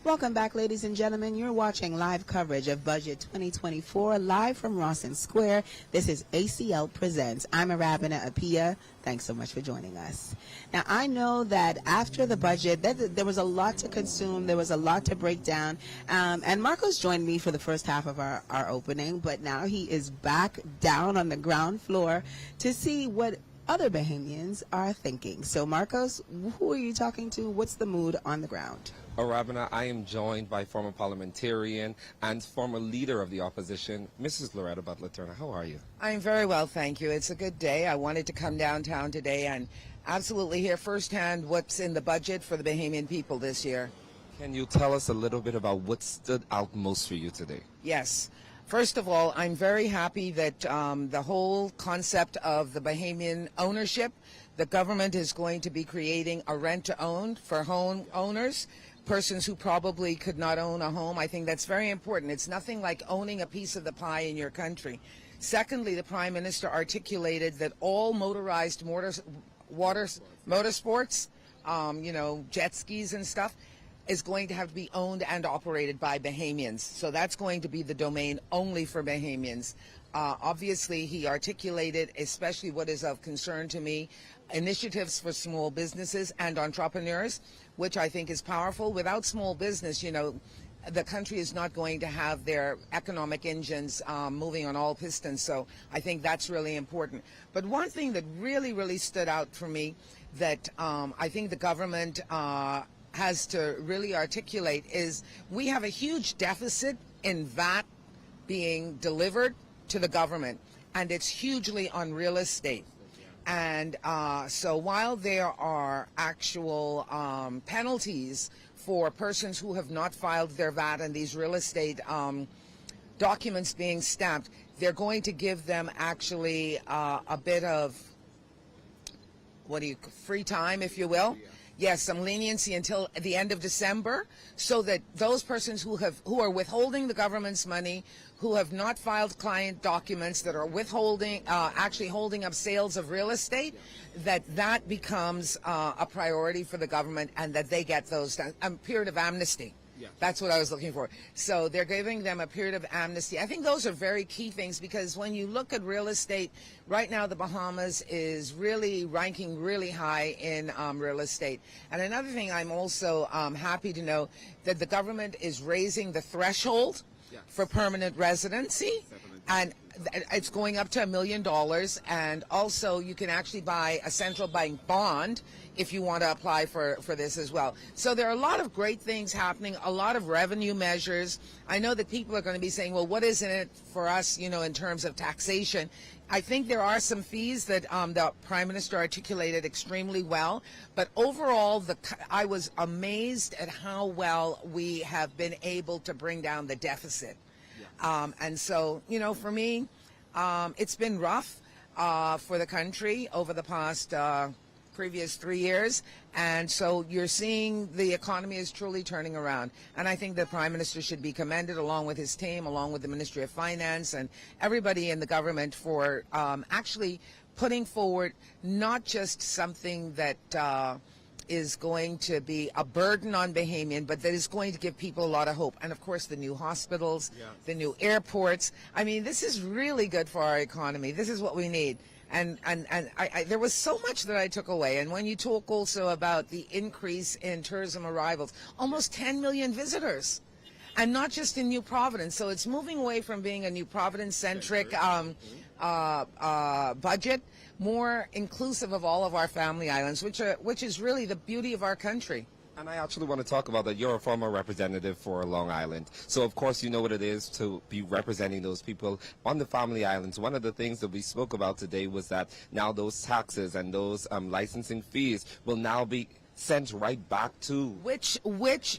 Welcome back, ladies and gentlemen. You're watching live coverage of Budget 2024 live from Rawson Square. This is ACL Presents. I'm Arabina Apia. Thanks so much for joining us. Now, I know that after the budget, there was a lot to consume. There was a lot to break down. And Marcos joined me for the first half of our opening, but now he is back down on the ground floor to see what other Bahamians are thinking. So, Marcos, who are you talking to? What's the mood on the ground? Arabina, I am joined by former parliamentarian and former leader of the opposition, Mrs. Loretta Butler-Turner. How are you? I'm very well, thank you. It's a good day. I wanted to come downtown today and absolutely hear firsthand what's in the budget for the Bahamian people this year. Can you tell us a little bit about what stood out most for you today? Yes. First of all, I'm very happy that the whole concept of the Bahamian ownership, the government is going to be creating a rent-to-own for home owners, persons who probably could not own a home. I think that's very important. It's nothing like owning a piece of the pie in your country. Secondly, the Prime Minister articulated that all motorized motorsports, jet skis and stuff, is going to have to be owned and operated by Bahamians. So that's going to be the domain only for Bahamians. Obviously, he articulated, especially what is of concern to me, initiatives for small businesses and entrepreneurs, which I think is powerful. Without small business, the country is not going to have their economic engines moving on all pistons. So I think that's really important. But one thing that really, really stood out for me that I think the government has to really articulate is we have a huge deficit in VAT being delivered to the government, and it's hugely on real estate. And so while there are actual penalties for persons who have not filed their VAT and these real estate documents being stamped, they're going to give them actually a bit of free time, if you will. Yes, some leniency until the end of December, so that those persons who are withholding the government's money, who have not filed client documents, that are withholding, actually holding up sales of real estate, that becomes a priority for the government, and that they get those a period of amnesty. Yeah. That's what I was looking for. So they're giving them a period of amnesty. I think those are very key things, because when you look at real estate, right now the Bahamas is really ranking really high in real estate. And another thing, I'm also happy to know that the government is raising the threshold for permanent residency. And it's going up to $1 million. And also you can actually buy a central bank bond if you want to apply for this as well. So there are a lot of great things happening, a lot of revenue measures. I know that people are going to be saying, well, what is in it for us, in terms of taxation? I think there are some fees that the Prime Minister articulated extremely well. But overall, I was amazed at how well we have been able to bring down the deficit. And so, for me, it's been rough for the country over the past previous 3 years, and so you're seeing the economy is truly turning around. And I think the Prime Minister should be commended, along with his team, along with the Ministry of Finance and everybody in the government, for actually putting forward not just something that is going to be a burden on Bahamian, but that is going to give people a lot of hope. And of course, the new hospitals, the new airports. I mean, this is really good for our economy. This is what we need. And there was so much that I took away. And when you talk also about the increase in tourism arrivals, almost 10 million visitors, and not just in New Providence. So it's moving away from being a New Providence-centric budget, more inclusive of all of our family islands, which is really the beauty of our country. And I actually want to talk about that. You're a former representative for Long Island. So, of course, you know what it is to be representing those people on the family islands. One of the things that we spoke about today was that now those taxes and those licensing fees will now be sent right back to which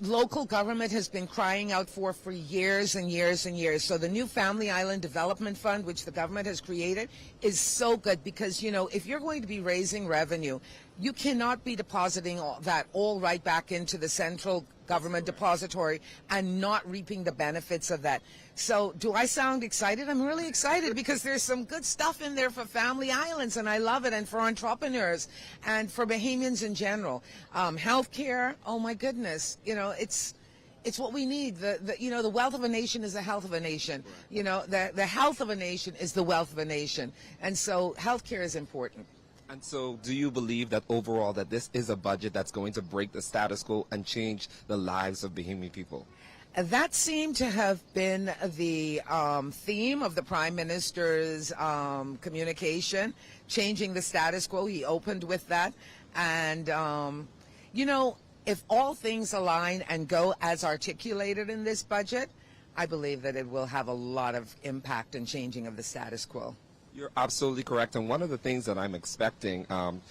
local government has been crying out for years and years and years. So the new Family Island Development Fund, which the government has created, is so good, because if you're going to be raising revenue, you cannot be depositing that all right back into the central government depository and not reaping the benefits of that. So do I sound excited? I'm really excited, because there's some good stuff in there for family islands, and I love it, and for entrepreneurs and for Bahamians in general. Healthcare, oh my goodness, it's what we need. The wealth of a nation is the health of a nation. The health of a nation is the wealth of a nation. And so healthcare is important. And so do you believe that overall that this is a budget that's going to break the status quo and change the lives of Bahamian people? That seemed to have been the theme of the Prime Minister's communication, changing the status quo. He opened with that. And, if all things align and go as articulated in this budget, I believe that it will have a lot of impact in changing of the status quo. You're absolutely correct. And one of the things that I'm expecting,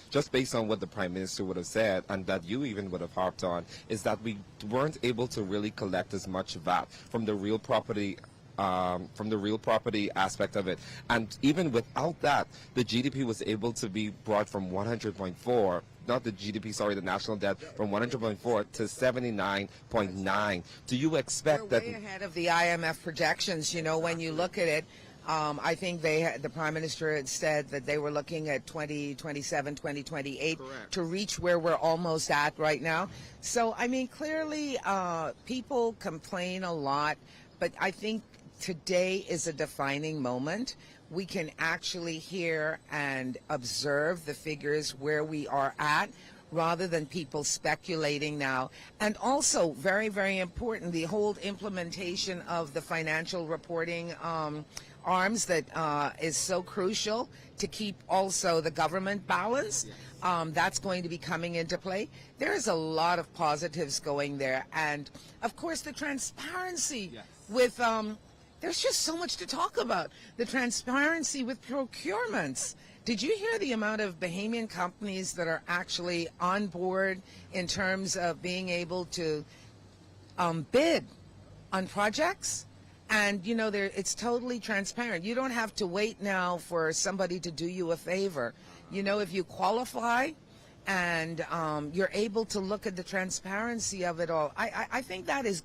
just based on what the Prime Minister would have said, and that you even would have harped on, is that we weren't able to really collect as much VAT from the real property aspect of it. And even without that, the GDP was able to be brought from 100.4, not the GDP, sorry, the national debt, from 100.4 to 79.9. Do you expect that? We're way ahead of the IMF projections, when you look at it. I think the Prime Minister had said that they were looking at 2027, 2028 to reach where we're almost at right now. So, I mean, clearly people complain a lot, but I think today is a defining moment. We can actually hear and observe the figures where we are at, rather than people speculating now. And also, very, very important, the whole implementation of the financial reporting arms that is so crucial to keep also the government balanced. That's going to be coming into play. There is a lot of positives going there. And, of course, the transparency with there's just so much to talk about. The transparency with procurements. Did you hear the amount of Bahamian companies that are actually on board in terms of being able to bid on projects? And, you know, it's totally transparent. You don't have to wait now for somebody to do you a favor. You know, if you qualify and you're able to look at the transparency of it all, I think that is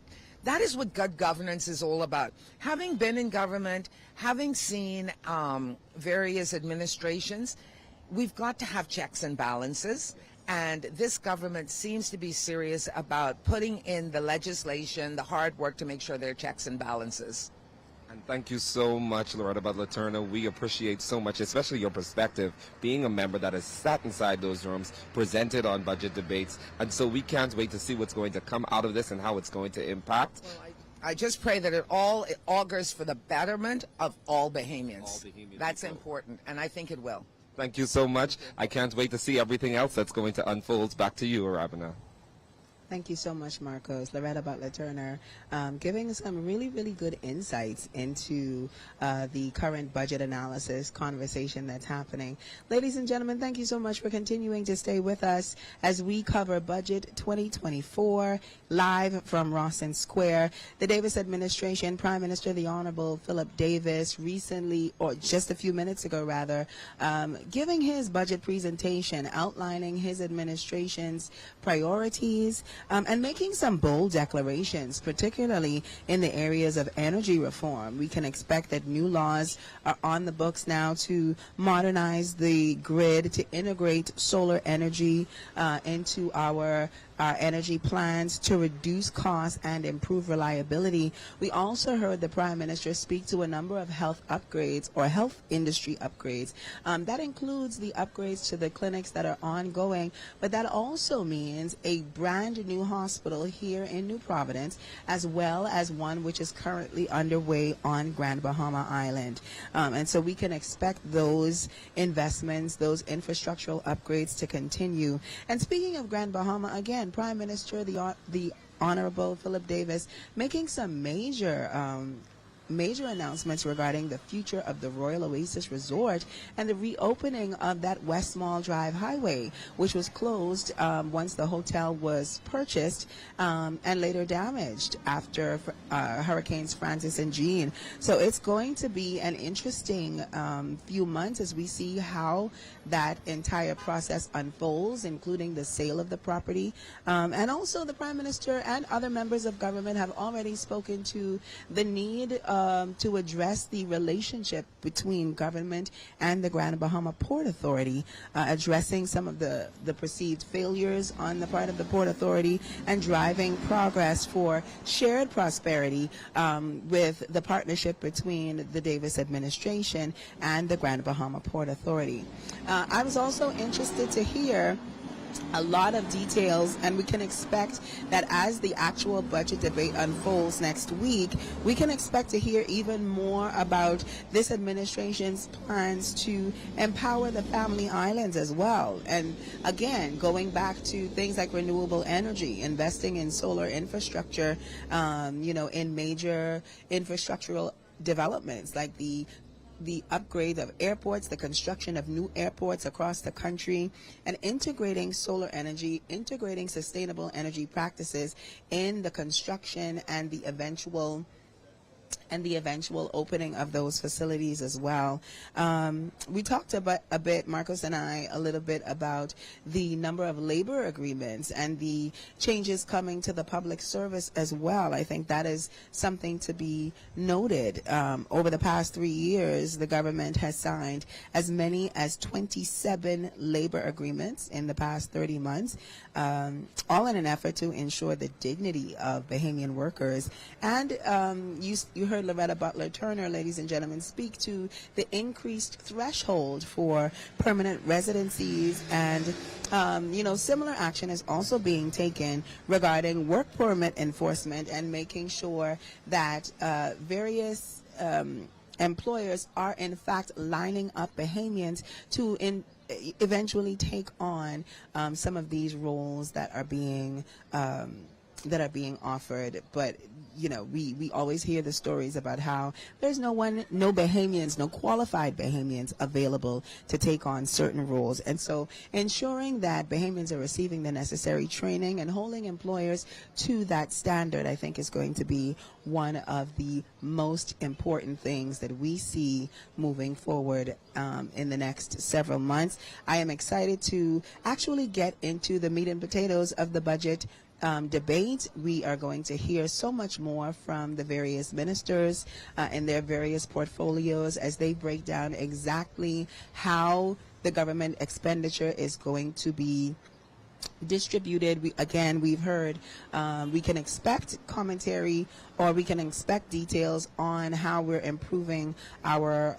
what good governance is all about. Having been in government, having seen various administrations, we've got to have checks and balances. And this government seems to be serious about putting in the legislation, the hard work to make sure there are checks and balances. And thank you so much, Loretta Butler-Turner. We appreciate so much, especially your perspective, being a member that has sat inside those rooms, presented on budget debates. And so we can't wait to see what's going to come out of this and how it's going to impact. Well, I just pray that it augurs for the betterment of all Bahamians. That's important, and I think it will. Thank you so much. I can't wait to see everything else that's going to unfold. Back to you, Arabina. Thank you so much, Marcos. Loretta Butler-Turner giving some really, really good insights into the current budget analysis conversation that's happening. Ladies and gentlemen, thank you so much for continuing to stay with us as we cover Budget 2024 live from Rawson Square. The Davis administration, Prime Minister the Honorable Philip Davis recently, or just a few minutes ago rather, giving his budget presentation outlining his administration's priorities, and making some bold declarations, particularly in the areas of energy reform. We can expect that new laws are on the books now to modernize the grid, to integrate solar energy into our energy plans, to reduce costs and improve reliability. We also heard the Prime Minister speak to a number of health upgrades or health industry upgrades. That includes the upgrades to the clinics that are ongoing, but that also means a brand new hospital here in New Providence, as well as one which is currently underway on Grand Bahama Island. And so we can expect those investments, those infrastructural upgrades to continue. And speaking of Grand Bahama, again, Prime Minister the Honorable Philip Davis making some major announcements regarding the future of the Royal Oasis Resort and the reopening of that West Mall Drive Highway, which was closed once the hotel was purchased and later damaged after Hurricanes Francis and Jean. So it's going to be an interesting few months as we see how that entire process unfolds, including the sale of the property. And also the Prime Minister and other members of government have already spoken to the need to address the relationship between government and the Grand Bahama Port Authority, addressing some of the perceived failures on the part of the Port Authority and driving progress for shared prosperity with the partnership between the Davis administration and the Grand Bahama Port Authority. I was also interested to hear a lot of details, and we can expect that as the actual budget debate unfolds next week, we can expect to hear even more about this administration's plans to empower the family islands as well. And again, going back to things like renewable energy, investing in solar infrastructure, in major infrastructural developments like the upgrade of airports, the construction of new airports across the country, and integrating solar energy, integrating sustainable energy practices in the construction and the eventual opening of those facilities as well. We talked about a bit, Marcos and I, a little bit about the number of labor agreements and the changes coming to the public service as well. I think that is something to be noted. Over the past 3 years, the government has signed as many as 27 labor agreements in the past 30 months, all in an effort to ensure the dignity of Bahamian workers. And you heard Loretta Butler-Turner, ladies and gentlemen, speak to the increased threshold for permanent residencies, and similar action is also being taken regarding work permit enforcement and making sure that various employers are in fact lining up Bahamians to eventually take on some of these roles that are being offered. But you know, we always hear the stories about how there's no Bahamians, no qualified Bahamians available to take on certain roles. And so ensuring that Bahamians are receiving the necessary training and holding employers to that standard, I think, is going to be one of the most important things that we see moving forward in the next several months. I am excited to actually get into the meat and potatoes of the budget debate. We are going to hear so much more from the various ministers in their various portfolios as they break down exactly how the government expenditure is going to be distributed. We've heard we can expect commentary, or we can expect details on how we're improving our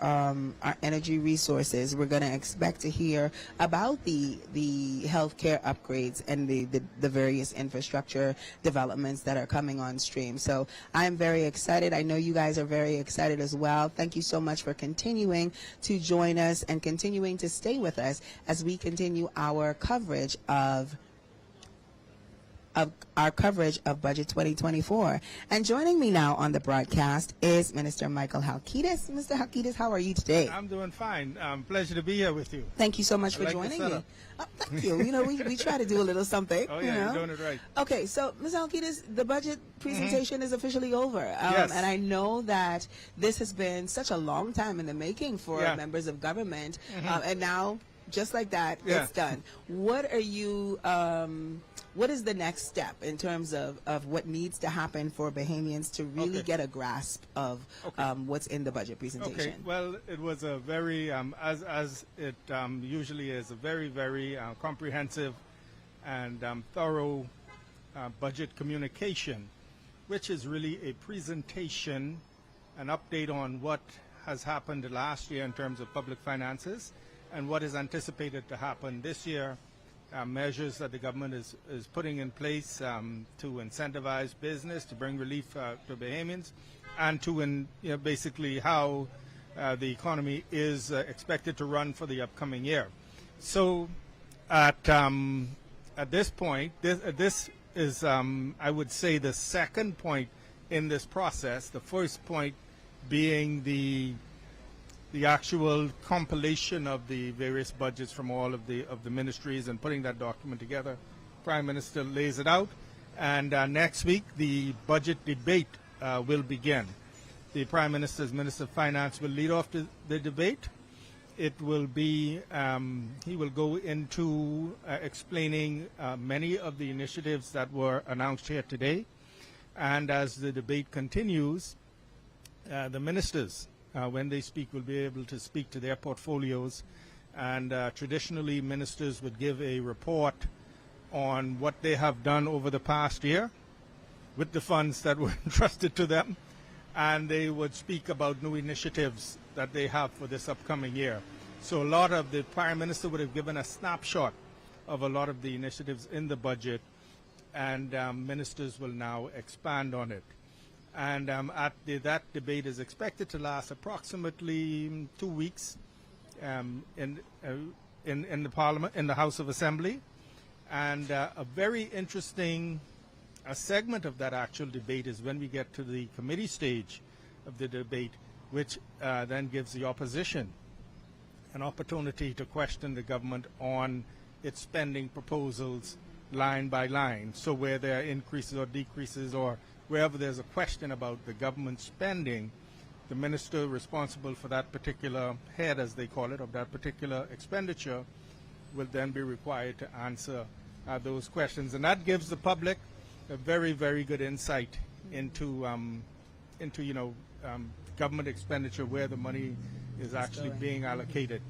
energy resources. We're going to expect to hear about the healthcare upgrades and the various infrastructure developments that are coming on stream. So I'm very excited. I know you guys are very excited as well. Thank you so much for continuing to join us and continuing to stay with us as we continue our coverage of Budget 2024. And joining me now on the broadcast is Minister Michael Halkitis. Mr. Halkitis, how are you today? I'm doing fine. Pleasure to be here with you. Thank you so much for joining me. Thank you. You know, we try to do a little something. Oh, yeah, you're doing it right. Okay, so Ms. Halkitis, the budget presentation is officially over. Yes. And I know that this has been such a long time in the making for members of government. And now, just like that, it's done. What are you... what is the next step in terms of what needs to happen for Bahamians to really get a grasp of what's in the budget presentation? Okay. Well, it was a very, as it usually is, a very, very comprehensive and thorough budget communication, which is really a presentation, an update on what has happened last year in terms of public finances and what is anticipated to happen this year. Measures that the government is putting in place to incentivize business, to bring relief to Bahamians, and to basically how the economy is expected to run for the upcoming year. So at this point, this is, I would say, the second point in this process. The first point being the actual compilation of the various budgets from all of the ministries and putting that document together. Prime Minister lays it out, and next week the budget debate will begin. The Prime Minister's Minister of Finance will lead off the debate. It will be, he will go into explaining many of the initiatives that were announced here today, and as the debate continues, the ministers, when they speak, will be able to speak to their portfolios. And traditionally, ministers would give a report on what they have done over the past year with the funds that were entrusted to them. And they would speak about new initiatives that they have for this upcoming year. So a lot of the Prime Minister would have given a snapshot of a lot of the initiatives in the budget, and ministers will now expand on it. And that debate is expected to last approximately 2 weeks in the Parliament, in the House of Assembly. And a very interesting segment of that actual debate is when we get to the committee stage of the debate, which then gives the opposition an opportunity to question the government on its spending proposals line by line. So where there are increases or decreases, or wherever there's a question about the government spending, the minister responsible for that particular head, as they call it, of that particular expenditure, will then be required to answer those questions. And that gives the public a very, very good insight into government expenditure, where the money is actually being allocated.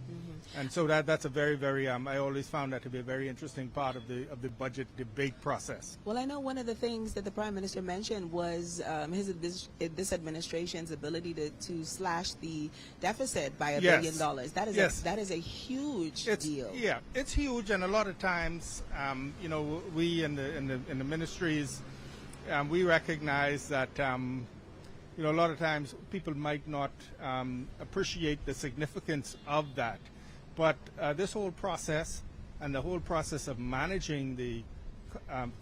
And so that's a very, very, I always found that to be a very interesting part of the budget debate process. Well, I know one of the things that the Prime Minister mentioned was this administration's ability to slash the deficit by $1 billion. That is a huge deal. Yeah, it's huge, and a lot of times, we in the ministries, we recognize that a lot of times people might not appreciate the significance of that. But this whole process and the whole process of managing the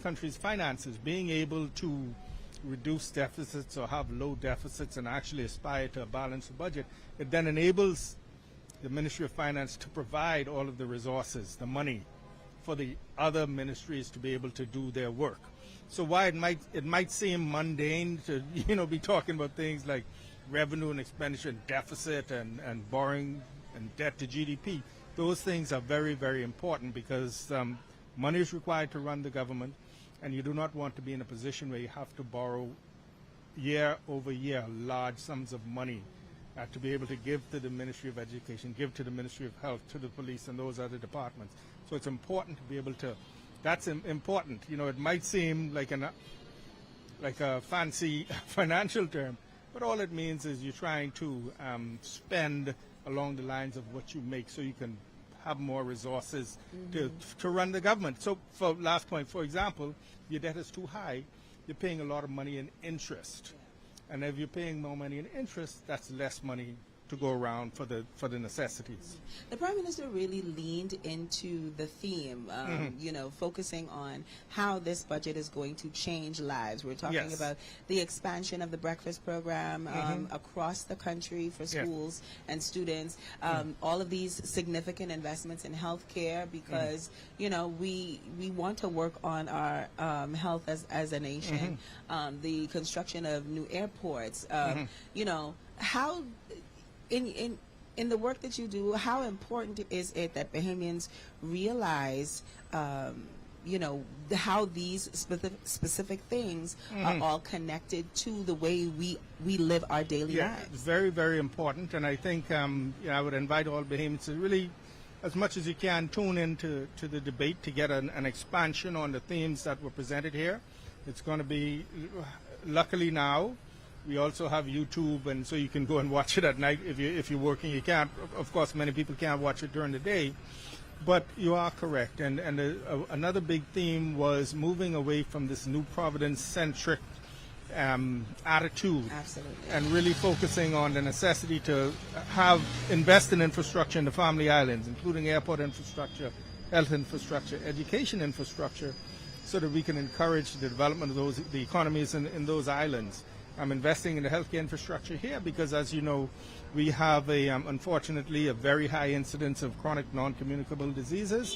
country's finances, being able to reduce deficits or have low deficits and actually aspire to a balanced budget, it then enables the Ministry of Finance to provide all of the resources, the money, for the other ministries to be able to do their work. So while it might seem mundane to be talking about things like revenue and expenditure and deficit and borrowing and debt to GDP, those things are very, very important because money is required to run the government, and you do not want to be in a position where you have to borrow year over year large sums of money to be able to give to the Ministry of Education, give to the Ministry of Health, to the police and those other departments. So it's important to be able to, that's important. It might seem like a fancy financial term, but all it means is you're trying to spend along the lines of what you make so you can have more resources to run the government. So for last point, for example, your debt is too high, you're paying a lot of money in interest. And if you're paying more money in interest, that's less money to go around for the necessities. The Prime Minister really leaned into the theme, focusing on how this budget is going to change lives. We're talking about the expansion of the breakfast program across the country for schools and students, all of these significant investments in healthcare because, we want to work on our health as a nation, the construction of new airports, how in the work that you do, how important is it that Bahamians realize, how these specific things are all connected to the way we live our daily lives? It's very, very important, and I think I would invite all Bahamians to really, as much as you can, tune into the debate to get an expansion on the themes that were presented here. It's going to be, luckily now, we also have YouTube, and so you can go and watch it at night if you're working. You can't, of course, many people can't watch it during the day, but you are correct. And another big theme was moving away from this New Providence-centric attitude, and really focusing on the necessity to invest in infrastructure in the Family Islands, including airport infrastructure, health infrastructure, education infrastructure, so that we can encourage the development of the economies in those islands. I'm investing in the healthcare infrastructure here because, as you know, we have unfortunately a very high incidence of chronic non-communicable diseases,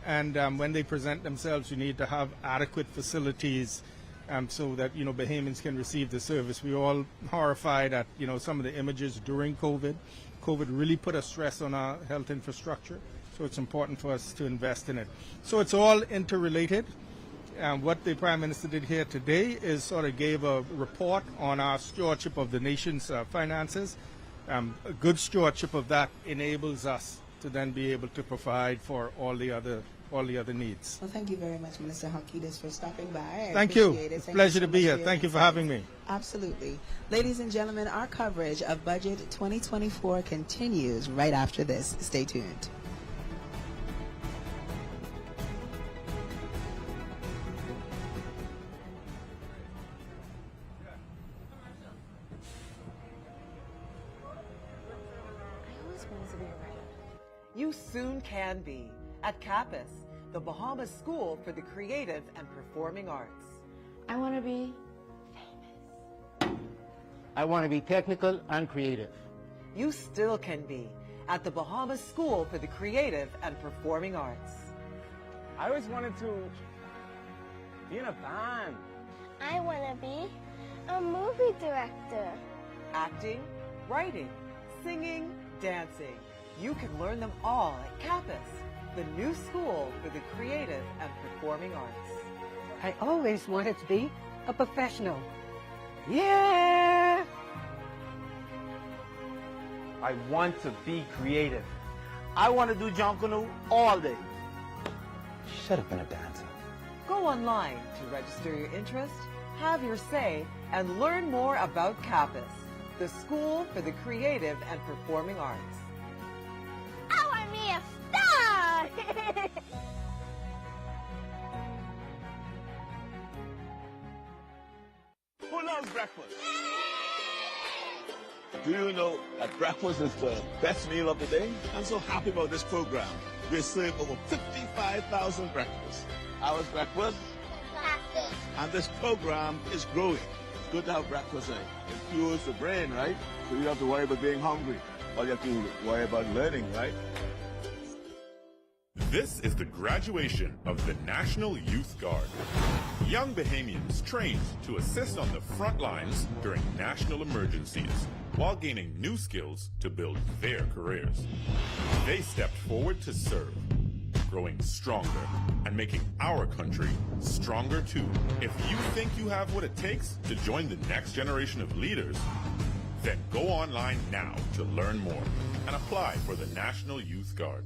and when they present themselves, you need to have adequate facilities so that Bahamians can receive the service. We're all horrified at some of the images during COVID. COVID really put a stress on our health infrastructure, so it's important for us to invest in it. So it's all interrelated. What the Prime Minister did here today is sort of gave a report on our stewardship of the nation's finances. A good stewardship of that enables us to then be able to provide for all the other needs. Well, thank you very much, Minister Halkitis, for stopping by. Thank you. It's a pleasure to be here. Thank you for having me. Absolutely. Ladies and gentlemen, our coverage of Budget 2024 continues right after this. Stay tuned. You soon can be at CAPUS, the Bahamas School for the Creative and Performing Arts. I want to be famous. I want to be technical and creative. You still can be at the Bahamas School for the Creative and Performing Arts. I always wanted to be in a band. I want to be a movie director. Acting, writing, singing, dancing. You can learn them all at CAPUS, the new school for the creative and performing arts. I always wanted to be a professional. Yeah! I want to be creative. I want to do John Canoe all day. Should have been a dancer. Go online to register your interest, have your say, and learn more about CAPUS, the school for the creative and performing arts. I want to be a star! Who loves breakfast? Do you know that breakfast is the best meal of the day? I'm so happy about this program. We serve over 55,000 breakfasts. Ours breakfast, and this program is growing. It's good to have breakfast, right? It fuels the brain, right? So you don't have to worry about being hungry. All you have to worry about learning, right? This is the graduation of the National Youth Guard. Young Bahamians trained to assist on the front lines during national emergencies while gaining new skills to build their careers. They stepped forward to serve, growing stronger and making our country stronger too. If you think you have what it takes to join the next generation of leaders, then go online now to learn more and apply for the National Youth Guard.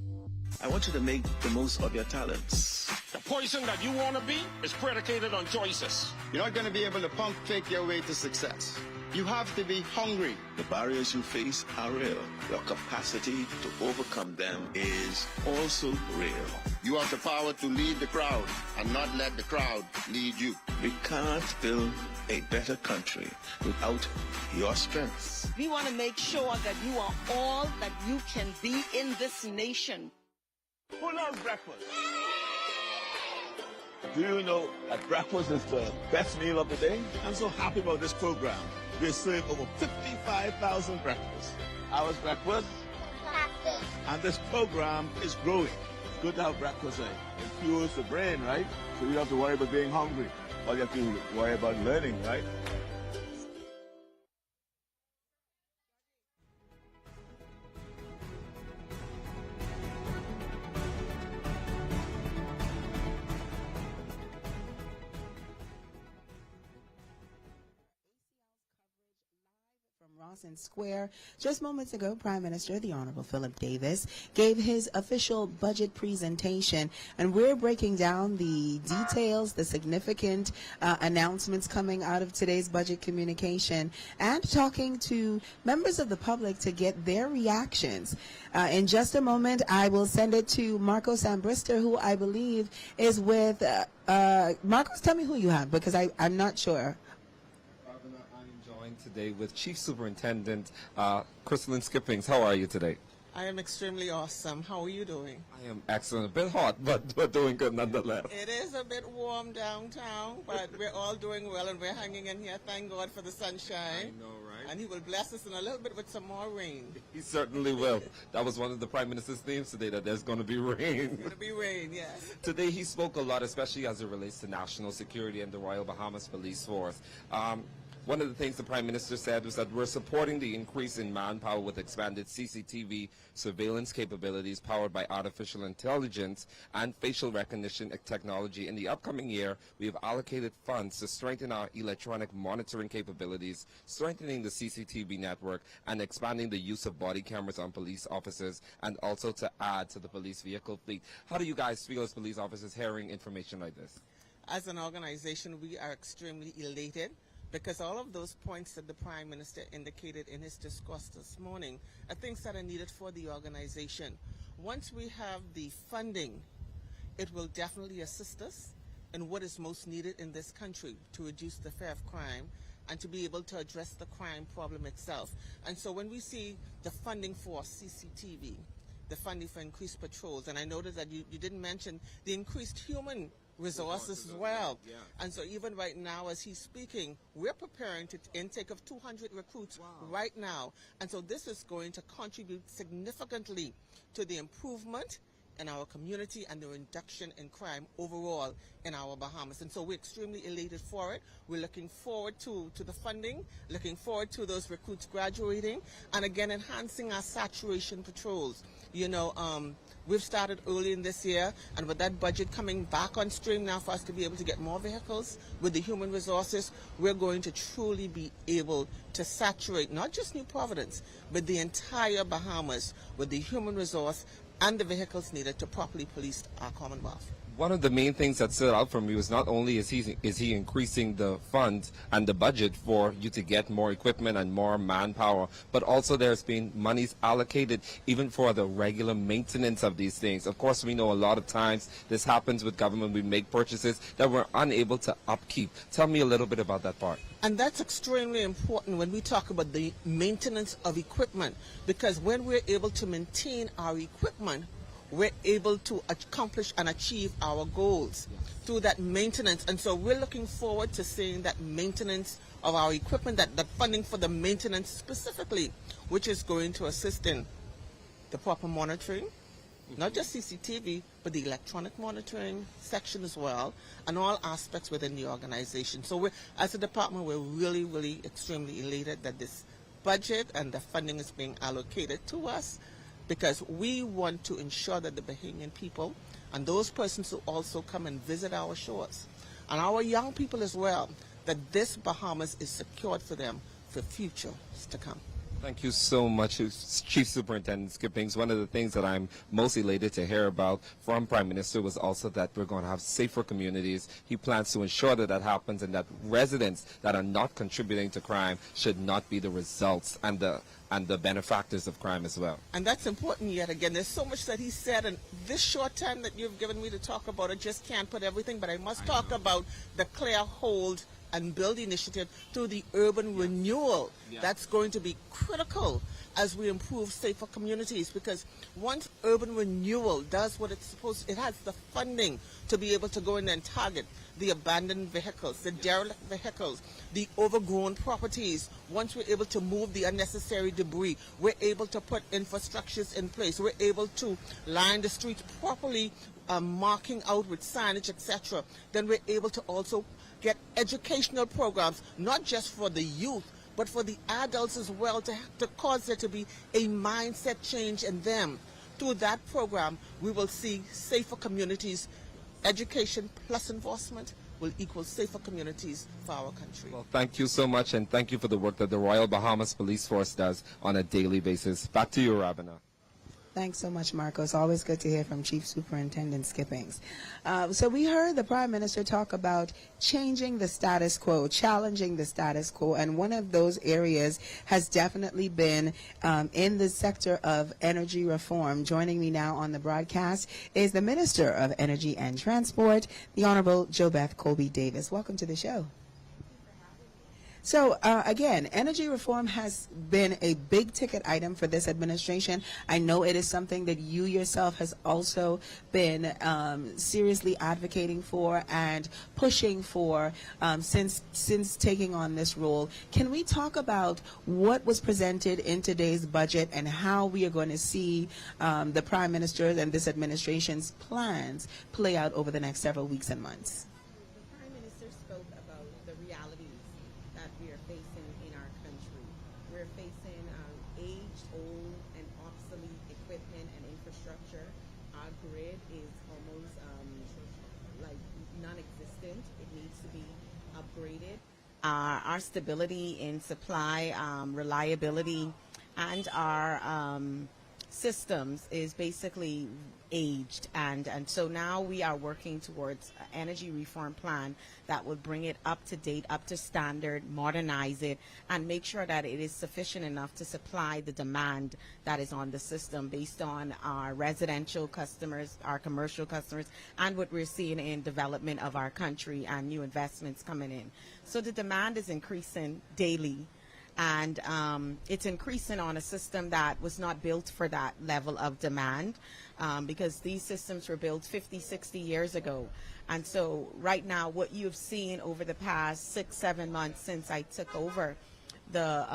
I want you to make the most of your talents. The person that you want to be is predicated on choices. You're not going to be able to pump fake your way to success. You have to be hungry. The barriers you face are real. Your capacity to overcome them is also real. You have the power to lead the crowd and not let the crowd lead you. We can't build a better country without your strengths. We want to make sure that you are all that you can be in this nation. Who loves breakfast? Do you know that breakfast is the best meal of the day? I'm so happy about this program. We serve over 55,000 breakfasts. Ours breakfast, and this program is growing. It's good to have breakfast, right? It fuels the brain, right? So you don't have to worry about being hungry. All you have to worry about learning, right? Rawson Square. Just moments ago, Prime Minister, the Honorable Philip Davis, gave his official budget presentation, and we're breaking down the details, the significant announcements coming out of today's budget communication, and talking to members of the public to get their reactions. In just a moment, I will send it to Marcos Ambrister, who I believe is with Marcos. Tell me who you have, because I'm not sure. Today with Chief Superintendent Crystalline Skippings. How are you today? I am extremely awesome. How are you doing? I am excellent. A bit hot, but doing good nonetheless. It is a bit warm downtown, but we're all doing well and we're hanging in here. Thank God for the sunshine. I know, right? And he will bless us in a little bit with some more rain. He certainly will. That was one of the Prime Minister's themes today, that there's going to be rain. There's going to be rain, yes. Today he spoke a lot, especially as it relates to national security and the Royal Bahamas Police Force. One of the things the Prime Minister said was that we're supporting the increase in manpower with expanded CCTV surveillance capabilities powered by artificial intelligence and facial recognition technology. In the upcoming year, we have allocated funds to strengthen our electronic monitoring capabilities, strengthening the CCTV network, and expanding the use of body cameras on police officers, and also to add to the police vehicle fleet. How do you guys feel as police officers hearing information like this? As an organization, we are extremely elated, because all of those points that the Prime Minister indicated in his discourse this morning are things that are needed for the organization. Once we have the funding, it will definitely assist us in what is most needed in this country to reduce the fear of crime and to be able to address the crime problem itself. And so when we see the funding for CCTV, the funding for increased patrols, and I noticed that you didn't mention the increased human resources as well. Yeah. And so even right now as he's speaking, we're preparing to intake of 200 recruits right now. And so this is going to contribute significantly to the improvement in our community and the reduction in crime overall in our Bahamas. And so we're extremely elated for it. We're looking forward to the funding, looking forward to those recruits graduating, and again enhancing our saturation patrols. You know, we've started early in this year, and with that budget coming back on stream now for us to be able to get more vehicles with the human resources, we're going to truly be able to saturate not just New Providence, but the entire Bahamas with the human resource and the vehicles needed to properly police our Commonwealth. One of the main things that stood out for me was not only is he increasing the funds and the budget for you to get more equipment and more manpower, but also there's been monies allocated even for the regular maintenance of these things. Of course, we know a lot of times this happens with government. We make purchases that we're unable to upkeep. Tell me a little bit about that part. And that's extremely important when we talk about the maintenance of equipment, because when we're able to maintain our equipment, we're able to accomplish and achieve our goals through that maintenance. And so we're looking forward to seeing that maintenance of our equipment, that funding for the maintenance specifically, which is going to assist in the proper monitoring, not just CCTV, but the electronic monitoring section as well, and all aspects within the organization. So as a department, we're really, really extremely elated that this budget and the funding is being allocated to us, because we want to ensure that the Bahamian people and those persons who also come and visit our shores, and our young people as well, that this Bahamas is secured for them for futures to come. Thank you so much, Chief Superintendent Skippings. One of the things that I'm most elated to hear about from Prime Minister was also that we're going to have safer communities. He plans to ensure that that happens, and that residents that are not contributing to crime should not be the results and the benefactors of crime as well. And that's important yet again. There's so much that he said, and this short time that you've given me to talk about, I just can't put everything, but I must talk about the clear hold and build initiative through the urban renewal. That's going to be critical as we improve safer communities, because once urban renewal does what it's supposed to, it has the funding to be able to go in and target the abandoned vehicles, the derelict vehicles, the overgrown properties. Once we're able to move the unnecessary debris, we're able to put infrastructures in place, we're able to line the streets properly, marking out with signage, etc., then we're able to also get educational programs, not just for the youth, but for the adults as well, to cause there to be a mindset change in them. Through that program, we will see safer communities. Education plus enforcement will equal safer communities for our country. Well, thank you so much, and thank you for the work that the Royal Bahamas Police Force does on a daily basis. Back to you, Rabina. Thanks so much, Marco. It's always good to hear from Chief Superintendent Skippings. So we heard the Prime Minister talk about changing the status quo, challenging the status quo, and one of those areas has definitely been in the sector of energy reform. Joining me now on the broadcast is the Minister of Energy and Transport, the Honorable JoBeth Colby Davis. Welcome to the show. So, again, energy reform has been a big ticket item for this administration. I know it is something that you yourself has also been seriously advocating for and pushing for since taking on this role. Can we talk about what was presented in today's budget and how we are going to see the Prime Minister and this administration's plans play out over the next several weeks and months? Our stability in supply, reliability, and our systems is basically aged, and so now we are working towards an energy reform plan that would bring it up to date, up to standard, modernize it, and make sure that it is sufficient enough to supply the demand that is on the system based on our residential customers, our commercial customers, and what we're seeing in development of our country and new investments coming in. So the demand is increasing daily, and it's increasing on a system that was not built for that level of demand, because these systems were built 50, 60 years ago. And so right now what you've seen over the past 6-7 months since I took over the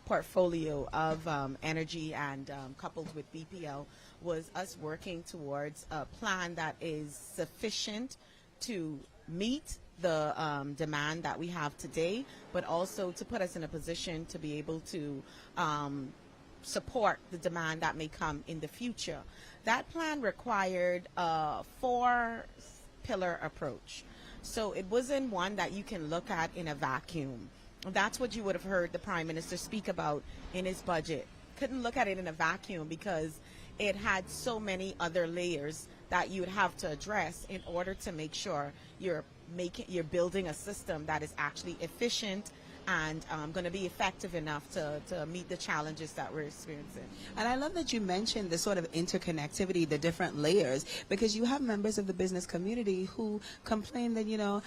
portfolio of energy and coupled with BPL was us working towards a plan that is sufficient to meet the demand that we have today, but also to put us in a position to be able to support the demand that may come in the future. That plan required a 4-pillar approach. So it wasn't one that you can look at in a vacuum. That's what you would have heard the Prime Minister speak about in his budget. Couldn't look at it in a vacuum because it had so many other layers that you would have to address in order to make sure you're building a system that is actually efficient and going to be effective enough to meet the challenges that we're experiencing. And I love that you mentioned the sort of interconnectivity, the different layers, because you have members of the business community who complain that, you know,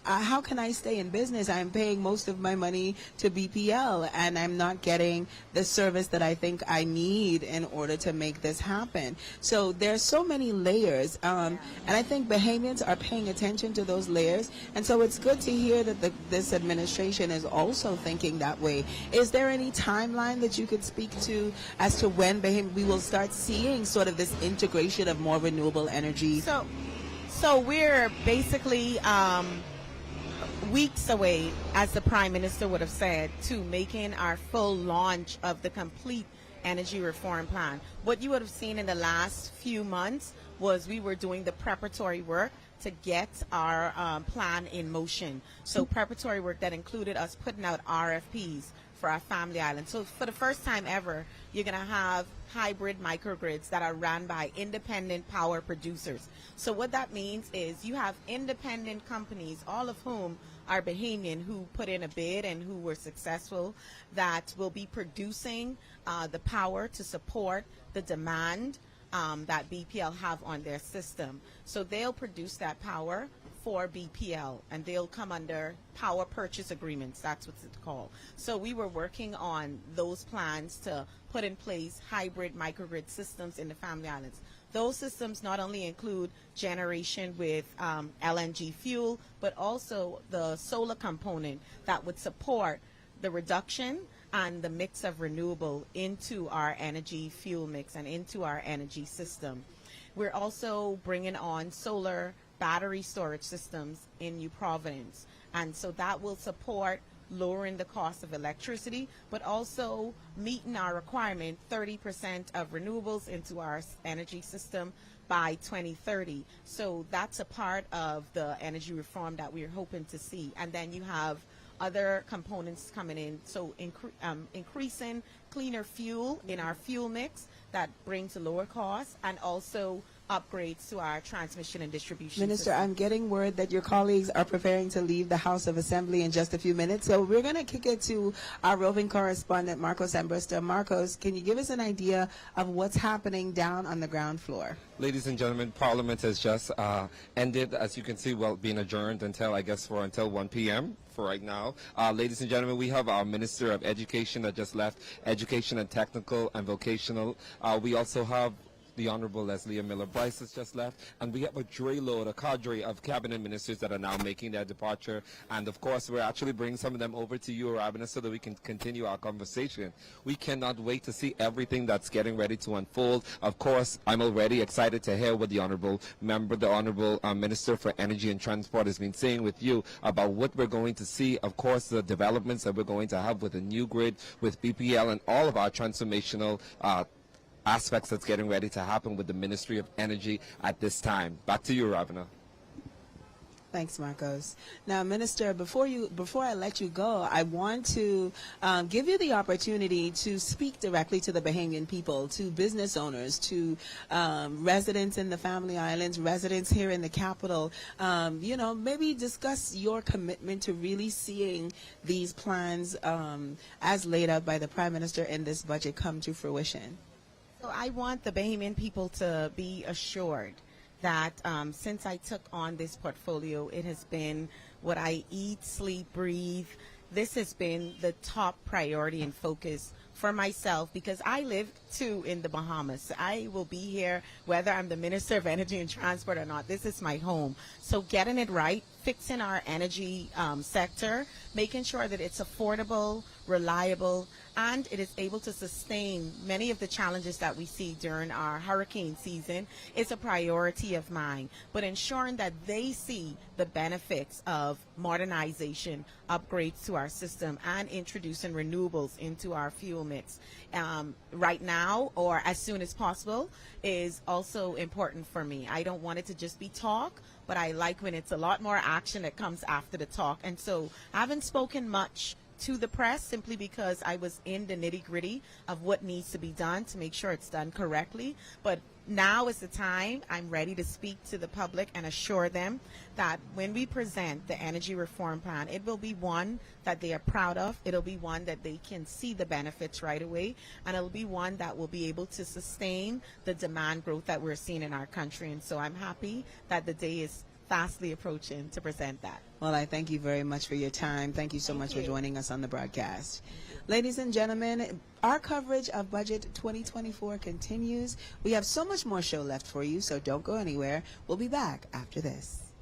how can I stay in business? I'm paying most of my money to BPL and I'm not getting the service that I think I need in order to make this happen. So there's so many layers, and I think Bahamians are paying attention to those layers. And so it's good to hear that this administration is also thinking that way. Is there any timeline that you could speak to as to when we will start seeing sort of this integration of more renewable energy? So we're basically weeks away, as the Prime Minister would have said, to making our full launch of the complete energy reform plan. What you would have seen in the last few months was we were doing the preparatory work to get our plan in motion. So preparatory work that included us putting out RFPs for our family island. So for the first time ever, you're going to have hybrid microgrids that are run by independent power producers. So what that means is you have independent companies, all of whom are Bahamian, who put in a bid and who were successful, that will be producing the power to support the demand that BPL have on their system. So they'll produce that power for BPL, and they'll come under power purchase agreements. That's what it's called. So we were working on those plans to put in place hybrid microgrid systems in the family islands. Those systems not only include generation with LNG fuel, but also the solar component that would support the reduction and the mix of renewable into our energy fuel mix and into our energy system. We're also bringing on solar battery storage systems in New Providence, and so that will support lowering the cost of electricity, but also meeting our requirement 30% of renewables into our energy system by 2030. So that's a part of the energy reform that we're hoping to see. And then you have other components coming in, so increasing cleaner fuel in our fuel mix that brings a lower cost, and also upgrades to our transmission and distribution Minister, system. I'm getting word that your colleagues are preparing to leave the House of Assembly in just a few minutes, so we're going to kick it to our roving correspondent, Marcos Ambrista. Marcos, can you give us an idea of what's happening down on the ground floor? Ladies and gentlemen, Parliament has just ended, as you can see, well, being adjourned until 1 p.m. for right now. Ladies and gentlemen, we have our Minister of Education that just left, Education and Technical and Vocational. We also have the Honorable Leslie Miller-Bryce has just left, and we have a cadre of cabinet ministers that are now making their departure. And of course, we're actually bringing some of them over to you, Rabina, so that we can continue our conversation. We cannot wait to see everything that's getting ready to unfold. Of course, I'm already excited to hear what the Honorable Minister for Energy and Transport has been saying with you about what we're going to see. Of course, the developments that we're going to have with the new grid, with BPL, and all of our transformational aspects that's getting ready to happen with the Ministry of Energy at this time. Back to you, Rabina. Thanks, Marcos. Now, Minister, before I let you go, I want to give you the opportunity to speak directly to the Bahamian people, to business owners, to residents in the Family Islands, residents here in the capital. Maybe discuss your commitment to really seeing these plans as laid out by the Prime Minister in this budget come to fruition. So I want the Bahamian people to be assured that since I took on this portfolio, it has been what I eat, sleep, breathe. This has been the top priority and focus for myself, because I live too in the Bahamas. I will be here whether I'm the Minister of Energy and Transport or not. This is my home. So getting it right, fixing our energy sector, making sure that it's affordable, reliable, and it is able to sustain many of the challenges that we see during our hurricane season is a priority of mine. But ensuring that they see the benefits of modernization, upgrades to our system, and introducing renewables into our fuel mix right now or as soon as possible is also important for me. I don't want it to just be talk, but I like when it's a lot more action that comes after the talk. And so I haven't spoken much to the press simply because I was in the nitty-gritty of what needs to be done to make sure it's done correctly. But now is the time I'm ready to speak to the public and assure them that when we present the energy reform plan, it will be one that they are proud of. It'll be one that they can see the benefits right away, and it'll be one that will be able to sustain the demand growth that we're seeing in our country. And so I'm happy that the day is fastly approaching to present that. Well, I thank you very much for your time. Thank you so much for joining us on the broadcast. Ladies and gentlemen, our coverage of Budget 2024 continues. We have so much more show left for you, so don't go anywhere. We'll be back after this.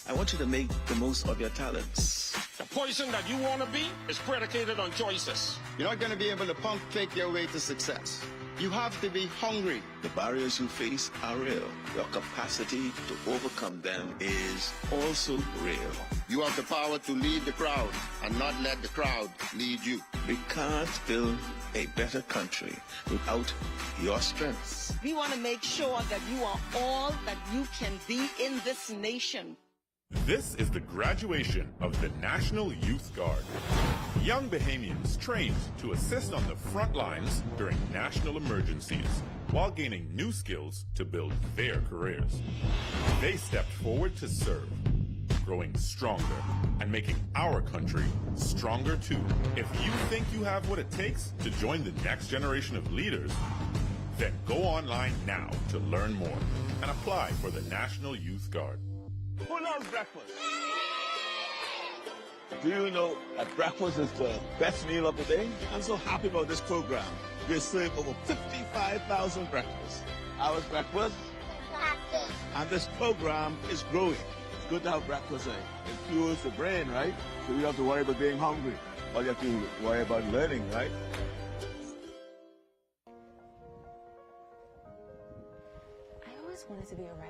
I want you to make the most of your talents. The person that you want to be is predicated on choices. You're not going to be able to pump fake your way to success. You have to be hungry. The barriers you face are real. Your capacity to overcome them is also real. You have the power to lead the crowd and not let the crowd lead you. We can't build a better country without your strengths. We want to make sure that you are all that you can be in this nation. This is the graduation of the National Youth Guard. Young Bahamians trained to assist on the front lines during national emergencies while gaining new skills to build their careers. They stepped forward to serve, growing stronger and making our country stronger too. If you think you have what it takes to join the next generation of leaders, then go online now to learn more and apply for the National Youth Guard. Who loves breakfast? Do you know that breakfast is the best meal of the day? I'm so happy about this program. We serve over 55,000 breakfasts. Ours breakfast, and this program is growing. It's good to have breakfast. It fuels the brain, right? So you don't have to worry about being hungry. All you have to worry about learning, right? I always wanted to be a writer.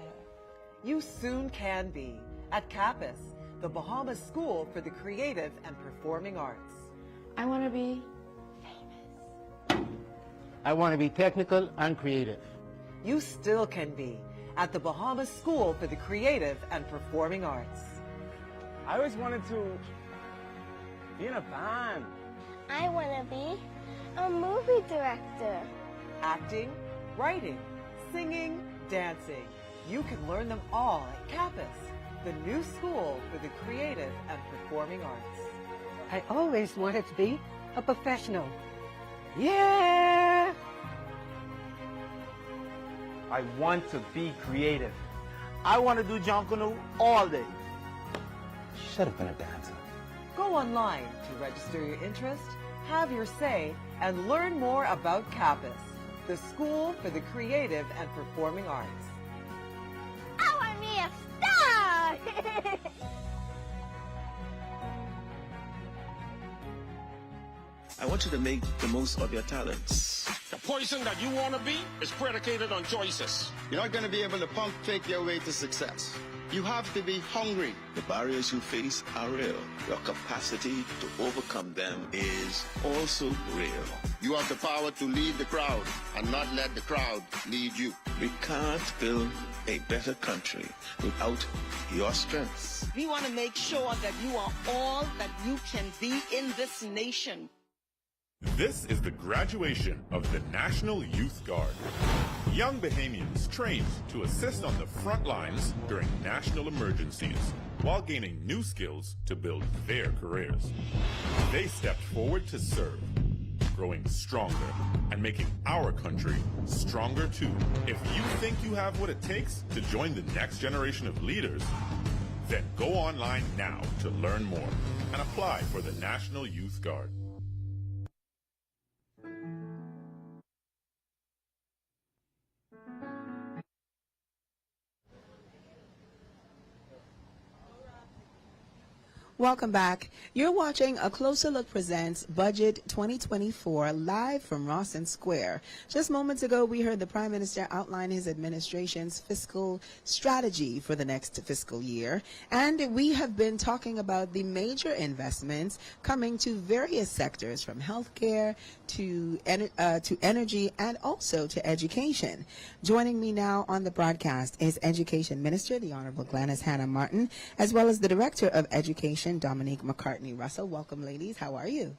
You soon can be at CAPUS, the Bahamas School for the Creative and Performing Arts. I want to be I want to be technical and creative. You still can be at the Bahamas School for the Creative and Performing Arts. I always wanted to be in a band. I want to be a movie director. Acting, writing, singing, dancing. You can learn them all at CAPUS, the new school for the creative and performing arts. I always wanted to be a professional. Yeah! I want to be creative. I want to do Jonkunu all day. Should have been a dancer. Go online to register your interest, have your say, and learn more about CAPUS, the school for the creative and performing arts. I want to be a star! I want you to make the most of your talents. The person that you want to be is predicated on choices. You're not going to be able to pump fake your way to success. You have to be hungry. The barriers you face are real. Your capacity to overcome them is also real. You have the power to lead the crowd and not let the crowd lead you. We can't build a better country without your strengths. We want to make sure that you are all that you can be in this nation. This is the graduation of the National Youth Guard. Young Bahamians trained to assist on the front lines during national emergencies while gaining new skills to build their careers. They stepped forward to serve, growing stronger and making our country stronger too. If you think you have what it takes to join the next generation of leaders, then go online now to learn more and apply for the National Youth Guard. Welcome back. You're watching A Closer Look Presents Budget 2024 live from Rawson Square. Just moments ago, we heard the Prime Minister outline his administration's fiscal strategy for the next fiscal year. And we have been talking about the major investments coming to various sectors, from healthcare to energy and also to education. Joining me now on the broadcast is Education Minister, the Honorable Gladys Hannah Martin, as well as the Director of Education, Dominique McCartney Russell. Welcome, ladies. How are you?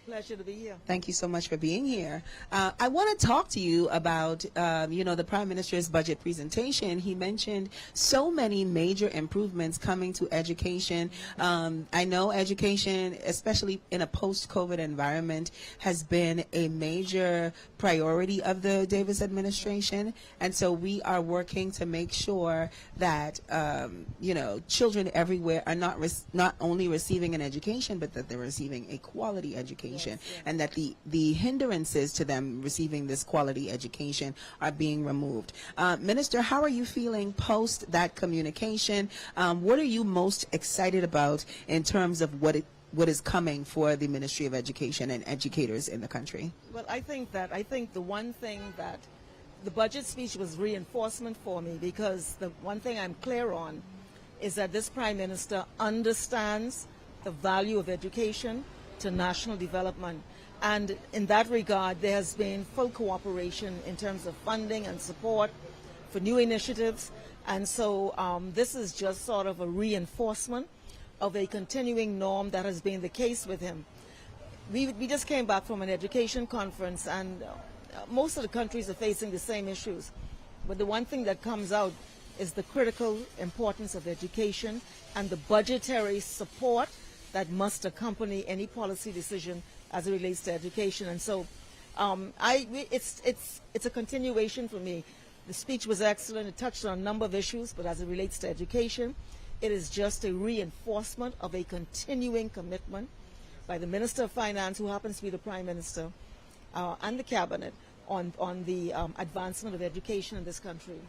Pleasure to be here. Thank you so much for being here. I want to talk to you about, the Prime Minister's budget presentation. He mentioned so many major improvements coming to education. I know education, especially in a post-COVID environment, has been a major priority of the Davis administration. And so we are working to make sure that, children everywhere are not only receiving an education, but that they're receiving a quality education. education, and that the hindrances to them receiving this quality education are being removed. Minister, how are you feeling post that communication? What are you most excited about in terms of what is coming for the Ministry of Education and educators in the country? Well, I think the one thing that the budget speech was reinforcement for me, because the one thing I'm clear on is that this Prime Minister understands the value of education to national development. And in that regard, there has been full cooperation in terms of funding and support for new initiatives. And so this is just sort of a reinforcement of a continuing norm that has been the case with him. We just came back from an education conference, and most of the countries are facing the same issues. But the one thing that comes out is the critical importance of education and the budgetary support that must accompany any policy decision as it relates to education. And so it's a continuation for me. The speech was excellent. It touched on a number of issues, but as it relates to education, it is just a reinforcement of a continuing commitment by the Minister of Finance, who happens to be the Prime Minister, and the Cabinet on the advancement of education in this country.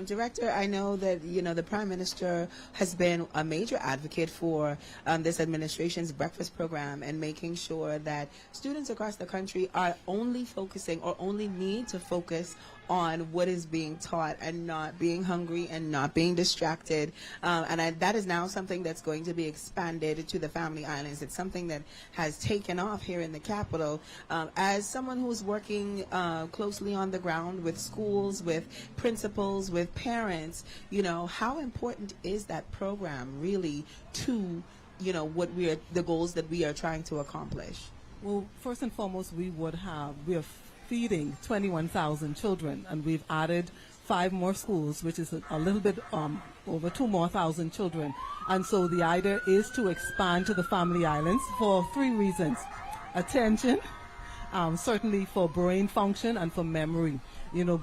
Director, I know that the Prime Minister has been a major advocate for this administration's breakfast program and making sure that students across the country are only focusing or only need to focus on what is being taught and not being hungry and not being distracted. That is now something that's going to be expanded to the Family Islands. It's something that has taken off here in the capital. As someone who's working closely on the ground with schools, with principals, with parents, how important is that program really to, the goals that we are trying to accomplish? Well, first and foremost, we are feeding 21,000 children, and we've added 5 more schools, which is a little bit over 2,000 more children. And so the idea is to expand to the Family Islands for 3 reasons: attention, certainly for brain function and for memory.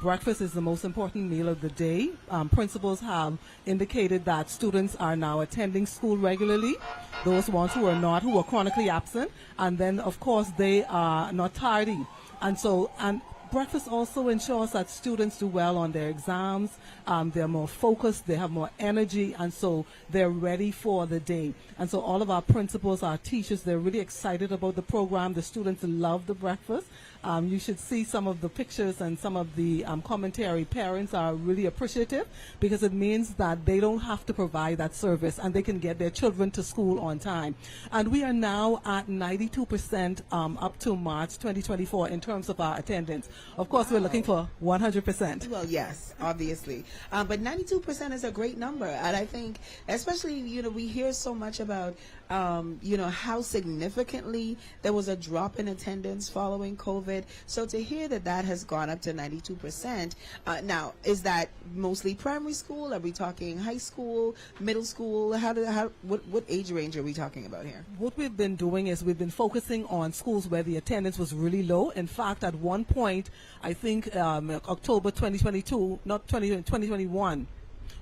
Breakfast is the most important meal of the day. Principals have indicated that students are now attending school regularly, those ones who are not, who are chronically absent, and then of course they are not tardy. And breakfast also ensures that students do well on their exams. They're more focused, they have more energy, and so they're ready for the day. And so all of our principals, our teachers, they're really excited about the program. The students love the breakfast. You should see some of the pictures and some of the commentary. Parents are really appreciative because it means that they don't have to provide that service and they can get their children to school on time. And we are now at 92% up to March 2024 in terms of our attendance. Of course, we're looking for 100%. Well, yes, obviously. But 92% is a great number. And I think, especially, we hear so much about, how significantly there was a drop in attendance following COVID. So to hear that has gone up to 92%. Now, is that mostly primary school? Are we talking high school, middle school? What age range are we talking about here? What we've been doing is we've been focusing on schools where the attendance was really low. In fact, at one point, I think October 2022, not 2021,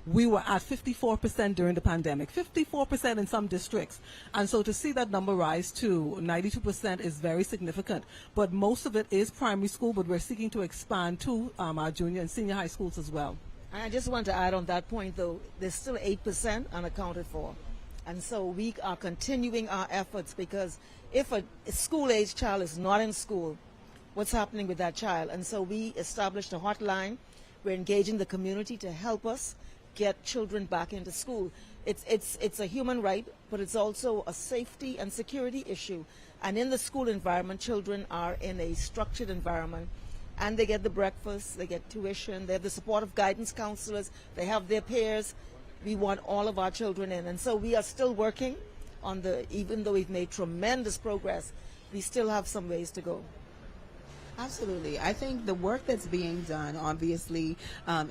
we were at 54% during the pandemic, 54% in some districts. And so to see that number rise to 92% is very significant. But most of it is primary school, but we're seeking to expand to our junior and senior high schools as well. I just want to add on that point, though, there's still 8% unaccounted for. And so we are continuing our efforts, because if a school-age child is not in school, what's happening with that child? And so we established a hotline. We're engaging the community to help us get children back into school. It's a human right, but it's also a safety and security issue. And in the school environment, children are in a structured environment, and they get the breakfast, they get tuition, they have the support of guidance counselors, they have their peers. We want all of our children in. And so we are still working on even though we've made tremendous progress, we still have some ways to go. Absolutely. I think the work that's being done, obviously,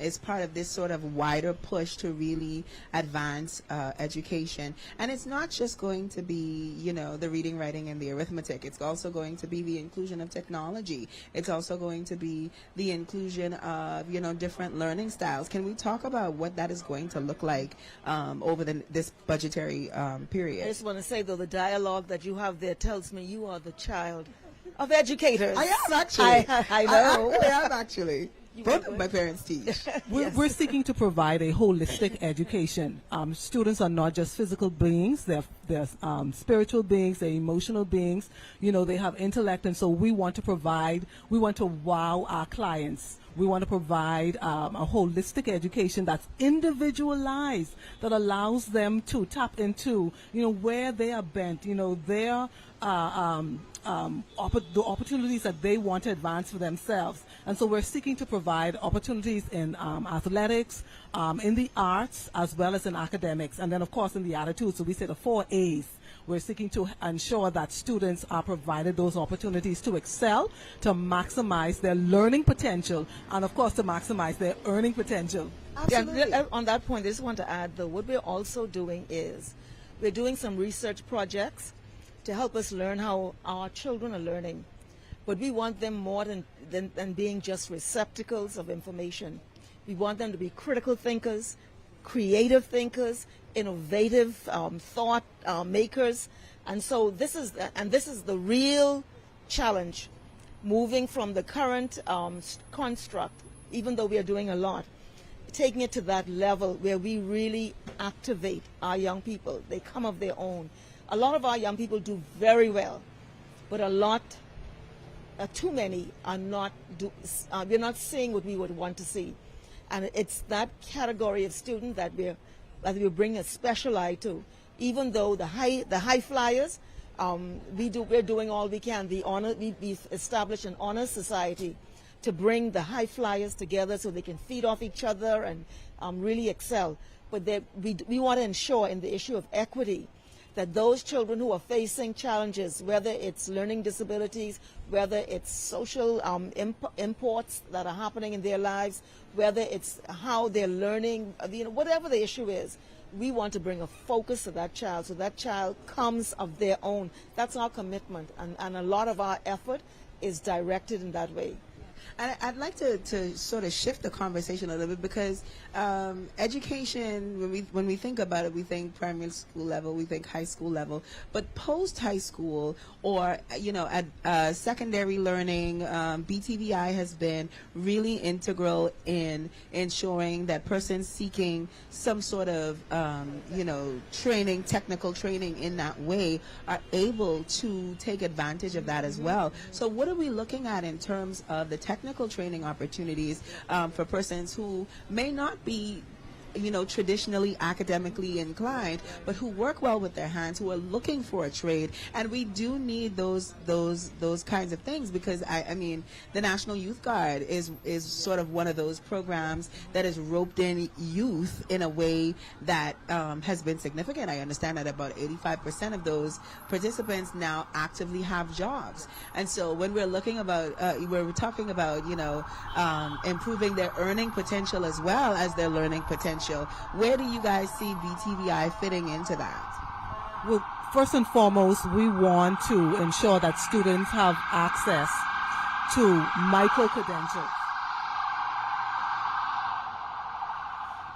is part of this sort of wider push to really advance education. And it's not just going to be, the reading, writing, and the arithmetic. It's also going to be the inclusion of technology. It's also going to be the inclusion of, different learning styles. Can we talk about what that is going to look like over this budgetary period? I just want to say, though, the dialogue that you have there tells me you are the child of educators. I am actually. I know. I am actually. Both of my parents teach. We're seeking to provide a holistic education. Students are not just physical beings; they're spiritual beings, they're emotional beings. They have intellect, and so we want to wow our clients. We want to provide a holistic education that's individualized, that allows them to tap into, where they are bent, their the opportunities that they want to advance for themselves. And so we're seeking to provide opportunities in athletics, in the arts, as well as in academics, and then, of course, in the attitude. So we say the 4 A's. We're seeking to ensure that students are provided those opportunities to excel, to maximize their learning potential, and, of course, to maximize their earning potential. Yeah, on that point, I just want to add, though, what we're also doing is we're doing some research projects to help us learn how our children are learning. But we want them more than being just receptacles of information. We want them to be critical thinkers, creative thinkers, innovative thought makers. And so this is the real challenge, moving from the current construct, even though we are doing a lot, taking it to that level where we really activate our young people. They come of their own. A lot of our young people do very well, but a lot, too many are not. We're not seeing what we would want to see, and it's that category of student that we bring a special eye to. Even though the high flyers, we're doing all we can. We established an honor society to bring the high flyers together so they can feed off each other and really excel. But we want to ensure in the issue of equity that those children who are facing challenges, whether it's learning disabilities, whether it's social imports that are happening in their lives, whether it's how they're learning, whatever the issue is, we want to bring a focus to that child so that child comes of their own. That's our commitment, and a lot of our effort is directed in that way. And I'd like to sort of shift the conversation a little bit, because education, when we think about it, we think primary school level, we think high school level, but post high school or at secondary learning, BTVI has been really integral in ensuring that persons seeking some sort of training, technical training in that way, are able to take advantage of that as well. So what are we looking at in terms of the technical training opportunities for persons who may not be traditionally academically inclined, but who work well with their hands, who are looking for a trade? And we do need those kinds of things, because I mean the National Youth Guard is sort of one of those programs that has roped in youth in a way that has been significant. I understand that about 85% of those participants now actively have jobs. And so when we're looking about we're talking about improving their earning potential as well as their learning potential, where do you guys see BTVI fitting into that? Well, first and foremost, we want to ensure that students have access to micro-credentials.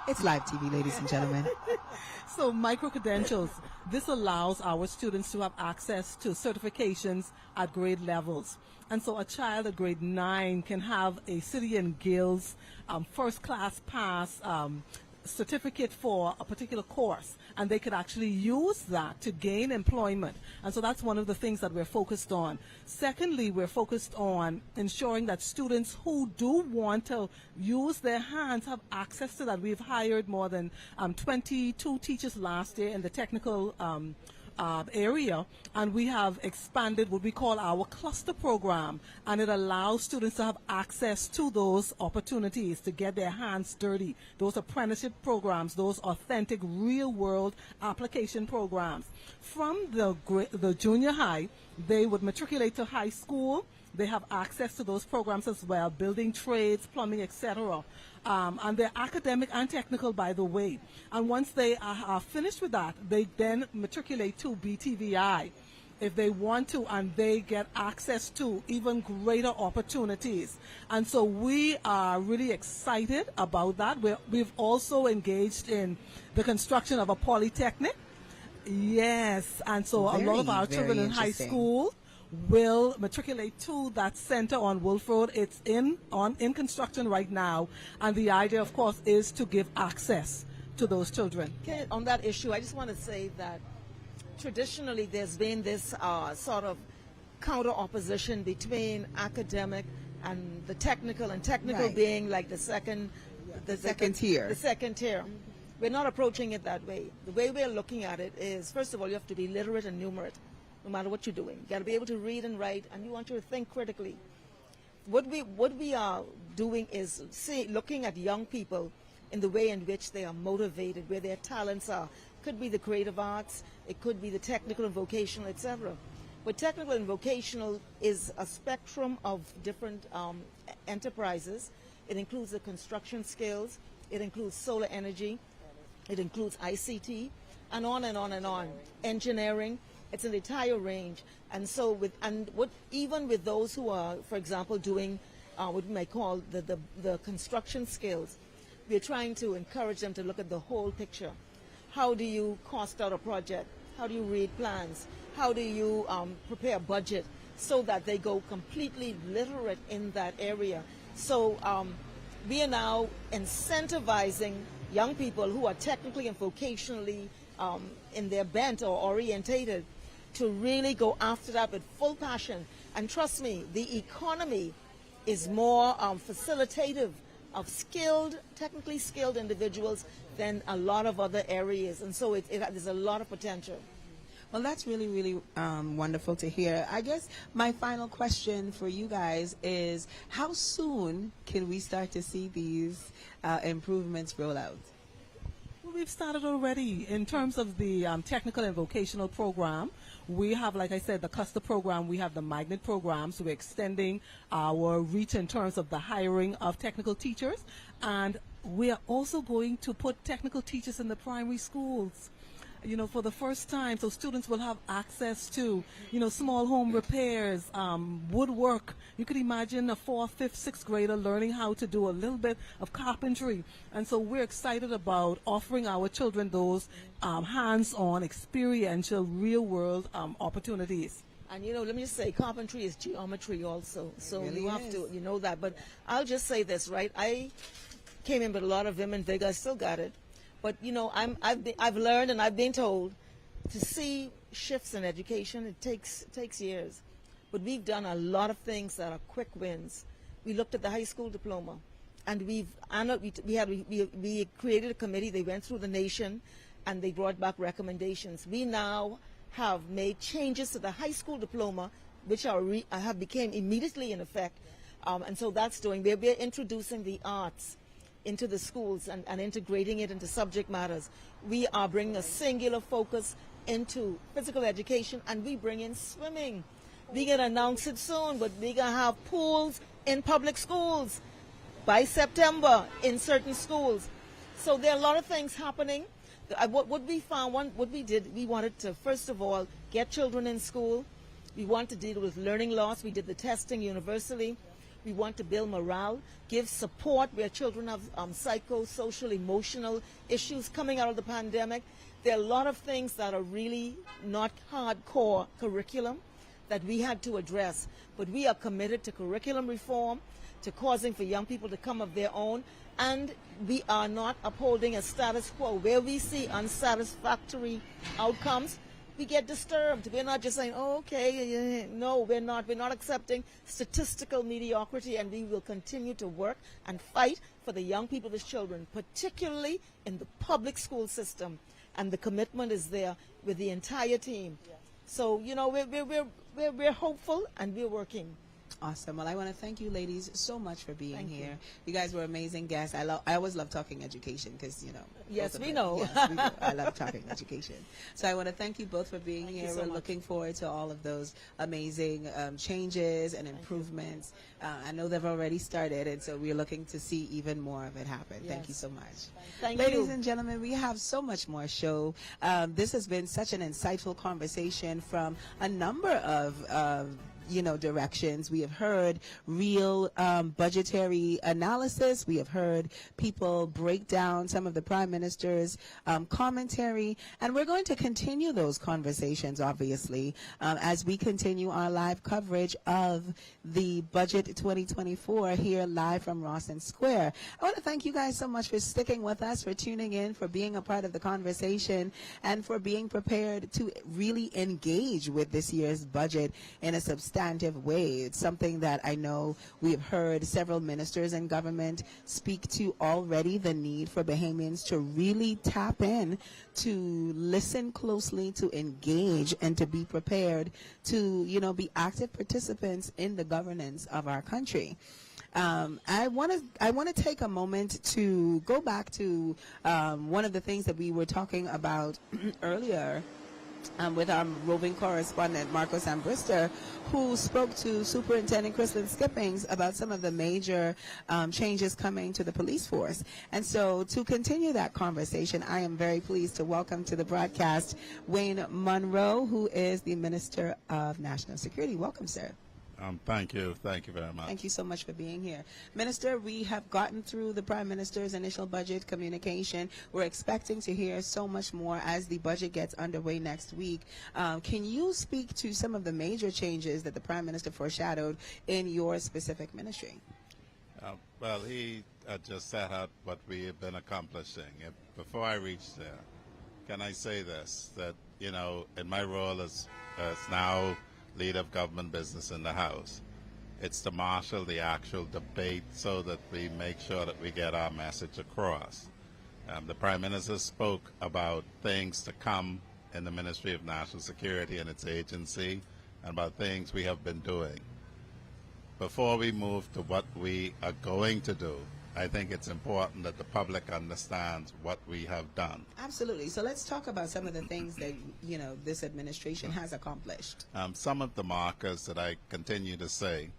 It's live TV, ladies and gentlemen. So micro-credentials, this allows our students to have access to certifications at grade levels. And so a child at grade 9 can have a City and Guilds first-class pass certificate for a particular course, and they could actually use that to gain employment. And so that's one of the things that we're focused on. Secondly, we're focused on ensuring that students who do want to use their hands have access to that. We've hired more than 22 teachers last year in the technical area, and we have expanded what we call our cluster program, and it allows students to have access to those opportunities to get their hands dirty, those apprenticeship programs, those authentic real-world application programs. From the junior high, they would matriculate to high school, they have access to those programs as well, building trades, plumbing, etc. And they're academic and technical, by the way. And once they are finished with that, they then matriculate to BTVI if they want to, and they get access to even greater opportunities. And so we are really excited about that. We've also engaged in the construction of a polytechnic. Yes, and so a lot of our children in high school will matriculate to that center on Wolf Road. It's in construction right now, and the idea, of course, is to give access to those children. Okay, on that issue, I just want to say that traditionally there's been this sort of counter opposition between academic and the technical, and technical Right. being like the second tier. The second tier. We're not approaching it that way. The way we're looking at it is, first of all, you have to be literate and numerate, no matter what you're doing. You got to be able to read and write, and you want you to think critically. What we are doing is looking at young people in the way in which they are motivated, where their talents are. Could be the creative arts, it could be the technical and vocational, etc. But technical and vocational is a spectrum of different enterprises. It includes the construction skills, it includes solar energy, it includes ICT, and on and on and on. Engineering, it's an entire range. And so even with those who are, for example, doing what we might call the construction skills, we're trying to encourage them to look at the whole picture. How do you cost out a project? How do you read plans? How do you prepare a budget so that they go completely literate in that area? So we are now incentivizing young people who are technically and vocationally in their bent or orientated to really go after that with full passion. And trust me, the economy is more facilitative of technically skilled individuals than a lot of other areas. And so there's a lot of potential. Well, that's really, really wonderful to hear. I guess my final question for you guys is, how soon can we start to see these improvements roll out? Well, we've started already in terms of the technical and vocational program. We have, like I said, the cluster program. We have the magnet program. So we're extending our reach in terms of the hiring of technical teachers. And we are also going to put technical teachers in the primary schools, for the first time. So students will have access to, small home repairs, woodwork. You could imagine a 4th, 5th, 6th grader learning how to do a little bit of carpentry. And so we're excited about offering our children those hands-on, experiential, real-world opportunities. And let me just say, carpentry is geometry also. So Really you have to, know that. But I'll just say this, right? I came in with a lot of vim and vigor. I still got it. But I've learned and I've been told to see shifts in education. It takes years, but we've done a lot of things that are quick wins. We looked at the high school diploma, and we created a committee. They went through the nation, and they brought back recommendations. We now have made changes to the high school diploma, which have became immediately in effect, and so that's doing. We're introducing the arts into the schools and integrating it into subject matters. We are bringing a singular focus into physical education, and we bring in swimming. We're going to announce it soon, but we're going to have pools in public schools by September in certain schools. So there are a lot of things happening. What we found, what we did, we wanted to, first of all, get children in school. We want to deal with learning loss. We did the testing universally. We want to build morale, give support where children have psychosocial, emotional issues coming out of the pandemic. There are a lot of things that are really not hardcore curriculum that we had to address. But we are committed to curriculum reform, to causing for young people to come of their own. And we are not upholding a status quo. Where we see unsatisfactory outcomes, we get disturbed. We're not just saying, oh, okay, no, we're not. We're not accepting statistical mediocrity, and we will continue to work and fight for the young people, the children, particularly in the public school system. And the commitment is there with the entire team. So, we're hopeful, and we're working. Awesome. Well, I want to thank you, ladies, so much for being Thank here. You guys were amazing guests. I always love talking education because, you know. Yes, both of we us- know. Yes, we do. I love talking education. So I want to thank you both for being Thank you here. so We're much. looking forward to all of those amazing changes and improvements. I know they've already started, and so we're looking to see even more of it happen. Thank you Yes. so much. Thank Ladies you. and gentlemen, we have so much more show. This has been such an insightful conversation from a number of directions. We have heard real budgetary analysis. We have heard people break down some of the Prime Minister's commentary. And we're going to continue those conversations, obviously, as we continue our live coverage of the Budget 2024 here live from Rawson Square. I want to thank you guys so much for sticking with us, for tuning in, for being a part of the conversation, and for being prepared to really engage with this year's budget in a substantive way. It's something that I know we have heard several ministers in government speak to already, the need for Bahamians to really tap in, to listen closely, to engage, and to be prepared to, be active participants in the governance of our country. I want to take a moment to go back to one of the things that we were talking about earlier with our roving correspondent, Marcos Ambrister, who spoke to Superintendent Chrislyn Skippings about some of the major changes coming to the police force. And so to continue that conversation, I am very pleased to welcome to the broadcast Wayne Monroe, who is the Minister of National Security. Welcome, sir. Thank you. Thank you very much. Thank you so much for being here. Minister, we have gotten through the Prime Minister's initial budget communication. We're expecting to hear so much more as the budget gets underway next week. Can you speak to some of the major changes that the Prime Minister foreshadowed in your specific ministry? Well, he just set out what we have been accomplishing. Before I reach there, can I say this, that, in my role as now leader of government business in the House, it's to marshal the actual debate so that we make sure that we get our message across. The Prime Minister spoke about things to come in the Ministry of National Security and its agency, and about things we have been doing. Before we move to what we are going to do, I think it's important that the public understands what we have done. Absolutely. So let's talk about some of the things that, this administration has accomplished. Some of the markers that I continue to say,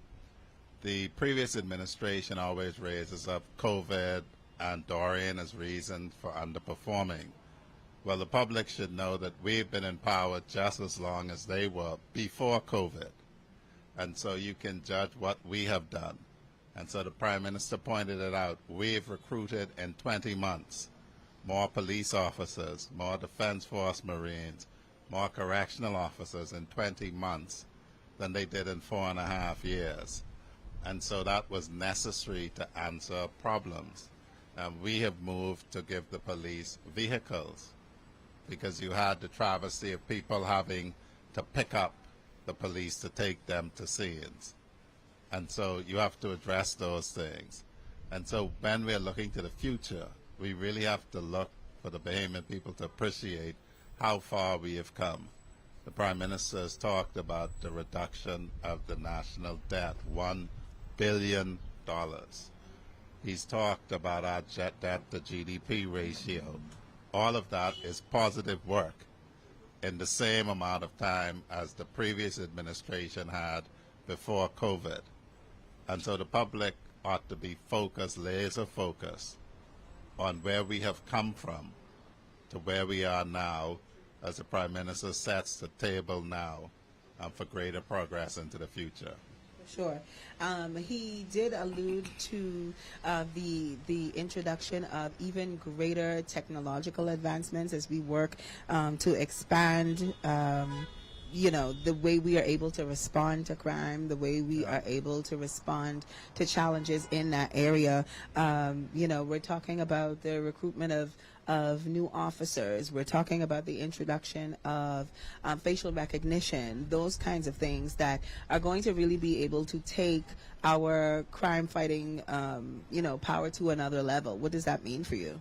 the previous administration always raises up COVID and Dorian as reason for underperforming. Well, the public should know that we've been in power just as long as they were before COVID. And so you can judge what we have done. And so the Prime Minister pointed it out. We've recruited in 20 months more police officers, more Defense Force Marines, more correctional officers in 20 months than they did in 4.5 years. And so that was necessary to answer problems. We have moved to give the police vehicles, because you had the travesty of people having to pick up the police to take them to scenes. And so you have to address those things. And so when we're looking to the future, we really have to look for the Bahamian people to appreciate how far we have come. The Prime Minister has talked about the reduction of the national debt, $1 billion. He's talked about our debt to GDP ratio. All of that is positive work in the same amount of time as the previous administration had before COVID. And so the public ought to be focused, laser focused, on where we have come from to where we are now, as the Prime Minister sets the table now for greater progress into the future. Sure. He did allude to the introduction of even greater technological advancements as we work to expand the way we are able to respond to crime, the way we are able to respond to challenges in that area. We're talking about the recruitment of new officers. We're talking about the introduction of facial recognition, those kinds of things that are going to really be able to take our crime fighting, power to another level. What does that mean for you?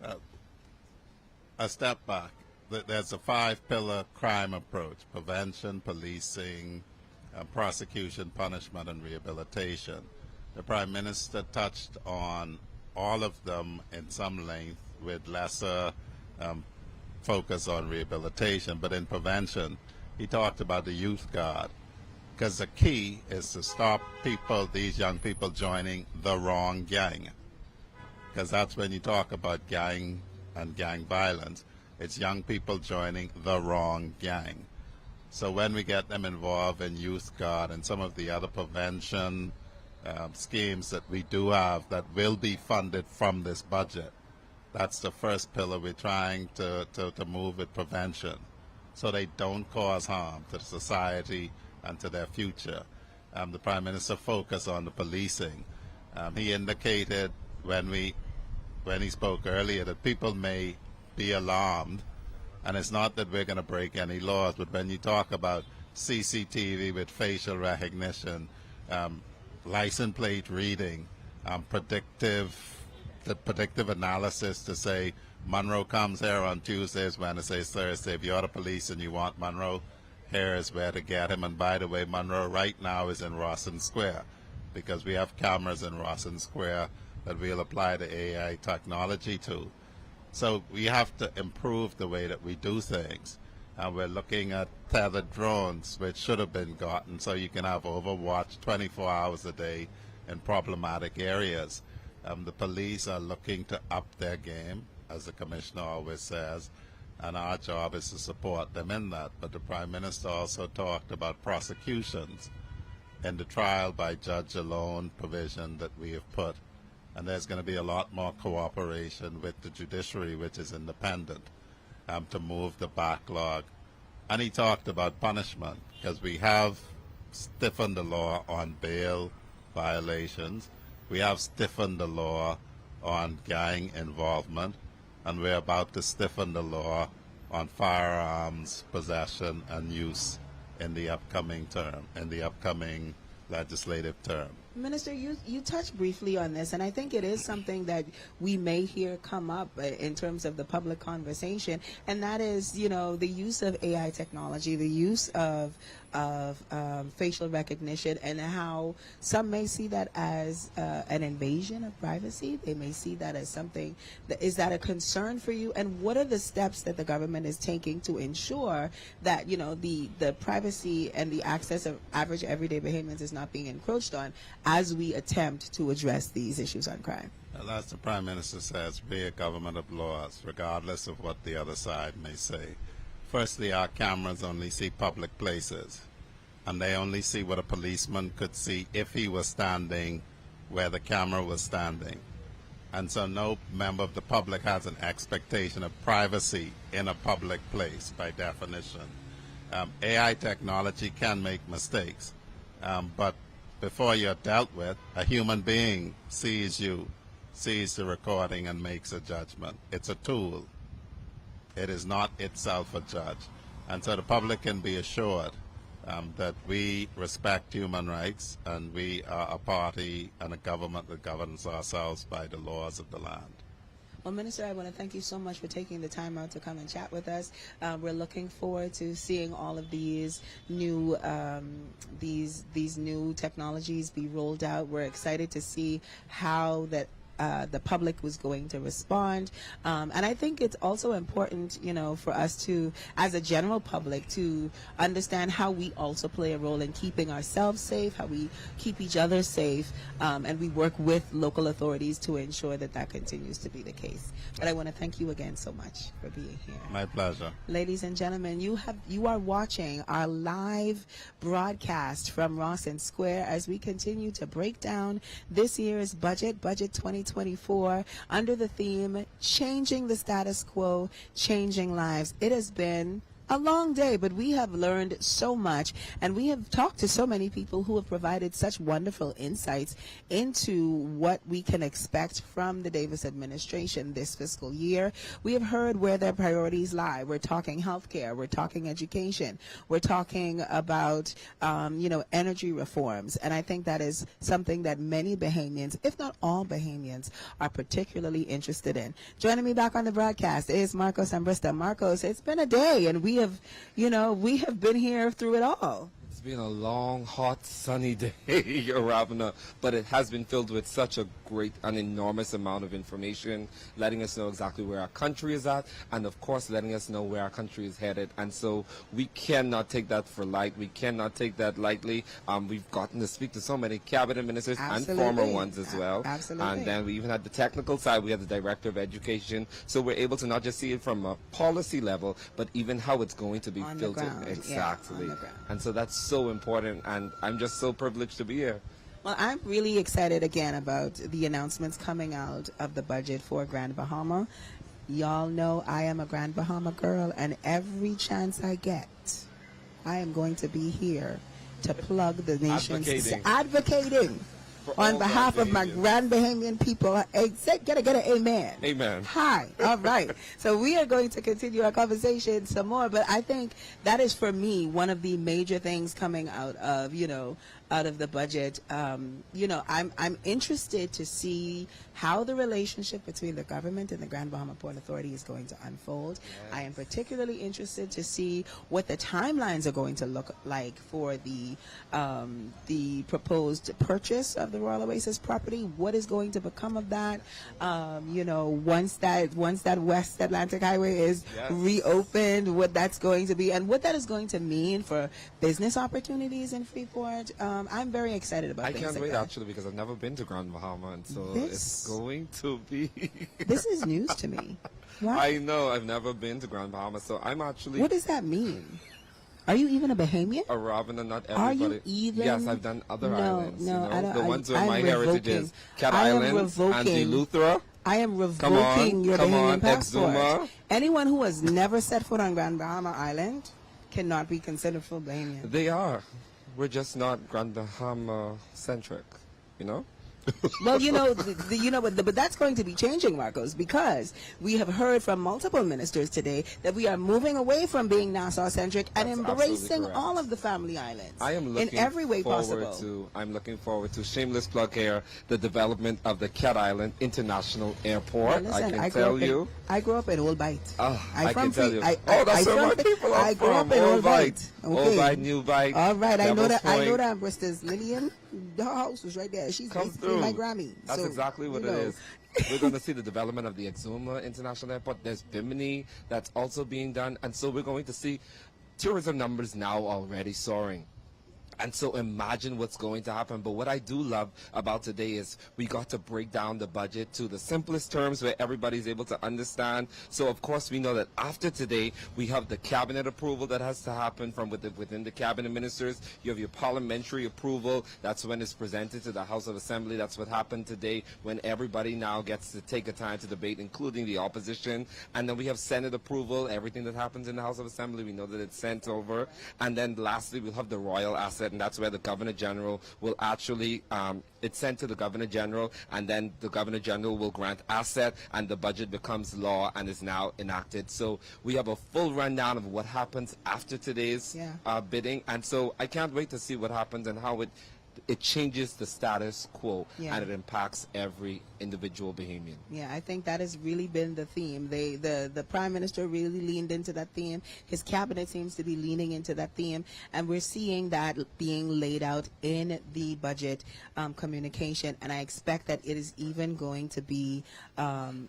A step back. There's a 5-pillar crime approach: prevention, policing, prosecution, punishment, and rehabilitation. The Prime Minister touched on all of them in some length with lesser focus on rehabilitation, but in prevention, he talked about the youth guard, because the key is to stop these young people joining the wrong gang, because that's when you talk about gang and gang violence, it's young people joining the wrong gang. So when we get them involved in youth guard and some of the other prevention schemes that we do have that will be funded from this budget, that's the first pillar. We're trying to move with prevention so they don't cause harm to the society and to their future. The Prime Minister focused on the policing. He indicated when he spoke earlier that people may be alarmed, and it's not that we're going to break any laws, but when you talk about CCTV with facial recognition, license plate reading, predictive analysis to say Monroe comes here on Tuesdays, Wednesdays, Thursdays. If you're the police and you want Monroe, here is where to get him. And by the way, Monroe right now is in Rawson Square, because we have cameras in Rawson Square that we'll apply the AI technology to. So we have to improve the way that we do things. And we're looking at tethered drones, which should have been gotten, so you can have overwatch 24 hours a day in problematic areas. The police are looking to up their game, as the Commissioner always says, and our job is to support them in that. But the Prime Minister also talked about prosecutions in the trial by judge alone provision that we have put. And there's going to be a lot more cooperation with the judiciary, which is independent, to move the backlog. And he talked about punishment, because we have stiffened the law on bail violations. We have stiffened the law on gang involvement, and we're about to stiffen the law on firearms possession and use in the upcoming legislative term. Minister, you touched briefly on this, and I think it is something that we may hear come up in terms of the public conversation, and that is, the use of AI technology, the use of facial recognition, and how some may see that as an invasion of privacy. They may see that as something is that a concern for you? And what are the steps that the government is taking to ensure that the privacy and the access of average everyday Bahamians is not being encroached on as we attempt to address these issues on crime? Well, as the Prime Minister says, we're a government of laws, regardless of what the other side may say. Firstly, our cameras only see public places, and they only see what a policeman could see if he was standing where the camera was standing. And so no member of the public has an expectation of privacy in a public place by definition. AI technology can make mistakes, but before you're dealt with, a human being sees you, sees the recording, and makes a judgment. It's a tool. It is not itself a judge. And so the public can be assured that we respect human rights, and we are a party and a government that governs ourselves by the laws of the land. Well, Minister, I want to thank you so much for taking the time out to come and chat with us. We're looking forward to seeing all of these new new technologies be rolled out. We're excited to see how that the public was going to respond. And I think it's also important, for us to, as a general public, to understand how we also play a role in keeping ourselves safe, how we keep each other safe, and we work with local authorities to ensure that that continues to be the case. But I want to thank you again so much for being here. My pleasure. Ladies and gentlemen, you are watching our live broadcast from Rawson Square as we continue to break down this year's budget 2024, under the theme Changing the Status Quo, Changing Lives. It has been a long day, but we have learned so much, and we have talked to so many people who have provided such wonderful insights into what we can expect from the Davis administration this fiscal year. We have heard where their priorities lie. We're talking healthcare, we're talking education, we're talking about energy reforms, and I think that is something that many Bahamians, if not all Bahamians, are particularly interested in. Joining me back on the broadcast is Marcos Ambrista. Marcos, it's been a day, and we have been here through it all. It's been a long, hot, sunny day, Ravana, but it has been filled with such a great and enormous amount of information, letting us know exactly where our country is at, and of course letting us know where our country is headed. And so we cannot take that for light. We cannot take that lightly. We've gotten to speak to so many cabinet ministers Absolutely. and former ones as well. Absolutely. And then we even had the technical side. We had the director of education. So we're able to not just see it from a policy level, but even how it's going to be On the filtered. ground. Exactly. Yeah, on the ground. And so that's so important, and I'm just so privileged to be here. Well, I'm really excited again about the announcements coming out of the budget for Grand Bahama. Y'all know I am a Grand Bahama girl, and every chance I get, I am going to be here to plug the nation's advocating on behalf of my Grand Bahamian people. Get an amen. Amen. Hi. All right. So we are going to continue our conversation some more, but I think that is, for me, one of the major things coming out of, out of the budget. I'm interested to see how the relationship between the government and the Grand Bahama Port Authority is going to unfold. Yes. I am particularly interested to see what the timelines are going to look like for the proposed purchase of the Royal Oasis property. What is going to become of that? Once that West Atlantic Highway is reopened, what that's going to be and what that is going to mean for business opportunities in Freeport. I'm very excited about things like that. I can't wait, actually, because I've never been to Grand Bahama, and so it's going to be... This is news to me. What? I know, I've never been to Grand Bahama, so I'm actually... What does that mean? Are you even a Bahamian? A Ravana, not everybody. Are you even? Yes, I've done other islands. No, I don't. The ones where my heritage is. Cat Islands and Eleuthera. I am revoking your Bahamian passport. Exuma. Anyone who has never set foot on Grand Bahama Island cannot be considered full Bahamian. They are. We're just not Grand Bahama centric, Well, but that's going to be changing, Marcos, because we have heard from multiple ministers today that we are moving away from being Nassau-centric and embracing all of the family islands. I am looking in every way possible. I'm looking forward to, shameless plug here, the development of the Cat Island International Airport. Well, listen, I tell you. I grew up in Old Bight. I can tell you. That's where my people are from. I grew up in Old Bight. Old Bight, New Bight. All right, I know that Bristol's Lillian. Her house was right there. She's basically my Grammy. That's exactly what it is. We're going to see the development of the Exuma International Airport. There's Bimini that's also being done. And so we're going to see tourism numbers now already soaring. And so imagine what's going to happen. But what I do love about today is we got to break down the budget to the simplest terms where everybody's able to understand. So, of course, we know that after today, we have the cabinet approval that has to happen from within the cabinet ministers. You have your parliamentary approval. That's when it's presented to the House of Assembly. That's what happened today when everybody now gets to take a time to debate, including the opposition. And then we have Senate approval. Everything that happens in the House of Assembly, we know that it's sent over. And then lastly, we'll have the royal asset. And that's where the Governor General will actually, it's sent to the Governor General, and then the Governor General will grant asset, and the budget becomes law and is now enacted. So we have a full rundown of what happens after today's bidding, and so I can't wait to see what happens and how it changes the status quo, and it impacts every individual Bahamian. Yeah, I think that has really been the theme. The Prime Minister really leaned into that theme. His cabinet seems to be leaning into that theme, and we're seeing that being laid out in the budget communication, and I expect that it is even going to be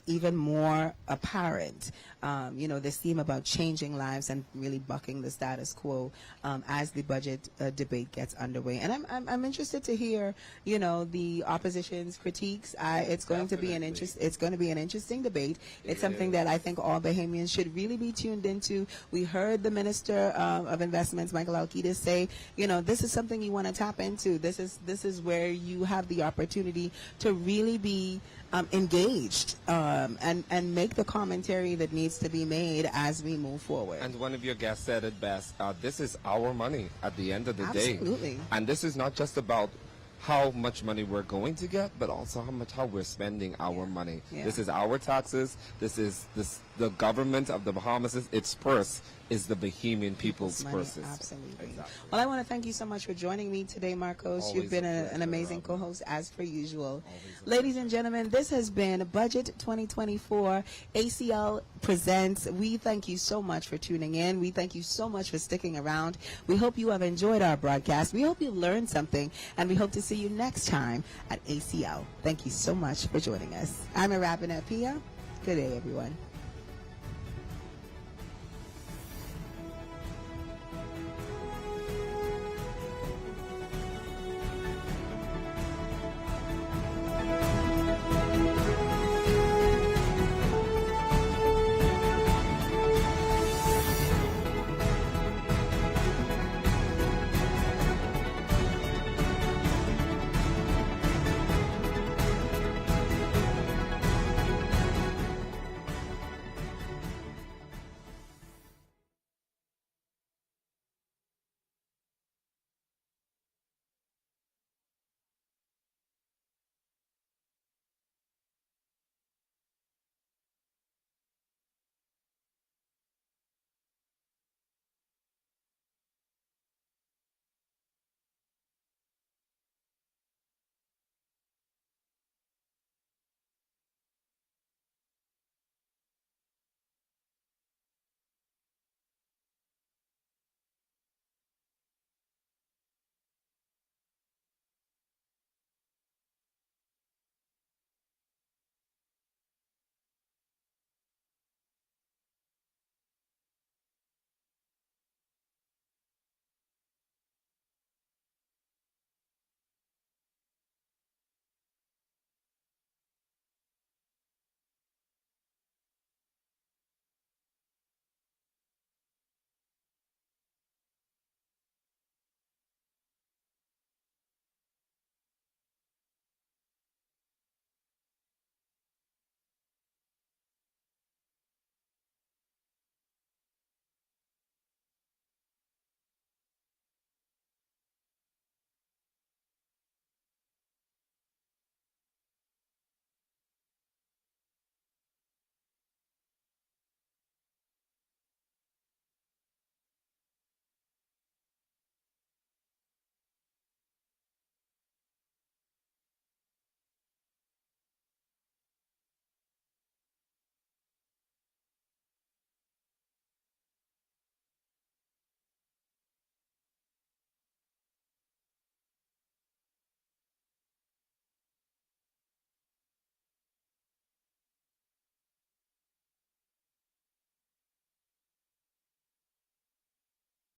even more apparent. This theme about changing lives and really bucking the status quo as the budget debate gets underway. And I'm interested to hear, the opposition's critiques. It's going to be an interesting debate. It's something that I think all Bahamians should really be tuned into. We heard the Minister of Investments, Michael Alcides, say, this is something you want to tap into. This is where you have the opportunity to really be engaged and make the commentary that needs to be made as we move forward. And one of your guests said it best. This is our money at the end of the day. Absolutely. And this is not just about how much money we're going to get, but also how we're spending our money. This is our taxes. This is the government of the Bahamas, its purse is the Bahamian people's money, purses. absolutely. Well, I want to thank you so much for joining me today, Marcos. Always You've been a pleasure, an amazing Robin. co-host as per usual. Ladies and gentlemen, this has been Budget 2024 ACL Presents. We thank you so much for tuning in. We thank you so much for sticking around. We hope you have enjoyed our broadcast. We hope you learned something, and we hope to see you next time at ACL. Thank you so much for joining us. I'm Arabina Pia. Good day, everyone.